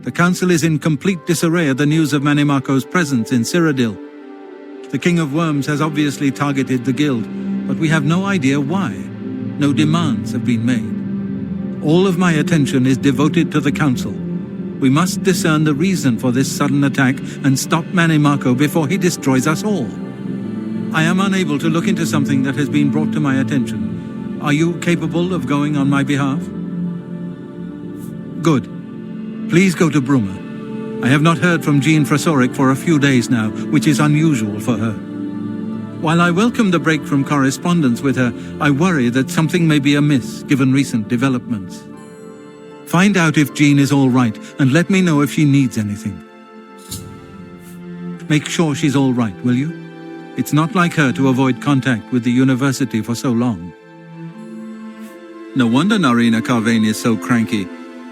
The council is in complete disarray at the news of Manimako's presence in Cyrodiil. The King of Worms has obviously targeted the guild, but we have no idea why. No demands have been made. All of my attention is devoted to the council. We must discern the reason for this sudden attack and stop Manimako before he destroys us all. I am unable to look into something that has been brought to my attention. Are you capable of going on my behalf? Good. Please go to Bruma. I have not heard from Jean Frasoric for a few days now, which is unusual for her. While I welcome the break from correspondence with her, I worry that something may be amiss given recent developments. Find out if Jean is all right and let me know if she needs anything. Make sure she's all right, will you? It's not like her to avoid contact with the university for so long. No wonder Narina Carvane is so cranky.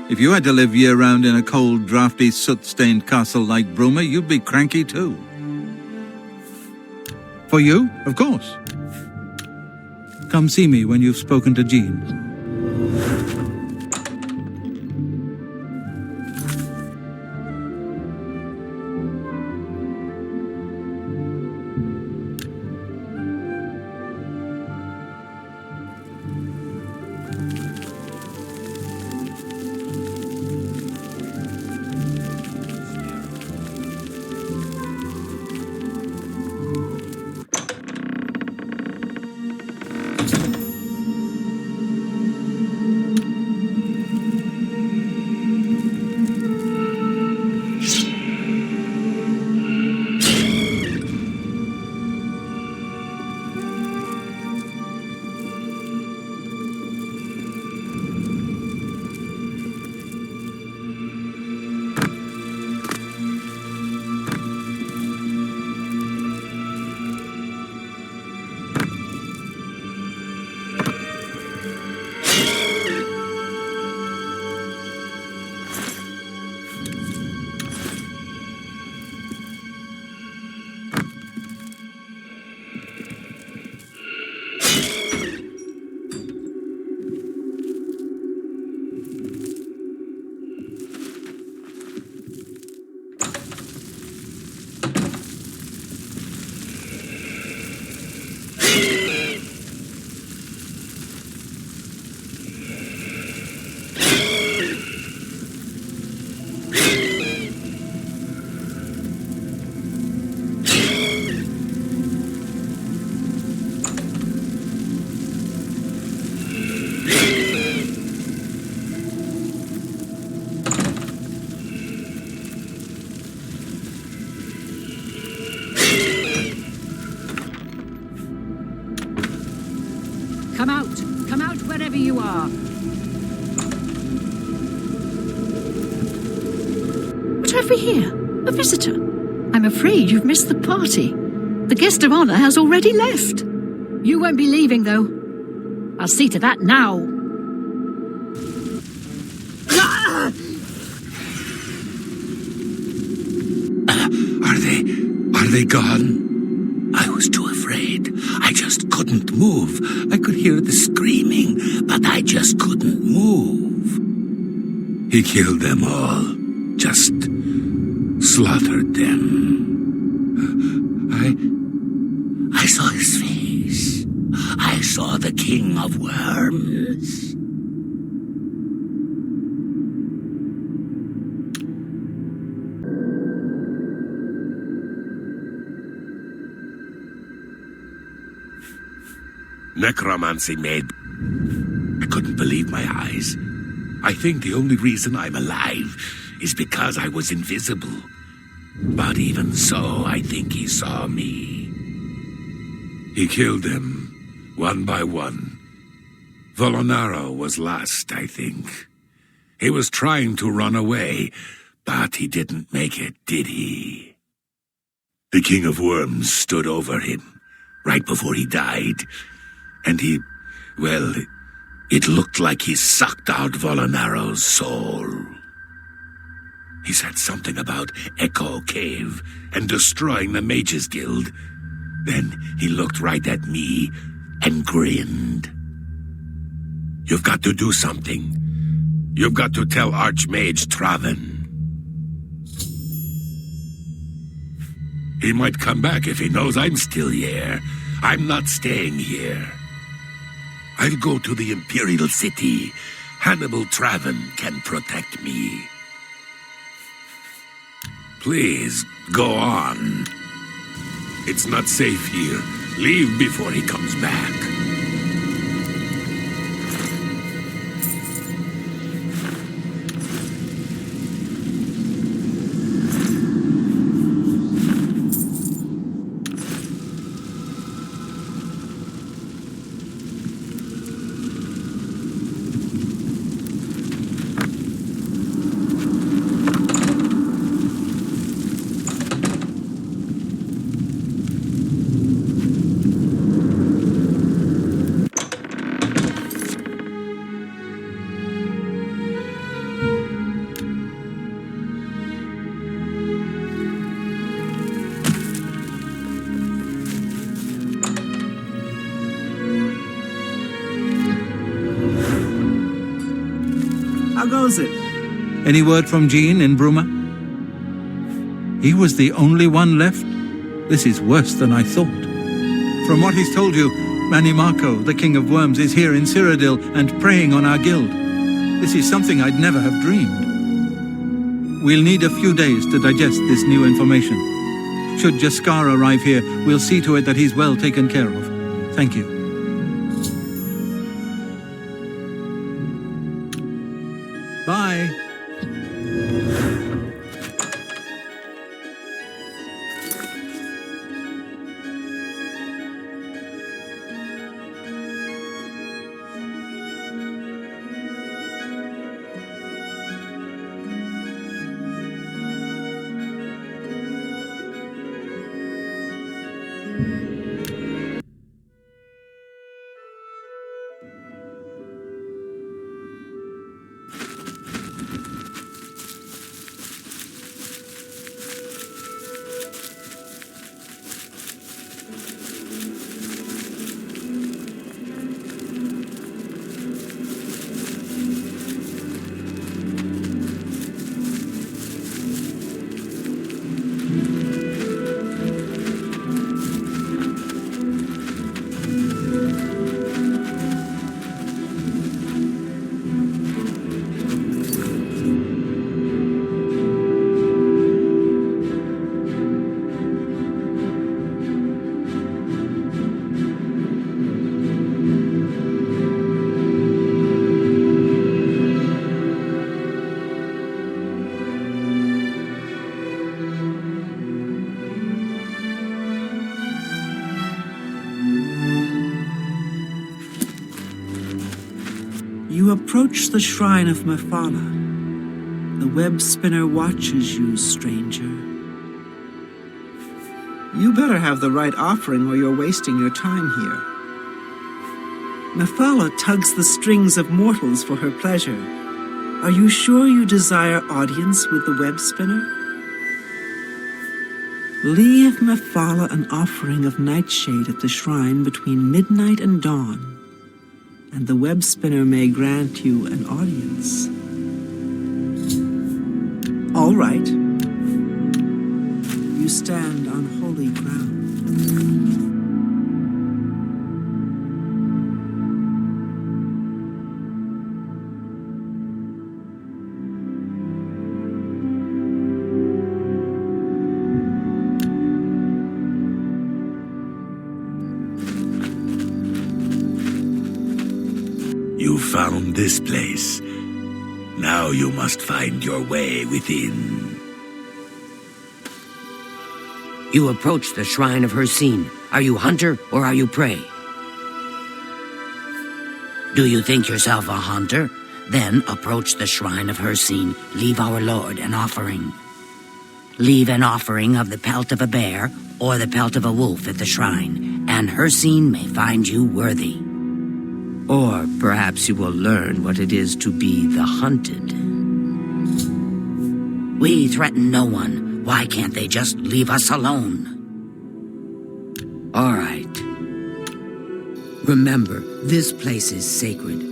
If you had to live year-round in a cold, drafty, soot-stained castle like Bruma, you'd be cranky too. For you, of course. Come see me when you've spoken to Jean. Come out wherever you are. What have we here? A visitor? I'm afraid you've missed the party. The guest of honor has already left. You won't be leaving, though. I'll see to that now. Are they gone? I was too afraid. I just couldn't move. I could hear the screaming, but I just couldn't move. He killed them all. Just slaughtered them. I saw his face. I saw the King of Worms. Necromancy made... I couldn't believe my eyes. I think the only reason I'm alive is because I was invisible. But even so, I think he saw me. He killed them, one by one. Volonaro was last, I think. He was trying to run away, but he didn't make it, did he? The King of Worms stood over him, right before he died, and well, it looked like he sucked out Volonaro's soul. He said something about Echo Cave and destroying the Mages Guild. Then he looked right at me and grinned. You've got to do something. You've got to tell Archmage Traven. He might come back if he knows I'm still here. I'm not staying here. I'll go to the Imperial City. Hannibal Traven can protect me. Please, go on. It's not safe here. Leave before he comes back. How goes it? Any word from Jean in Bruma? He was the only one left? This is worse than I thought. From what he's told you, Manimarco, the King of Worms, is here in Cyrodiil and preying on our guild. This is something I'd never have dreamed. We'll need a few days to digest this new information. Should Jaskar arrive here, we'll see to it that he's well taken care of. Thank you. Bye. You approach the shrine of Mephala. The web spinner watches you, stranger. You better have the right offering or you're wasting your time here. Mephala tugs the strings of mortals for her pleasure. Are you sure you desire audience with the web spinner? Leave Mephala an offering of nightshade at the shrine between midnight and dawn, and the web spinner may grant you an audience. All right. You stand on holy ground. You found this place. Now you must find your way within. You approach the shrine of Hircine. Are you hunter or are you prey? Do you think yourself a hunter? Then approach the shrine of Hircine. Leave our Lord an offering. Leave an offering of the pelt of a bear or the pelt of a wolf at the shrine, and Hircine may find you worthy. Or perhaps you will learn what it is to be the hunted. We threaten no one. Why can't they just leave us alone? All right. Remember, this place is sacred.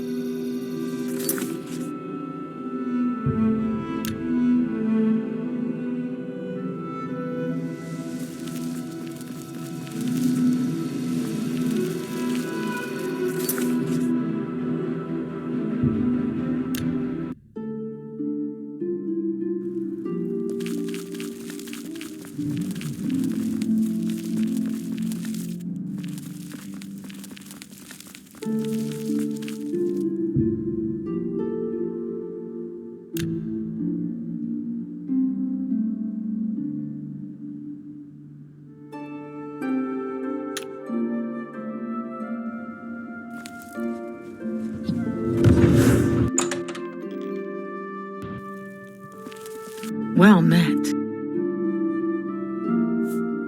Well met.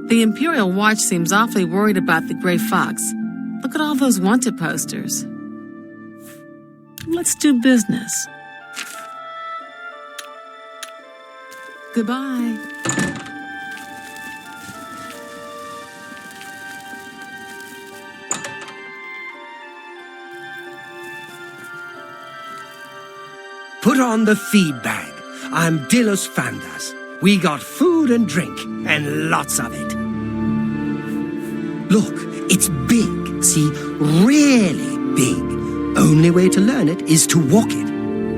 The Imperial Watch seems awfully worried about the Gray Fox. Look at all those wanted posters. Let's do business. Goodbye. Put on the feed bag. I'm Dilos Fandas. We got food and drink, and lots of it. Look, it's big, see, really big. Only way to learn it is to walk it.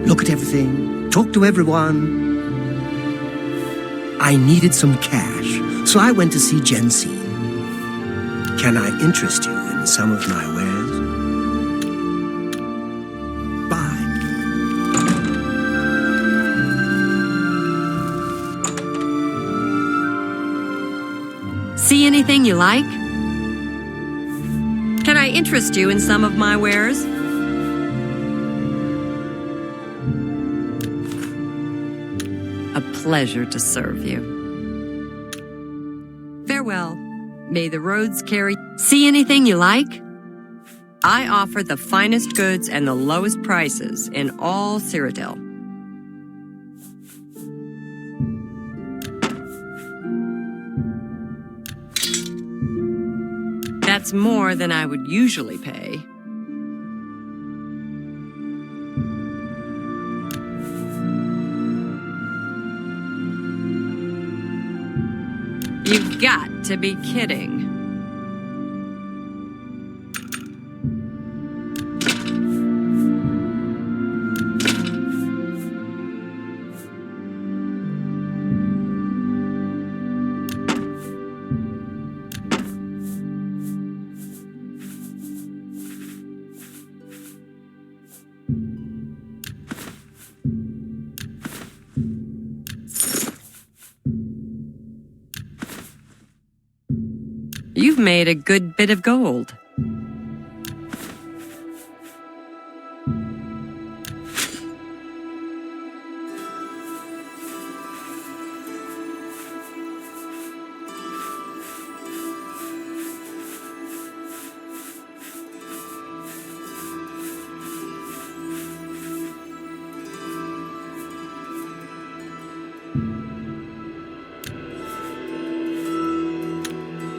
Look at everything, talk to everyone. I needed some cash, so I went to see Jensine. Can I interest you in some of my wares? See anything you like? Can I interest you in some of my wares? A pleasure to serve you. Farewell. May the roads carry... See anything you like? I offer the finest goods and the lowest prices in all Cyrodiil. That's more than I would usually pay. You've got to be kidding. You've made a good bit of gold.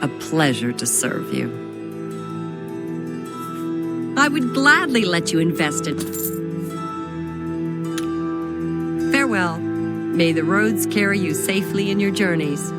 A pleasure to serve you. I would gladly let you invest in... Farewell. May the roads carry you safely in your journeys.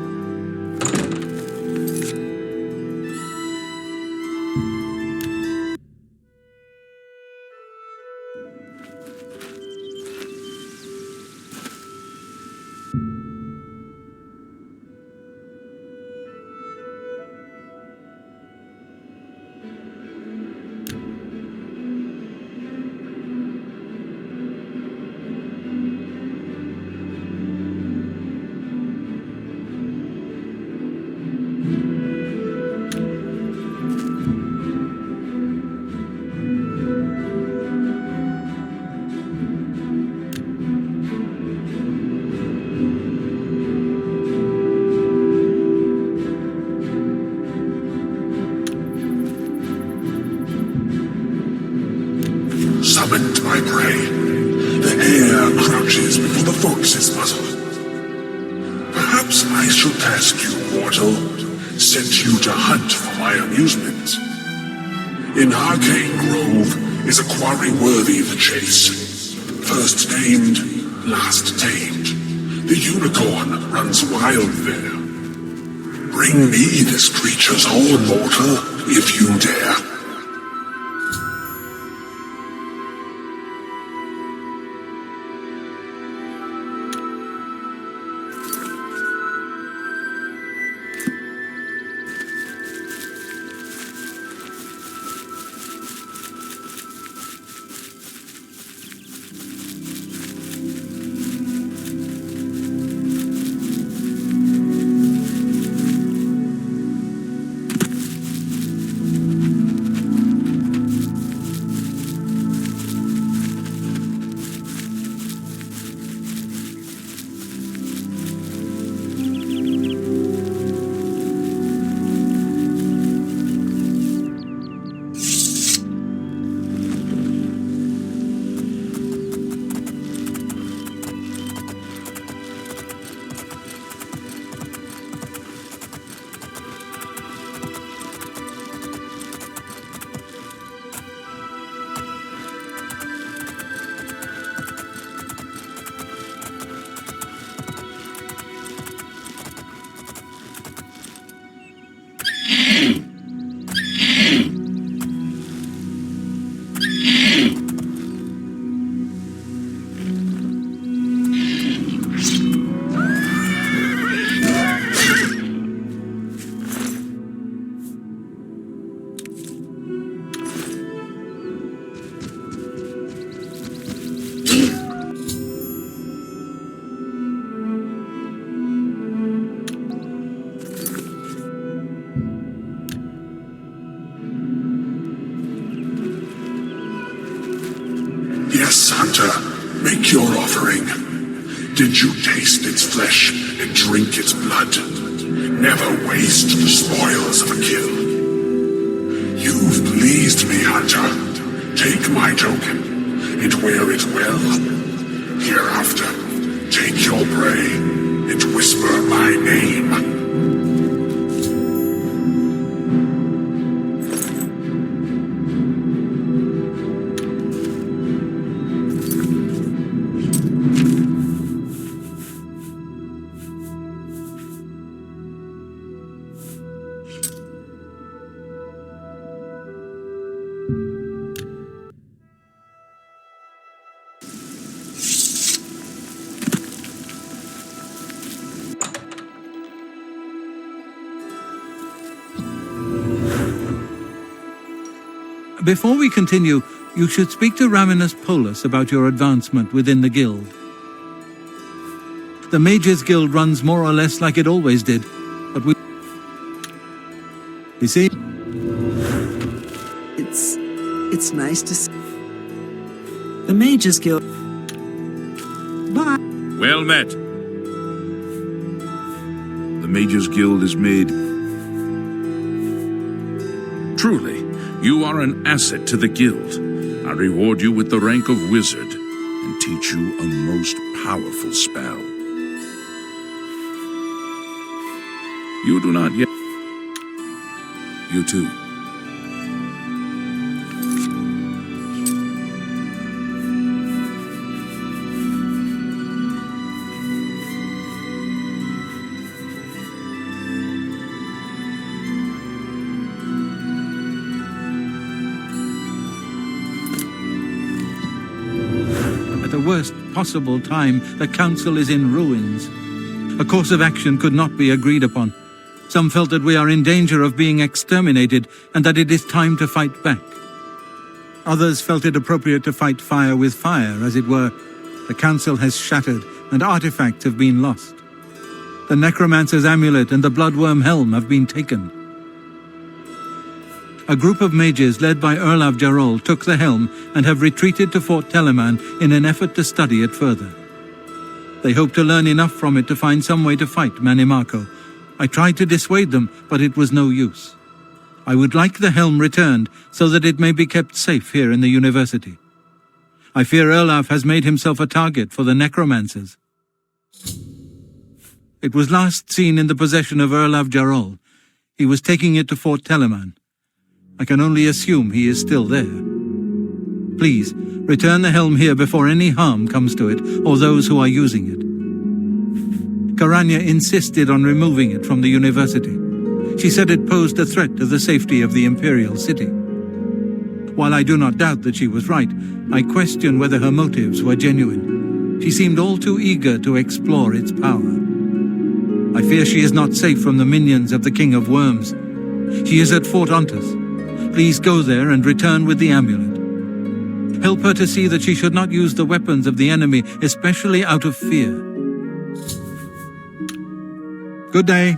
my prey. The hare crouches before the fox's muzzle. Perhaps I should ask you, mortal, sent you to hunt for my amusement. In Arcane Grove is a quarry worthy the chase. First named, last tamed. The unicorn runs wild there. Bring me this creature's horn, mortal, if you dare. Yes, Hunter, make your offering. Did you taste its flesh and drink its blood? Never waste the spoils of a kill. You've pleased me, Hunter. Take my token and wear it well. Hereafter, take your prey and whisper my name. Before we continue, you should speak to Raminus Polus about your advancement within the guild. The Mages Guild runs more or less like it always did, but we... You see? It's nice to see. The Mages Guild... Bye. Well met. The Mages Guild is made... Truly, you are an asset to the guild. I reward you with the rank of wizard and teach you a most powerful spell. You do not yet... You too. Worst possible time, the council is in ruins. A course of action could not be agreed upon. Some felt that we are in danger of being exterminated and that it is time to fight back. Others felt it appropriate to fight fire with fire, as it were. The council has shattered and artifacts have been lost. The necromancer's amulet and the bloodworm helm have been taken. A group of mages led by Erlav Jarol took the helm and have retreated to Fort Telemann in an effort to study it further. They hope to learn enough from it to find some way to fight Mannimarco. I tried to dissuade them, but it was no use. I would like the helm returned so that it may be kept safe here in the university. I fear Erlaf has made himself a target for the necromancers. It was last seen in the possession of Erlaf Jarol. He was taking it to Fort Telemann. I can only assume he is still there. Please, return the helm here before any harm comes to it, or those who are using it. Karanya insisted on removing it from the university. She said it posed a threat to the safety of the Imperial City. While I do not doubt that she was right, I question whether her motives were genuine. She seemed all too eager to explore its power. I fear she is not safe from the minions of the King of Worms. She is at Fort Ontus. Please go there and return with the amulet. Help her to see that she should not use the weapons of the enemy, especially out of fear. Good day.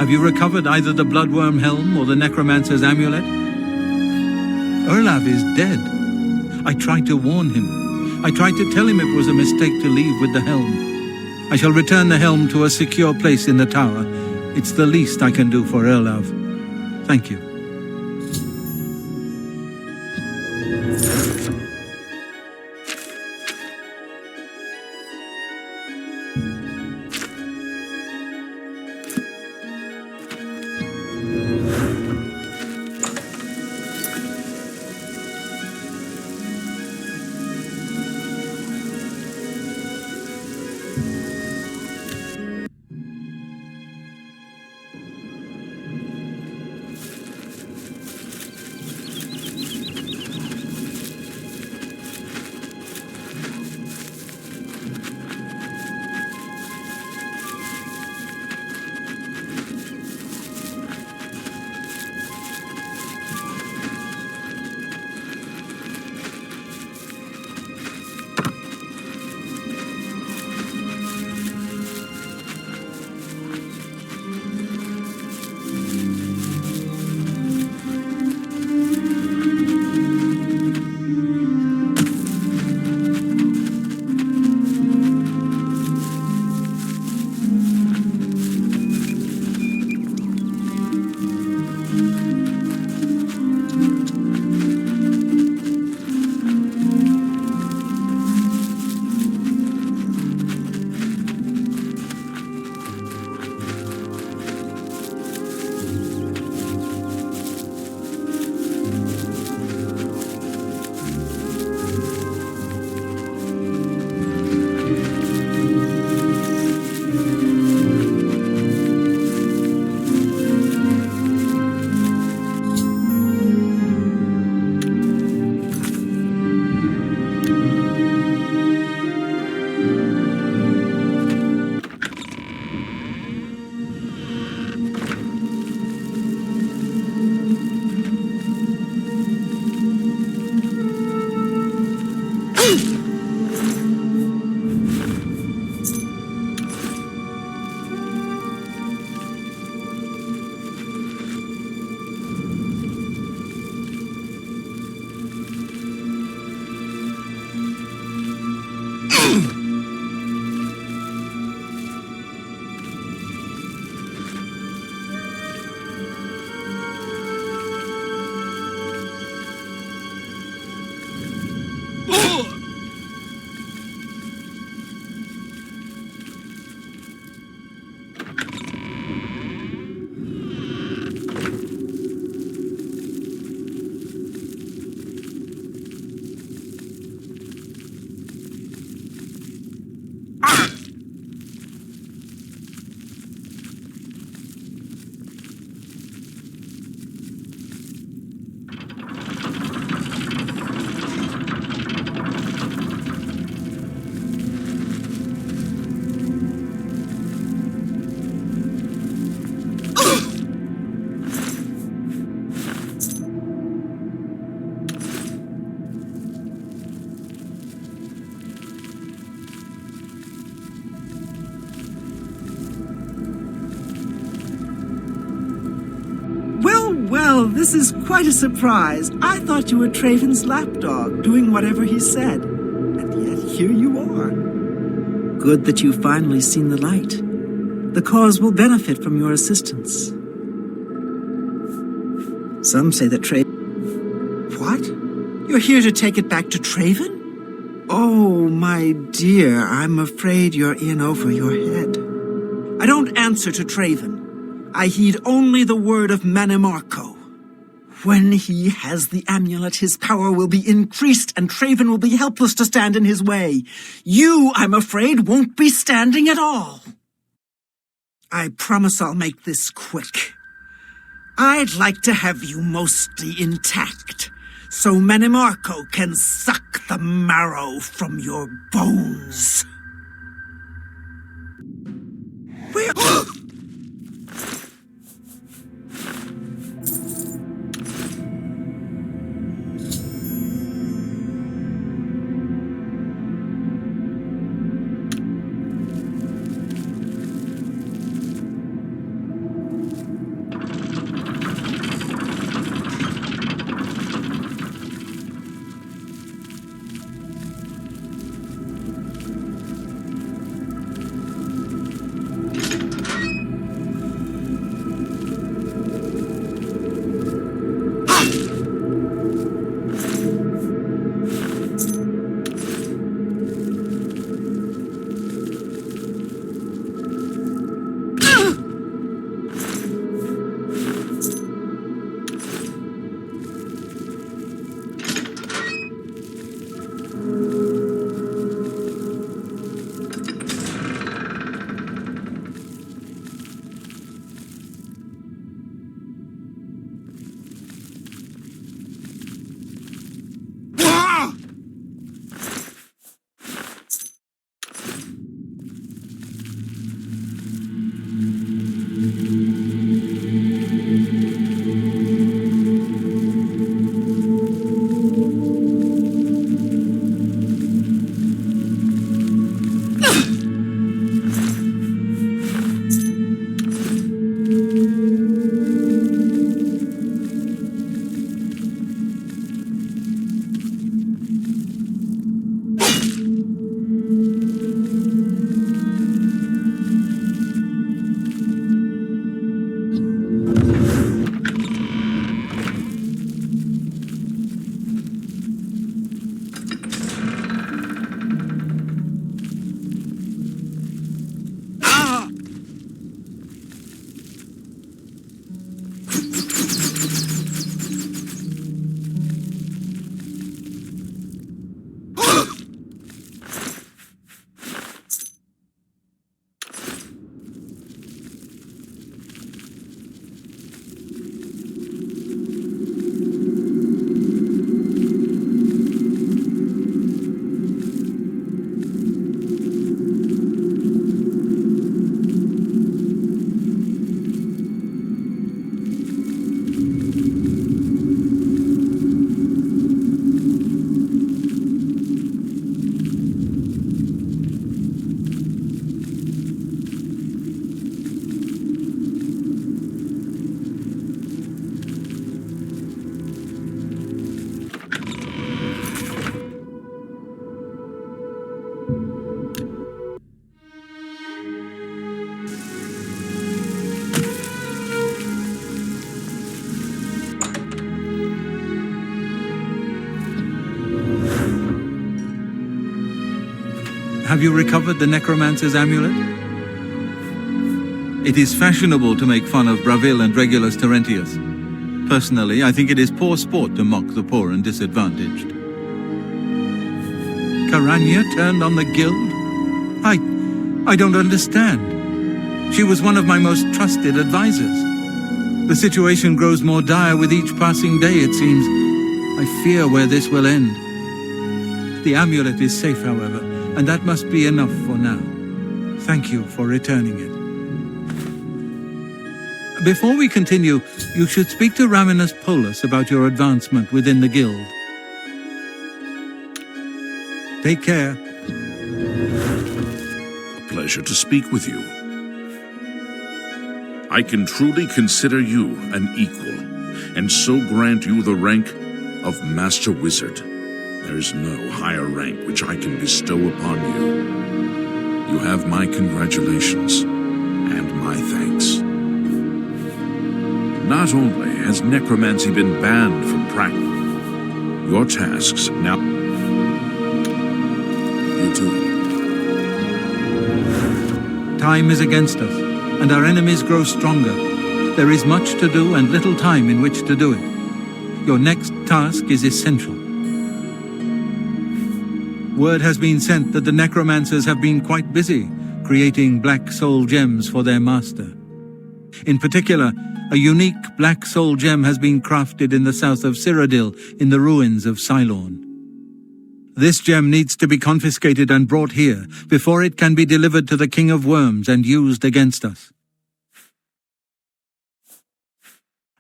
Have you recovered either the Bloodworm Helm or the Necromancer's Amulet? Erlav is dead. I tried to warn him. I tried to tell him it was a mistake to leave with the helm. I shall return the helm to a secure place in the tower. It's the least I can do for Erlav. Thank you. Well, this is quite a surprise. I thought you were Traven's lapdog, doing whatever he said. And yet here you are. Good that you've finally seen the light. The cause will benefit from your assistance. Some say that What? You're here to take it back to Traven? Oh, my dear, I'm afraid you're in over your head. I don't answer to Traven. I heed only the word of Manimarco. When he has the amulet, his power will be increased, and Traven will be helpless to stand in his way. You, I'm afraid, won't be standing at all. I promise I'll make this quick. I'd like to have you mostly intact, so Manimarco can suck the marrow from your bones. Where... Have you recovered the necromancer's amulet? It is fashionable to make fun of Bravil and Regulus Terentius. Personally, I think it is poor sport to mock the poor and disadvantaged. Karanya turned on the guild? I don't understand. She was one of my most trusted advisors. The situation grows more dire with each passing day, it seems. I fear where this will end. The amulet is safe, however, and that must be enough for now. Thank you for returning it. Before we continue, you should speak to Raminus Polus about your advancement within the guild. Take care. A pleasure to speak with you. I can truly consider you an equal, and so grant you the rank of Master Wizard. There is no higher rank which I can bestow upon you. You have my congratulations and my thanks. Not only has necromancy been banned from practice, your tasks now... You too. Time is against us, and our enemies grow stronger. There is much to do and little time in which to do it. Your next task is essential. Word has been sent that the necromancers have been quite busy creating black soul gems for their master. In particular, a unique black soul gem has been crafted in the south of Cyrodiil in the ruins of Cylorn. This gem needs to be confiscated and brought here before it can be delivered to the King of Worms and used against us.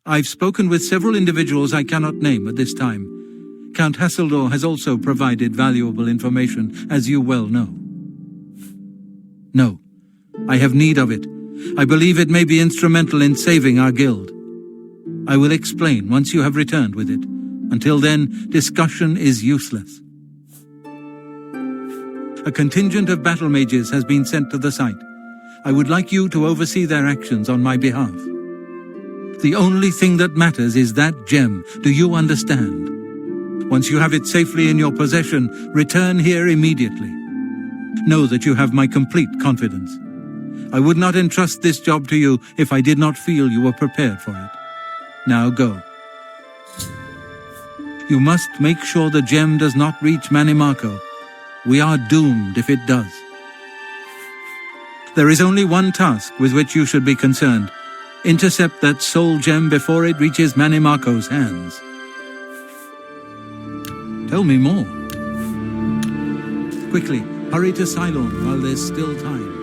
I've spoken with several individuals I cannot name at this time. Count Hasseldor has also provided valuable information, as you well know. No, I have need of it. I believe it may be instrumental in saving our guild. I will explain once you have returned with it. Until then, discussion is useless. A contingent of battle mages has been sent to the site. I would like you to oversee their actions on my behalf. The only thing that matters is that gem. Do you understand? Once you have it safely in your possession, return here immediately. Know that you have my complete confidence. I would not entrust this job to you if I did not feel you were prepared for it. Now go. You must make sure the gem does not reach Manimarco. We are doomed if it does. There is only one task with which you should be concerned. Intercept that soul gem before it reaches Manimarco's hands. Tell me more. Quickly, hurry to Cylorn while there's still time.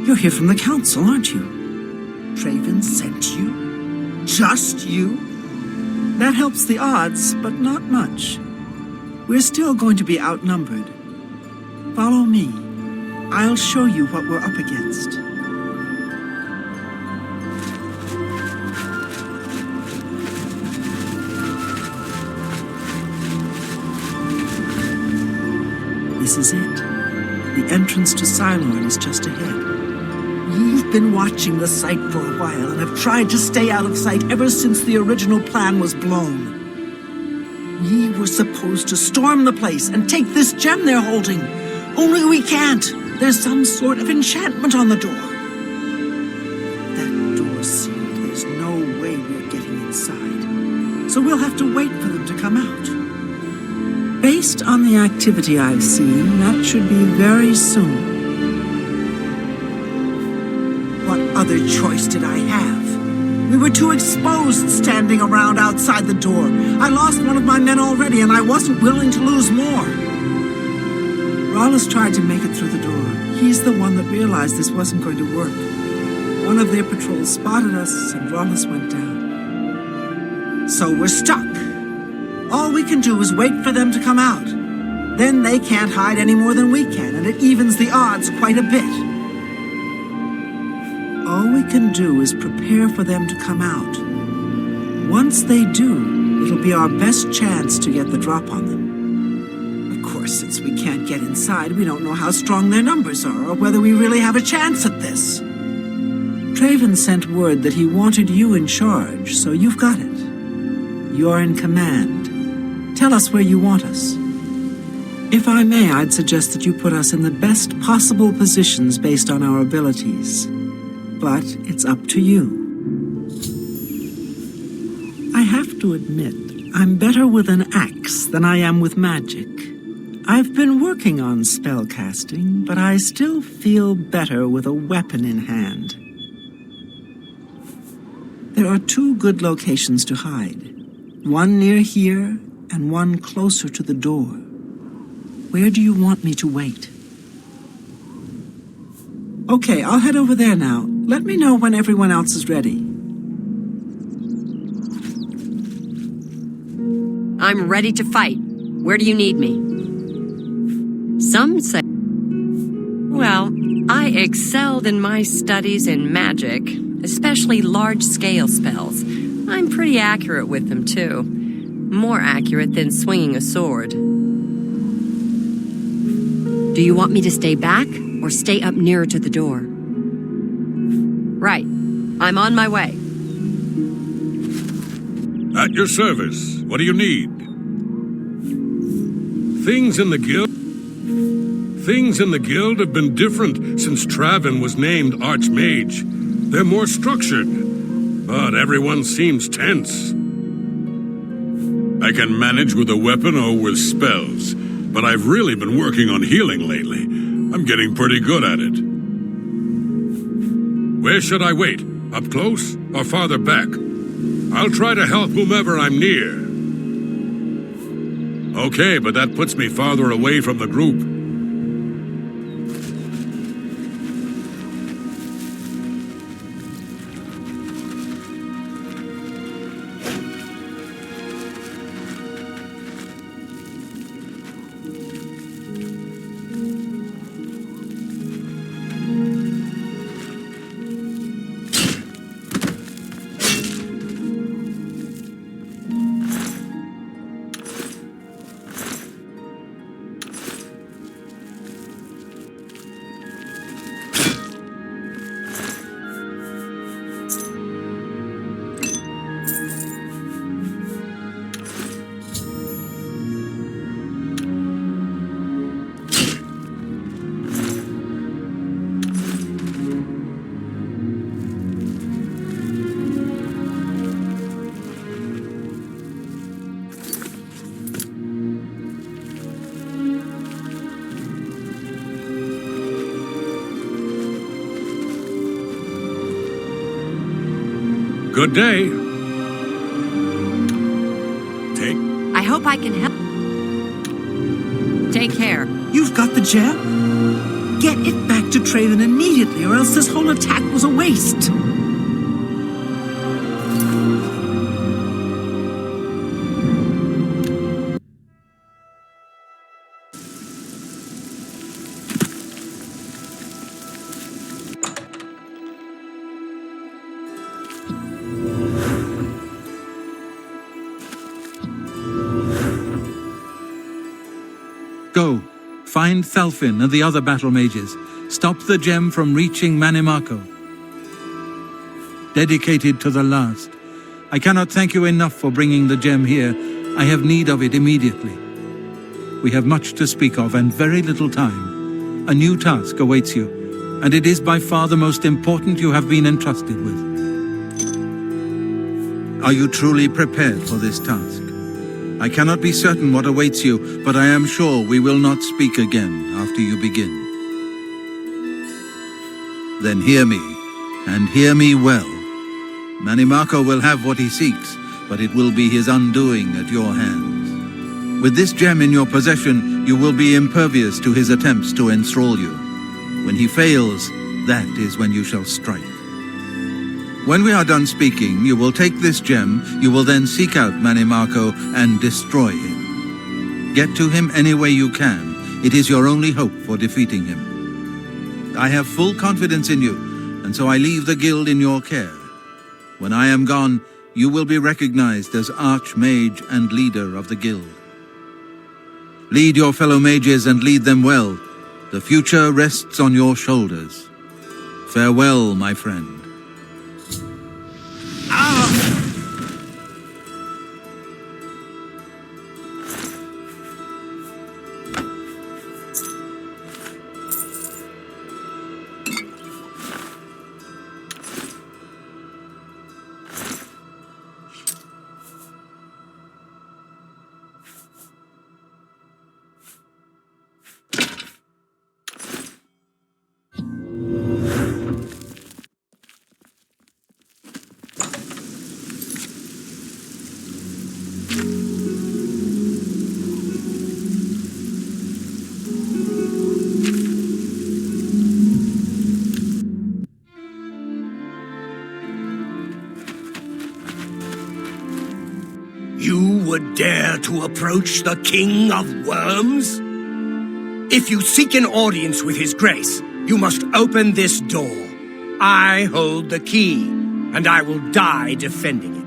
You're here from the council, aren't you? Traven sent you? Just you? That helps the odds, but not much. We're still going to be outnumbered. Follow me. I'll show you what we're up against. This is it. The entrance to Cylon is just ahead. We've been watching the site for a while and have tried to stay out of sight ever since the original plan was blown. We were supposed to storm the place and take this gem they're holding. Only we can't. There's some sort of enchantment on the door. That door's sealed. There's no way we're getting inside. So we'll have to wait for them to come out. Based on the activity I've seen, that should be very soon. What other choice did I have? We were too exposed standing around outside the door. I lost one of my men already, and I wasn't willing to lose more. Rawless tried to make it through the door. He's the one that realized this wasn't going to work. One of their patrols spotted us, and Rawless went down. So we're stuck. All we can do is wait for them to come out. Then they can't hide any more than we can, and it evens the odds quite a bit. All we can do is prepare for them to come out. Once they do, it'll be our best chance to get the drop on them. Of course, since we can't get inside, we don't know how strong their numbers are, or whether we really have a chance at this. Traven sent word that he wanted you in charge, so you've got it. You're in command. Tell us where you want us. If I may, I'd suggest that you put us in the best possible positions based on our abilities. But it's up to you. I have to admit, I'm better with an axe than I am with magic. I've been working on spellcasting, but I still feel better with a weapon in hand. There are 2 good locations to hide. One near here, and one closer to the door. Where do you want me to wait? Okay, I'll head over there now. Let me know when everyone else is ready. I'm ready to fight. Where do you need me? Some say... Well, I excelled in my studies in magic, especially large-scale spells. I'm pretty accurate with them, too. More accurate than swinging a sword. Do you want me to stay back or stay up nearer to the door? Right. I'm on my way. At your service. What do you need? Things in the guild have been different since Traven was named Archmage. They're more structured, but everyone seems tense. I can manage with a weapon or with spells, but I've really been working on healing lately. I'm getting pretty good at it. Where should I wait? Up close or farther back? I'll try to help whomever I'm near. Okay, but that puts me farther away from the group. Good day. I hope I can help. Take care. You've got the gem? Get it back to Traven immediately, or else this whole attack was a waste. Find Thalfin and the other battle mages. Stop the gem from reaching Manimako. Dedicated to the last. I cannot thank you enough for bringing the gem here. I have need of it immediately. We have much to speak of and very little time. A new task awaits you, and it is by far the most important you have been entrusted with. Are you truly prepared for this task? I cannot be certain what awaits you, but I am sure we will not speak again after you begin. Then hear me, and hear me well. Manimako will have what he seeks, but it will be his undoing at your hands. With this gem in your possession, you will be impervious to his attempts to enthrall you. When he fails, that is when you shall strike. When we are done speaking, you will take this gem, you will then seek out Manimako and destroy him. Get to him any way you can. It is your only hope for defeating him. I have full confidence in you, and so I leave the guild in your care. When I am gone, you will be recognized as Archmage and leader of the guild. Lead your fellow mages and lead them well. The future rests on your shoulders. Farewell, my friend. Dare to approach the King of Worms? If you seek an audience with his grace, you must open this door. I hold the key, and I will die defending it.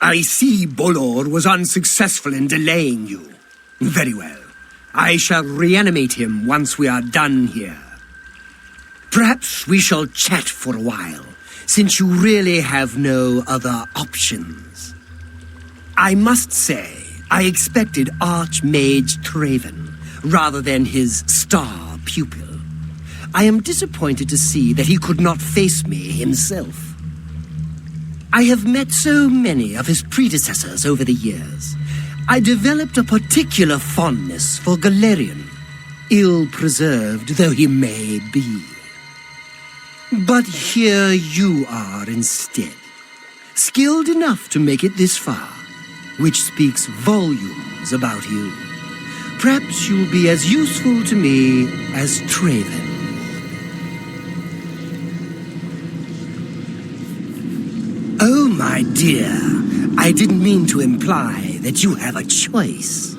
I see Bolor was unsuccessful in delaying you. Very well. I shall reanimate him once we are done here. Perhaps we shall chat for a while, since you really have no other options. I must say, I expected Archmage Traven, rather than his star pupil. I am disappointed to see that he could not face me himself. I have met so many of his predecessors over the years. I developed a particular fondness for Galerion, ill-preserved though he may be. But here you are instead, skilled enough to make it this far, which speaks volumes about you. Perhaps you'll be as useful to me as Traven. Oh, my dear, I didn't mean to imply that you have a choice.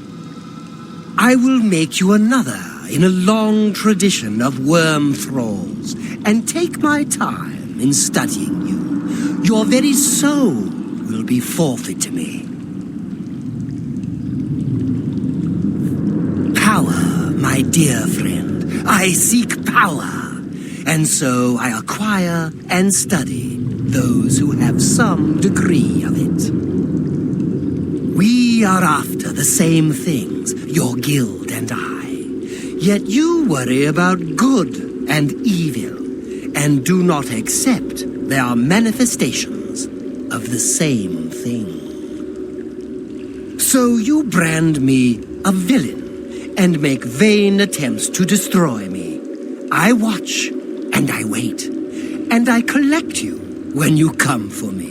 I will make you another in a long tradition of worm thralls, and take my time in studying you. Your very soul will be forfeit to me. Power, my dear friend. I seek power, and so I acquire and study those who have some degree of it. We are after the same things, your guild and I. Yet you worry about good and evil, and do not accept they are manifestations of the same thing. So you brand me a villain, and make vain attempts to destroy me. I watch, and I wait, and I collect you when you come for me.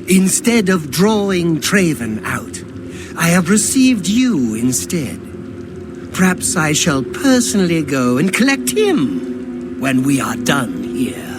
Instead of drawing Traven out, I have received you instead. Perhaps I shall personally go and collect him when we are done here.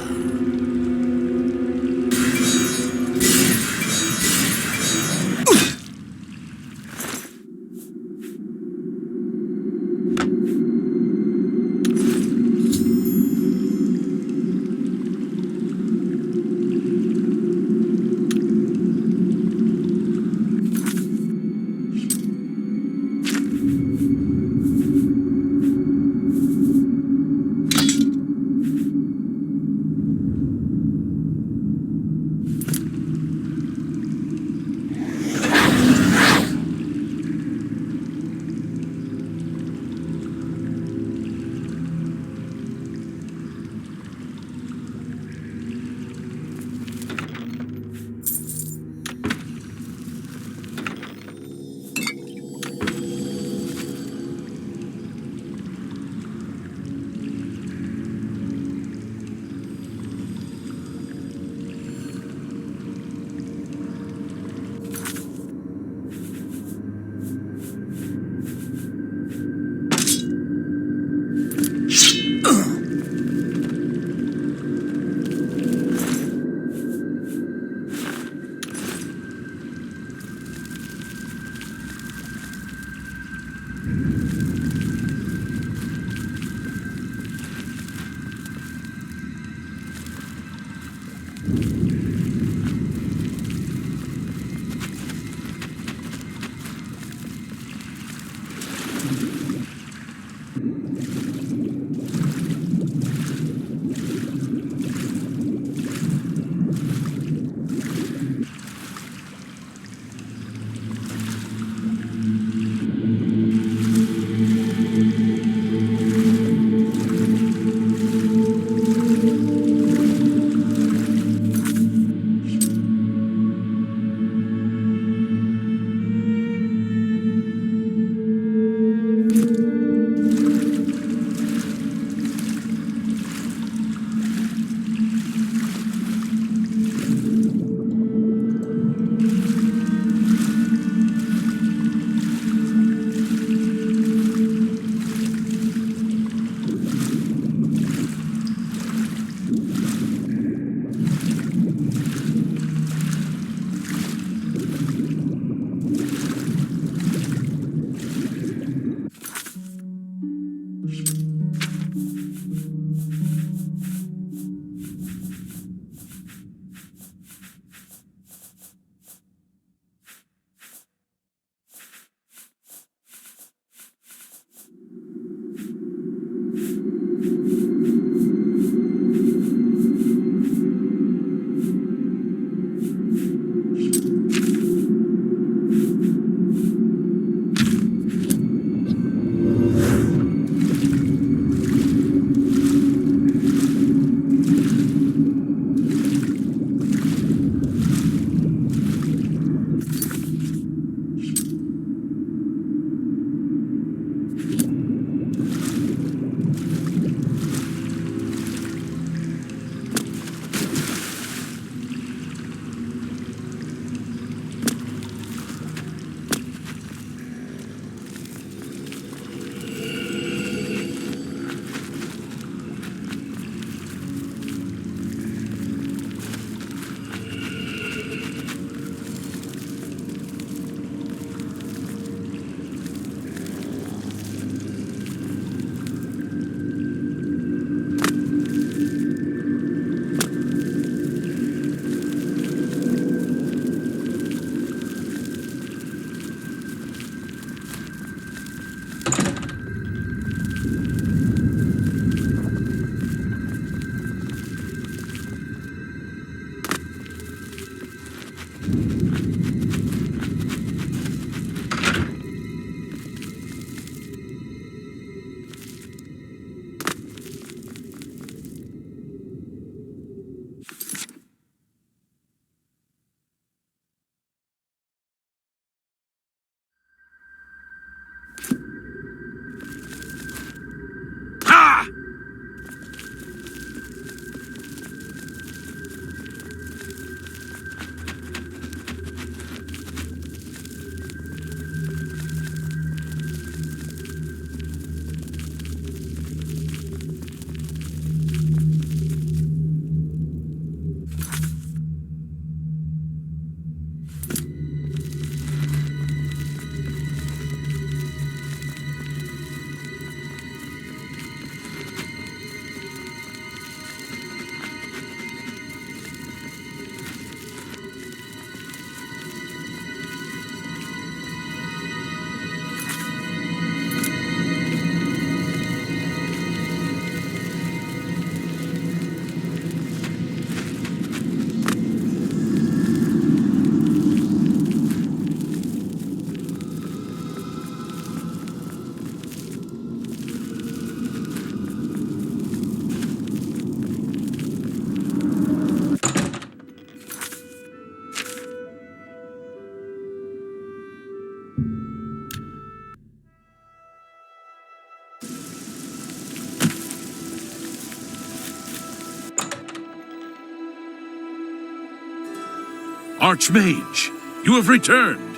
Archmage, you have returned.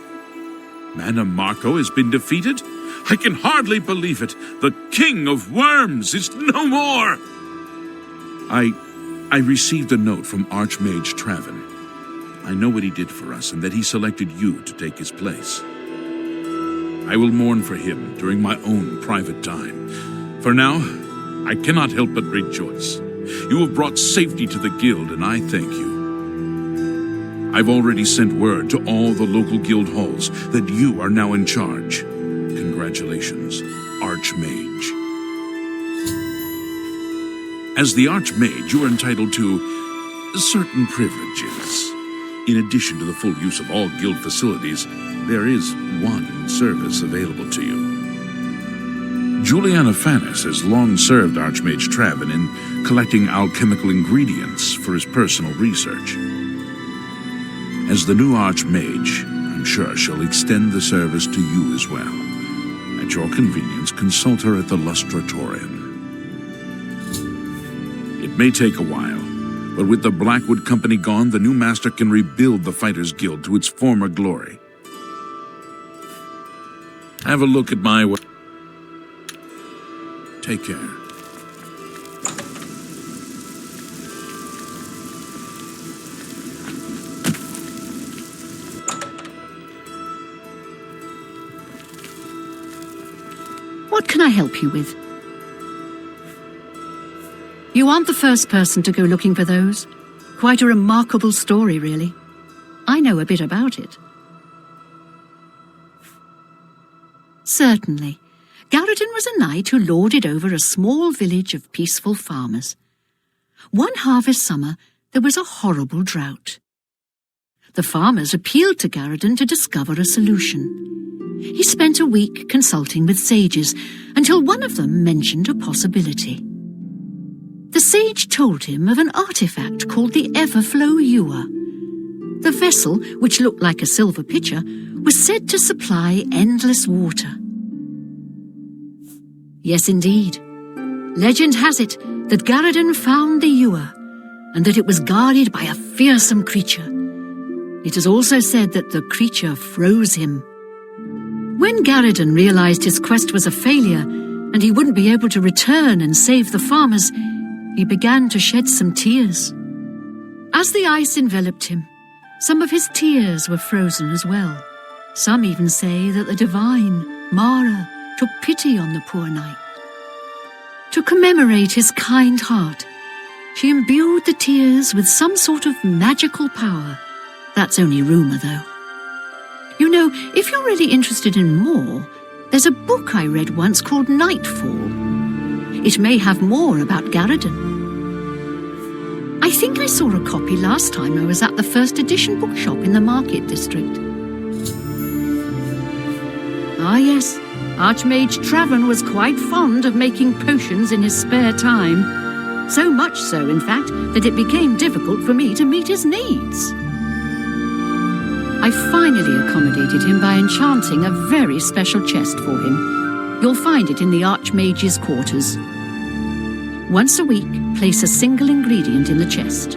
Mana Marco has been defeated? I can hardly believe it. The King of Worms is no more. I received a note from Archmage Traven. I know what he did for us and that he selected you to take his place. I will mourn for him during my own private time. For now, I cannot help but rejoice. You have brought safety to the guild, and I thank you. I've already sent word to all the local guild halls that you are now in charge. Congratulations, Archmage. As the Archmage, you are entitled to certain privileges. In addition to the full use of all guild facilities, there is one service available to you. Juliana Fanis has long served Archmage Traven in collecting alchemical ingredients for his personal research. As the new Archmage, I'm sure she'll extend the service to you as well. At your convenience, consult her at the Lustratorium. It may take a while, but with the Blackwood Company gone, the new master can rebuild the Fighters Guild to its former glory. Have a look at my way. Take care. What can I help you with? You aren't the first person to go looking for those. Quite a remarkable story, really. I know a bit about it. Certainly. Garradin was a knight who lorded over a small village of peaceful farmers. One harvest summer, there was a horrible drought. The farmers appealed to Garradin to discover a solution. He spent a week consulting with sages until one of them mentioned a possibility. The sage told him of an artifact called the Everflow Ewer. The vessel, which looked like a silver pitcher, was said to supply endless water. Yes, indeed. Legend has it that Garradin found the ewer, and that it was guarded by a fearsome creature. It is also said that the creature froze him. When Garradin realized his quest was a failure, and he wouldn't be able to return and save the farmers, he began to shed some tears. As the ice enveloped him, some of his tears were frozen as well. Some even say that the divine, Mara, took pity on the poor knight. To commemorate his kind heart, she imbued the tears with some sort of magical power. That's only rumor, though. You know, if you're really interested in more, there's a book I read once called Nightfall. It may have more about Garradin. I think I saw a copy last time I was at the first edition bookshop in the Market District. Ah yes, Archmage Traven was quite fond of making potions in his spare time. So much so, in fact, that it became difficult for me to meet his needs. I finally accommodated him by enchanting a very special chest for him. You'll find it in the Archmage's quarters. Once a week, place a single ingredient in the chest.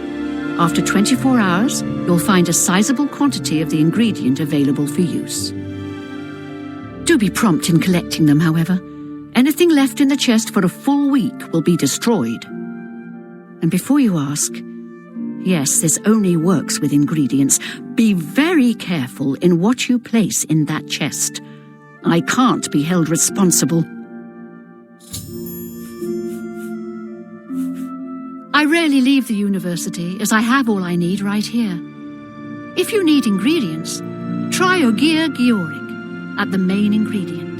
After 24 hours, you'll find a sizable quantity of the ingredient available for use. Do be prompt in collecting them, however. Anything left in the chest for a full week will be destroyed. And before you ask, yes, this only works with ingredients. Be very careful in what you place in that chest. I can't be held responsible. I rarely leave the university, as I have all I need right here. If you need ingredients, try Ogier Georic at the main ingredient.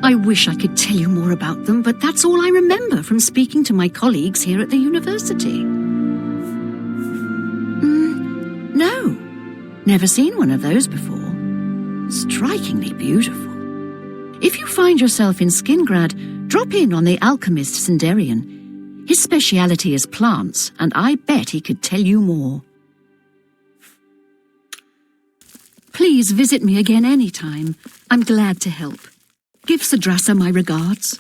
I wish I could tell you more about them, but that's all I remember from speaking to my colleagues here at the university. No, never seen one of those before. Strikingly beautiful. If you find yourself in Skingrad, drop in on the alchemist Sindarian. His speciality is plants, and I bet he could tell you more. Please visit me again anytime. I'm glad to help. Give Sadrasa my regards.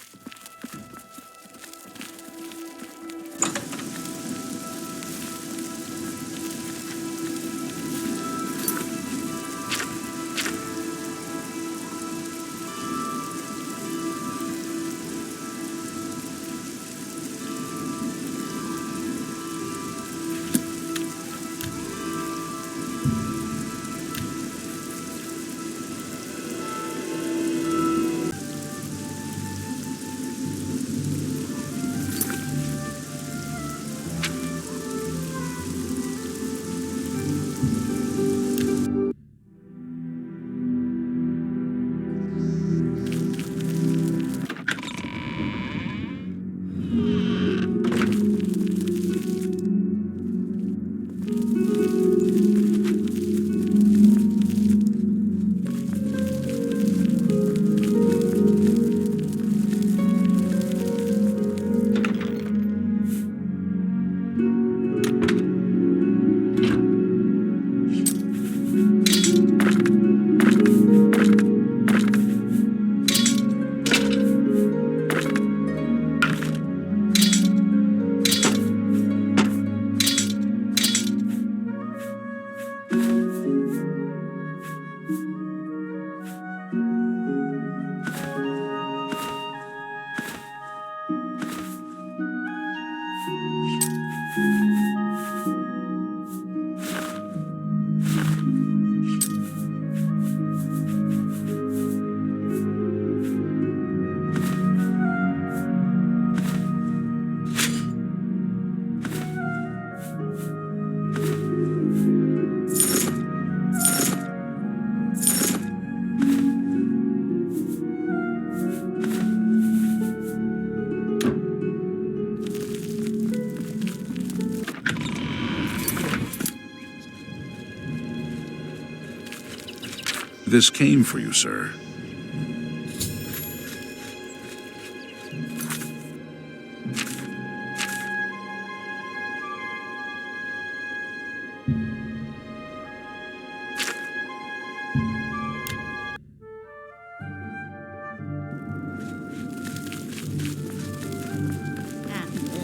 This came for you, sir.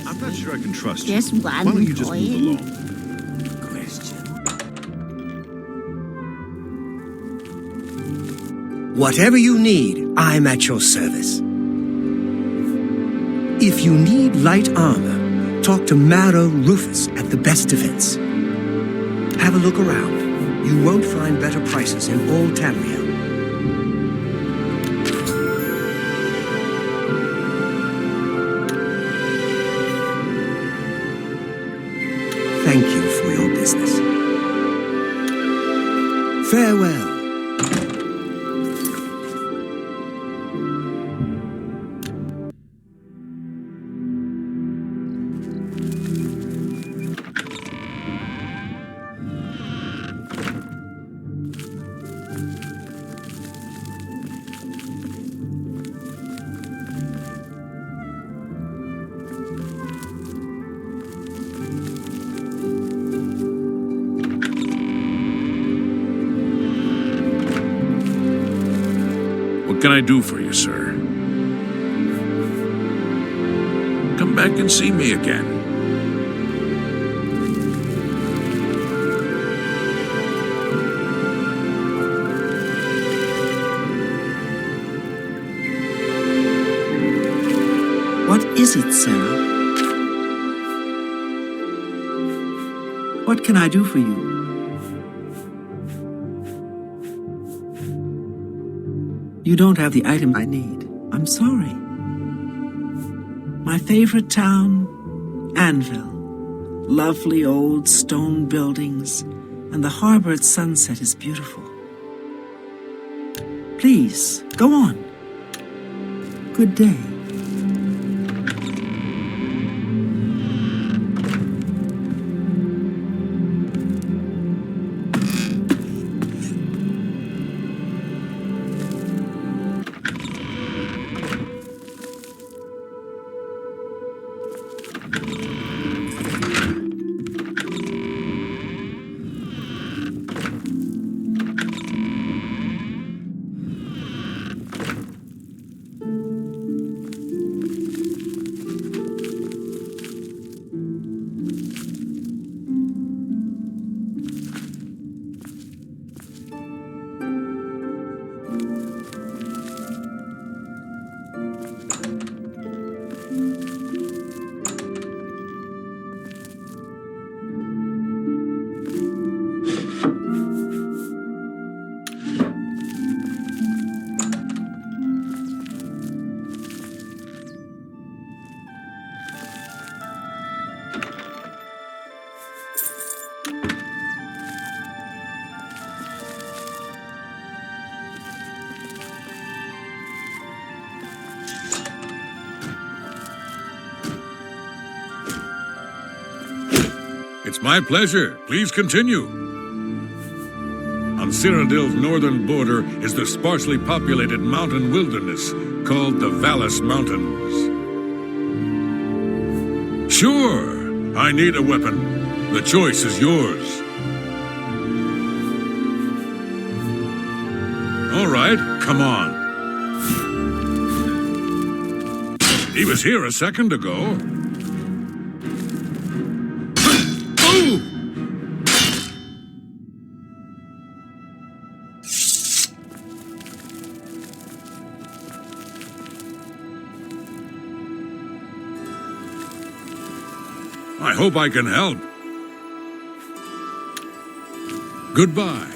I'm not sure I can trust you. Just one Why don't you just move coin. along? Whatever you need, I'm at your service. If you need light armor, talk to Marrow Rufus at the Best Defense. Have a look around. You won't find better prices in all Tamriel. Thank you for your business. Farewell. What can I do for you, sir? Come back and see me again. What is it, Sarah? What can I do for you? You don't have the item I need. I'm sorry. My favorite town, Anvil. Lovely old stone buildings, and the harbor at sunset is beautiful. Please, go on. Good day. It's my pleasure. Please continue. On Cyrodiil's northern border is the sparsely populated mountain wilderness called the Vallis Mountains. Sure, I need a weapon. The choice is yours. All right, come on. He was here a second ago. I hope I can help. Goodbye.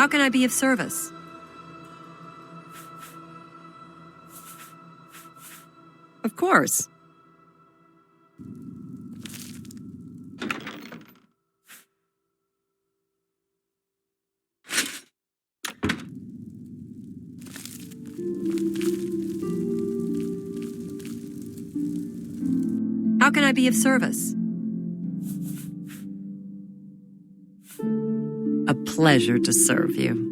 How can I be of service? Of course. How can I be of service? A pleasure to serve you.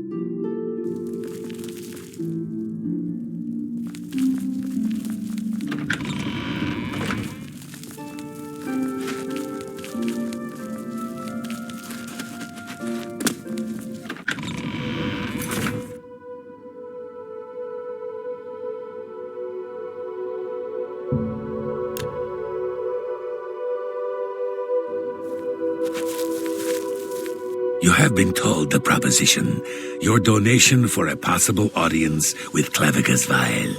You have been told the proposition. Your donation for a possible audience with Clavicus Vile.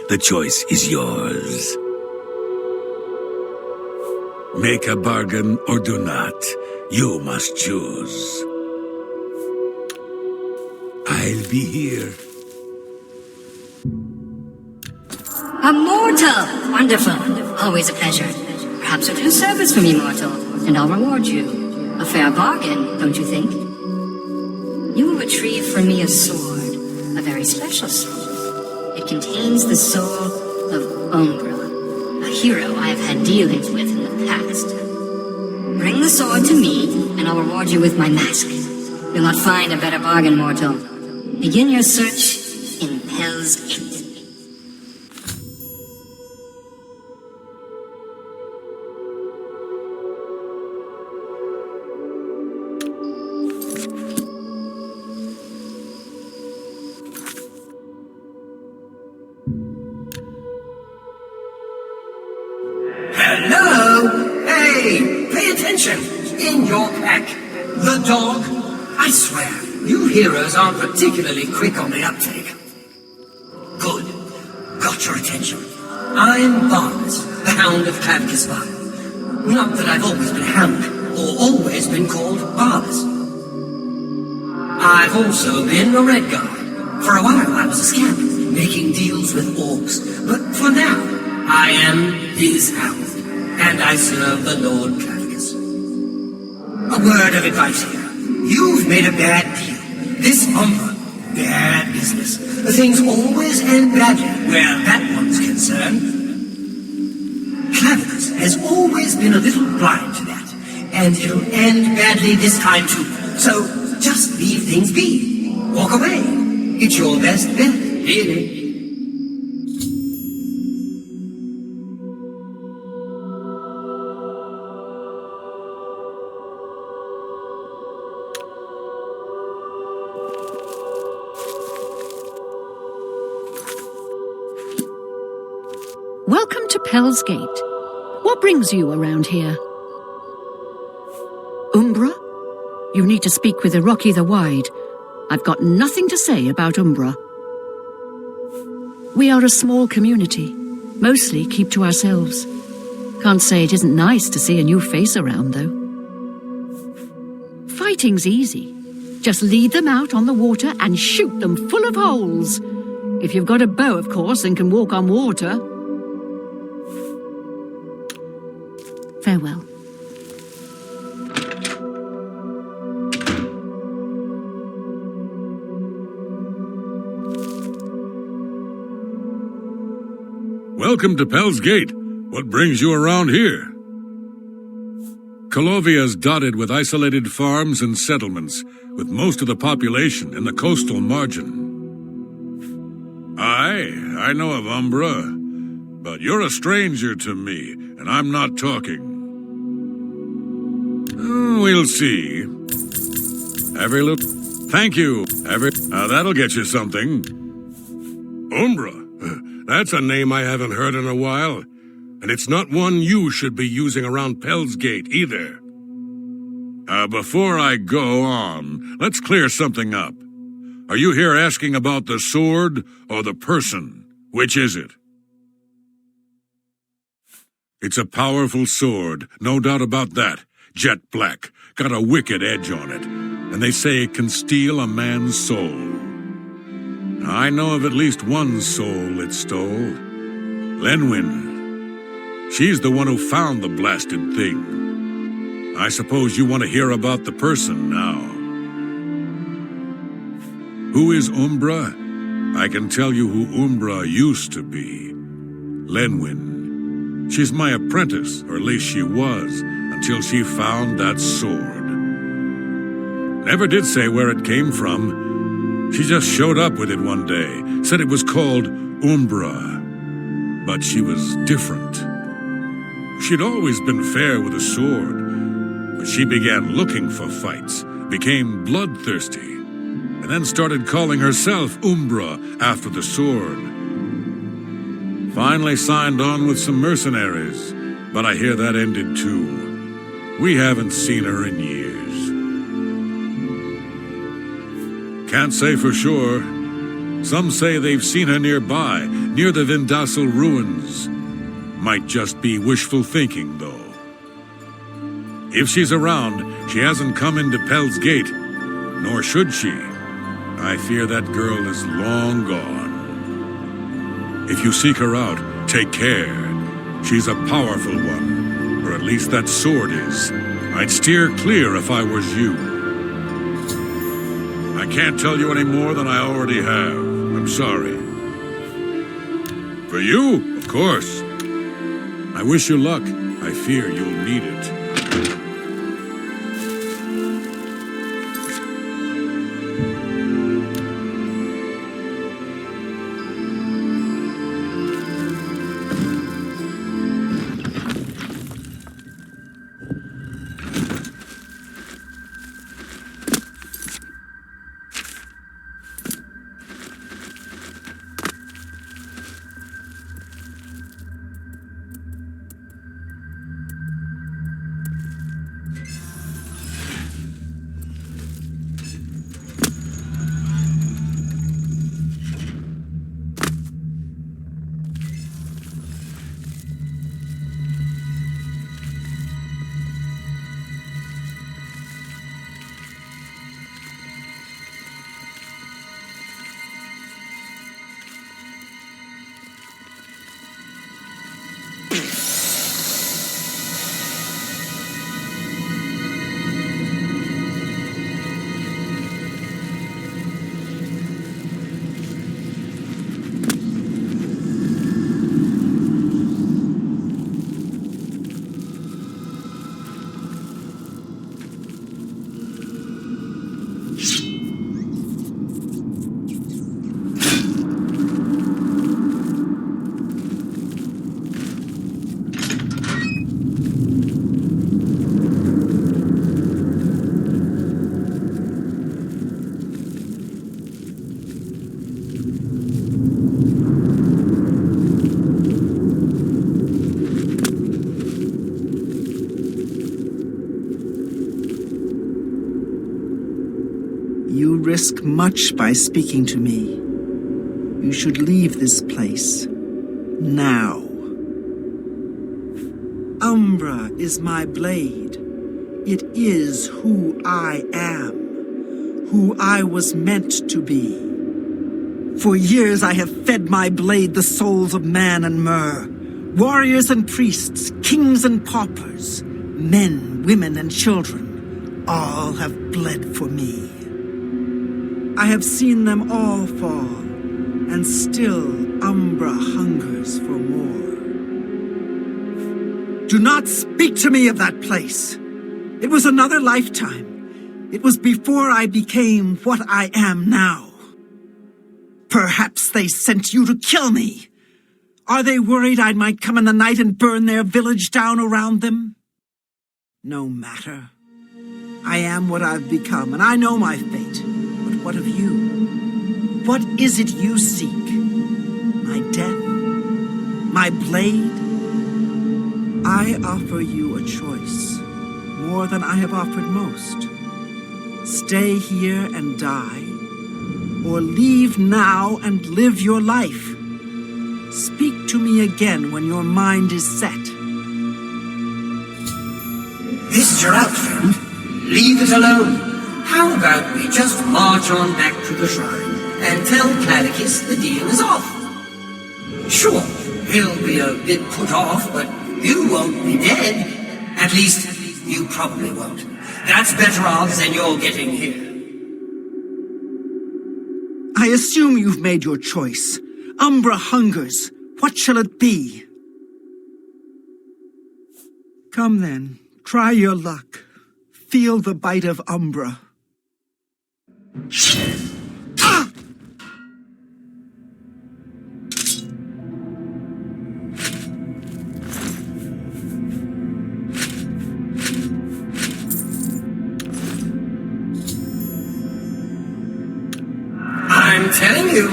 The choice is yours. Make a bargain or do not. You must choose. I'll be here. A mortal! Wonderful. Always a pleasure. Perhaps a little service from you, mortal, and I'll reward you. A fair bargain, don't you think? You will retrieve from me a sword, a very special sword. It contains the soul of Umbra, a hero I have had dealings with in the past. Bring the sword to me, and I'll reward you with my mask. You'll not find a better bargain, mortal. Begin your search in Hell's Gate. Hello? Hey, pay attention. In your pack, the dog. I swear, you heroes aren't particularly quick on the uptake. Good. Got your attention. I'm Barbas, the Hound of Clavicus Vile. Not that I've always been a hound, or always been called Barbas. I've also been a red guard. For a while I was a scamp, making deals with orcs. But for now, I am his hound, and I serve the Lord Clavicus. A word of advice here. You've made a bad deal. This Umbra, bad business. Things always end badly where that one's concerned. Clavicus has always been a little blind to that, and it'll end badly this time too. So just leave things be. Walk away. It's your best bet, really. Welcome to Pell's Gate. What brings you around here? Umbra? You need to speak with Iroki the Wide. I've got nothing to say about Umbra. We are a small community. Mostly keep to ourselves. Can't say it isn't nice to see a new face around, though. Fighting's easy. Just lead them out on the water and shoot them full of holes. If you've got a bow, of course, and can walk on water. Farewell. Welcome to Pell's Gate. What brings you around here? Colovia's dotted with isolated farms and settlements, with most of the population in the coastal margin. I know of Umbra, but you're a stranger to me, and I'm not talking. We'll see. Every little... Thank you. That'll get you something. Umbra? That's a name I haven't heard in a while. And it's not one you should be using around Pell's Gate, either. Before I go on, let's clear something up. Are you here asking about the sword or the person? Which is it? It's a powerful sword, no doubt about that. Jet black, got a wicked edge on it. and they say it can steal a man's soul. I know of at least one soul it stole. Lenwyn. She's the one who found the blasted thing. I suppose you want to hear about the person now. Who is Umbra? I can tell you who Umbra used to be. Lenwyn. She's my apprentice, or at least she was, until she found that sword. Never did say where it came from. She just showed up with it one day, said it was called Umbra. But she was different. She'd always been fair with a sword, but she began looking for fights, became bloodthirsty, and then started calling herself Umbra after the sword. Finally signed on with some mercenaries, but I hear that ended too. We haven't seen her in years. Can't say for sure. Some say they've seen her nearby, near the Vindasal ruins. Might just be wishful thinking, though. If she's around, she hasn't come into Pel's Gate, nor should she. I fear that girl is long gone. If you seek her out, take care. She's a powerful one, or at least that sword is. I'd steer clear if I was you. I can't tell you any more than I already have. I'm sorry. For you, of course. I wish you luck. I fear you'll need it. You risk much by speaking to me. You should leave this place. Now. Umbra is my blade. It is who I am. Who I was meant to be. For years I have fed my blade the souls of man and Mer. Warriors and priests, kings and paupers, men, women, and children, all have bled for me. I have seen them all fall, and still Umbra hungers for more. Do not speak to me of that place. It was another lifetime. It was before I became what I am now. Perhaps they sent you to kill me. Are they worried I might come in the night and burn their village down around them? No matter. I am what I've become, and I know my fate. But what of you? What is it you seek? My death? My blade? I offer you a choice, more than I have offered most. Stay here and die, or leave now and live your life. Speak to me again when your mind is set. This is your outfit. Leave it alone. How about we just march on back to the shrine and tell Cladicus the deal is off? Sure, he'll be a bit put off, but you won't be dead. At least, you probably won't. That's better odds than you're getting here. I assume you've made your choice. Umbra hungers. What shall it be? Come then, try your luck. Feel the bite of Umbra. Ah! I'm telling you,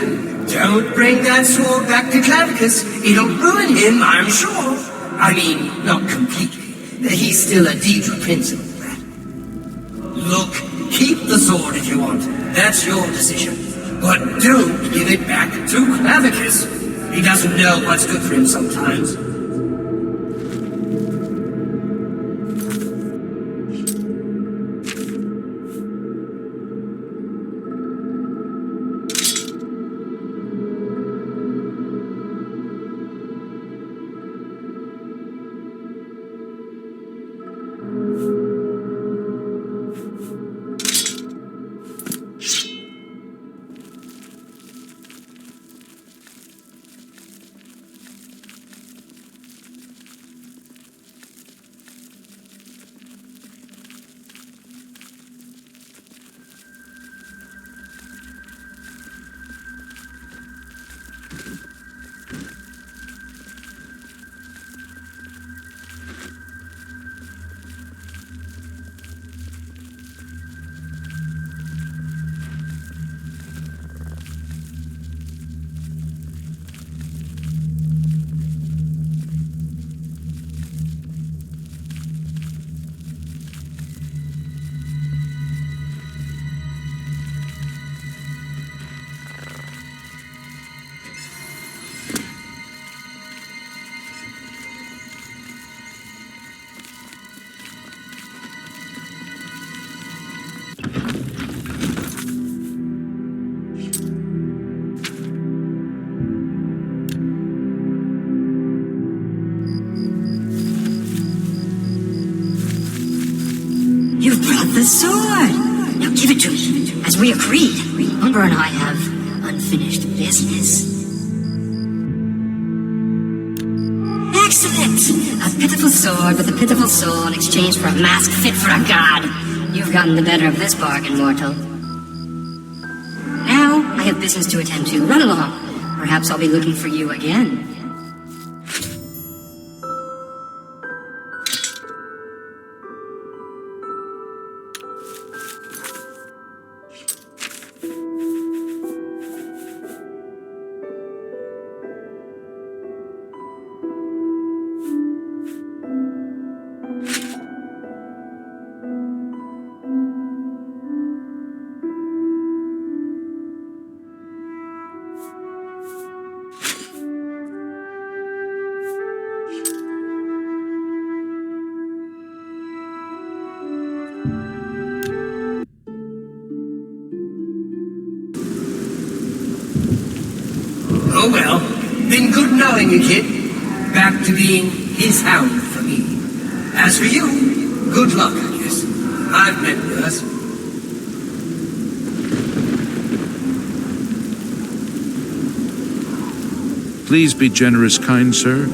don't bring that sword back to Clavicus. It'll ruin him, I'm sure. I mean, not completely. He's still a Deidre principal. Look, keep the sword if you want. That's your decision. But don't give it back to Clavicus. He doesn't know what's good for him sometimes. The sword! Now give it to me. As we agreed, Umbra and I have unfinished business. Excellent! A pitiful sword with a pitiful soul in exchange for a mask fit for a god. You've gotten the better of this bargain, mortal. Now, I have business to attend to. Run along. Perhaps I'll be looking for you again. Oh well, been good knowing you, kid. Back to being his hound for me. As for you, good luck, I guess. I've met worse. Please be generous, kind sir.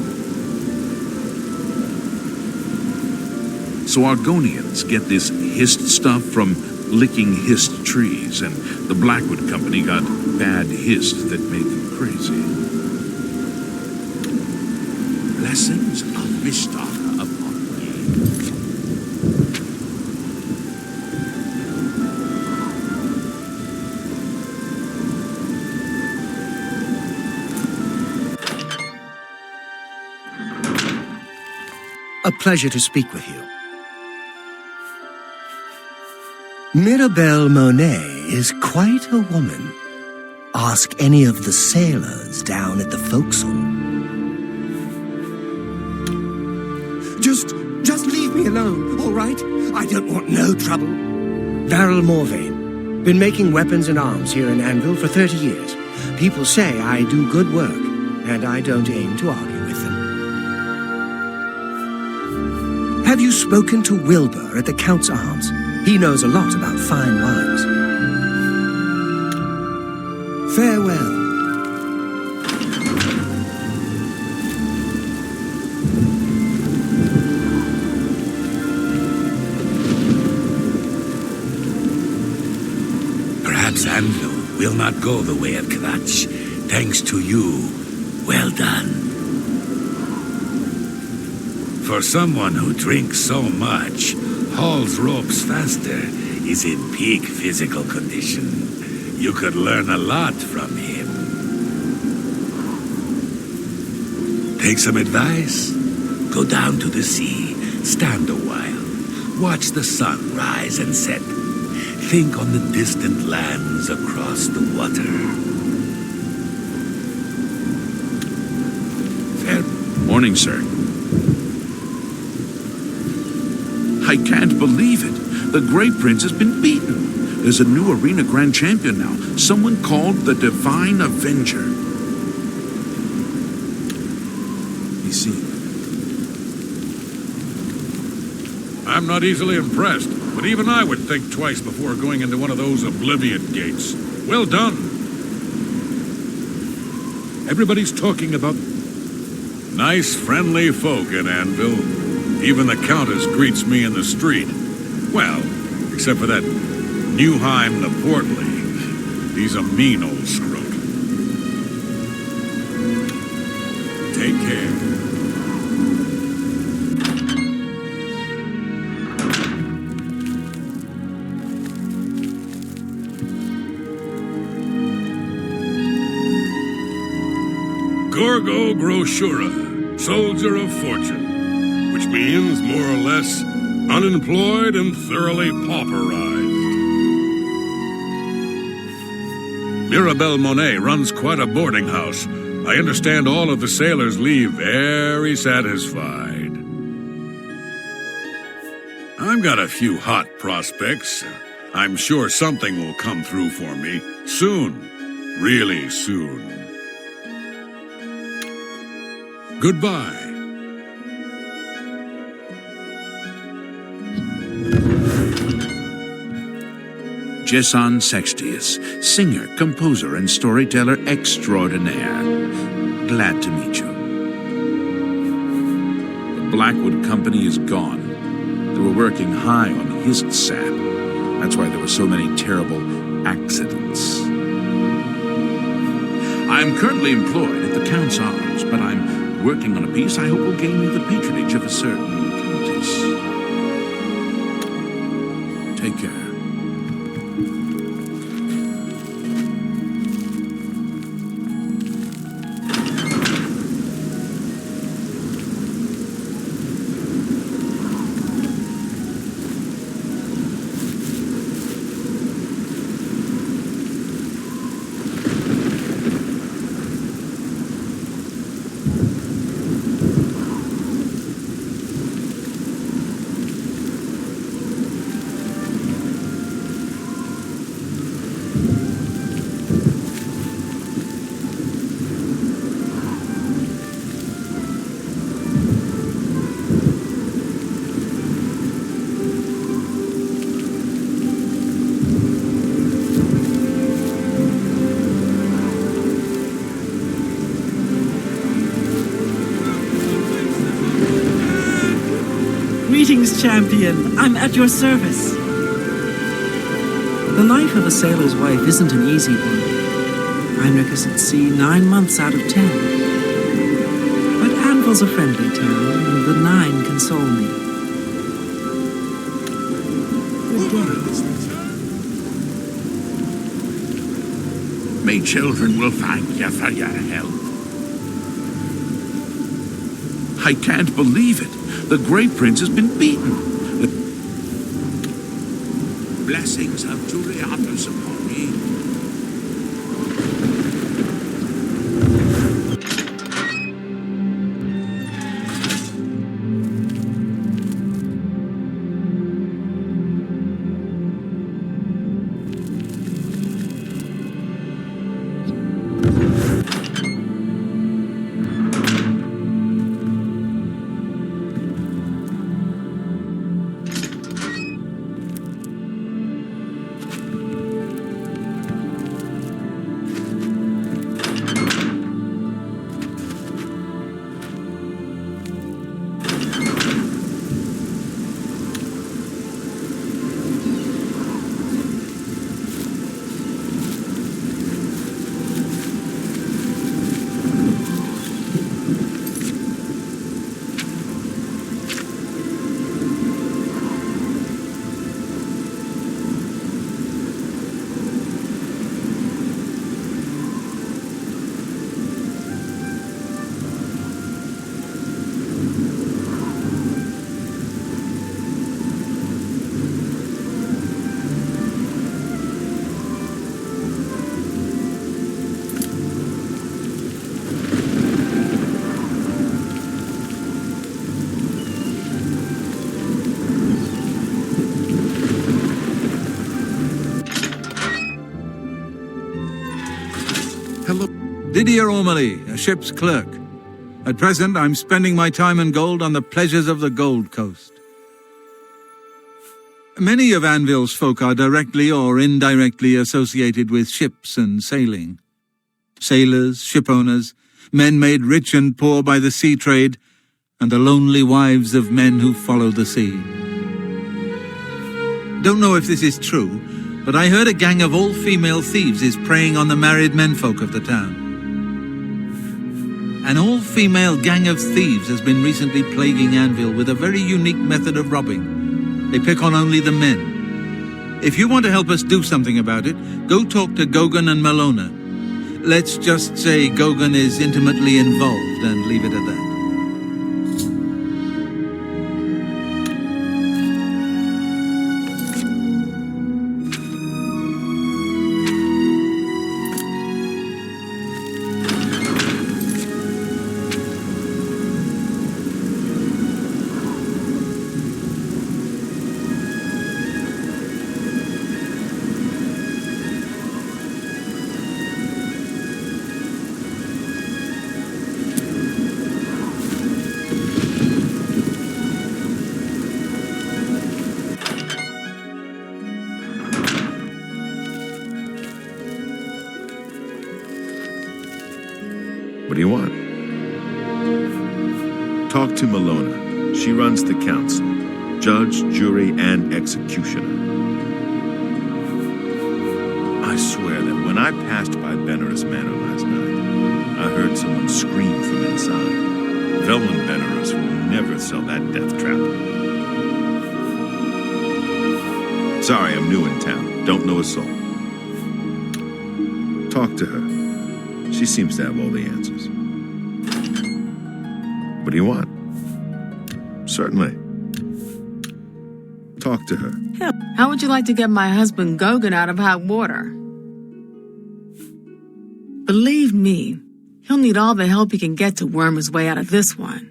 So Argonians get this hist stuff from licking hist trees, and the Blackwood Company got bad hist that made them crazy. Blessings of Mishtar upon ye. A pleasure to speak with you. Mirabelle Monet is quite a woman. Ask any of the sailors down at the forecastle. Just leave me alone, all right? I don't want no trouble. Varel Morvain. Been making weapons and arms here in Anvil for 30 years. People say I do good work, and I don't aim to argue with them. Have you spoken to Wilbur at the Count's Arms? He knows a lot about fine wines. Farewell. Perhaps Anvil will not go the way of Kvatch. Thanks to you. Well done. For someone who drinks so much, hauls ropes faster, is in peak physical condition. You could learn a lot from him. Take some advice? Go down to the sea, stand a while, watch the sun rise and set. Think on the distant lands across the water. Fair morning, sir. I can't believe it. The Grey Prince has been beaten. There's a new arena grand champion now. Someone called the Divine Avenger. You see. I'm not easily impressed, but even I would think twice before going into one of those Oblivion gates. Well done. Everybody's talking about nice, friendly folk in Anvil. Even the Countess greets me in the street. Well, except for that Newheim the Portly. He's a mean old scrote. Take care. Gorgo Groshura, soldier of fortune, which means more or less unemployed and thoroughly pauperized. Mirabelle Monet runs quite a boarding house. I understand all of the sailors leave very satisfied. I've got a few hot prospects. I'm sure something will come through for me. Soon. Really soon. Goodbye. Jason Sextius, singer, composer, and storyteller extraordinaire. Glad to meet you. The Blackwood Company is gone. They were working high on hissed sap. That's why there were so many terrible accidents. I'm currently employed at the Count's Arms, but I'm working on a piece I hope will gain me the patronage of a certain countess. Take care. Greetings, champion. I'm at your service. The life of a sailor's wife isn't an easy one. Heinrich is at sea 9 months out of 10. But Anvil's a friendly town, and the 9 console me. Good day. My children will thank you for your help. I can't believe it. The Grey Prince has been beaten. The blessings of Julianus upon me. Hello. Didier Ormely, a ship's clerk. At present, I'm spending my time and gold on the pleasures of the Gold Coast. Many of Anvil's folk are directly or indirectly associated with ships and sailing. Sailors, shipowners, men made rich and poor by the sea trade, and the lonely wives of men who follow the sea. Don't know if this is true, but I heard a gang of all-female thieves is preying on the married menfolk of the town. An all-female gang of thieves has been recently plaguing Anvil with a very unique method of robbing. They pick on only the men. If you want to help us do something about it, go talk to Gogan and Malona. Let's just say Gogan is intimately involved and leave it at that. What do you want? Talk to Malona. She runs the council. Judge, jury, and executioner. I swear that when I passed by Benares Manor last night, I heard someone scream from inside. Velman Benares will never sell that death trap. Sorry, I'm new in town. Don't know a soul. Talk to her. She seems to have all the answers. What do you want? Certainly. Talk to her. How would you like to get my husband Gogan out of hot water? Believe me, he'll need all the help he can get to worm his way out of this one.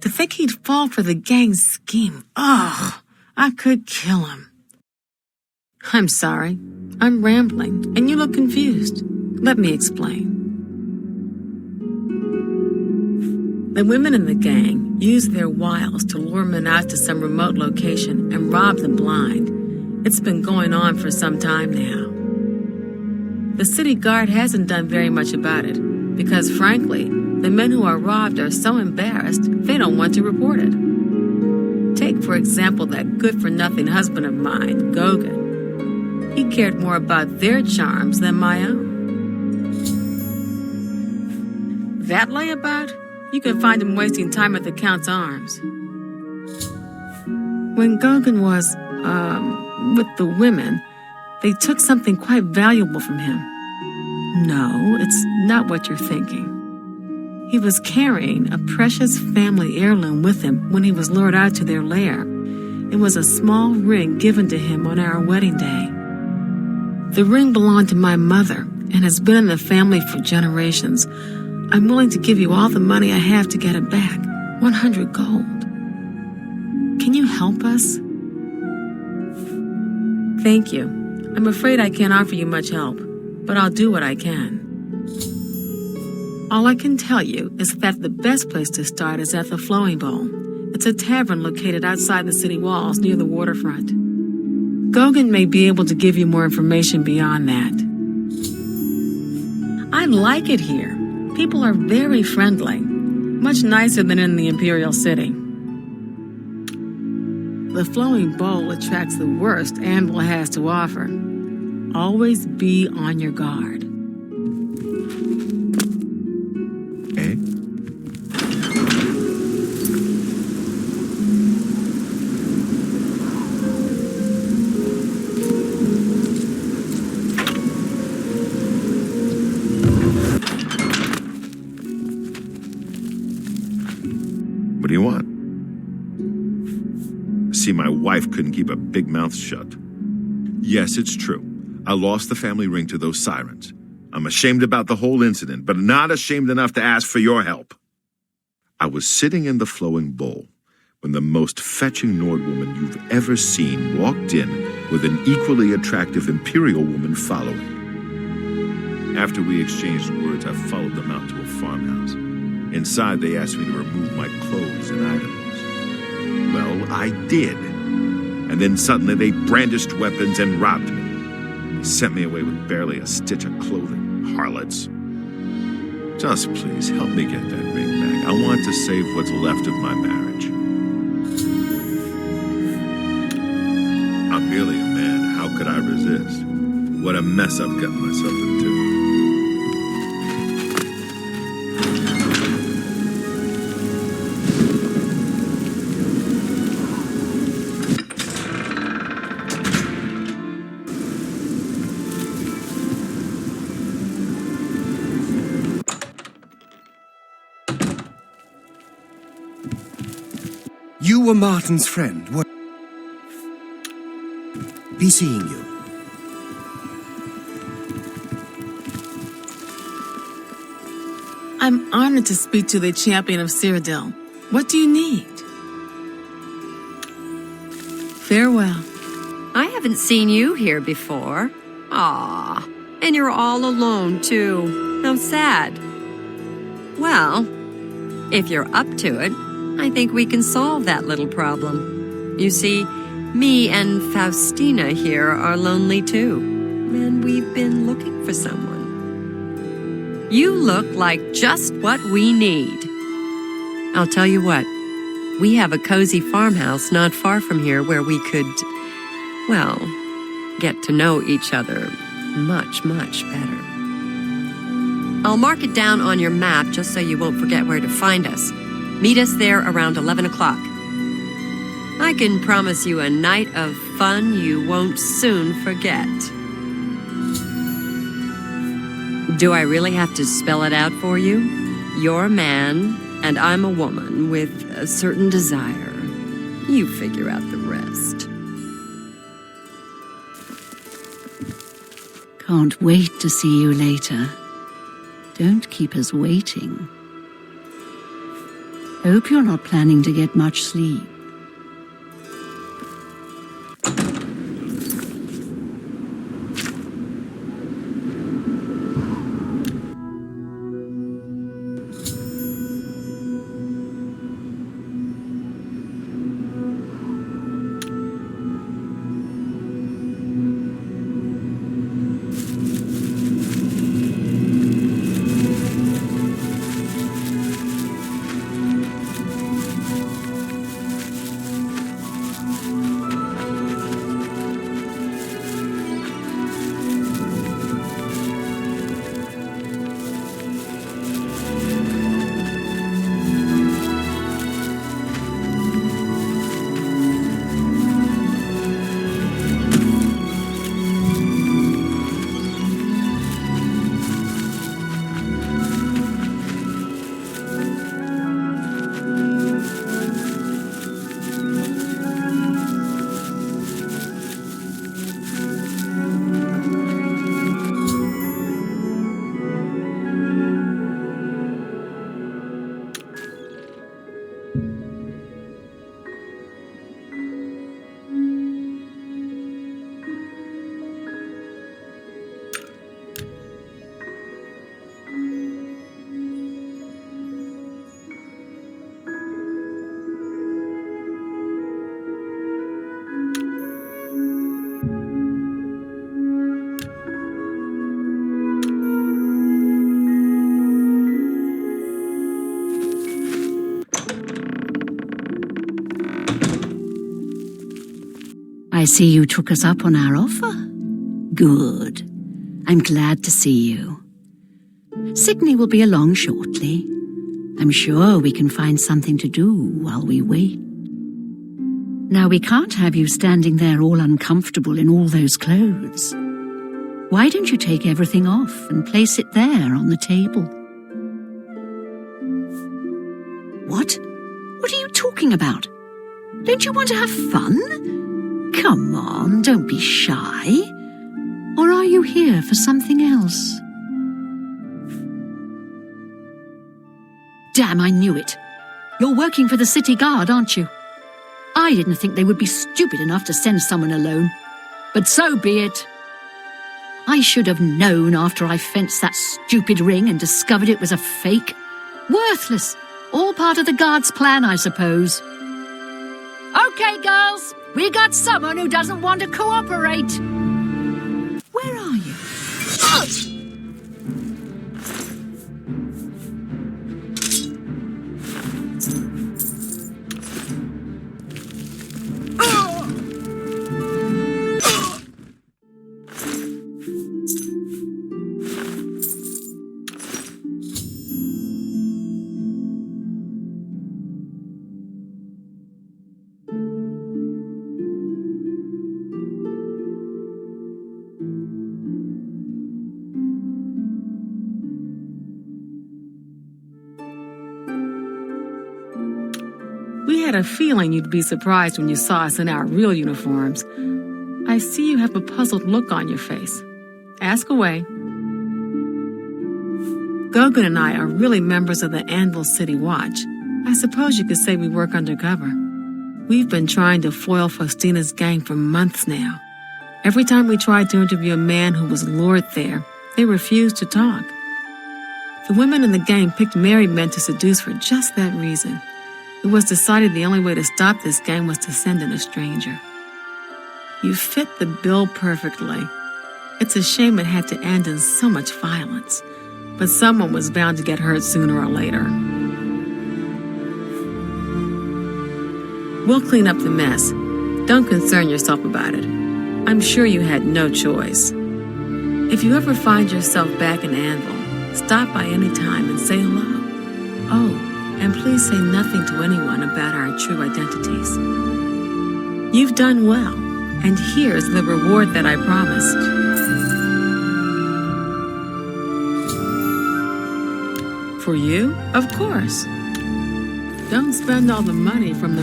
To think he'd fall for the gang's scheme. Ugh, I could kill him. I'm sorry. I'm rambling, and you look confused. Let me explain. The women in the gang use their wiles to lure men out to some remote location and rob them blind. It's been going on for some time now. The city guard hasn't done very much about it because, frankly, the men who are robbed are so embarrassed they don't want to report it. Take, for example, that good-for-nothing husband of mine, Gogan. He cared more about their charms than my own. That layabout? You can find him wasting time at the Count's arms. When Gogan was, with the women, they took something quite valuable from him. No, it's not what you're thinking. He was carrying a precious family heirloom with him when he was lured out to their lair. It was a small ring given to him on our wedding day. The ring belonged to my mother and has been in the family for generations. I'm willing to give you all the money I have to get it back, 100 gold. Can you help us? Thank you. I'm afraid I can't offer you much help, but I'll do what I can. All I can tell you is that the best place to start is at the Flowing Bowl. It's a tavern located outside the city walls near the waterfront. Gogan may be able to give you more information beyond that. I like it here. People are very friendly, much nicer than in the Imperial City. The Flowing Bowl attracts the worst Anvil has to offer. Always be on your guard. Eh? What do you want? See, my wife couldn't keep a big mouth shut. Yes, it's true. I lost the family ring to those sirens. I'm ashamed about the whole incident, but not ashamed enough to ask for your help. I was sitting in the Flowing Bowl when the most fetching Nord woman you've ever seen walked in with an equally attractive Imperial woman following. After we exchanged words, I followed them out to a farmhouse. Inside, they asked me to remove my clothes and items. Well, I did. And then suddenly they brandished weapons and robbed me. They sent me away with barely a stitch of clothing, harlots. Just please help me get that ring back. I want to save what's left of my marriage. I'm merely a man. How could I resist? What a mess I've gotten myself into. You were Martin's friend. What? Be seeing you. I'm honored to speak to the champion of Cyrodiil. What do you need? Farewell. I haven't seen you here before. Ah, and you're all alone, too. How sad. Well, if you're up to it, I think we can solve that little problem. You see, me and Faustina here are lonely too, and we've been looking for someone. You look like just what we need. I'll tell you what, we have a cozy farmhouse not far from here where we could, well, get to know each other much, much better. I'll mark it down on your map just so you won't forget where to find us. Meet us there around 11 o'clock. I can promise you a night of fun you won't soon forget. Do I really have to spell it out for you? You're a man, and I'm a woman with a certain desire. You figure out the rest. Can't wait to see you later. Don't keep us waiting. Hope you're not planning to get much sleep. I see you took us up on our offer. Good. I'm glad to see you. Sydney will be along shortly. I'm sure we can find something to do while we wait. Now, we can't have you standing there all uncomfortable in all those clothes. Why don't you take everything off and place it there on the table? What? What are you talking about? Don't you want to have fun? Come on, don't be shy. Or are you here for something else? Damn, I knew it. You're working for the city guard, aren't you? I didn't think they would be stupid enough to send someone alone. But so be it. I should have known after I fenced that stupid ring and discovered it was a fake. Worthless. All part of the guard's plan, I suppose. Okay, girls. We got someone who doesn't want to cooperate. Where are you? We had a feeling you'd be surprised when you saw us in our real uniforms. I see you have a puzzled look on your face. Ask away. Goguen and I are really members of the Anvil City Watch. I suppose you could say we work undercover. We've been trying to foil Faustina's gang for months now. Every time we tried to interview a man who was lured there, they refused to talk. The women in the gang picked married men to seduce for just that reason. It was decided the only way to stop this gang was to send in a stranger. You fit the bill perfectly. It's a shame it had to end in so much violence, but someone was bound to get hurt sooner or later. We'll clean up the mess. Don't concern yourself about it. I'm sure you had no choice. If you ever find yourself back in Anvil, stop by any time and say hello. Oh, and please say nothing to anyone about our true identities. You've done well, and here's the reward that I promised. For you? Of course. Don't spend all the money from the...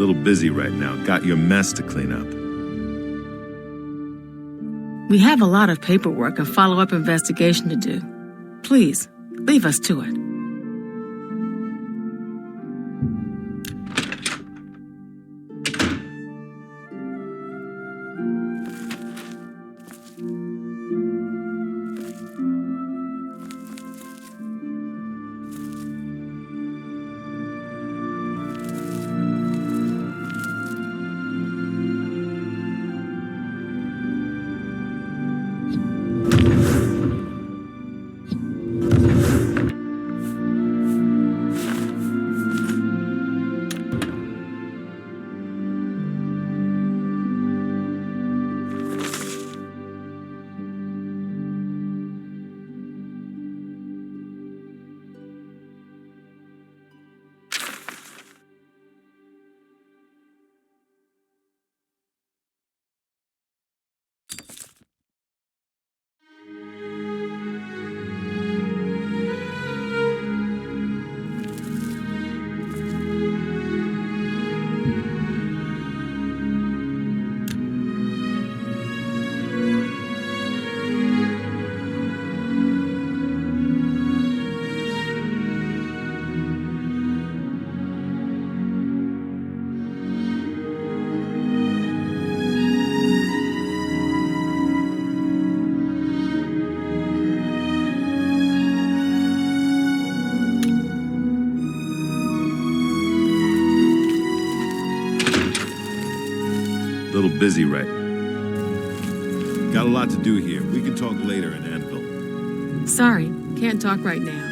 Little busy right now. Got your mess to clean up. We have a lot of paperwork and follow-up investigation to do. Please, leave us to it. Busy, right? Got a lot to do here. We can talk later in Anvil. Sorry, can't talk right now.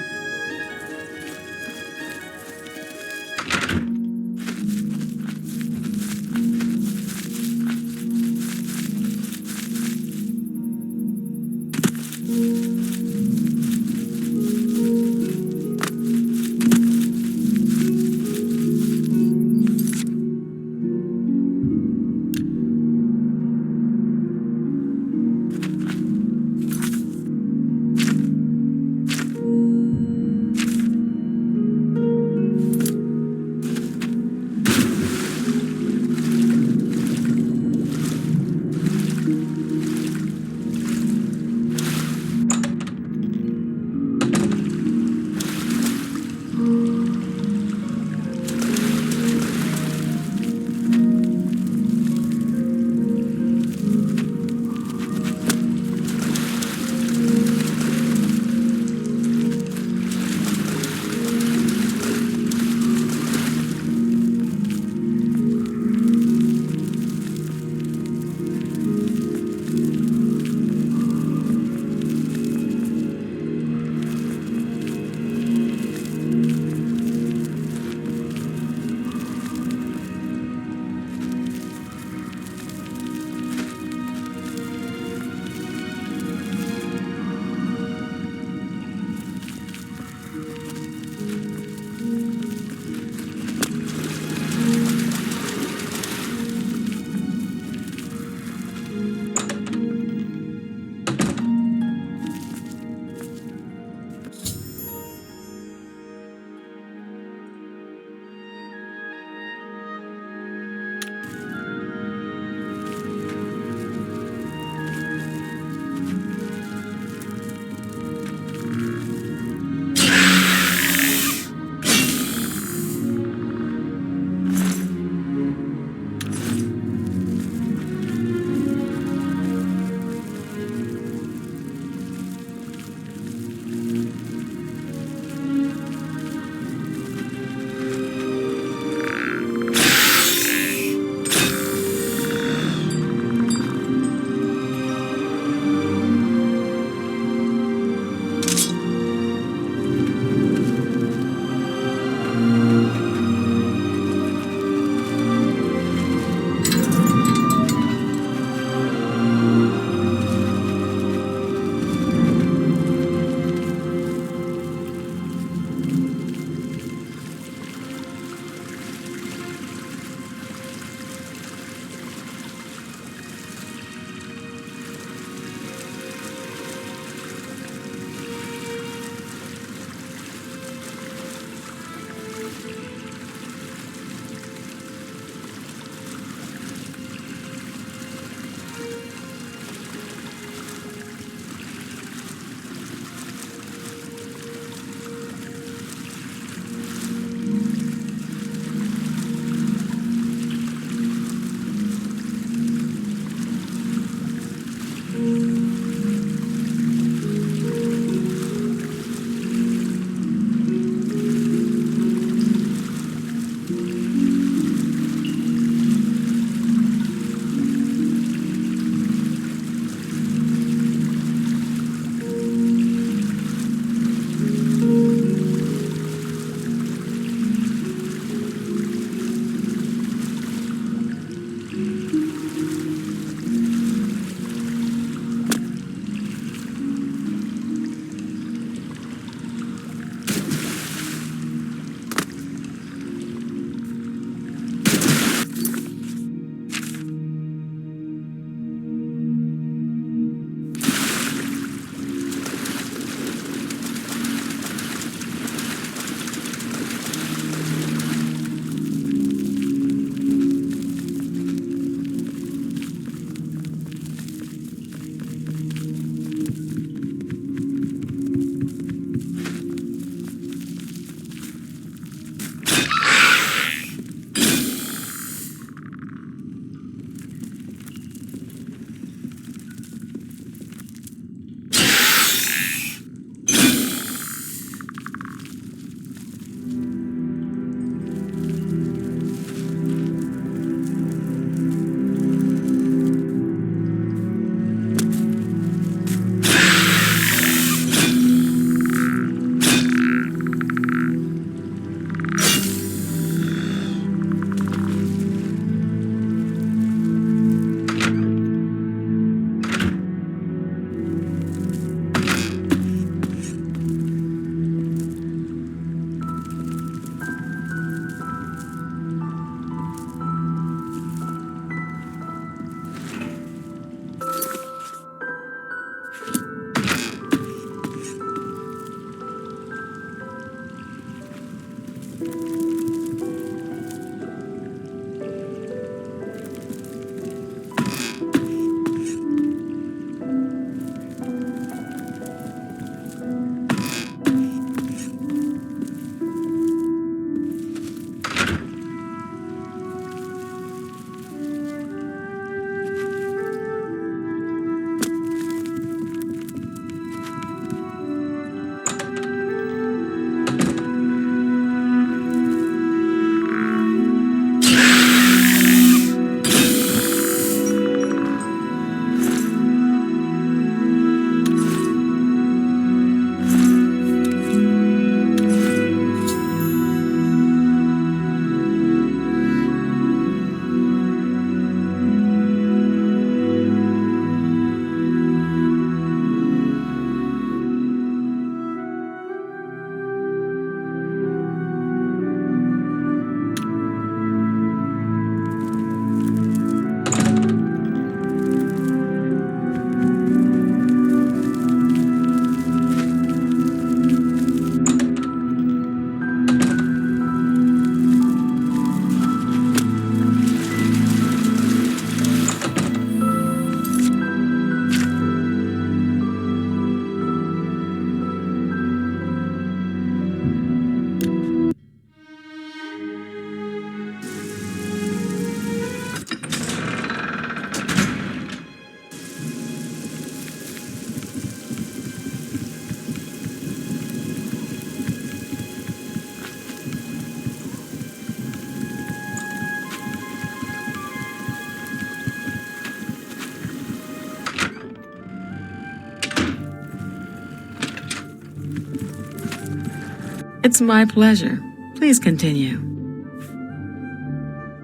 It's my pleasure. Please continue.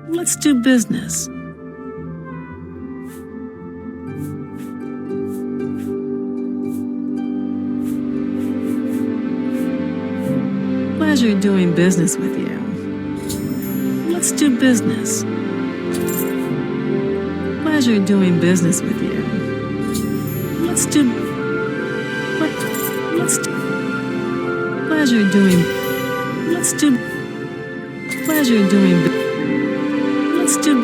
Let's do business. Pleasure doing business with you. Let's do business. Pleasure doing business with you. Let's do pleasure doing let's do pleasure doing let's do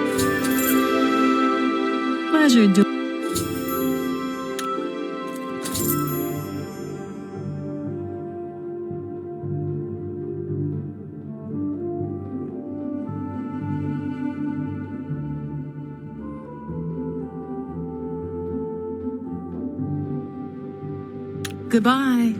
pleasure doing Goodbye.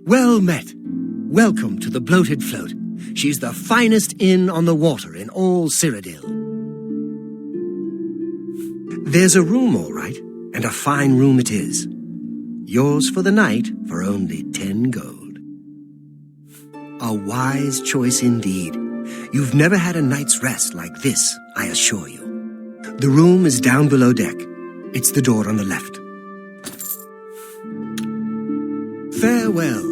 Well met. Welcome to the Bloated Float. She's the finest inn on the water in all Cyrodiil. There's a room, all right, and a fine room it is. Yours for the night for only 10 gold. A wise choice indeed. You've never had a night's rest like this, I assure you. The room is down below deck. It's the door on the left. Farewell.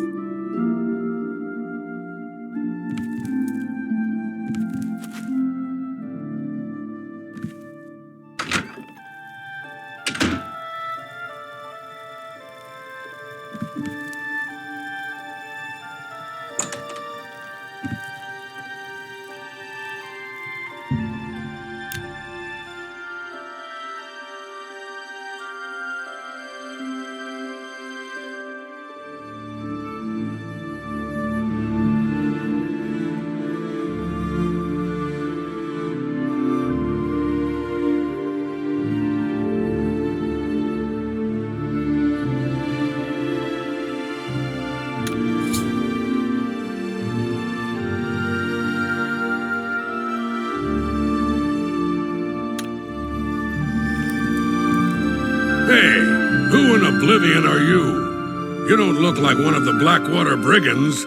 Hey, who in Oblivion are you? You don't look like one of the Blackwater brigands.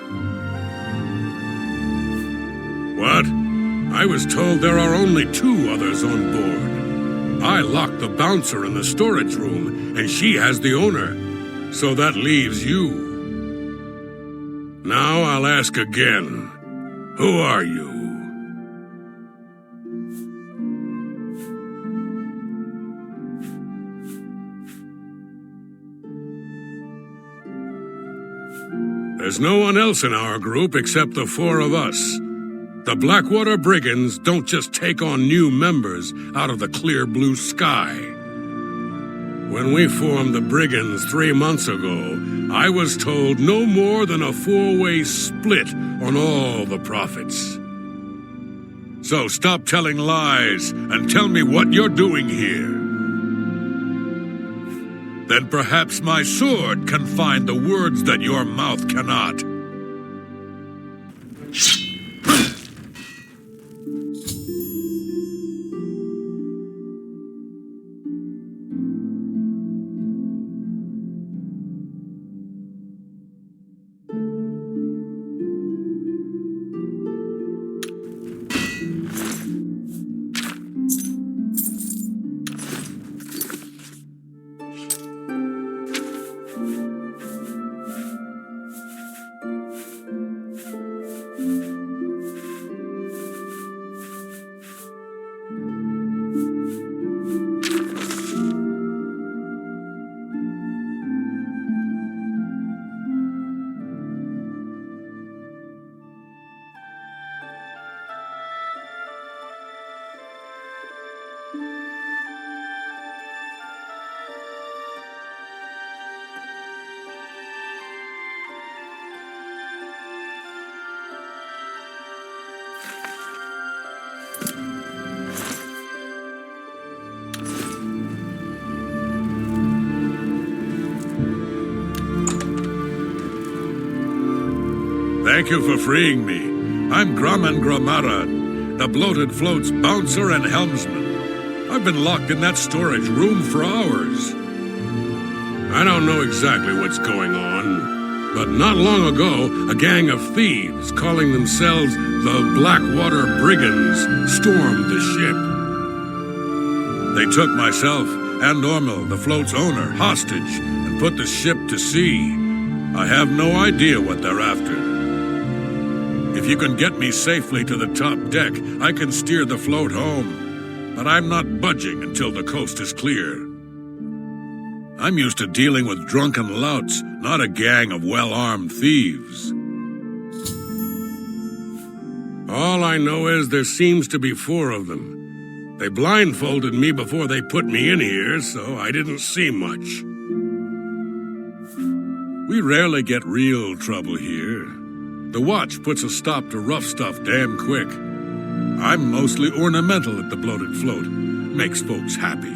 What? I was told there are only 2 others on board. I locked the bouncer in the storage room, and she has the owner. So that leaves you. Now I'll ask again. Who are you? There's no one else in our group except the 4 of us. The Blackwater Brigands don't just take on new members out of the clear blue sky. When we formed the Brigands 3 months ago, I was told no more than a 4-way split on all the profits. So stop telling lies and tell me what you're doing here. Then perhaps my sword can find the words that your mouth cannot. Thank you for freeing me. I'm Grumman Gramarad, the bloated float's bouncer and helmsman. I've been locked in that storage room for hours. I don't know exactly what's going on, but not long ago, a gang of thieves calling themselves the Blackwater Brigands stormed the ship. They took myself and Ormil, the float's owner, hostage and put the ship to sea. I have no idea what they're after. If you can get me safely to the top deck, I can steer the float home. But I'm not budging until the coast is clear. I'm used to dealing with drunken louts, not a gang of well-armed thieves. All I know is there seems to be 4 of them. They blindfolded me before they put me in here, so I didn't see much. We rarely get real trouble here. The watch puts a stop to rough stuff damn quick. I'm mostly ornamental at the bloated float. Makes folks happy.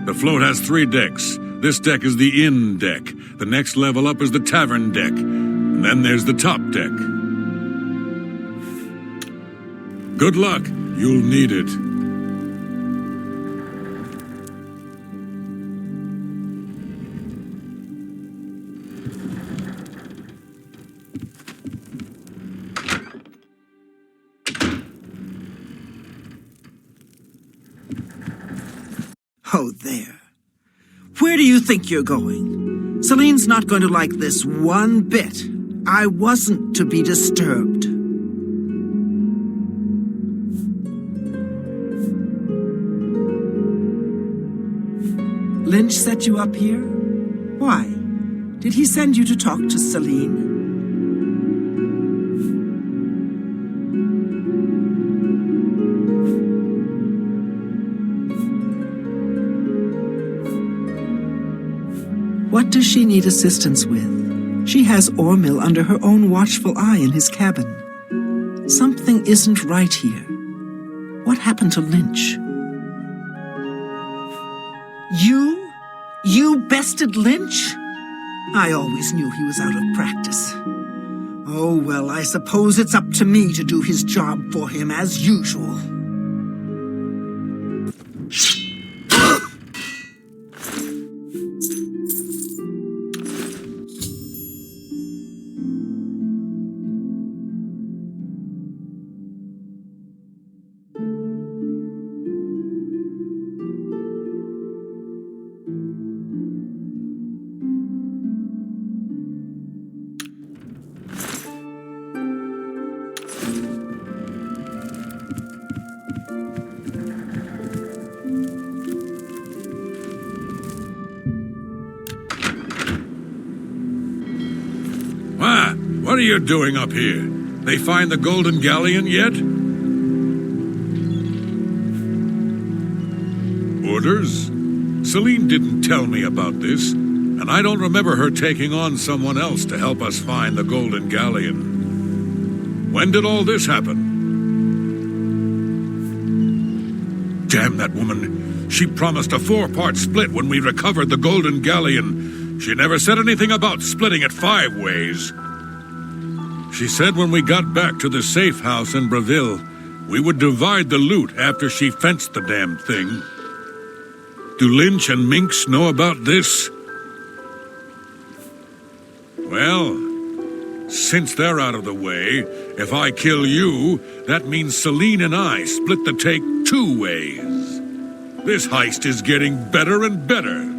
The float has 3 decks. This deck is the inn deck. The next level up is the tavern deck. And then there's the top deck. Good luck. You'll need it. Oh, there. Where do you think you're going? Celine's not going to like this one bit. I wasn't to be disturbed. Lynch set you up here? Why? Did he send you to talk to Celine? What does she need assistance with? She has Ormil under her own watchful eye in his cabin. Something isn't right here. What happened to Lynch? You bested Lynch? I always knew he was out of practice. Oh, well, I suppose it's up to me to do his job for him as usual. What are you doing up here? They find the Golden Galleon yet? Orders? Celine didn't tell me about this, and I don't remember her taking on someone else to help us find the Golden Galleon. When did all this happen? Damn that woman. She promised a 4-part split when we recovered the Golden Galleon. She never said anything about splitting it 5 ways. She said when we got back to the safe house in Breville, we would divide the loot after she fenced the damn thing. Do Lynch and Minx know about this? Well, since they're out of the way, if I kill you, that means Celine and I split the take 2 ways. This heist is getting better and better.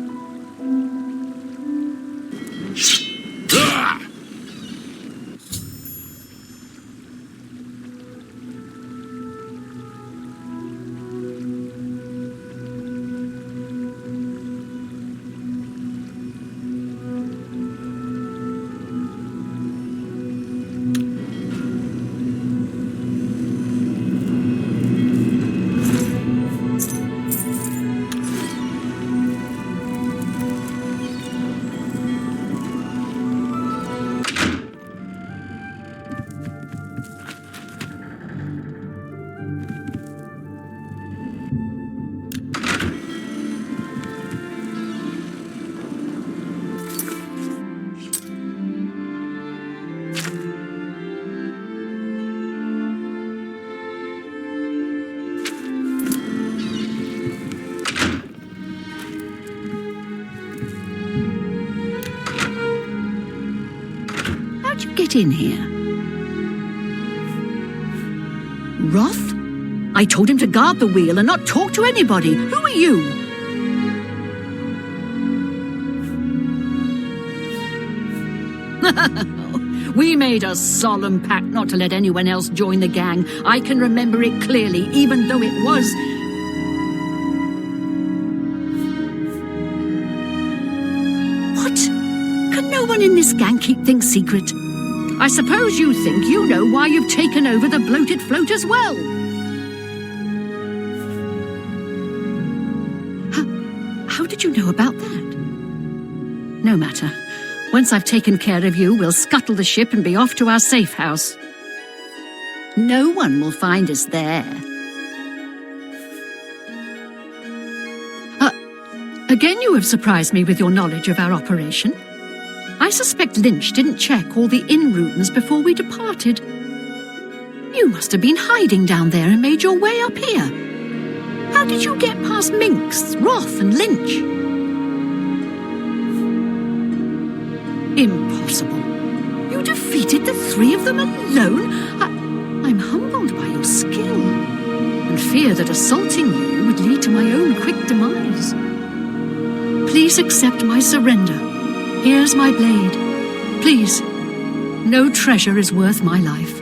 in here? Roth? I told him to guard the wheel and not talk to anybody. Who are you? We made a solemn pact not to let anyone else join the gang. I can remember it clearly, even though it was... What? Can no one in this gang keep things secret? I suppose you think you know why you've taken over the bloated float as well. How did you know about that? No matter. Once I've taken care of you, we'll scuttle the ship and be off to our safe house. No one will find us there. Again, you have surprised me with your knowledge of our operation. I suspect Lynch didn't check all the inn rooms before we departed. You must have been hiding down there and made your way up here. How did you get past Minx, Roth, and Lynch? Impossible. You defeated the three of them alone? I'm humbled by your skill, and fear that assaulting you would lead to my own quick demise. Please accept my surrender. Here's my blade. Please, no treasure is worth my life.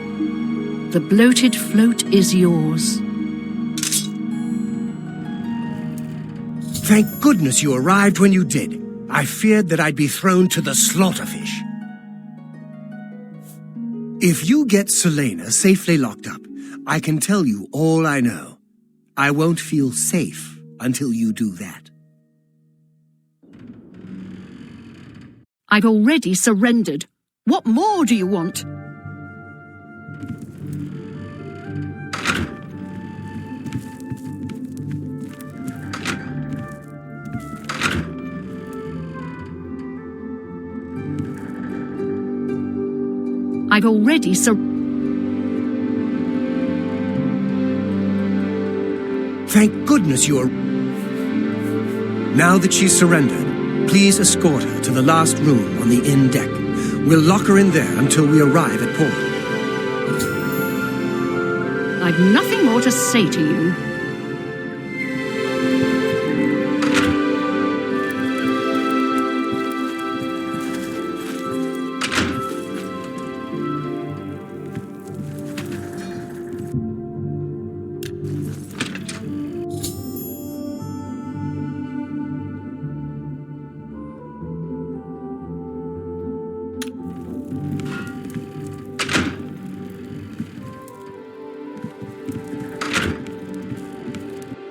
The bloated float is yours. Thank goodness you arrived when you did. I feared that I'd be thrown to the slaughterfish. If you get Selena safely locked up, I can tell you all I know. I won't feel safe until you do that. I've already surrendered. What more do you want? I've already Thank goodness you are... Now that she's surrendered, please escort her to the last room on the inn deck. We'll lock her in there until we arrive at port. I've nothing more to say to you.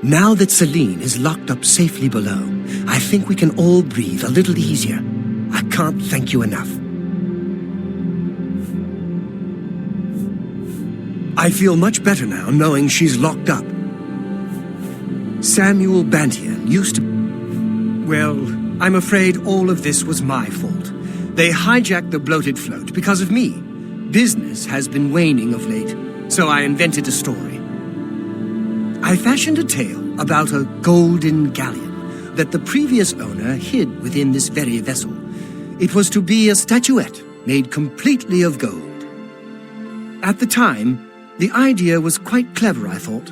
Now that Celine is locked up safely below, I think we can all breathe a little easier. I can't thank you enough. I feel much better now knowing she's locked up. Samuel Bantian used to... Well, I'm afraid all of this was my fault. They hijacked the bloated float because of me. Business has been waning of late, so I invented a story. I fashioned a tale about a golden galleon that the previous owner hid within this very vessel. It was to be a statuette made completely of gold. At the time, the idea was quite clever, I thought.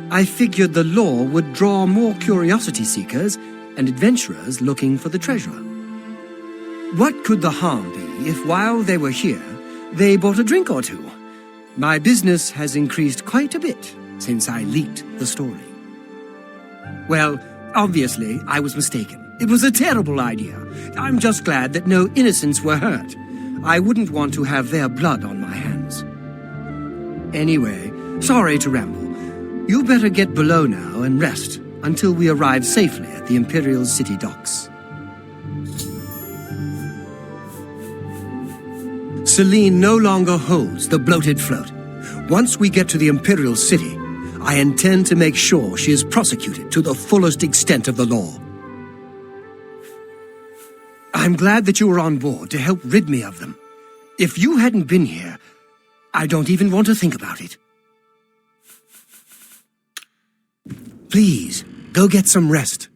I figured the lore would draw more curiosity seekers and adventurers looking for the treasure. What could the harm be if while they were here, they bought a drink or two? My business has increased quite a bit since I leaked the story. Well, obviously, I was mistaken. It was a terrible idea. I'm just glad that no innocents were hurt. I wouldn't want to have their blood on my hands. Anyway, sorry to ramble. You better get below now and rest until we arrive safely at the Imperial City docks. Celine no longer holds the bloated float. Once we get to the Imperial City, I intend to make sure she is prosecuted to the fullest extent of the law. I'm glad that you were on board to help rid me of them. If you hadn't been here, I don't even want to think about it. Please, go get some rest.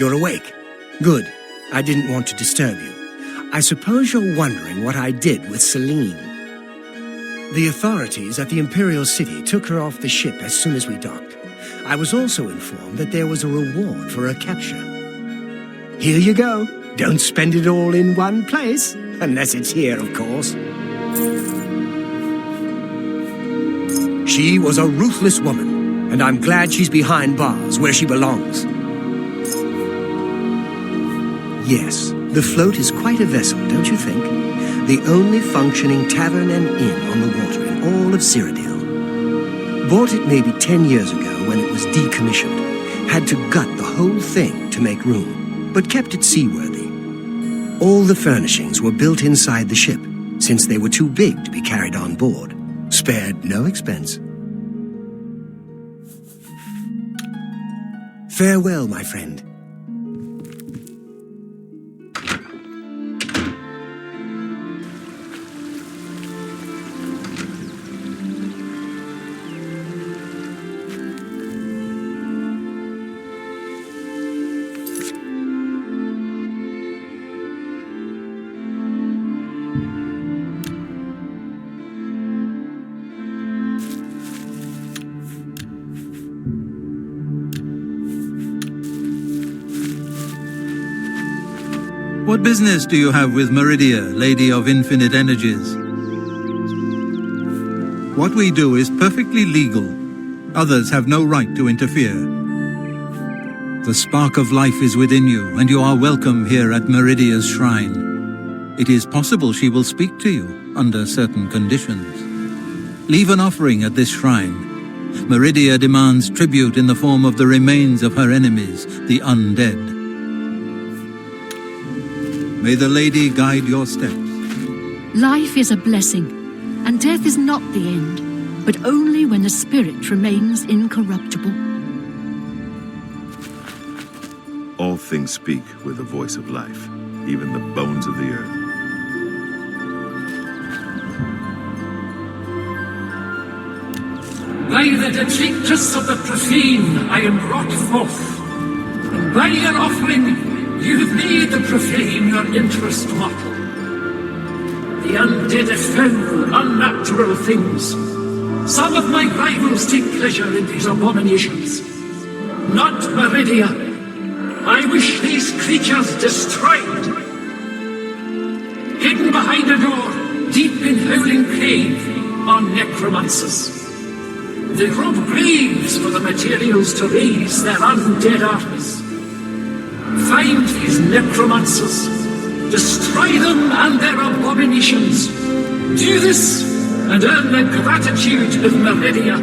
You're awake. Good. I didn't want to disturb you. I suppose you're wondering what I did with Celine. The authorities at the Imperial City took her off the ship as soon as we docked. I was also informed that there was a reward for her capture. Here you go. Don't spend it all in one place, unless it's here, of course. She was a ruthless woman, and I'm glad she's behind bars where she belongs. Yes, the float is quite a vessel, don't you think? The only functioning tavern and inn on the water in all of Cyrodiil. Bought it maybe 10 years ago when it was decommissioned. Had to gut the whole thing to make room, but kept it seaworthy. All the furnishings were built inside the ship, since they were too big to be carried on board. Spared no expense. Farewell, my friend. What business do you have with Meridia, Lady of Infinite Energies? What we do is perfectly legal. Others have no right to interfere. The spark of life is within you, and you are welcome here at Meridia's shrine. It is possible she will speak to you under certain conditions. Leave an offering at this shrine. Meridia demands tribute in the form of the remains of her enemies, the undead. May the Lady guide your steps. Life is a blessing, and death is not the end, but only when the spirit remains incorruptible. All things speak with the voice of life, even the bones of the earth. By the detritus of the profane I am brought forth, and by your offering you have made the profane your interest mortal. The undead are foul, unnatural things. Some of my rivals take pleasure in these abominations. Not Meridia. I wish these creatures destroyed. Hidden behind a door, deep in howling cave, are necromancers. They rob graves for the materials to raise their undead armies. Find these necromancers, destroy them and their abominations. Do this, and earn the gratitude of Meridia.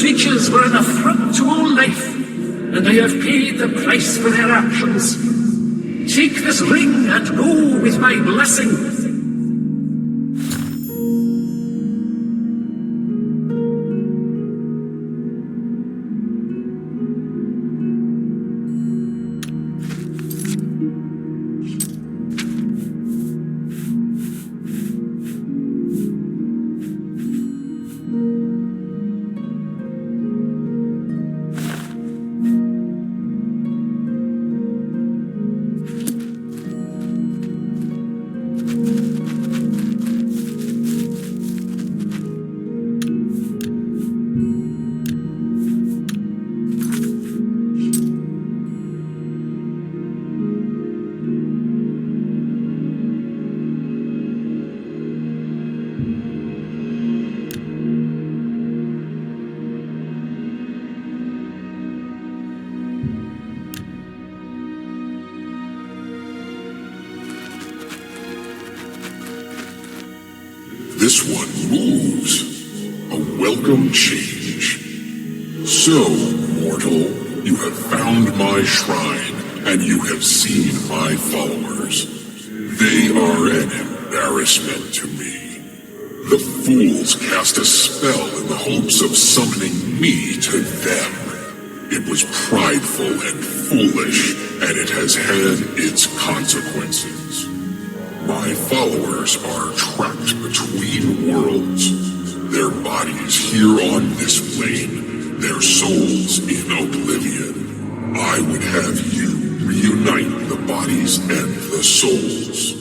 creatures were an affront to all life, and I have paid the price for their actions. Take this ring and go with my blessing. This one moves. A welcome change. So, mortal, you have found my shrine, and you have seen my followers. They are an embarrassment to me. The fools cast a spell in the hopes of summoning me to them. It was prideful and foolish, and it has had its consequences. My followers are trapped between worlds. Their bodies here on this plane, their souls in Oblivion. I would have you reunite the bodies and the souls.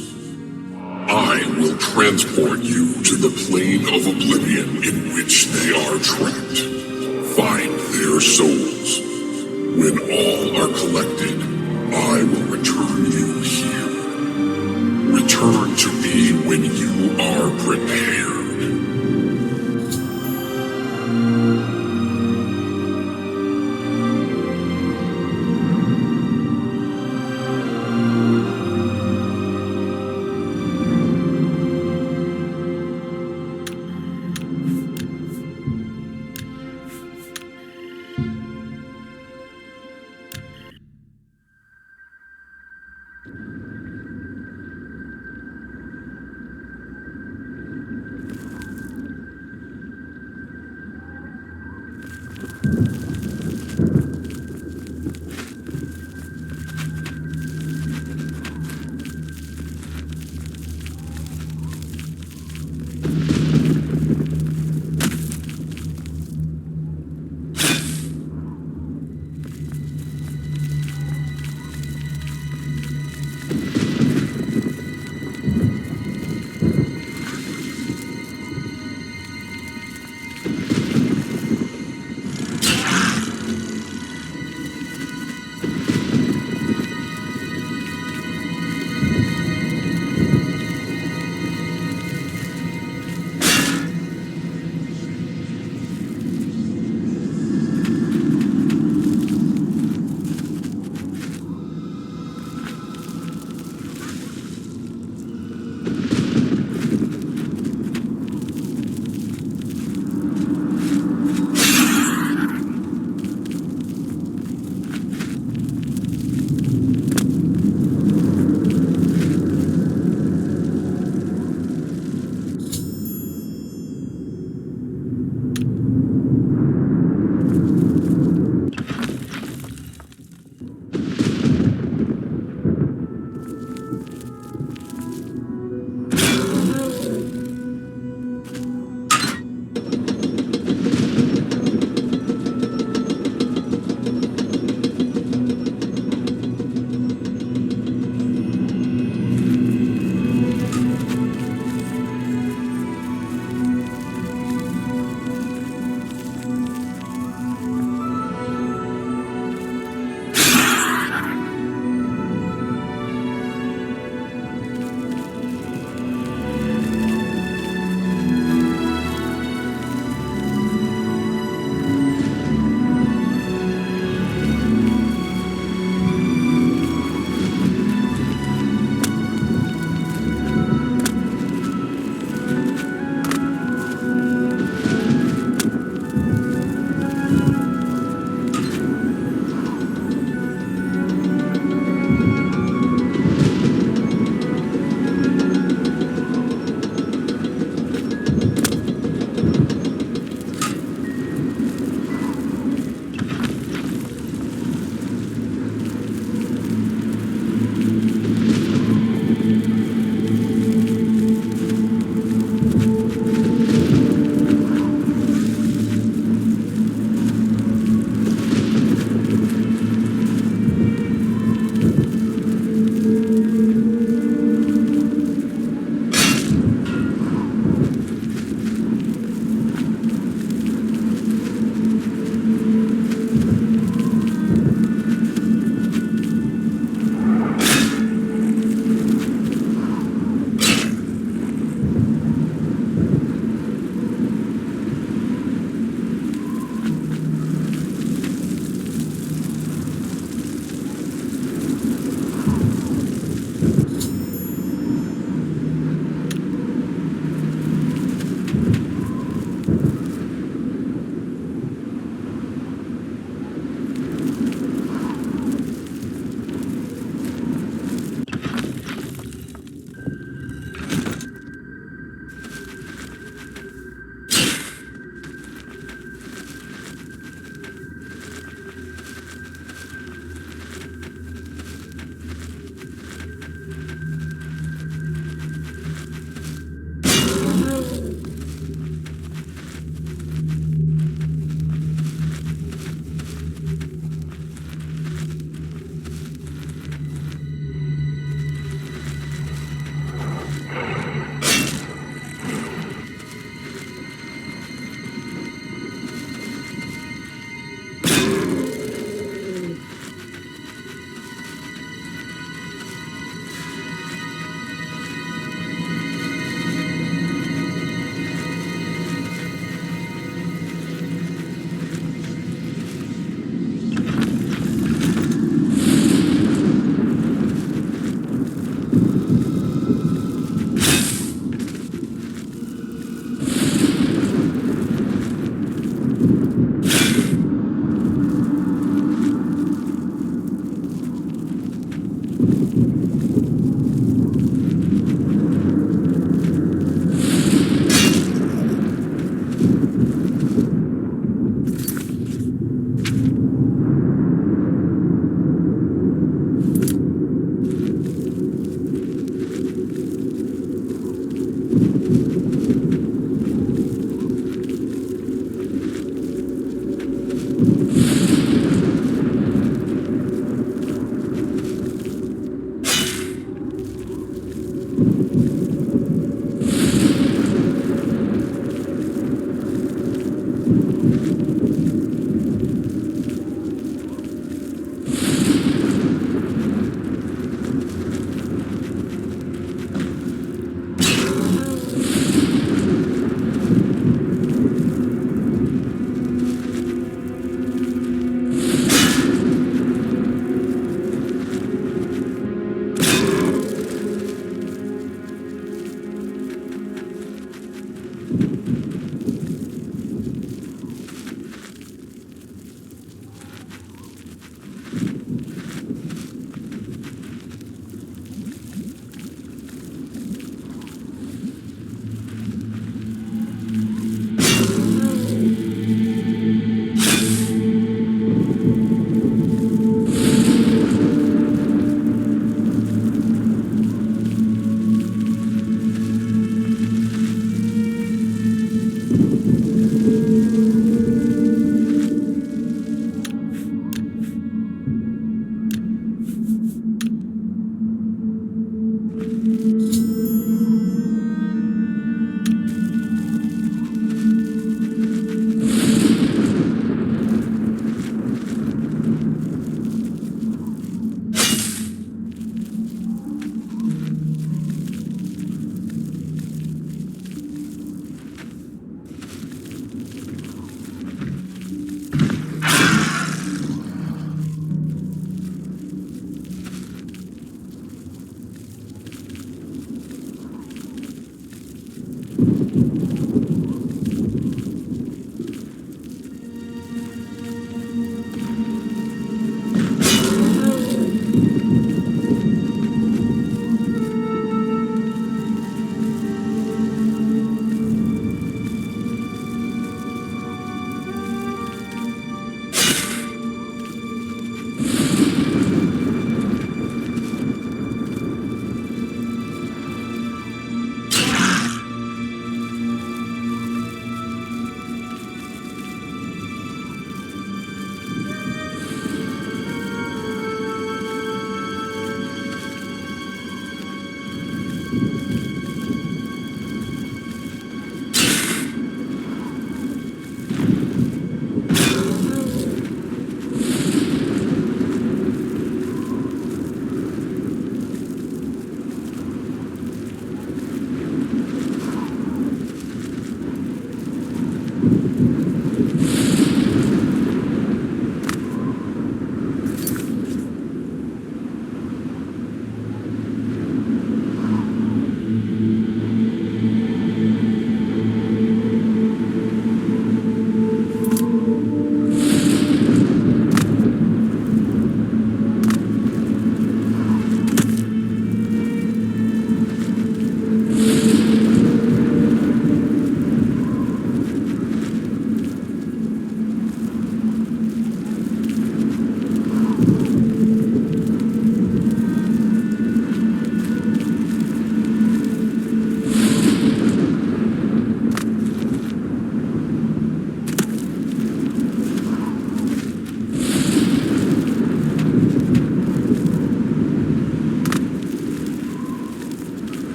I will transport you to the plane of Oblivion in which they are trapped. Find their souls. When all are collected, I will return you here. Return to me when you are prepared.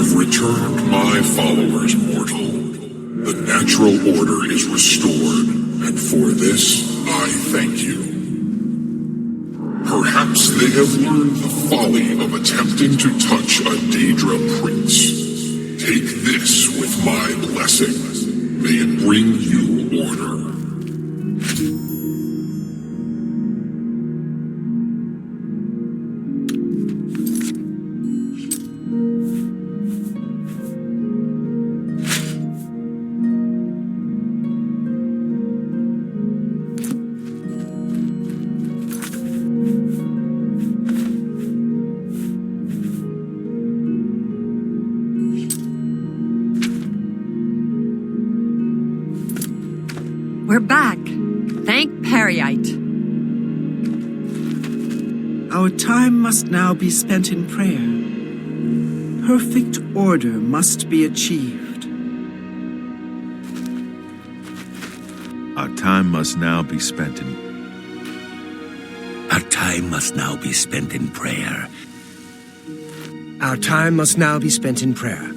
have returned my followers, mortal. The natural order is restored, and for this I thank you. Perhaps they have learned the folly of attempting to touch a Daedra prince. Take this with my blessing. May it bring you order. We're back. Thank Periite. Our time must now be spent in prayer. Perfect order must be achieved. Our time must now be spent in... Our time must now be spent in prayer. Our time must now be spent in prayer.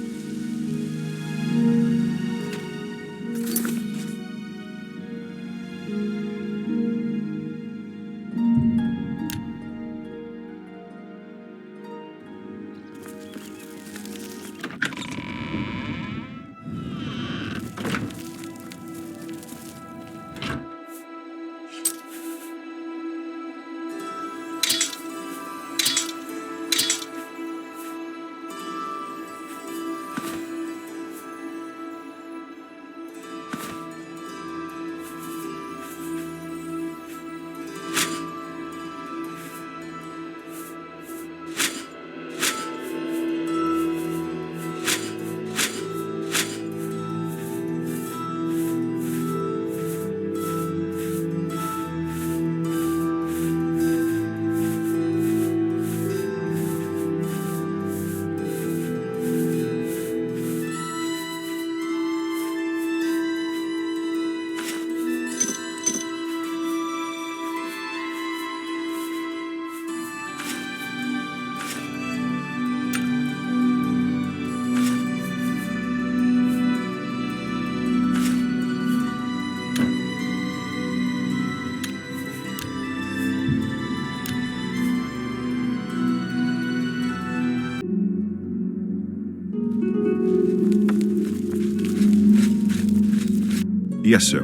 Yes, sir.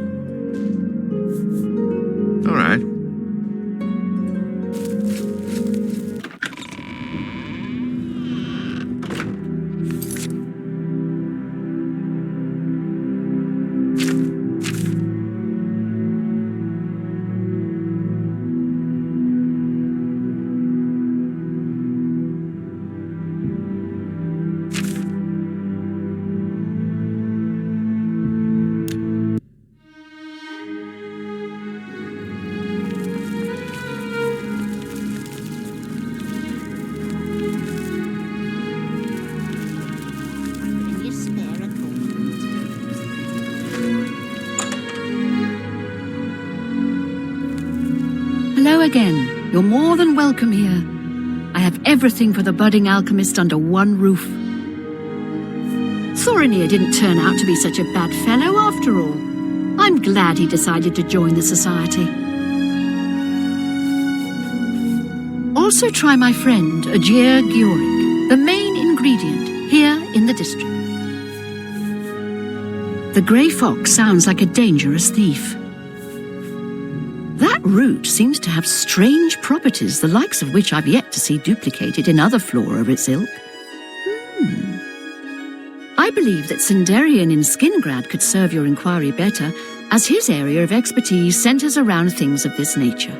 All right. Hello again. You're more than welcome here. I have everything for the budding alchemist under one roof. Thorinir didn't turn out to be such a bad fellow after all. I'm glad he decided to join the society. Also try my friend, Ajir Giorik, the main ingredient here in the district. The Grey Fox sounds like a dangerous thief. That root seems to have strange properties, the likes of which I've yet to see duplicated in other flora of its ilk. I believe that Sindarian in Skingrad could serve your inquiry better, as his area of expertise centers around things of this nature.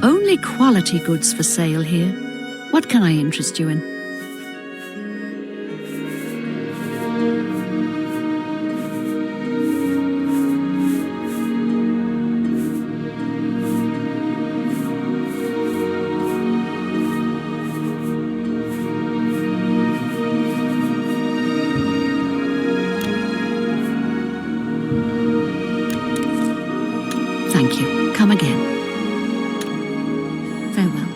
Only quality goods for sale here. What can I interest you in? Thank you. Come again. Farewell.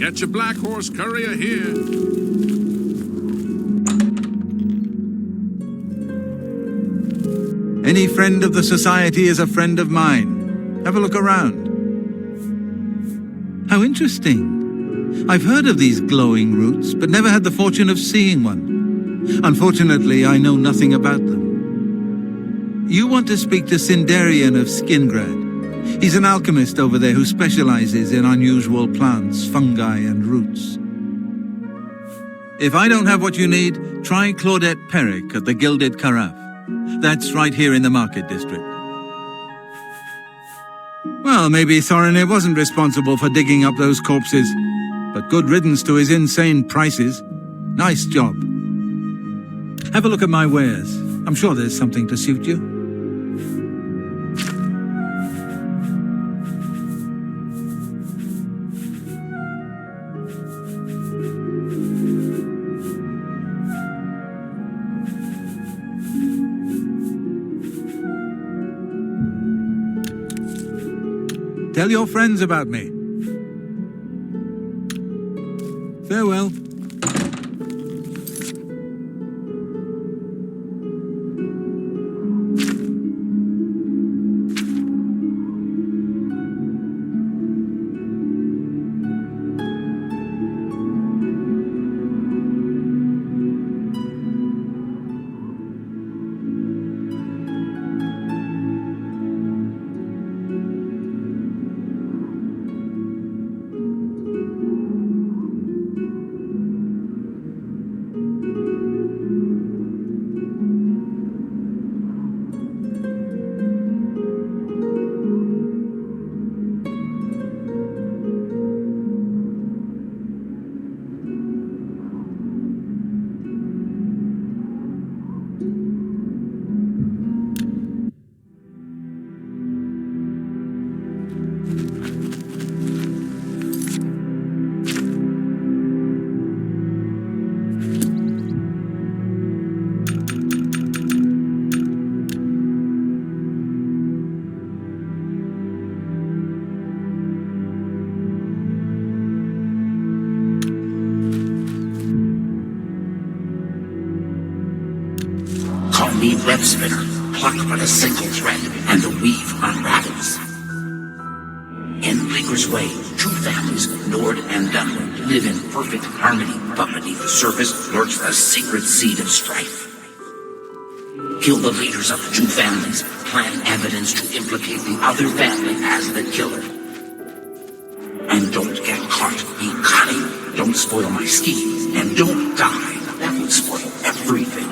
Get your Black Horse courier here. Any friend of the Society is a friend of mine. Have a look around. How interesting. I've heard of these glowing roots, but never had the fortune of seeing one. Unfortunately, I know nothing about them. You want to speak to Sindarian of Skingrad. He's an alchemist over there who specializes in unusual plants, fungi, and roots. If I don't have what you need, try Claudette Perrick at the Gilded Carafe. That's right here in the Market District. Well, maybe Thorinir wasn't responsible for digging up those corpses, but good riddance to his insane prices. Nice job. Have a look at my wares. I'm sure there's something to suit you. Tell your friends about me. Farewell. Web spinner, pluck but a single thread, and the weave unravels. In Blinker's way, true families, Nord and Dunwood, live in perfect harmony, but beneath the surface lurks the secret seed of strife. Kill the leaders of the two families, plant evidence to implicate the other family as the killer. And don't get caught, be cunning, don't spoil my scheme, and don't die. That would spoil everything.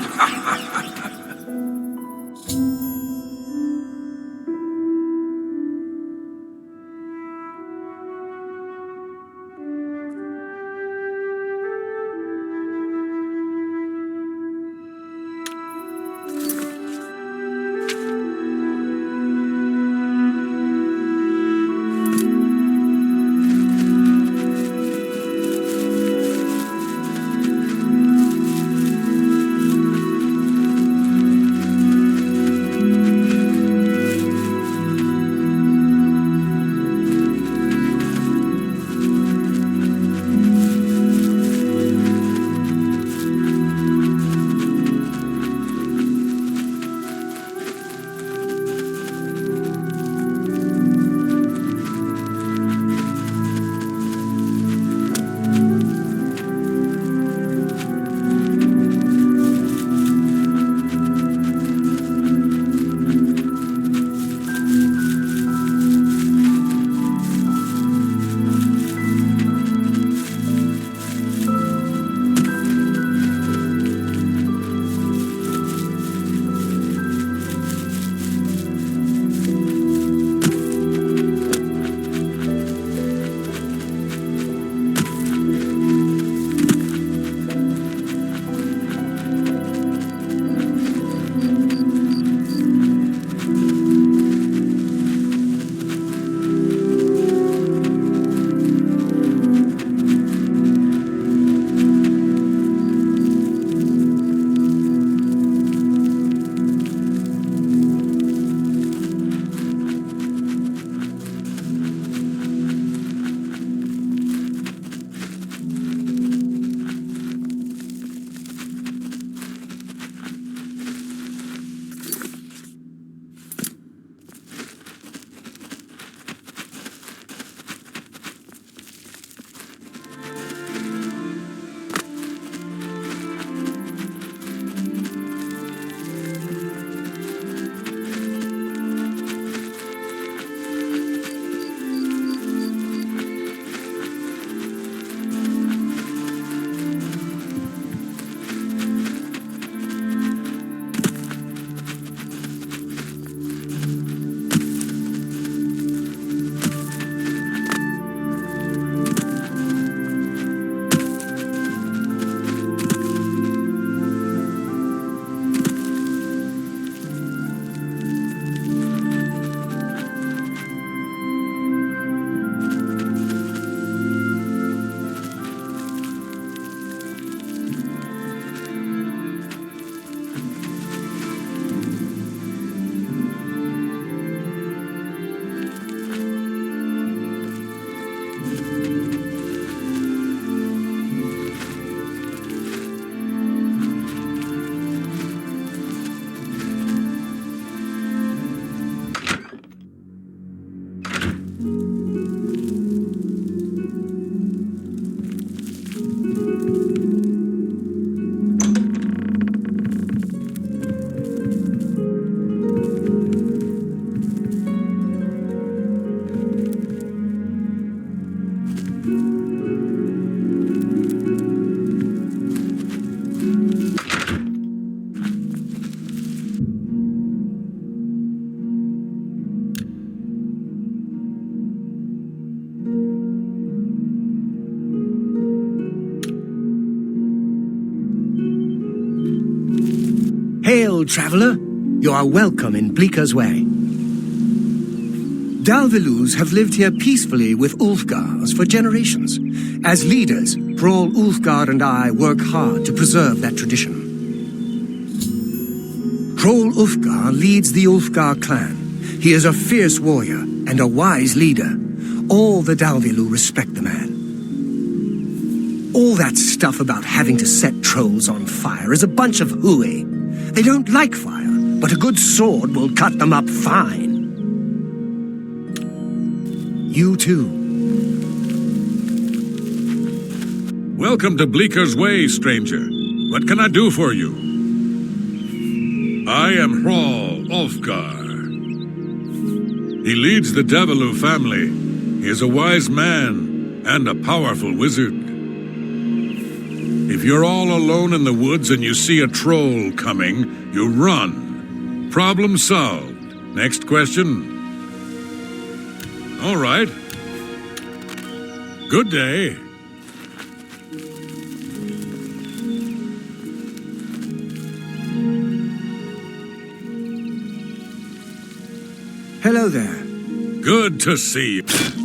old traveler. You are welcome in Bleaker's Way. Dalvilus have lived here peacefully with Ulfgars for generations. As leaders, Thrall Ulfgar and I work hard to preserve that tradition. Thrall Ulfgar leads the Ulfgar clan. He is a fierce warrior and a wise leader. All the Dalvilu respect the man. All that stuff about having to set trolls on fire is a bunch of hooey. They don't like fire, but a good sword will cut them up fine. You too. Welcome to Bleaker's Way, stranger. What can I do for you? I am Thrall Ulfgar. He leads the Davilu family. He is a wise man and a powerful wizard. If you're all alone in the woods and you see a troll coming, you run. Problem solved. Next question. All right. Good day. Hello there. Good to see you.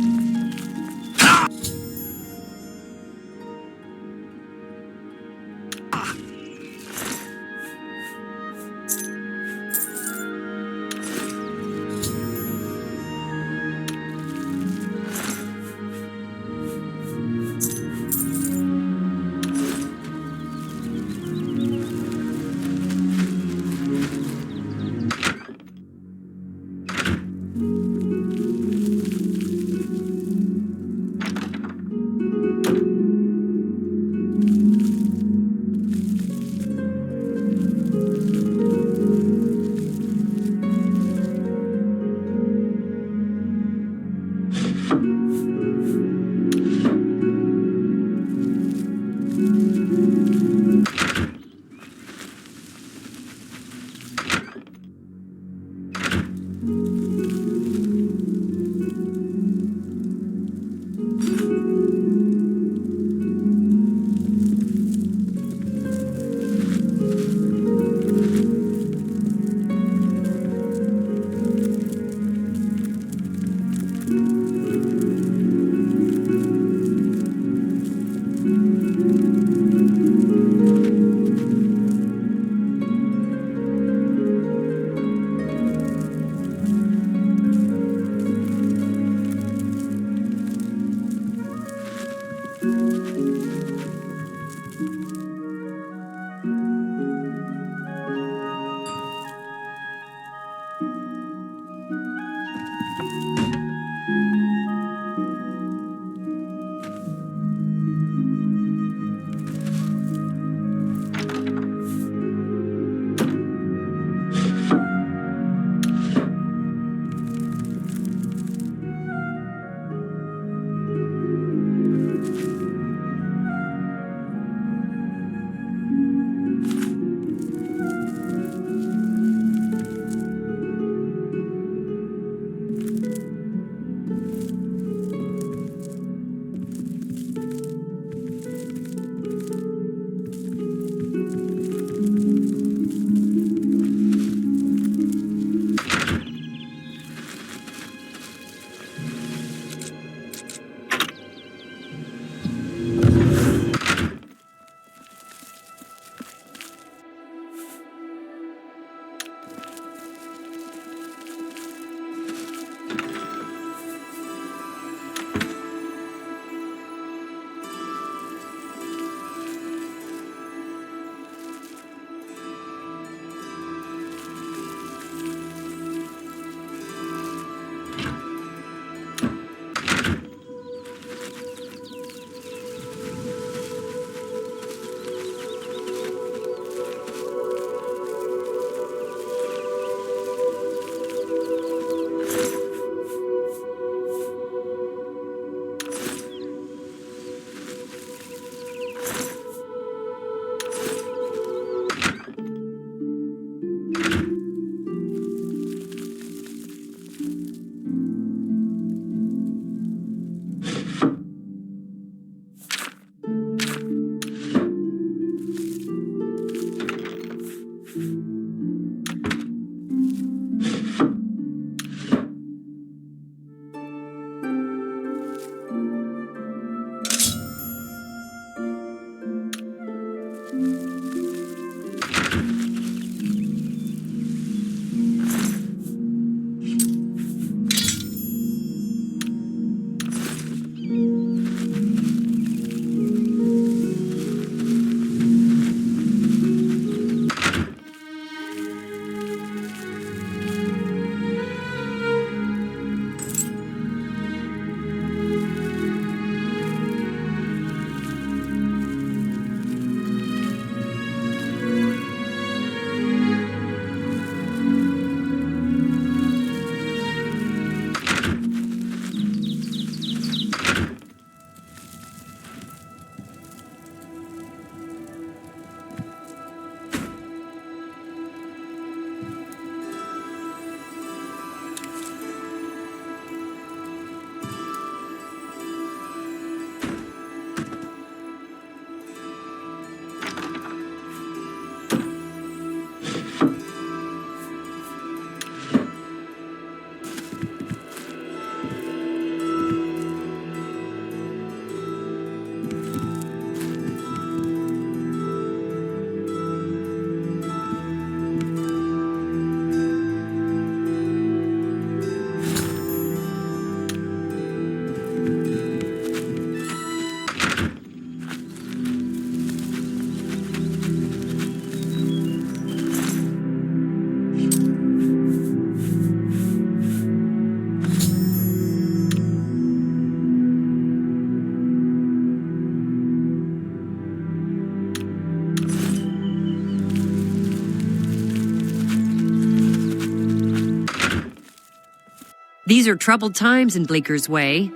These are troubled times in Bleaker's Way.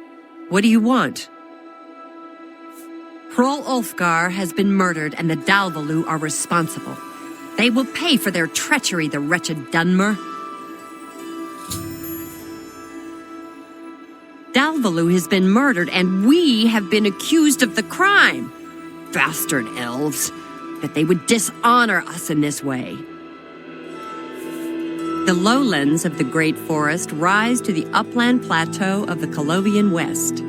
What do you want? Hrol Ulfgar has been murdered and the Dalvalu are responsible. They will pay for their treachery, the wretched Dunmer. Dalvalu has been murdered and we have been accused of the crime. Bastard elves, that they would dishonor us in this way. The lowlands of the Great Forest rise to the upland plateau of the Colovian West.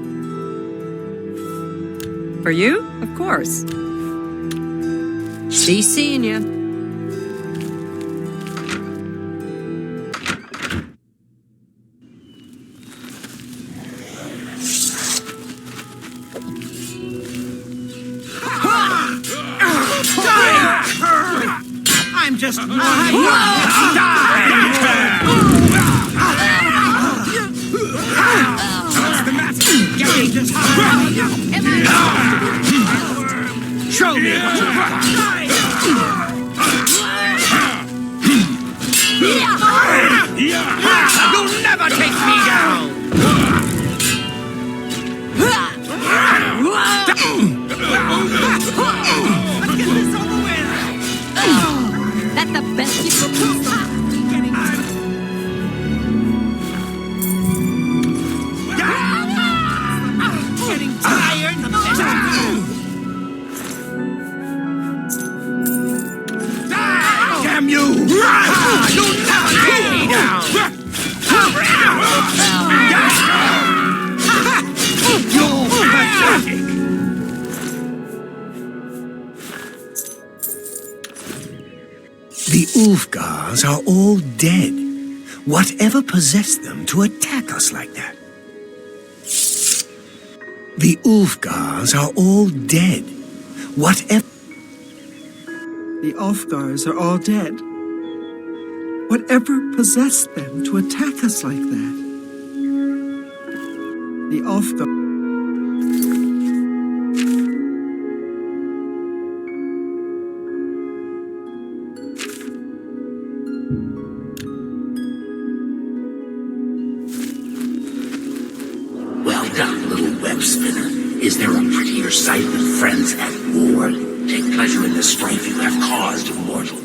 For you, of course. Be seeing you. I'm just... What's the matter? Get me just... Show me what you got! You'll never take me down! Let's get this over with! That's the best you could do. Getting tired. Damn you! You'll never take me down! You're pathetic! The Ulfgars are all dead. Whatever possessed them to attack us like that? The Ulfgars are all dead. Whatever... The Ulfgars are all dead. Whatever possessed them to attack us like that? The Ulfgars... Well done, little web spinner. Is there a prettier sight than friends at war? Take pleasure in the strife you have caused, mortal.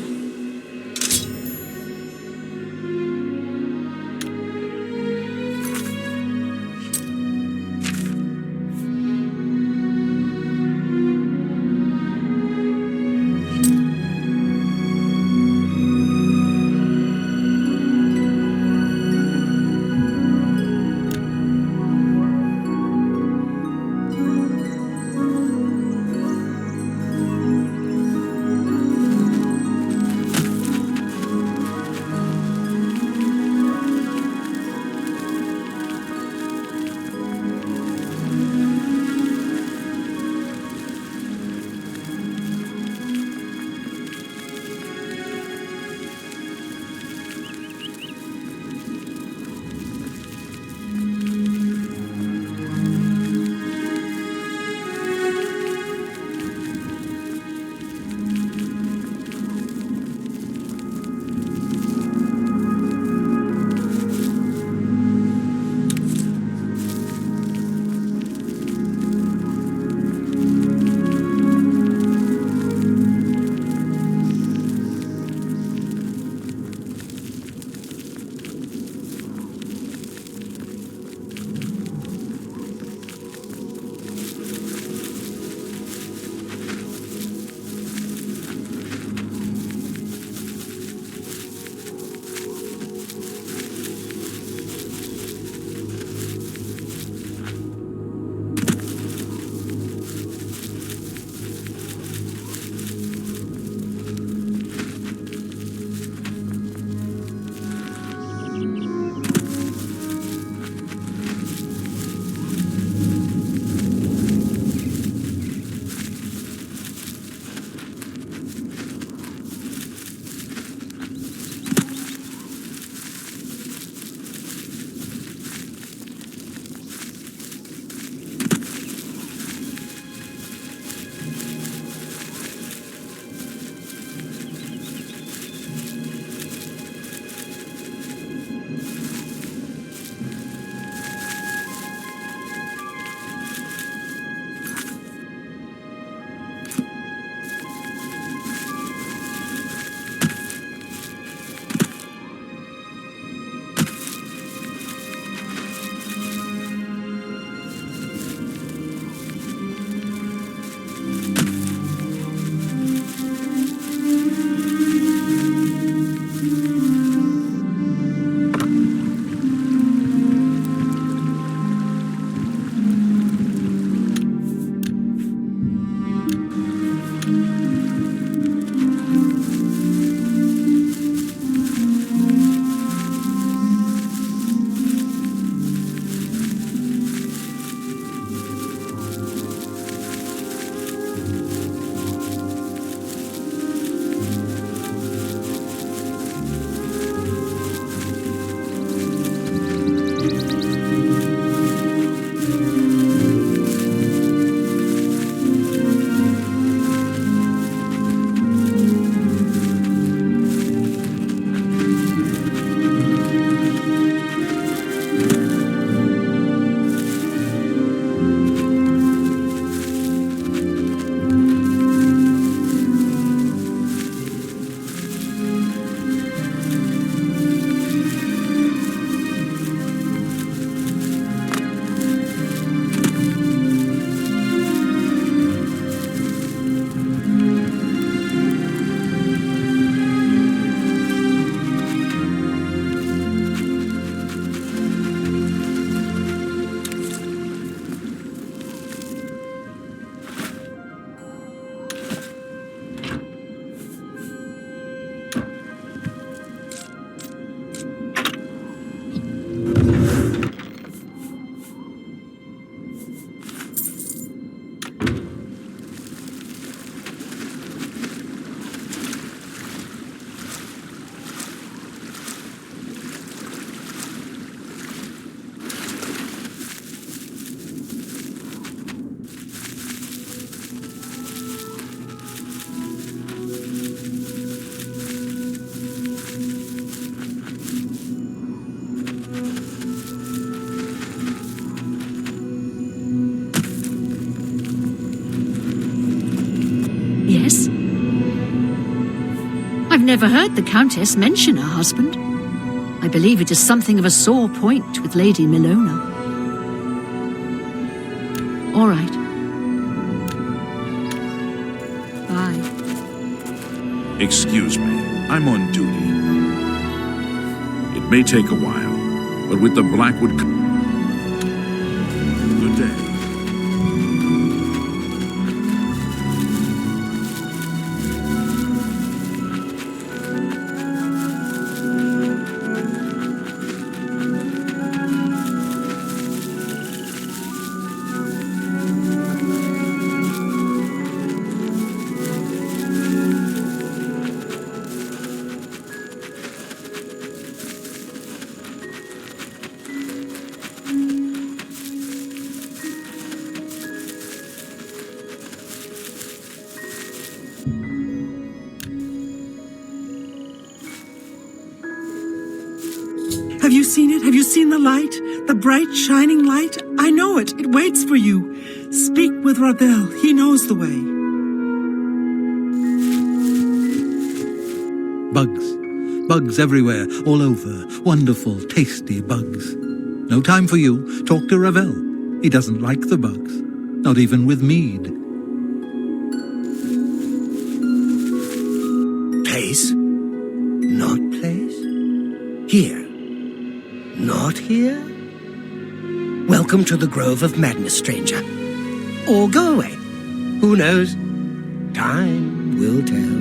never heard the Countess mention her husband. I believe it is something of a sore point with Lady Milona. All right. Bye. Excuse me, I'm on duty. It may take a while, but with the Blackwood... Good day. Have you seen it? Have you seen the light? The bright, shining light? I know it. It waits for you. Speak with Ravel. He knows the way. Bugs. Bugs everywhere, all over. Wonderful, tasty bugs. No time for you. Talk to Ravel. He doesn't like the bugs. Not even with mead. Place? Not place? Here. Not here? Welcome to the Grove of Madness, stranger. Or go away. Who knows? Time will tell.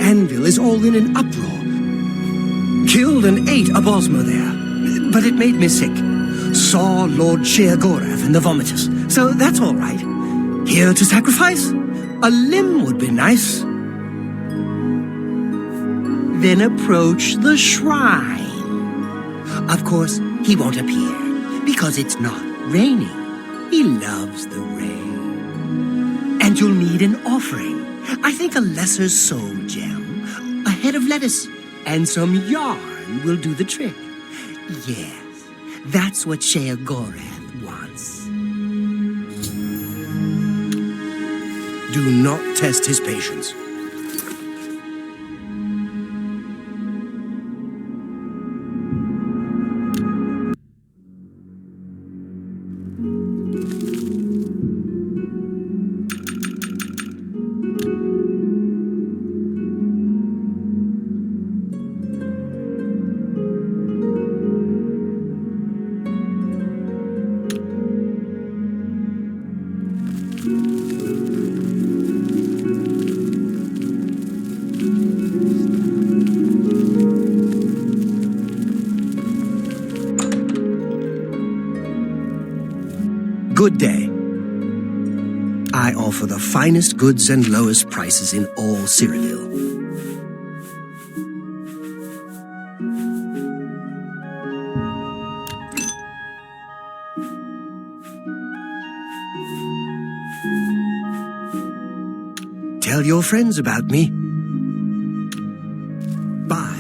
Anvil is all in an uproar. Killed and ate a Bosma there, but it made me sick. Saw Lord Sheagorath in the Vomitus, so that's all right. Here to sacrifice? A limb would be nice. Then approach the shrine. Of course, he won't appear, because it's not raining. He loves the rain. And you'll need an offering. I think a lesser soul gem, a head of lettuce, and some yarn will do the trick. Yes, that's what Sheagorath wants. Do not test his patience. Good day. I offer the finest goods and lowest prices in all Cyrodiil. Tell your friends about me. Bye.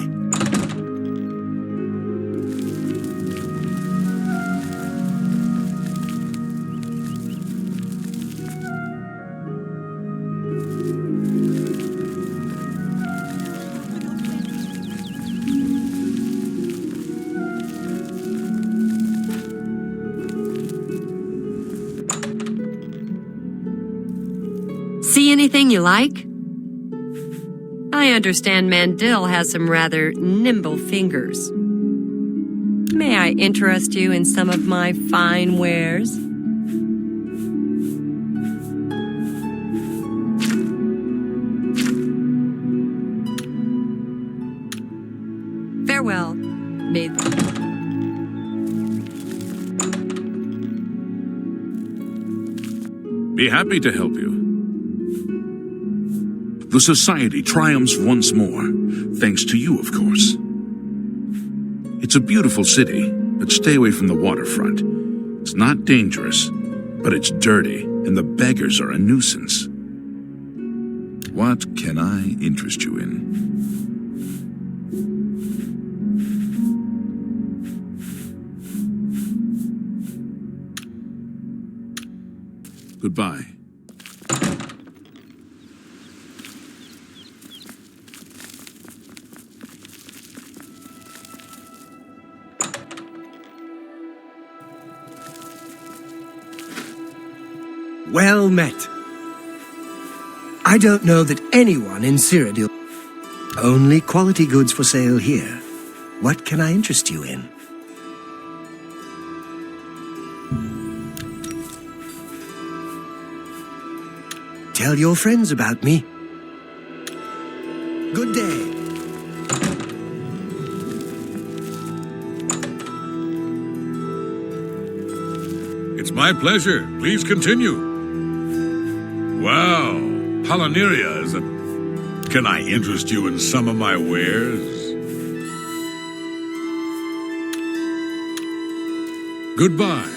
See anything you like? I understand Mandil has some rather nimble fingers. May I interest you in some of my fine wares? Farewell, maid. Be happy to help you. The Society triumphs once more, thanks to you, of course. It's a beautiful city, but stay away from the waterfront. It's not dangerous, but it's dirty, and the beggars are a nuisance. What can I interest you in? Goodbye. Well met. I don't know that anyone in Cyrodiil... Only quality goods for sale here. What can I interest you in? Tell your friends about me. Good day. It's my pleasure. Please continue. Wow, Polyneria is a... Can I interest you in some of my wares? Goodbye.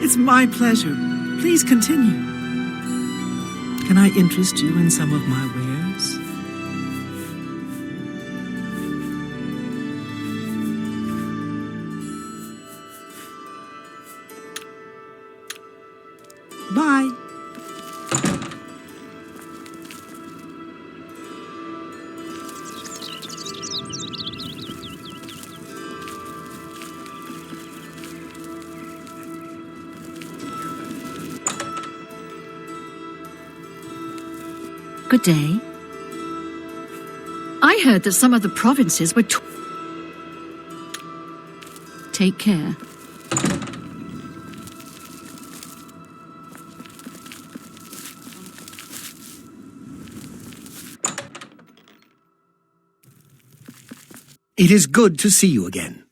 It's my pleasure. Please continue. Can I interest you in some of my wares? Bye. Good day. I heard that some of the provinces were... Take care. It is good to see you again.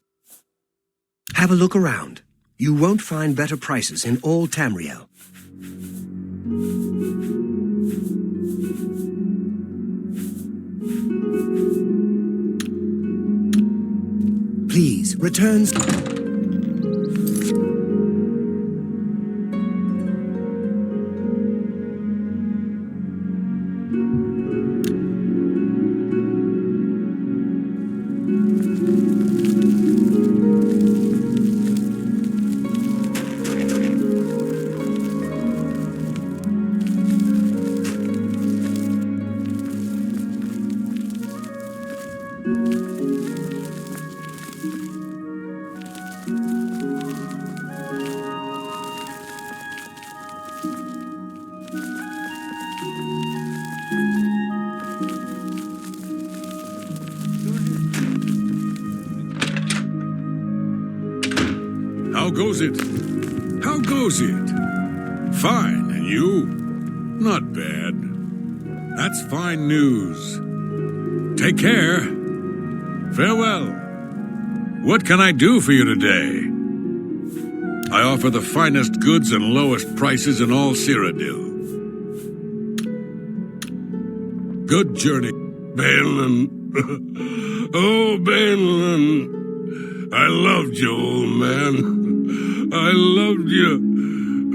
Have a look around. You won't find better prices in all Tamriel. Please, return... How goes it? How goes it? Fine, and you? Not bad. That's fine news. Take care. Farewell. What can I do for you today? I offer the finest goods and lowest prices in all Cyrodiil. Good journey, Balin. Oh, Balin. I loved you, old man. I loved you,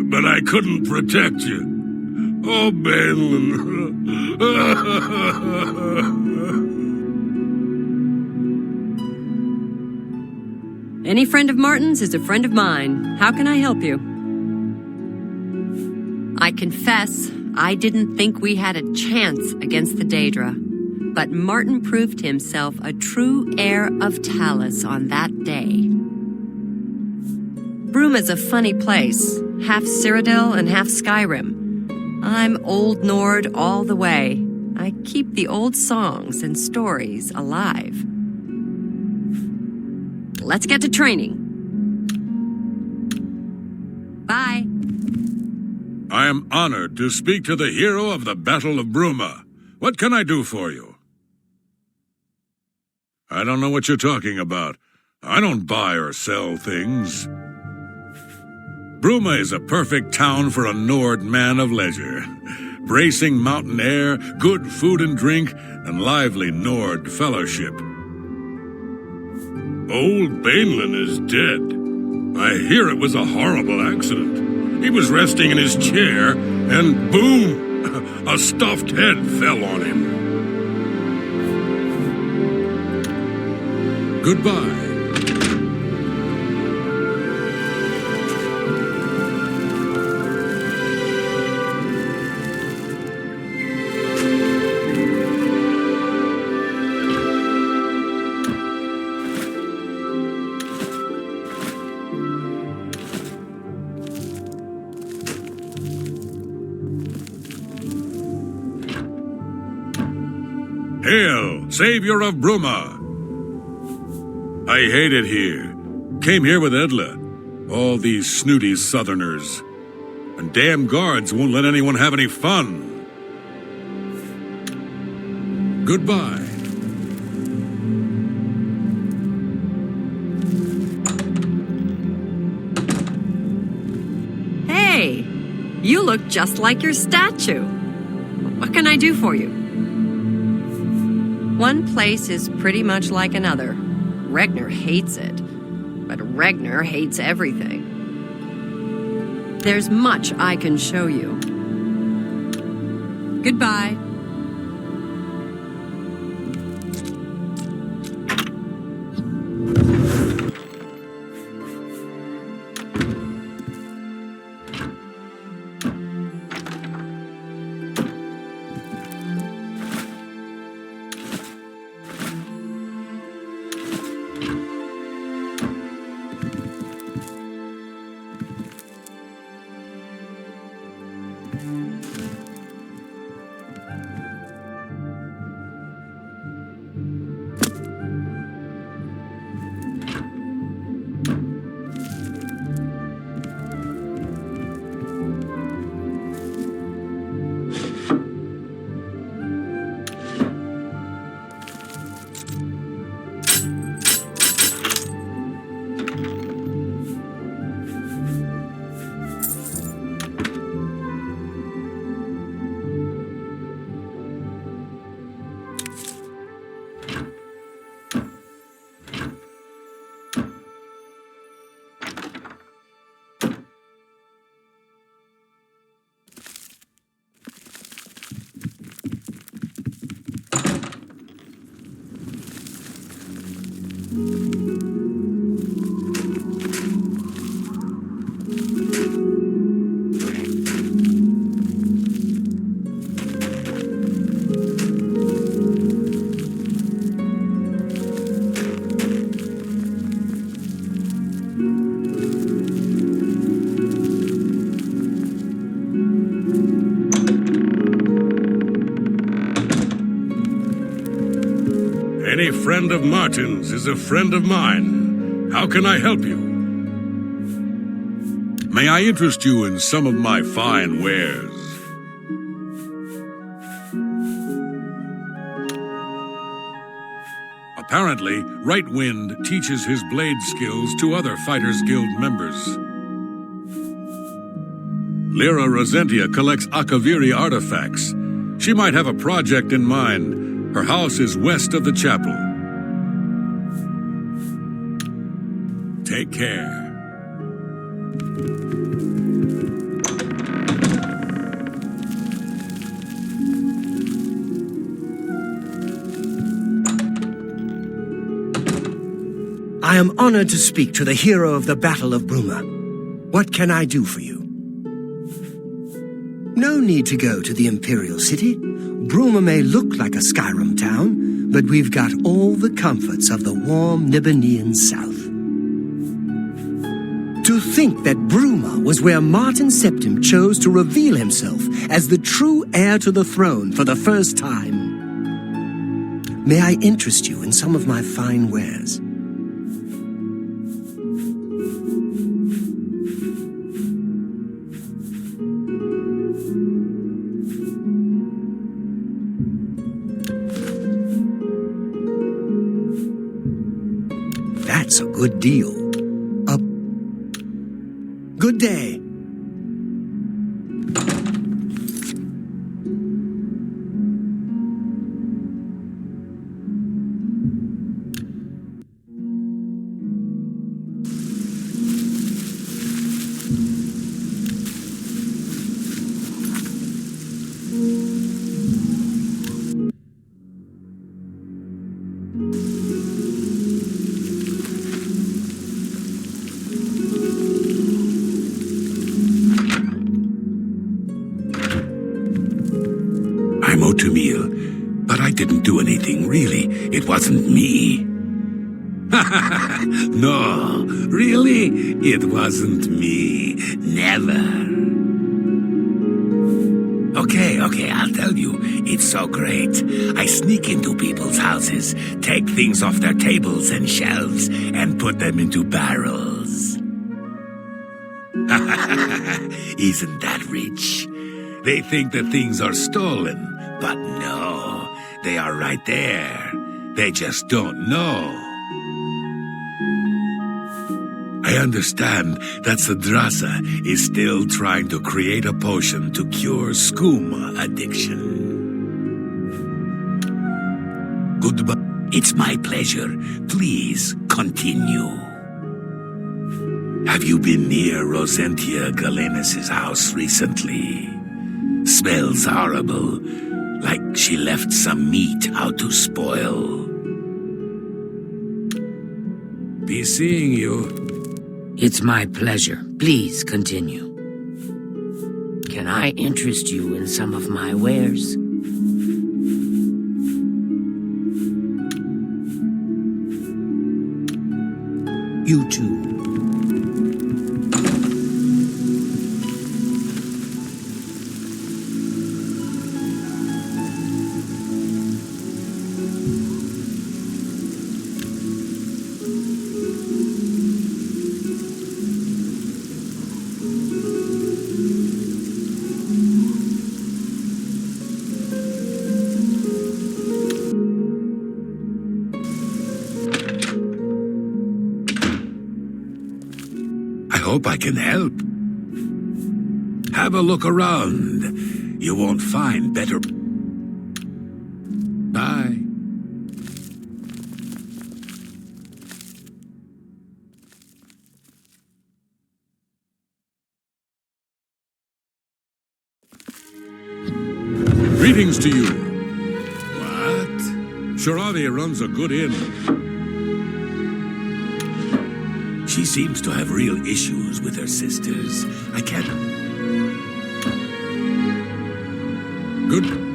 but I couldn't protect you. Oh, Balin. Any friend of Martin's is a friend of mine. How can I help you? I confess, I didn't think we had a chance against the Daedra. But Martin proved himself a true heir of Talus on that day. Bruma's a funny place, half Cyrodiil and half Skyrim. I'm Old Nord all the way. I keep the old songs and stories alive. Let's get to training. Bye. I am honored to speak to the hero of the Battle of Bruma. What can I do for you? I don't know what you're talking about. I don't buy or sell things. Bruma is a perfect town for a Nord man of leisure. Bracing mountain air, good food and drink, and lively Nord fellowship. Old Bainlin is dead. I hear it was a horrible accident. He was resting in his chair, and boom! A stuffed head fell on him. Goodbye. Hail, savior of Bruma! I hate it here. Came here with Edla. All these snooty southerners. And damn guards won't let anyone have any fun. Goodbye. Hey, you look just like your statue. What can I do for you? One place is pretty much like another. Regner hates it, but Regner hates everything. There's much I can show you. Goodbye. Any friend of Martin's is a friend of mine. How can I help you? May I interest you in some of my fine wares? Apparently, Right Wind teaches his blade skills to other Fighters Guild members. Lyra Rosentia collects Akaviri artifacts. She might have a project in mind. Her house is west of the chapel. Take care. I am honored to speak to the hero of the Battle of Bruma. What can I do for you? No need to go to the Imperial City. Bruma may look like a Skyrim town, but we've got all the comforts of the warm Nibbanean South. To think that Bruma was where Martin Septim chose to reveal himself as the true heir to the throne for the first time. May I interest you in some of my fine wares? That's a good deal. Good day. I'm Otamil, but I didn't do anything, really. It wasn't me. No, really? It wasn't me. Never. Okay, I'll tell you. It's so great. I sneak into people's houses, take things off their tables and shelves, and put them into barrels. Isn't that rich? They think that things are stolen, but no, they are right there. They just don't know. I understand that Sadrasa is still trying to create a potion to cure skooma addiction. Goodbye. It's my pleasure. Please continue. Have you been near Rosentia Galenis' house recently? Smells horrible, like she left some meat out to spoil. Be seeing you. It's my pleasure. Please continue. Can I interest you in some of my wares? You too. Hope I can help. Have a look around. You won't find better. Bye. Greetings to you. What? Cyrodiil runs a good inn. She seems to have real issues with her sisters. I can't... Good.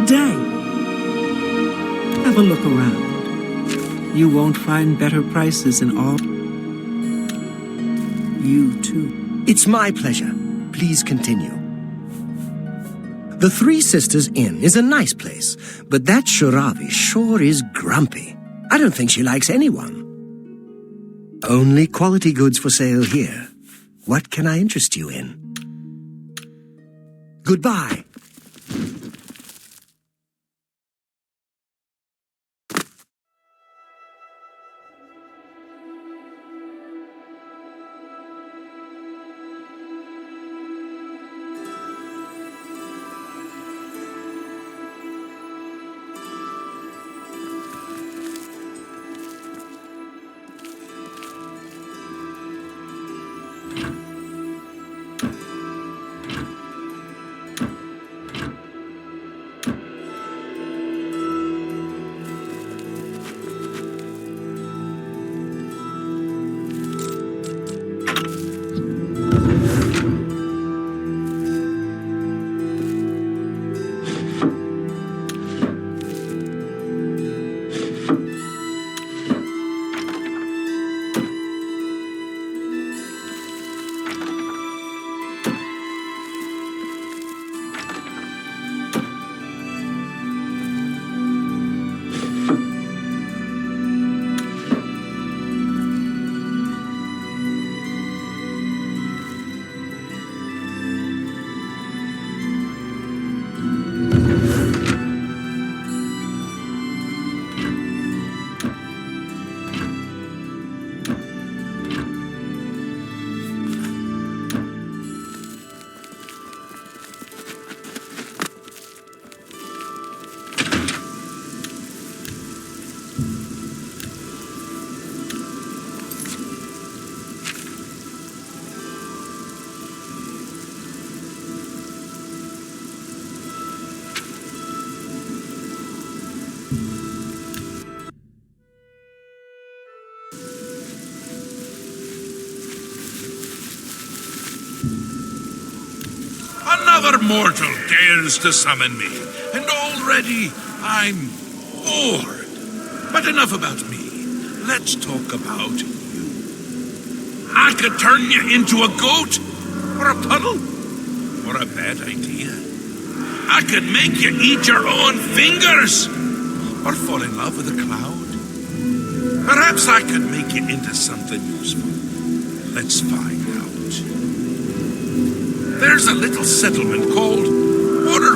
Day. Have a look around. You won't find better prices in all. You too. It's my pleasure. Please continue. The Three Sisters Inn is a nice place, but that Shiravi sure is grumpy. I don't think she likes anyone. Only quality goods for sale here. What can I interest you in? Goodbye. another mortal dares to summon me, and already I'm bored. But enough about me. Let's talk about you. I could turn you into a goat, or a puddle, or a bad idea. I could make you eat your own fingers, or fall in love with a cloud. Perhaps I could make you into something useful. Let's find out. There's a little settlement called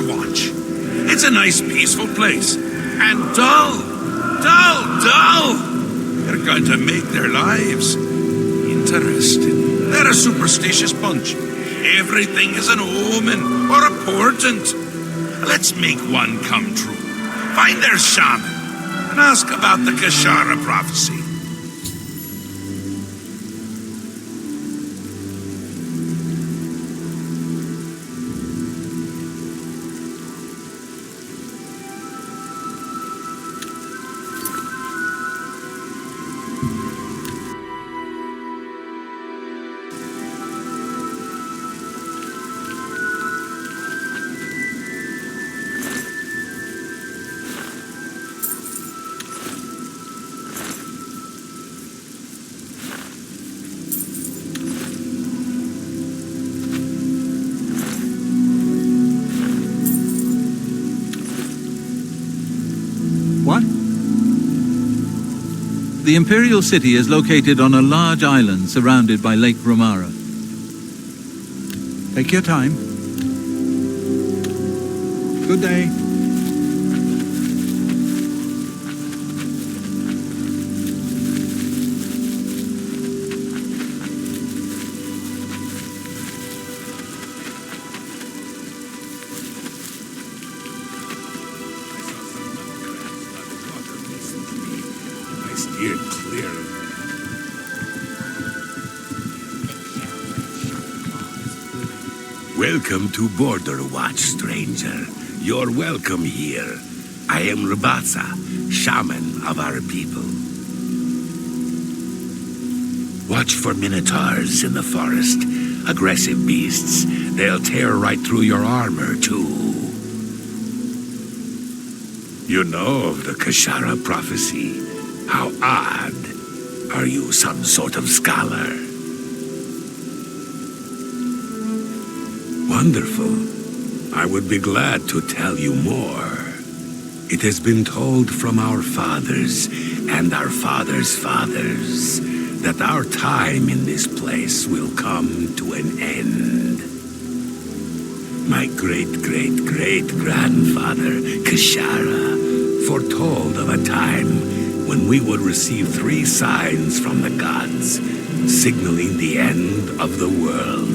Watch. It's a nice, peaceful place. And dull. They're going to make their lives interesting. They're a superstitious bunch. Everything is an omen or a portent. Let's make one come true. Find their shaman and ask about the Kashara prophecy. What? The Imperial City is located on a large island surrounded by Lake Romara. Take your time. Good day. Steered clear of Welcome to Border Watch, stranger. You're welcome here. I am Rabasa, shaman of our people. Watch for minotaurs in the forest. Aggressive beasts. They'll tear right through your armor, too. You know of the Kashara prophecy. How odd. Are you some sort of scholar? Wonderful. I would be glad to tell you more. It has been told from our fathers and our fathers' fathers that our time in this place will come to an end. My great-great-great-grandfather, Kashara, foretold of a time when we would receive 3 signs from the gods, signaling the end of the world.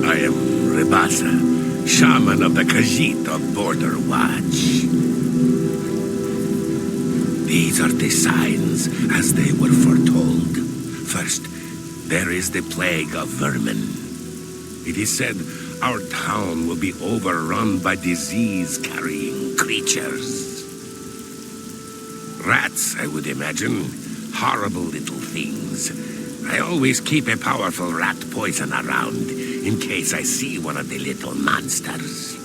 I am Rebasa, shaman of the Khajiit of Border Watch. These are the signs as they were foretold. First, there is the plague of vermin. It is said our town will be overrun by disease-carrying creatures. Rats, I would imagine. Horrible little things. I always keep a powerful rat poison around in case I see one of the little monsters.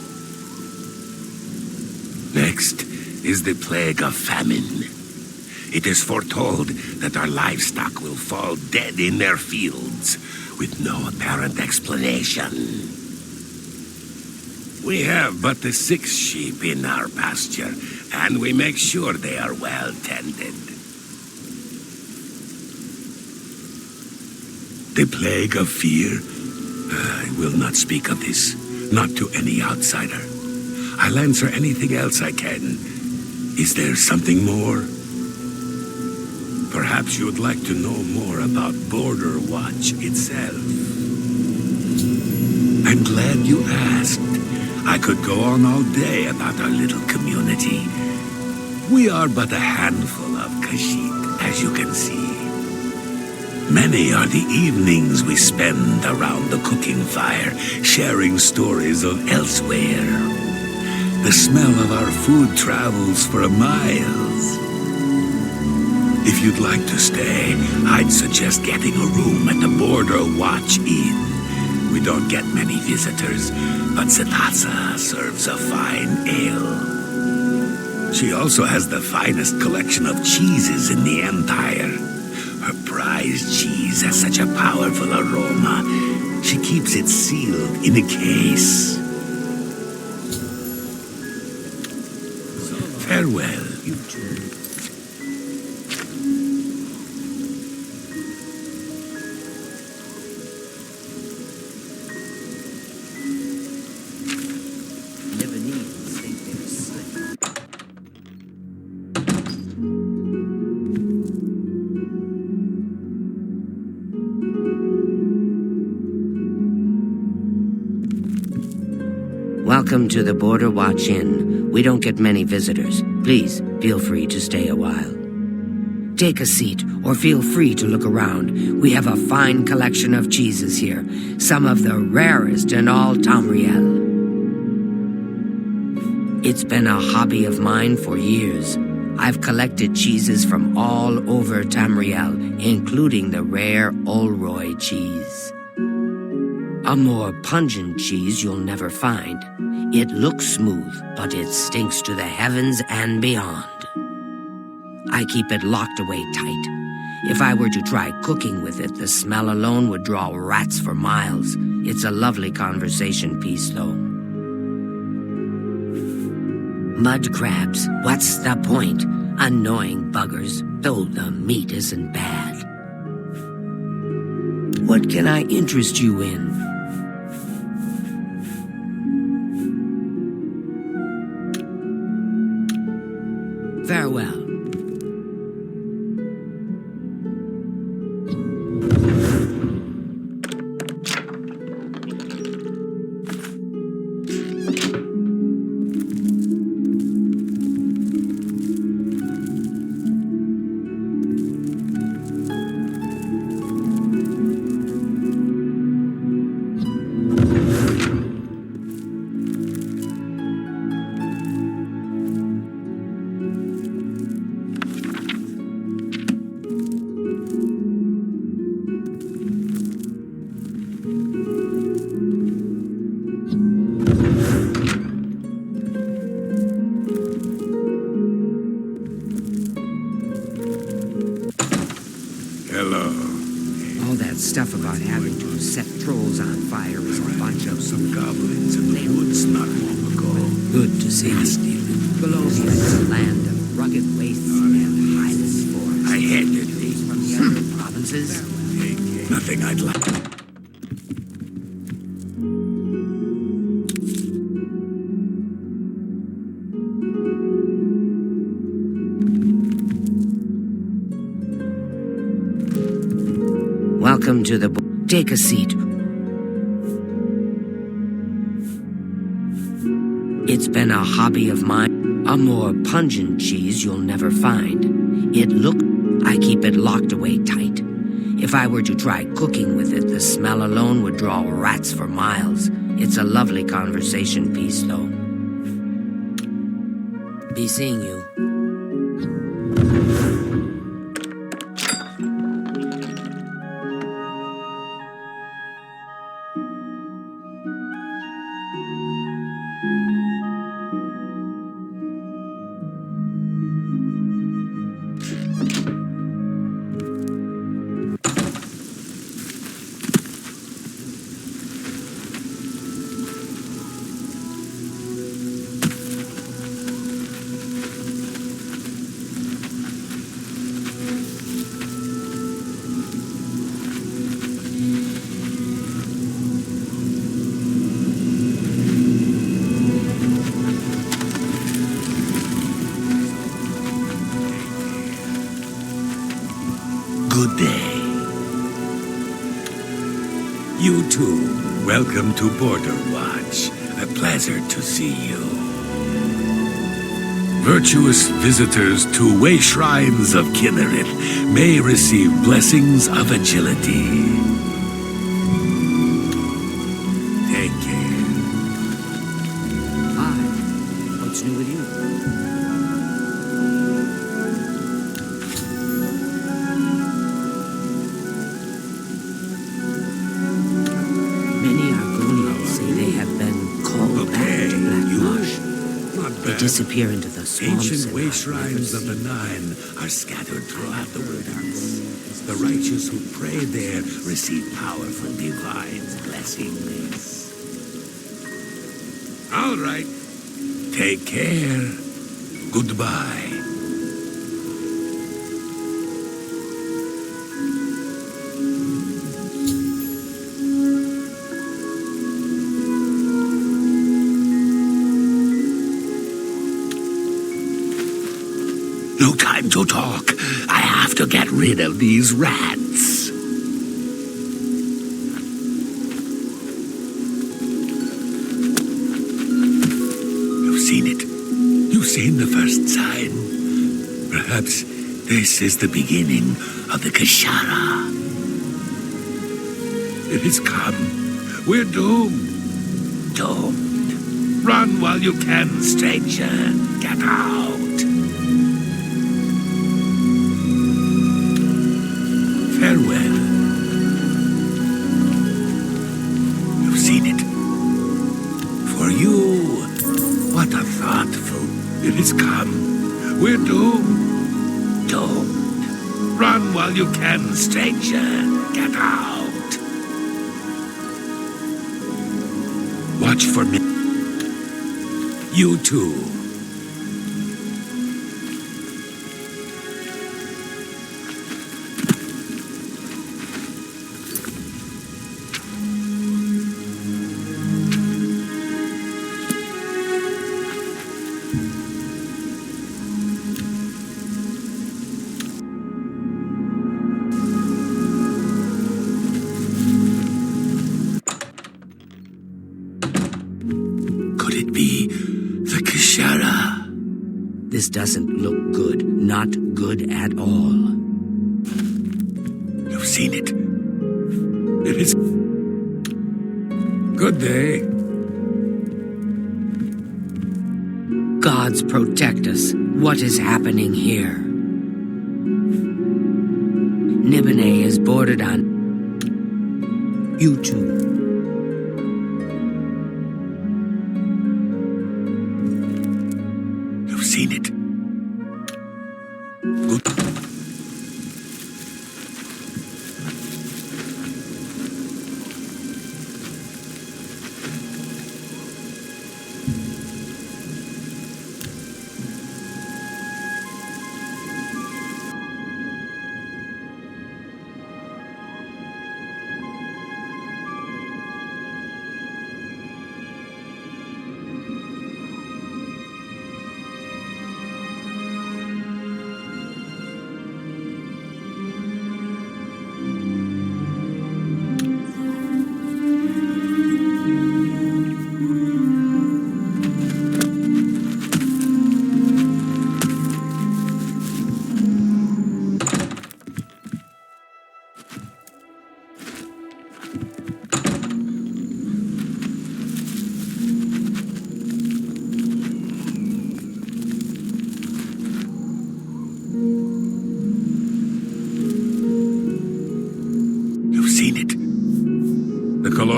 Next is the plague of famine. It is foretold that our livestock will fall dead in their fields with no apparent explanation. We have but the 6 sheep in our pasture, and we make sure they are well tended. The plague of fear? I will not speak of this, not to any outsider. I'll answer anything else I can. Is there something more? Perhaps you'd like to know more about Border Watch itself. I'm glad you asked. I could go on all day about our little community. We are but a handful of Khajiit, as you can see. Many are the evenings we spend around the cooking fire, sharing stories of elsewhere. The smell of our food travels for miles. If you'd like to stay, I'd suggest getting a room at the Border Watch Inn. We don't get many visitors, but Setasa serves a fine ale. She also has the finest collection of cheeses in the Empire. Her prized cheese has such a powerful aroma. She keeps it sealed in a case. Farewell. You two. Welcome to the Border Watch Inn. We don't get many visitors. Please, feel free to stay a while. Take a seat, or feel free to look around. We have a fine collection of cheeses here, some of the rarest in all Tamriel. It's been a hobby of mine for years. I've collected cheeses from all over Tamriel, including the rare Olroy cheese. A more pungent cheese you'll never find. It looks smooth, but it stinks to the heavens and beyond. I keep it locked away tight. If I were to try cooking with it, the smell alone would draw rats for miles. It's a lovely conversation piece, though. Mud crabs, what's the point? Annoying buggers, though the meat isn't bad. What can I interest you in? Farewell. Stuff about having to set trolls on fire is a bunch of some goblins in the woods not long ago. Good to see you. Bologna is a land of rugged wastes and highlands forests. I hated these from the other provinces. Nothing I'd like. Welcome to the... Take a seat. It's been a hobby of mine. A more pungent cheese you'll never find. I keep it locked away tight. If I were to try cooking with it, the smell alone would draw rats for miles. It's a lovely conversation piece, though. Be seeing you. Good day. You too. Welcome to Border Watch. A pleasure to see you. Virtuous visitors to way shrines of Kinnereth may receive blessings of agility. Take care. Hi. What's new with you? They disappear into the swamps. Ancient way shrines of the Nine are scattered throughout the wilderness. The righteous who pray there receive powerful divine blessings. All right. Take care. Goodbye. No time to talk. I have to get rid of these rats. You've seen it. You've seen the first sign. Perhaps this is the beginning of the Kashara. It has come. We're doomed. Doomed. Run while you can, stranger. Get out. Farewell. You've seen it. For you, what a thoughtful. It has come. We're doomed. Doomed. Run while you can, stranger. Get out. Watch for me. You too. This doesn't look good. Not good at all. You've seen it. It is... Good day. Gods protect us. What is happening here? Nibene is bordered on... You two. You've seen it. Good.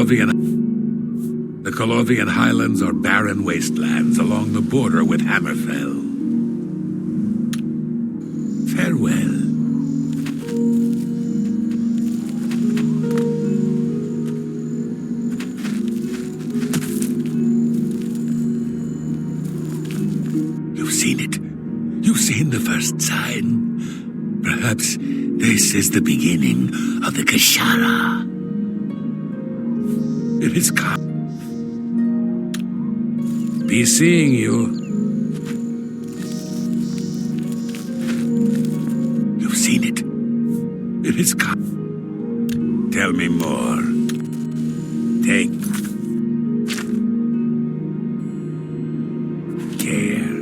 The Colovian highlands are barren wastelands along the border with Hammerfell. Farewell. You've seen it. You've seen the first sign. Perhaps this is the beginning of the Kashara. It is come. Be seeing you. You've seen it. It is come. Tell me more. Take care.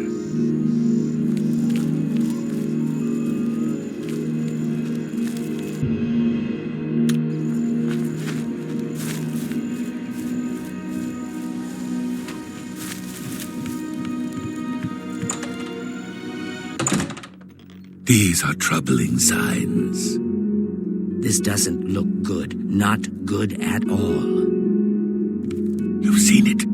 These are troubling signs. This doesn't look good. Not good at all. You've seen it.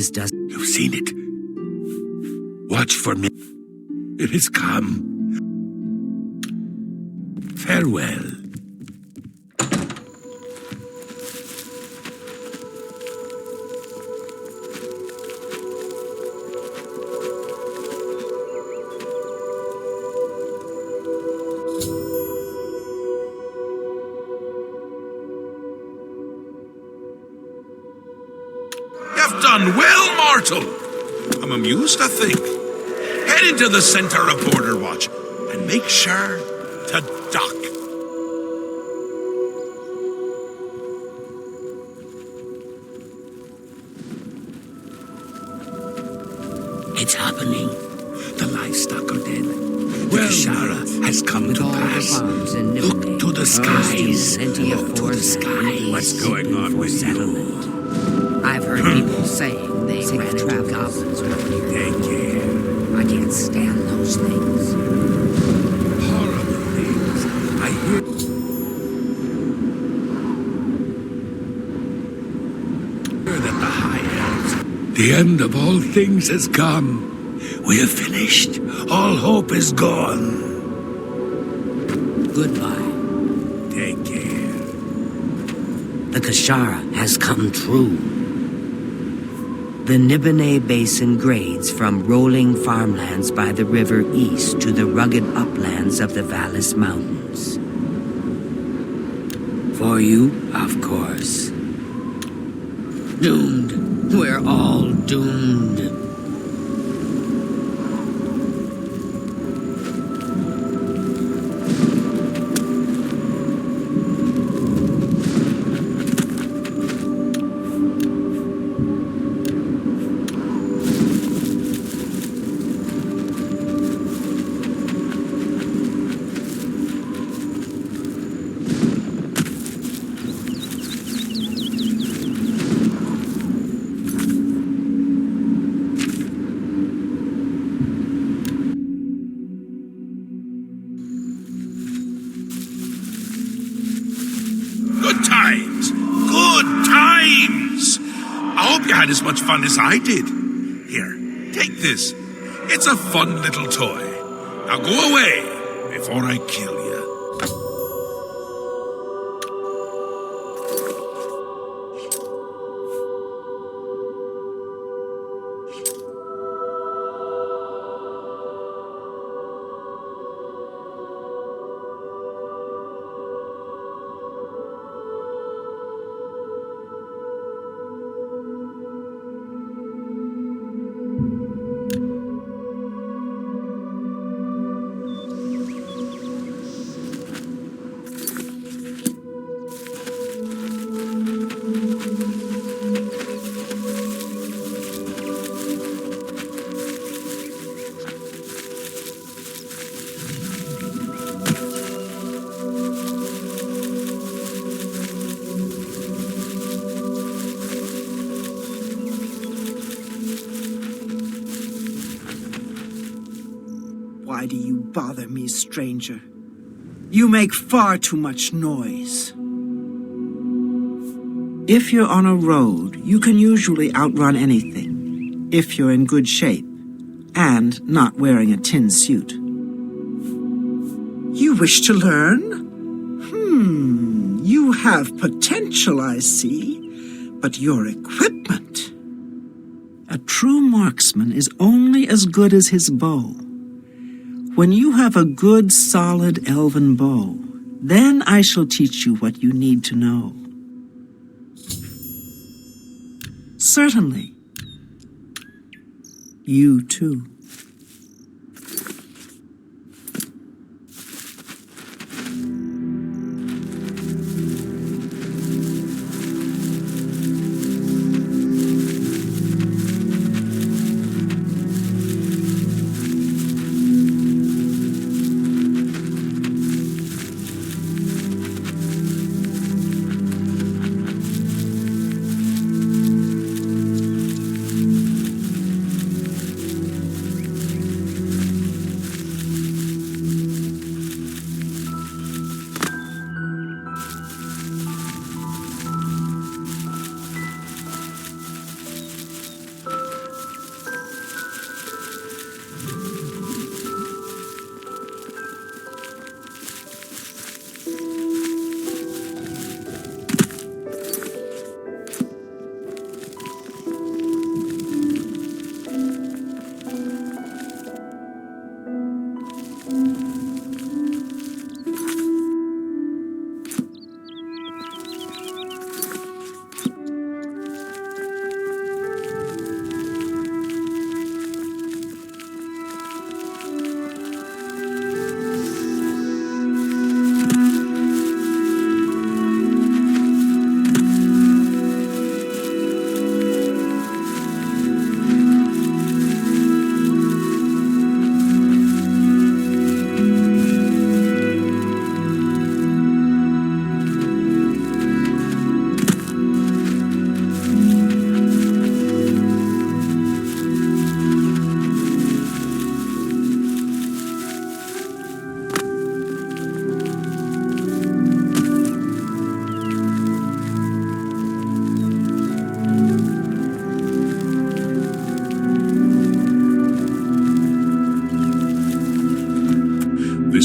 this does... You've seen it. Watch for me. It has come. Farewell. You've done well, mortal. I'm amused, I think. Head into the center of Border Watch and make sure to dock. It's happening. The livestock are dead. The Kashara has come to pass. Look to the skies. Look to the skies. What's going on with settlement? I've heard people saying they ran into goblins earlier. Take care. I can't stand those things. Horrible things. I hear... that the High Elves... The end of all things has come. We have finished. All hope is gone. Goodbye. Take care. The Kashara has come true. The Nibene Basin grades from rolling farmlands by the river east to the rugged uplands of the Vallis Mountains. For you, of course. Doomed. We're all doomed. Had as much fun as I did. Here, take this. It's a fun little toy. Now go away before I kill you. Why do you bother me, stranger? You make far too much noise. If you're on a road, you can usually outrun anything, if you're in good shape, and not wearing a tin suit. You wish to learn? You have potential, I see, but your equipment... A true marksman is only as good as his bow. When you have a good, solid elven bow, then I shall teach you what you need to know. Certainly. You too.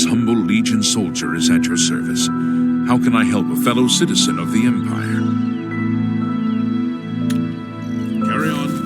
humble Legion soldier is at your service. How can I help a fellow citizen of the Empire? Carry on.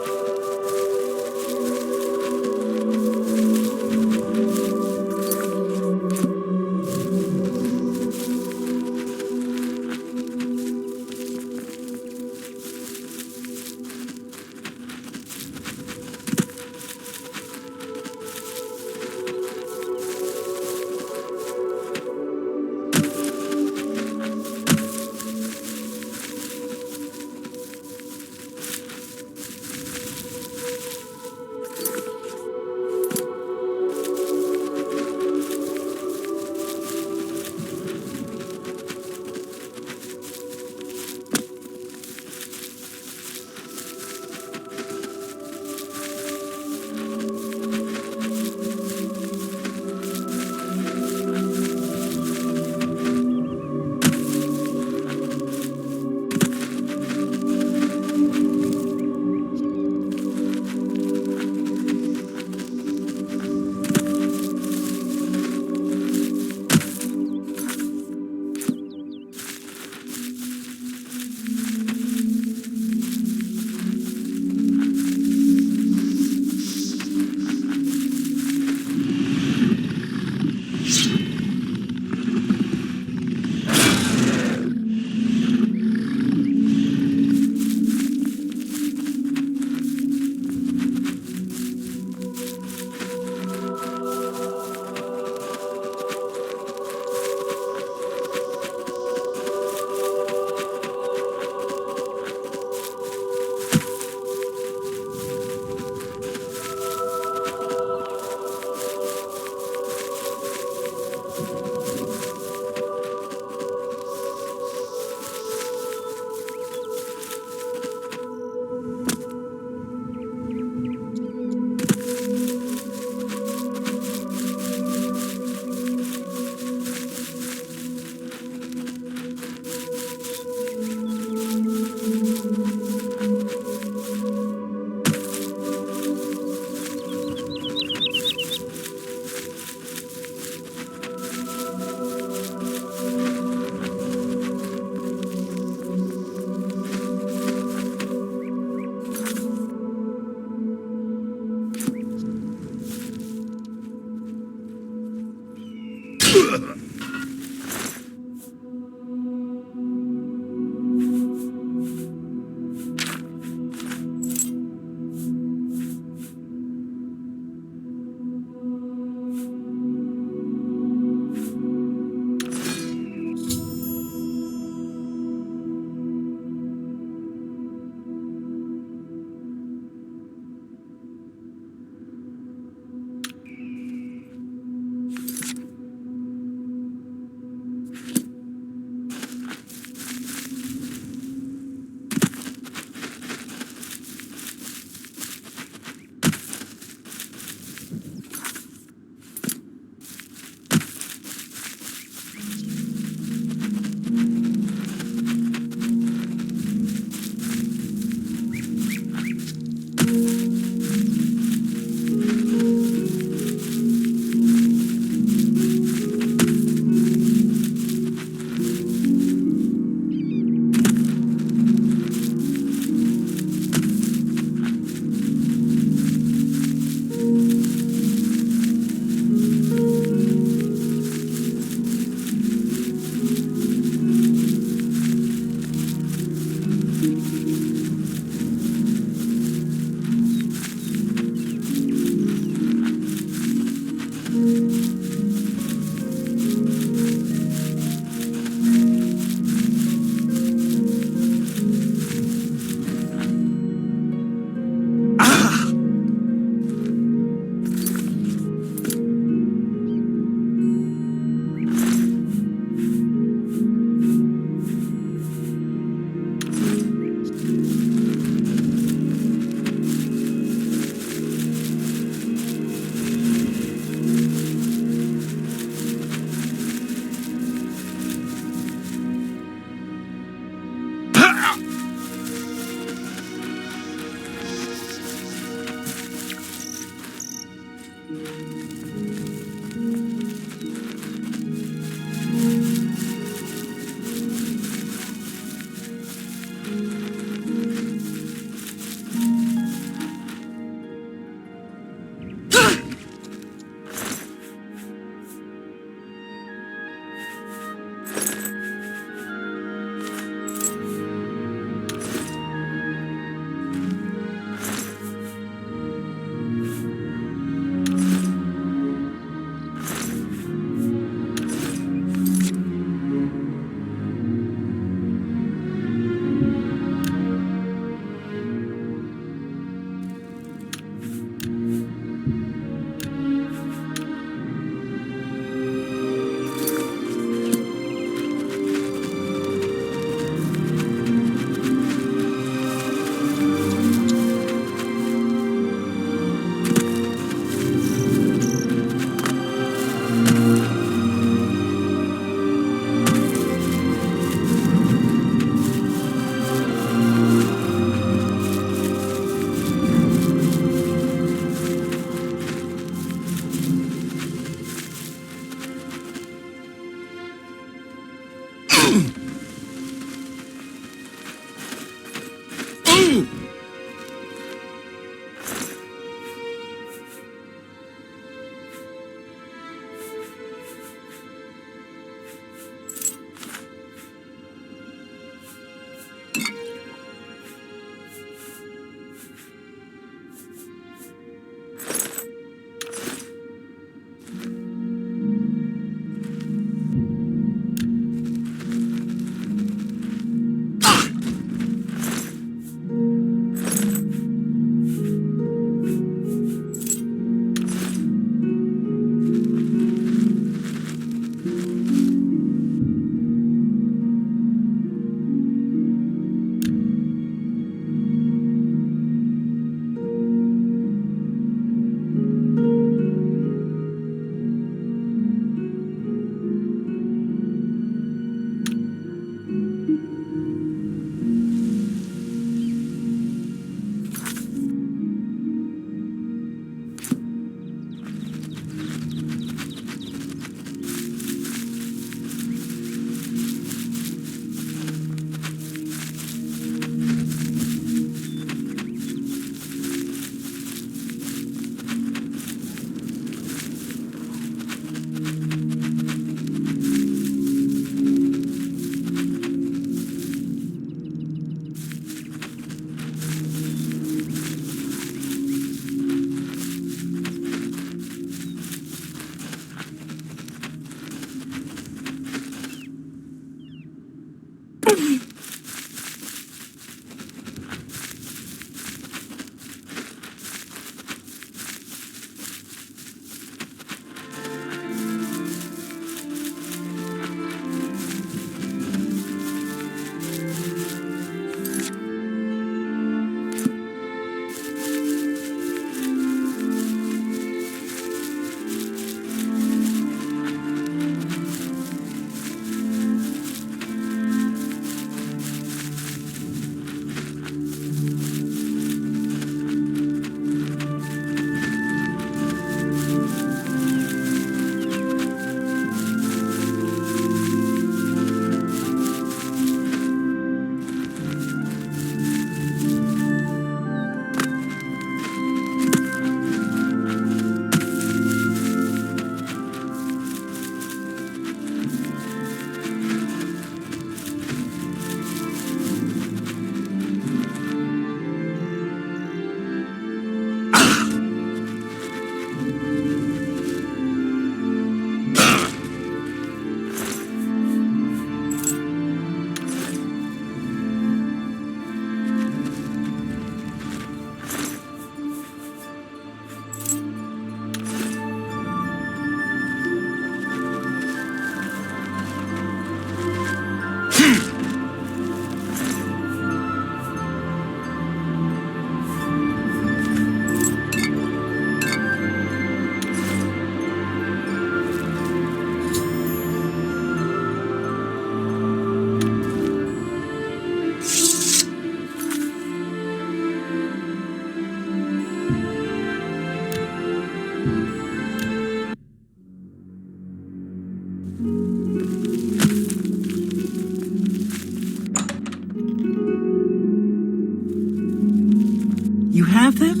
them?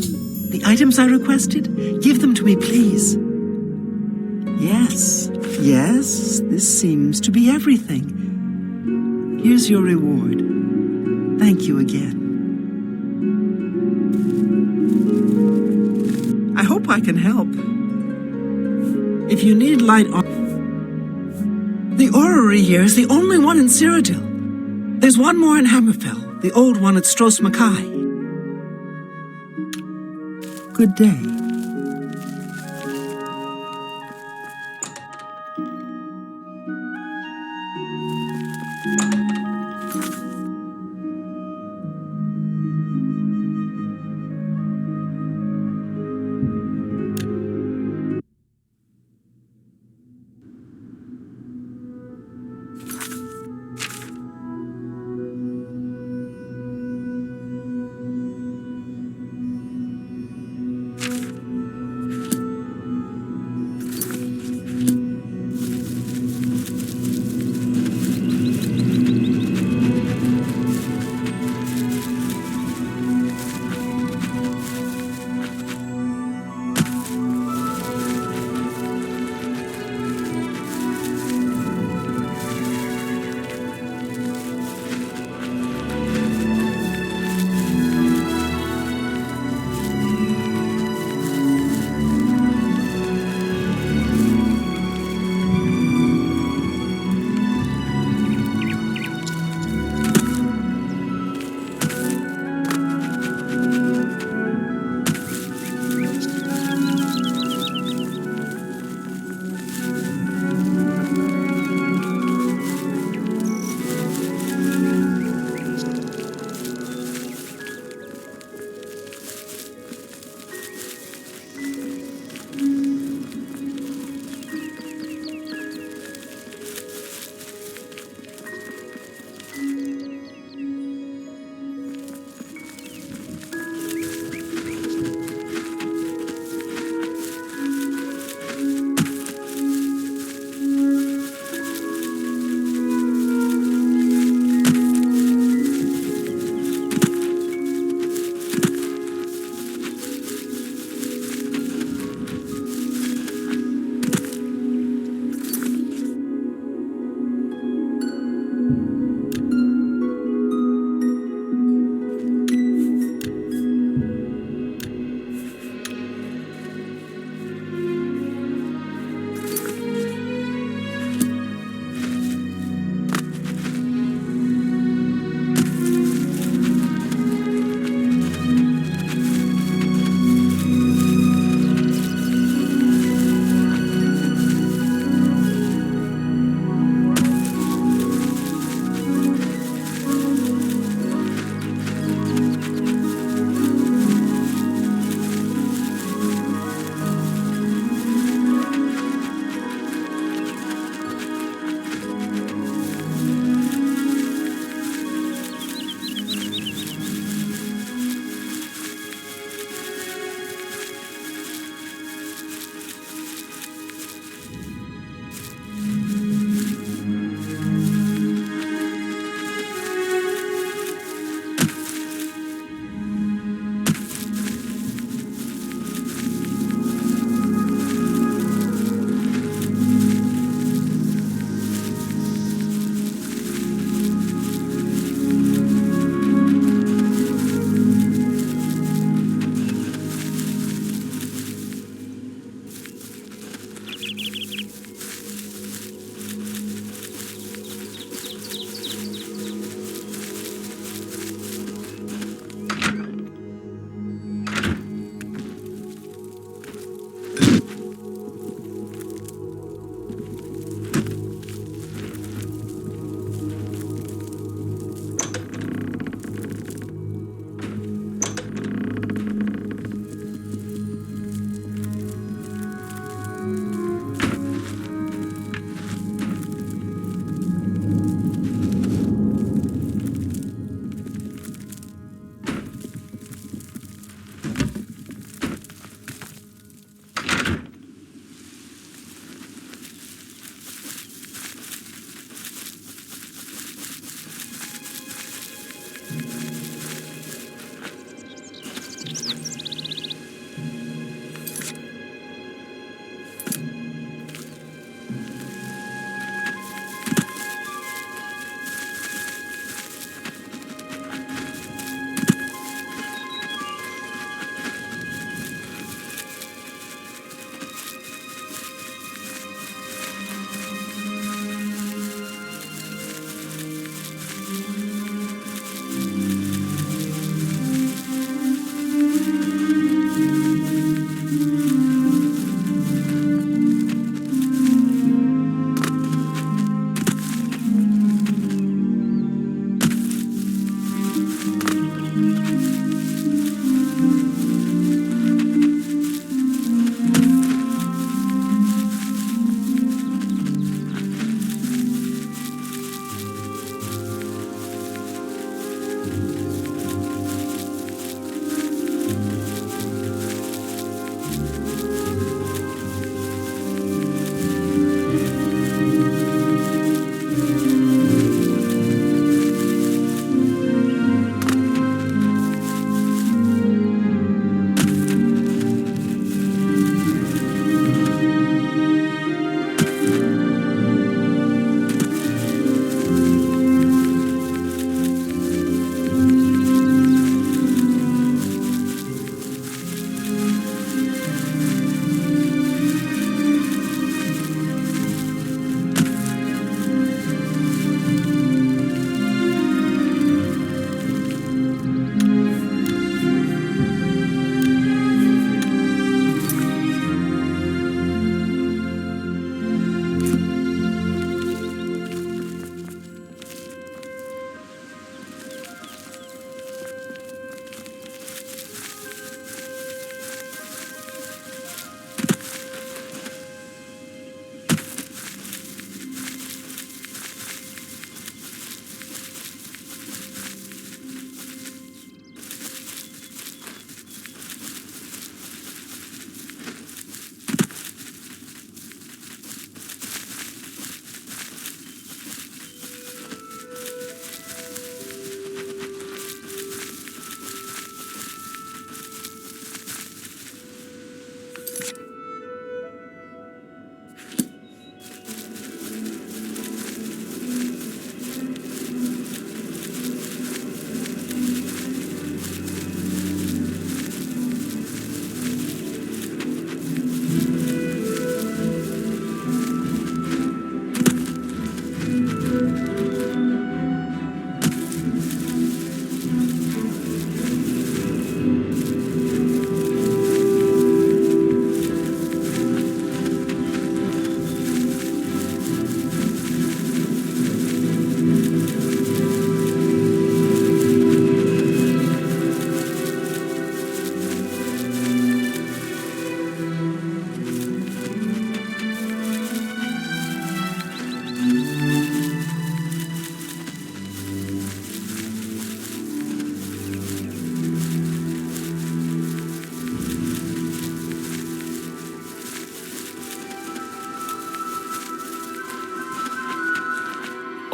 The items I requested? Give them to me, please. Yes, this seems to be everything. Here's your reward. Thank you again. I hope I can help. If you need light on... The orrery here is the only one in Cyrodiil. There's one more in Hammerfell, the old one at Stros Mackay. Good day.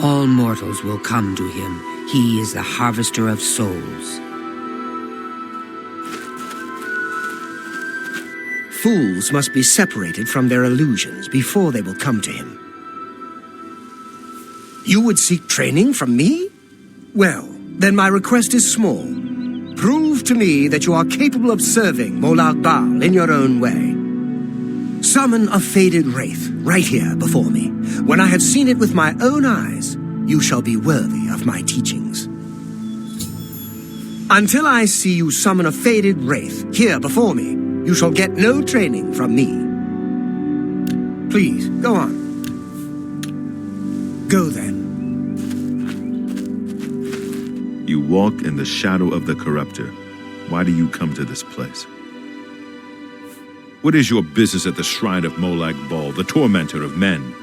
All mortals will come to him. He is the harvester of souls. Fools must be separated from their illusions before they will come to him. You would seek training from me? Well, then my request is small. Prove to me that you are capable of serving Molag Bal in your own way. Summon a faded wraith right here before me. When I have seen it with my own eyes, you shall be worthy of my teachings. Until I see you summon a faded wraith here before me, you shall get no training from me. Please, go on. Go then. You walk in the shadow of the corruptor. Why do you come to this place? What is your business at the shrine of Molag Bal, the tormentor of men?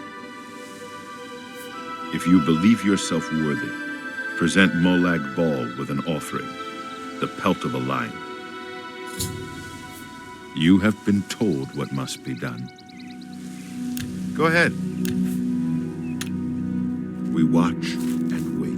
If you believe yourself worthy, present Molag Bal with an offering, the pelt of a lion. You have been told what must be done. Go ahead. We watch and wait.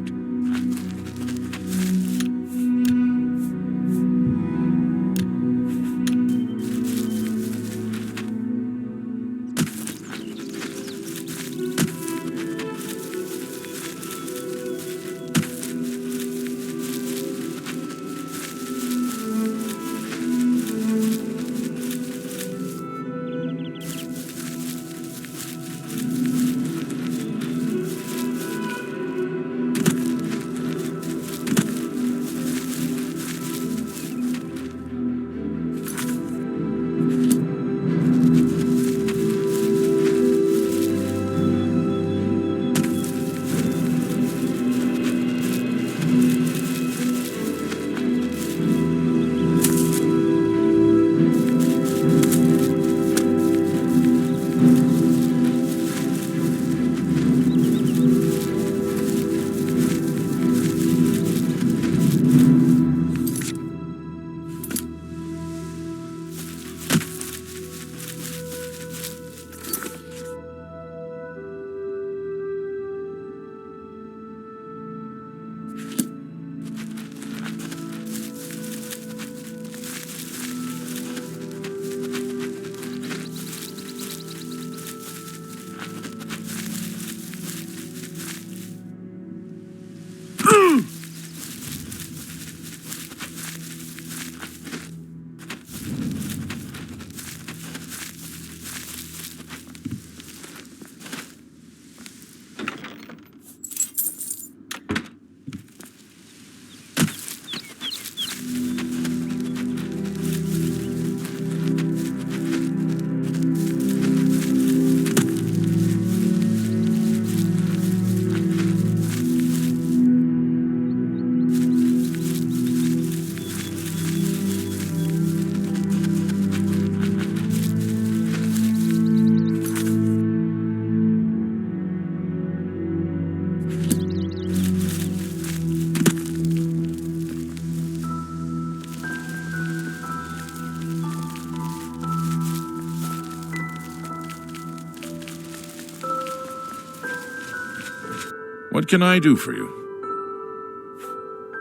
What can I do for you?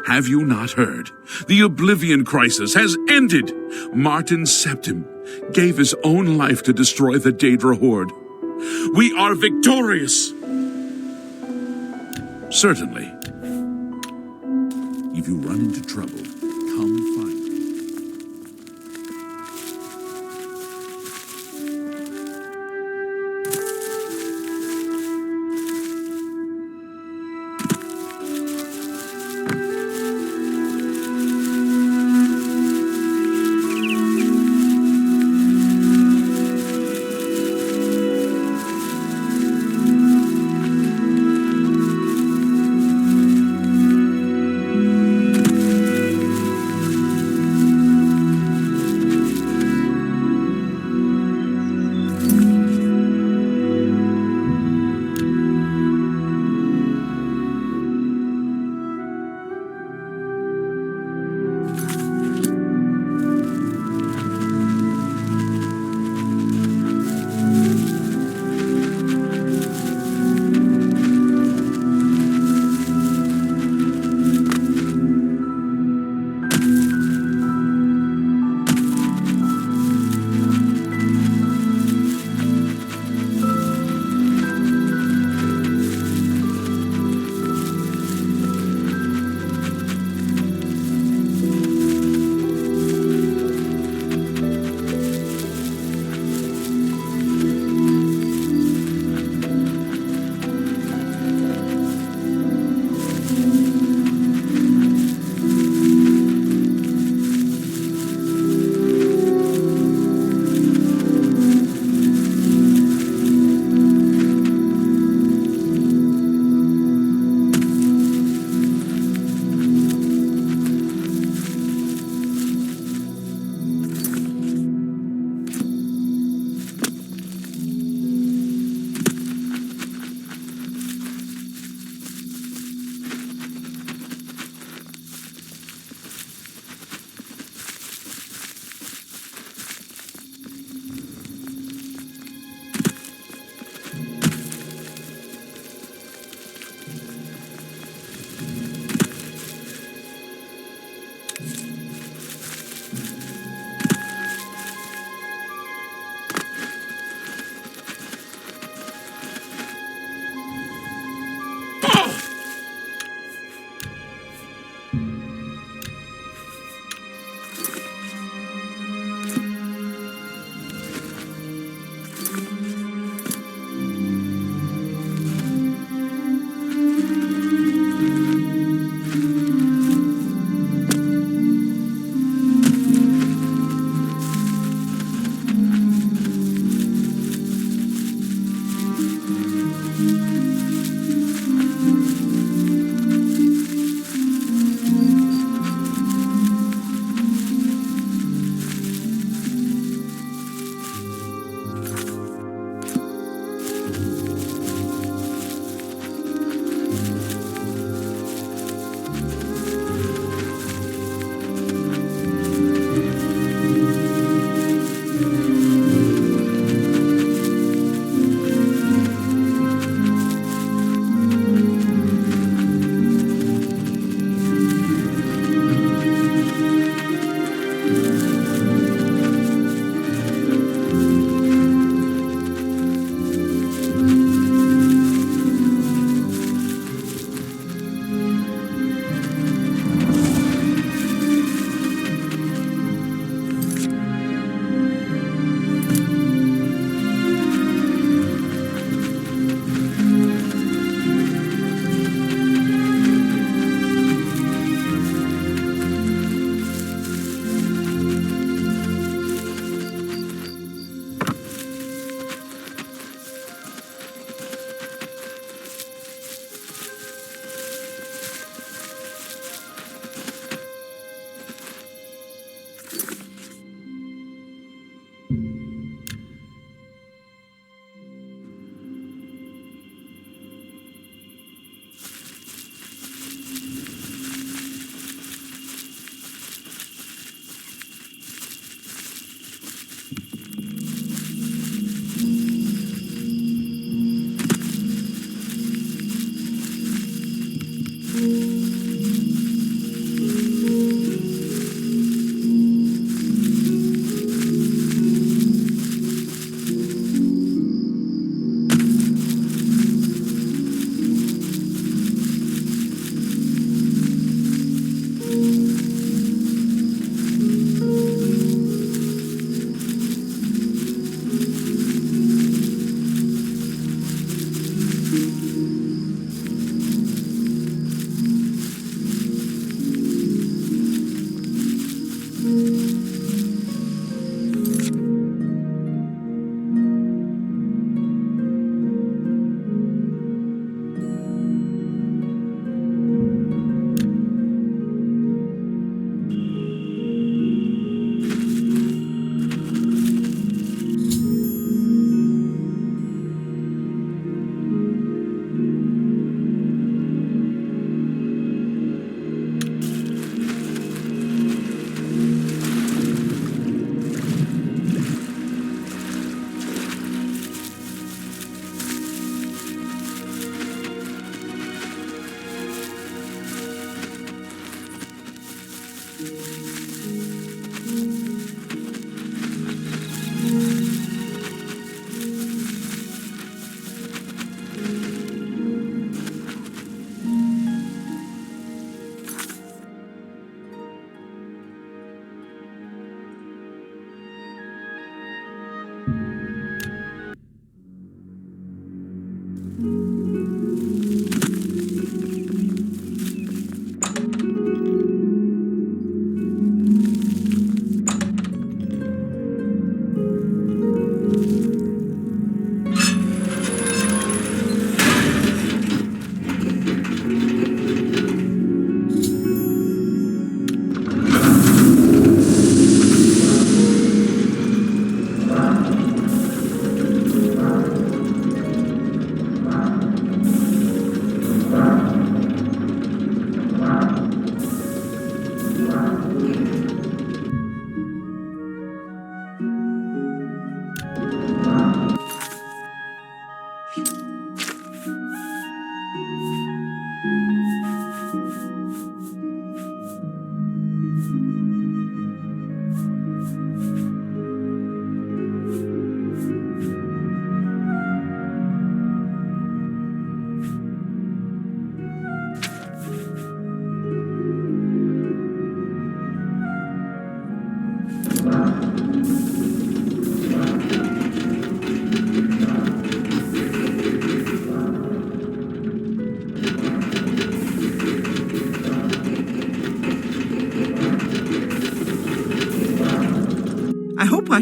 Have you not heard? The Oblivion crisis has ended. Martin Septim gave his own life to destroy the Daedra Horde. We are victorious! Certainly. If you run into trouble, come find me.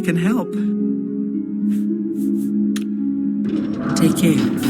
can help. Take care.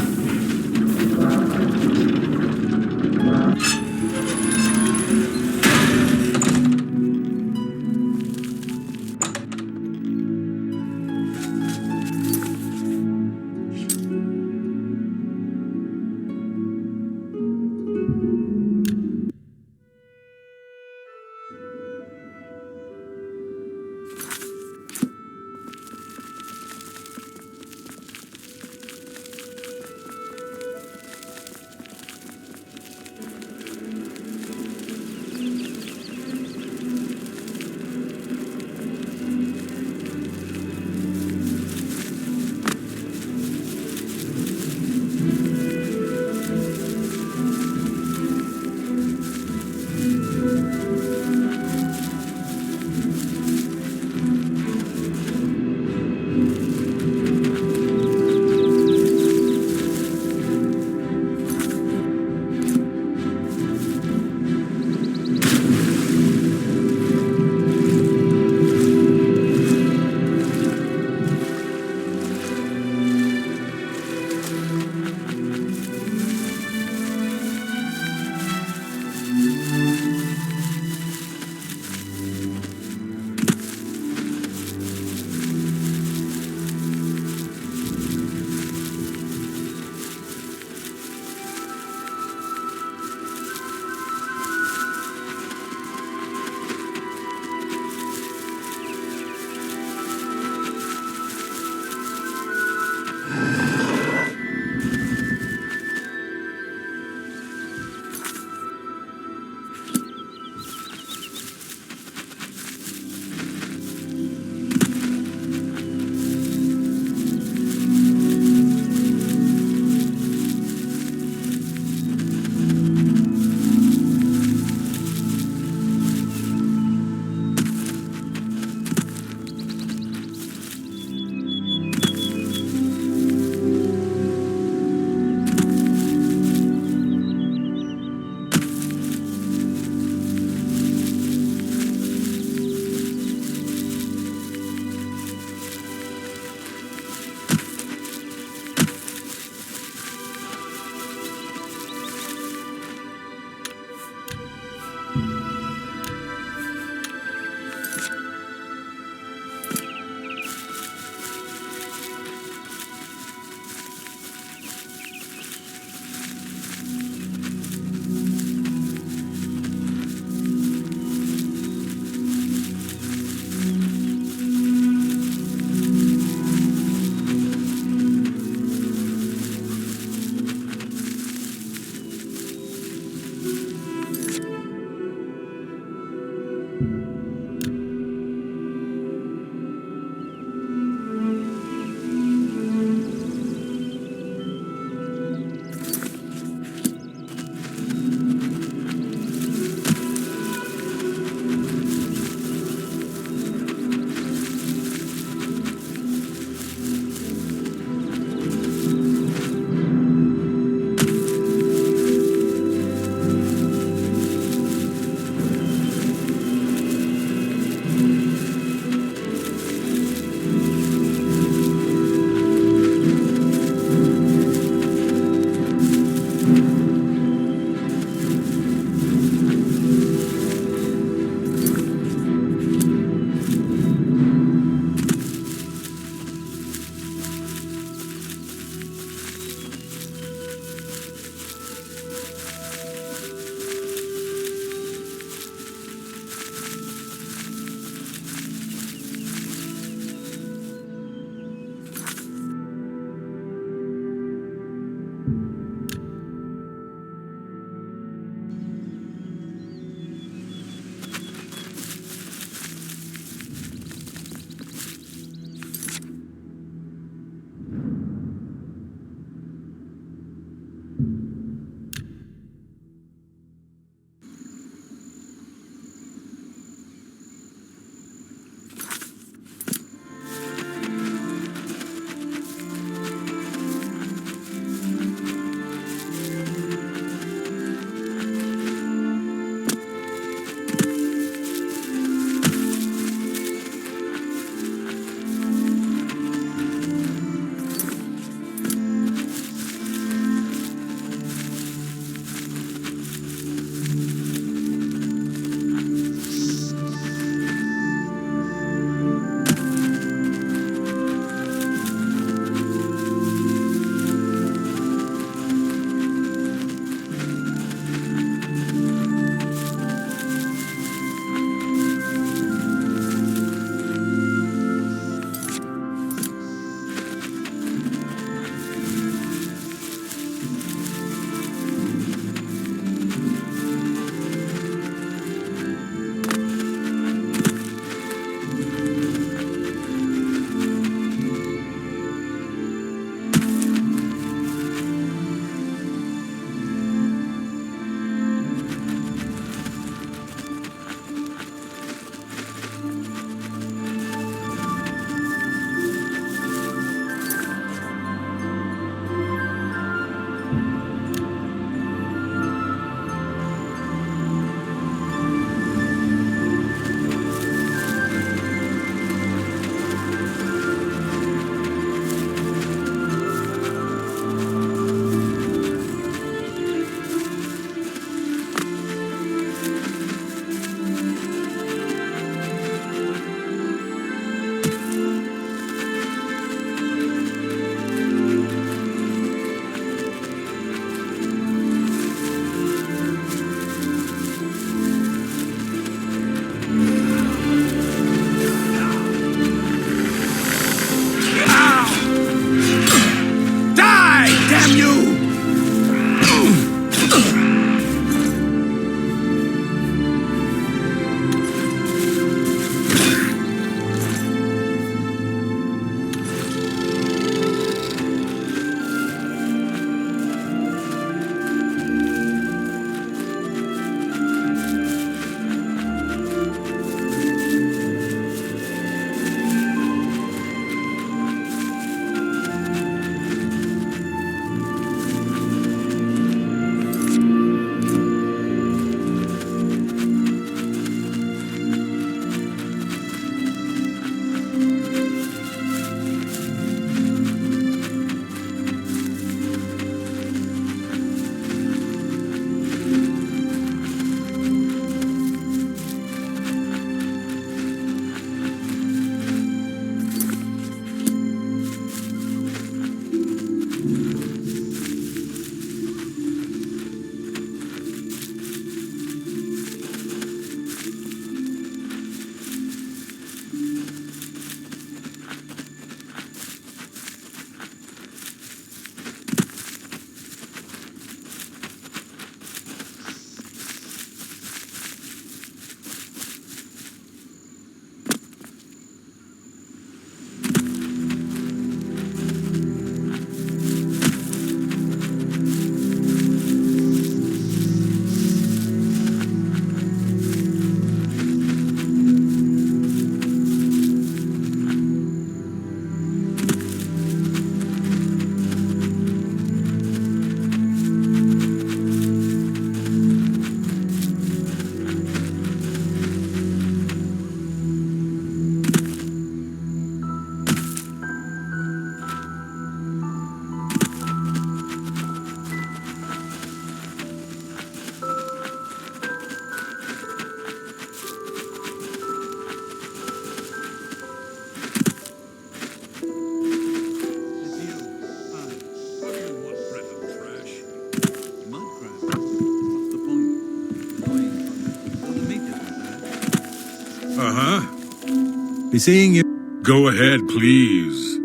Be seeing you. Go ahead, please.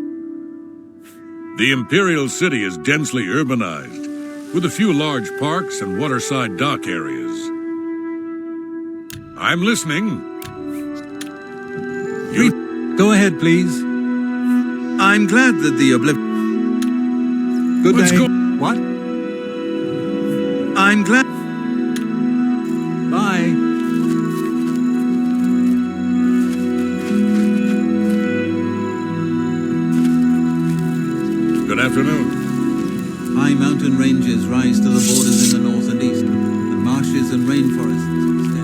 The Imperial City is densely urbanized, with a few large parks and waterside dock areas. I'm listening. Go ahead, please. I'm glad that the Oblivion... Good day. What? I'm glad... Bye. Good afternoon. High mountain ranges rise to the borders in the north and east, and marshes and rainforests extend.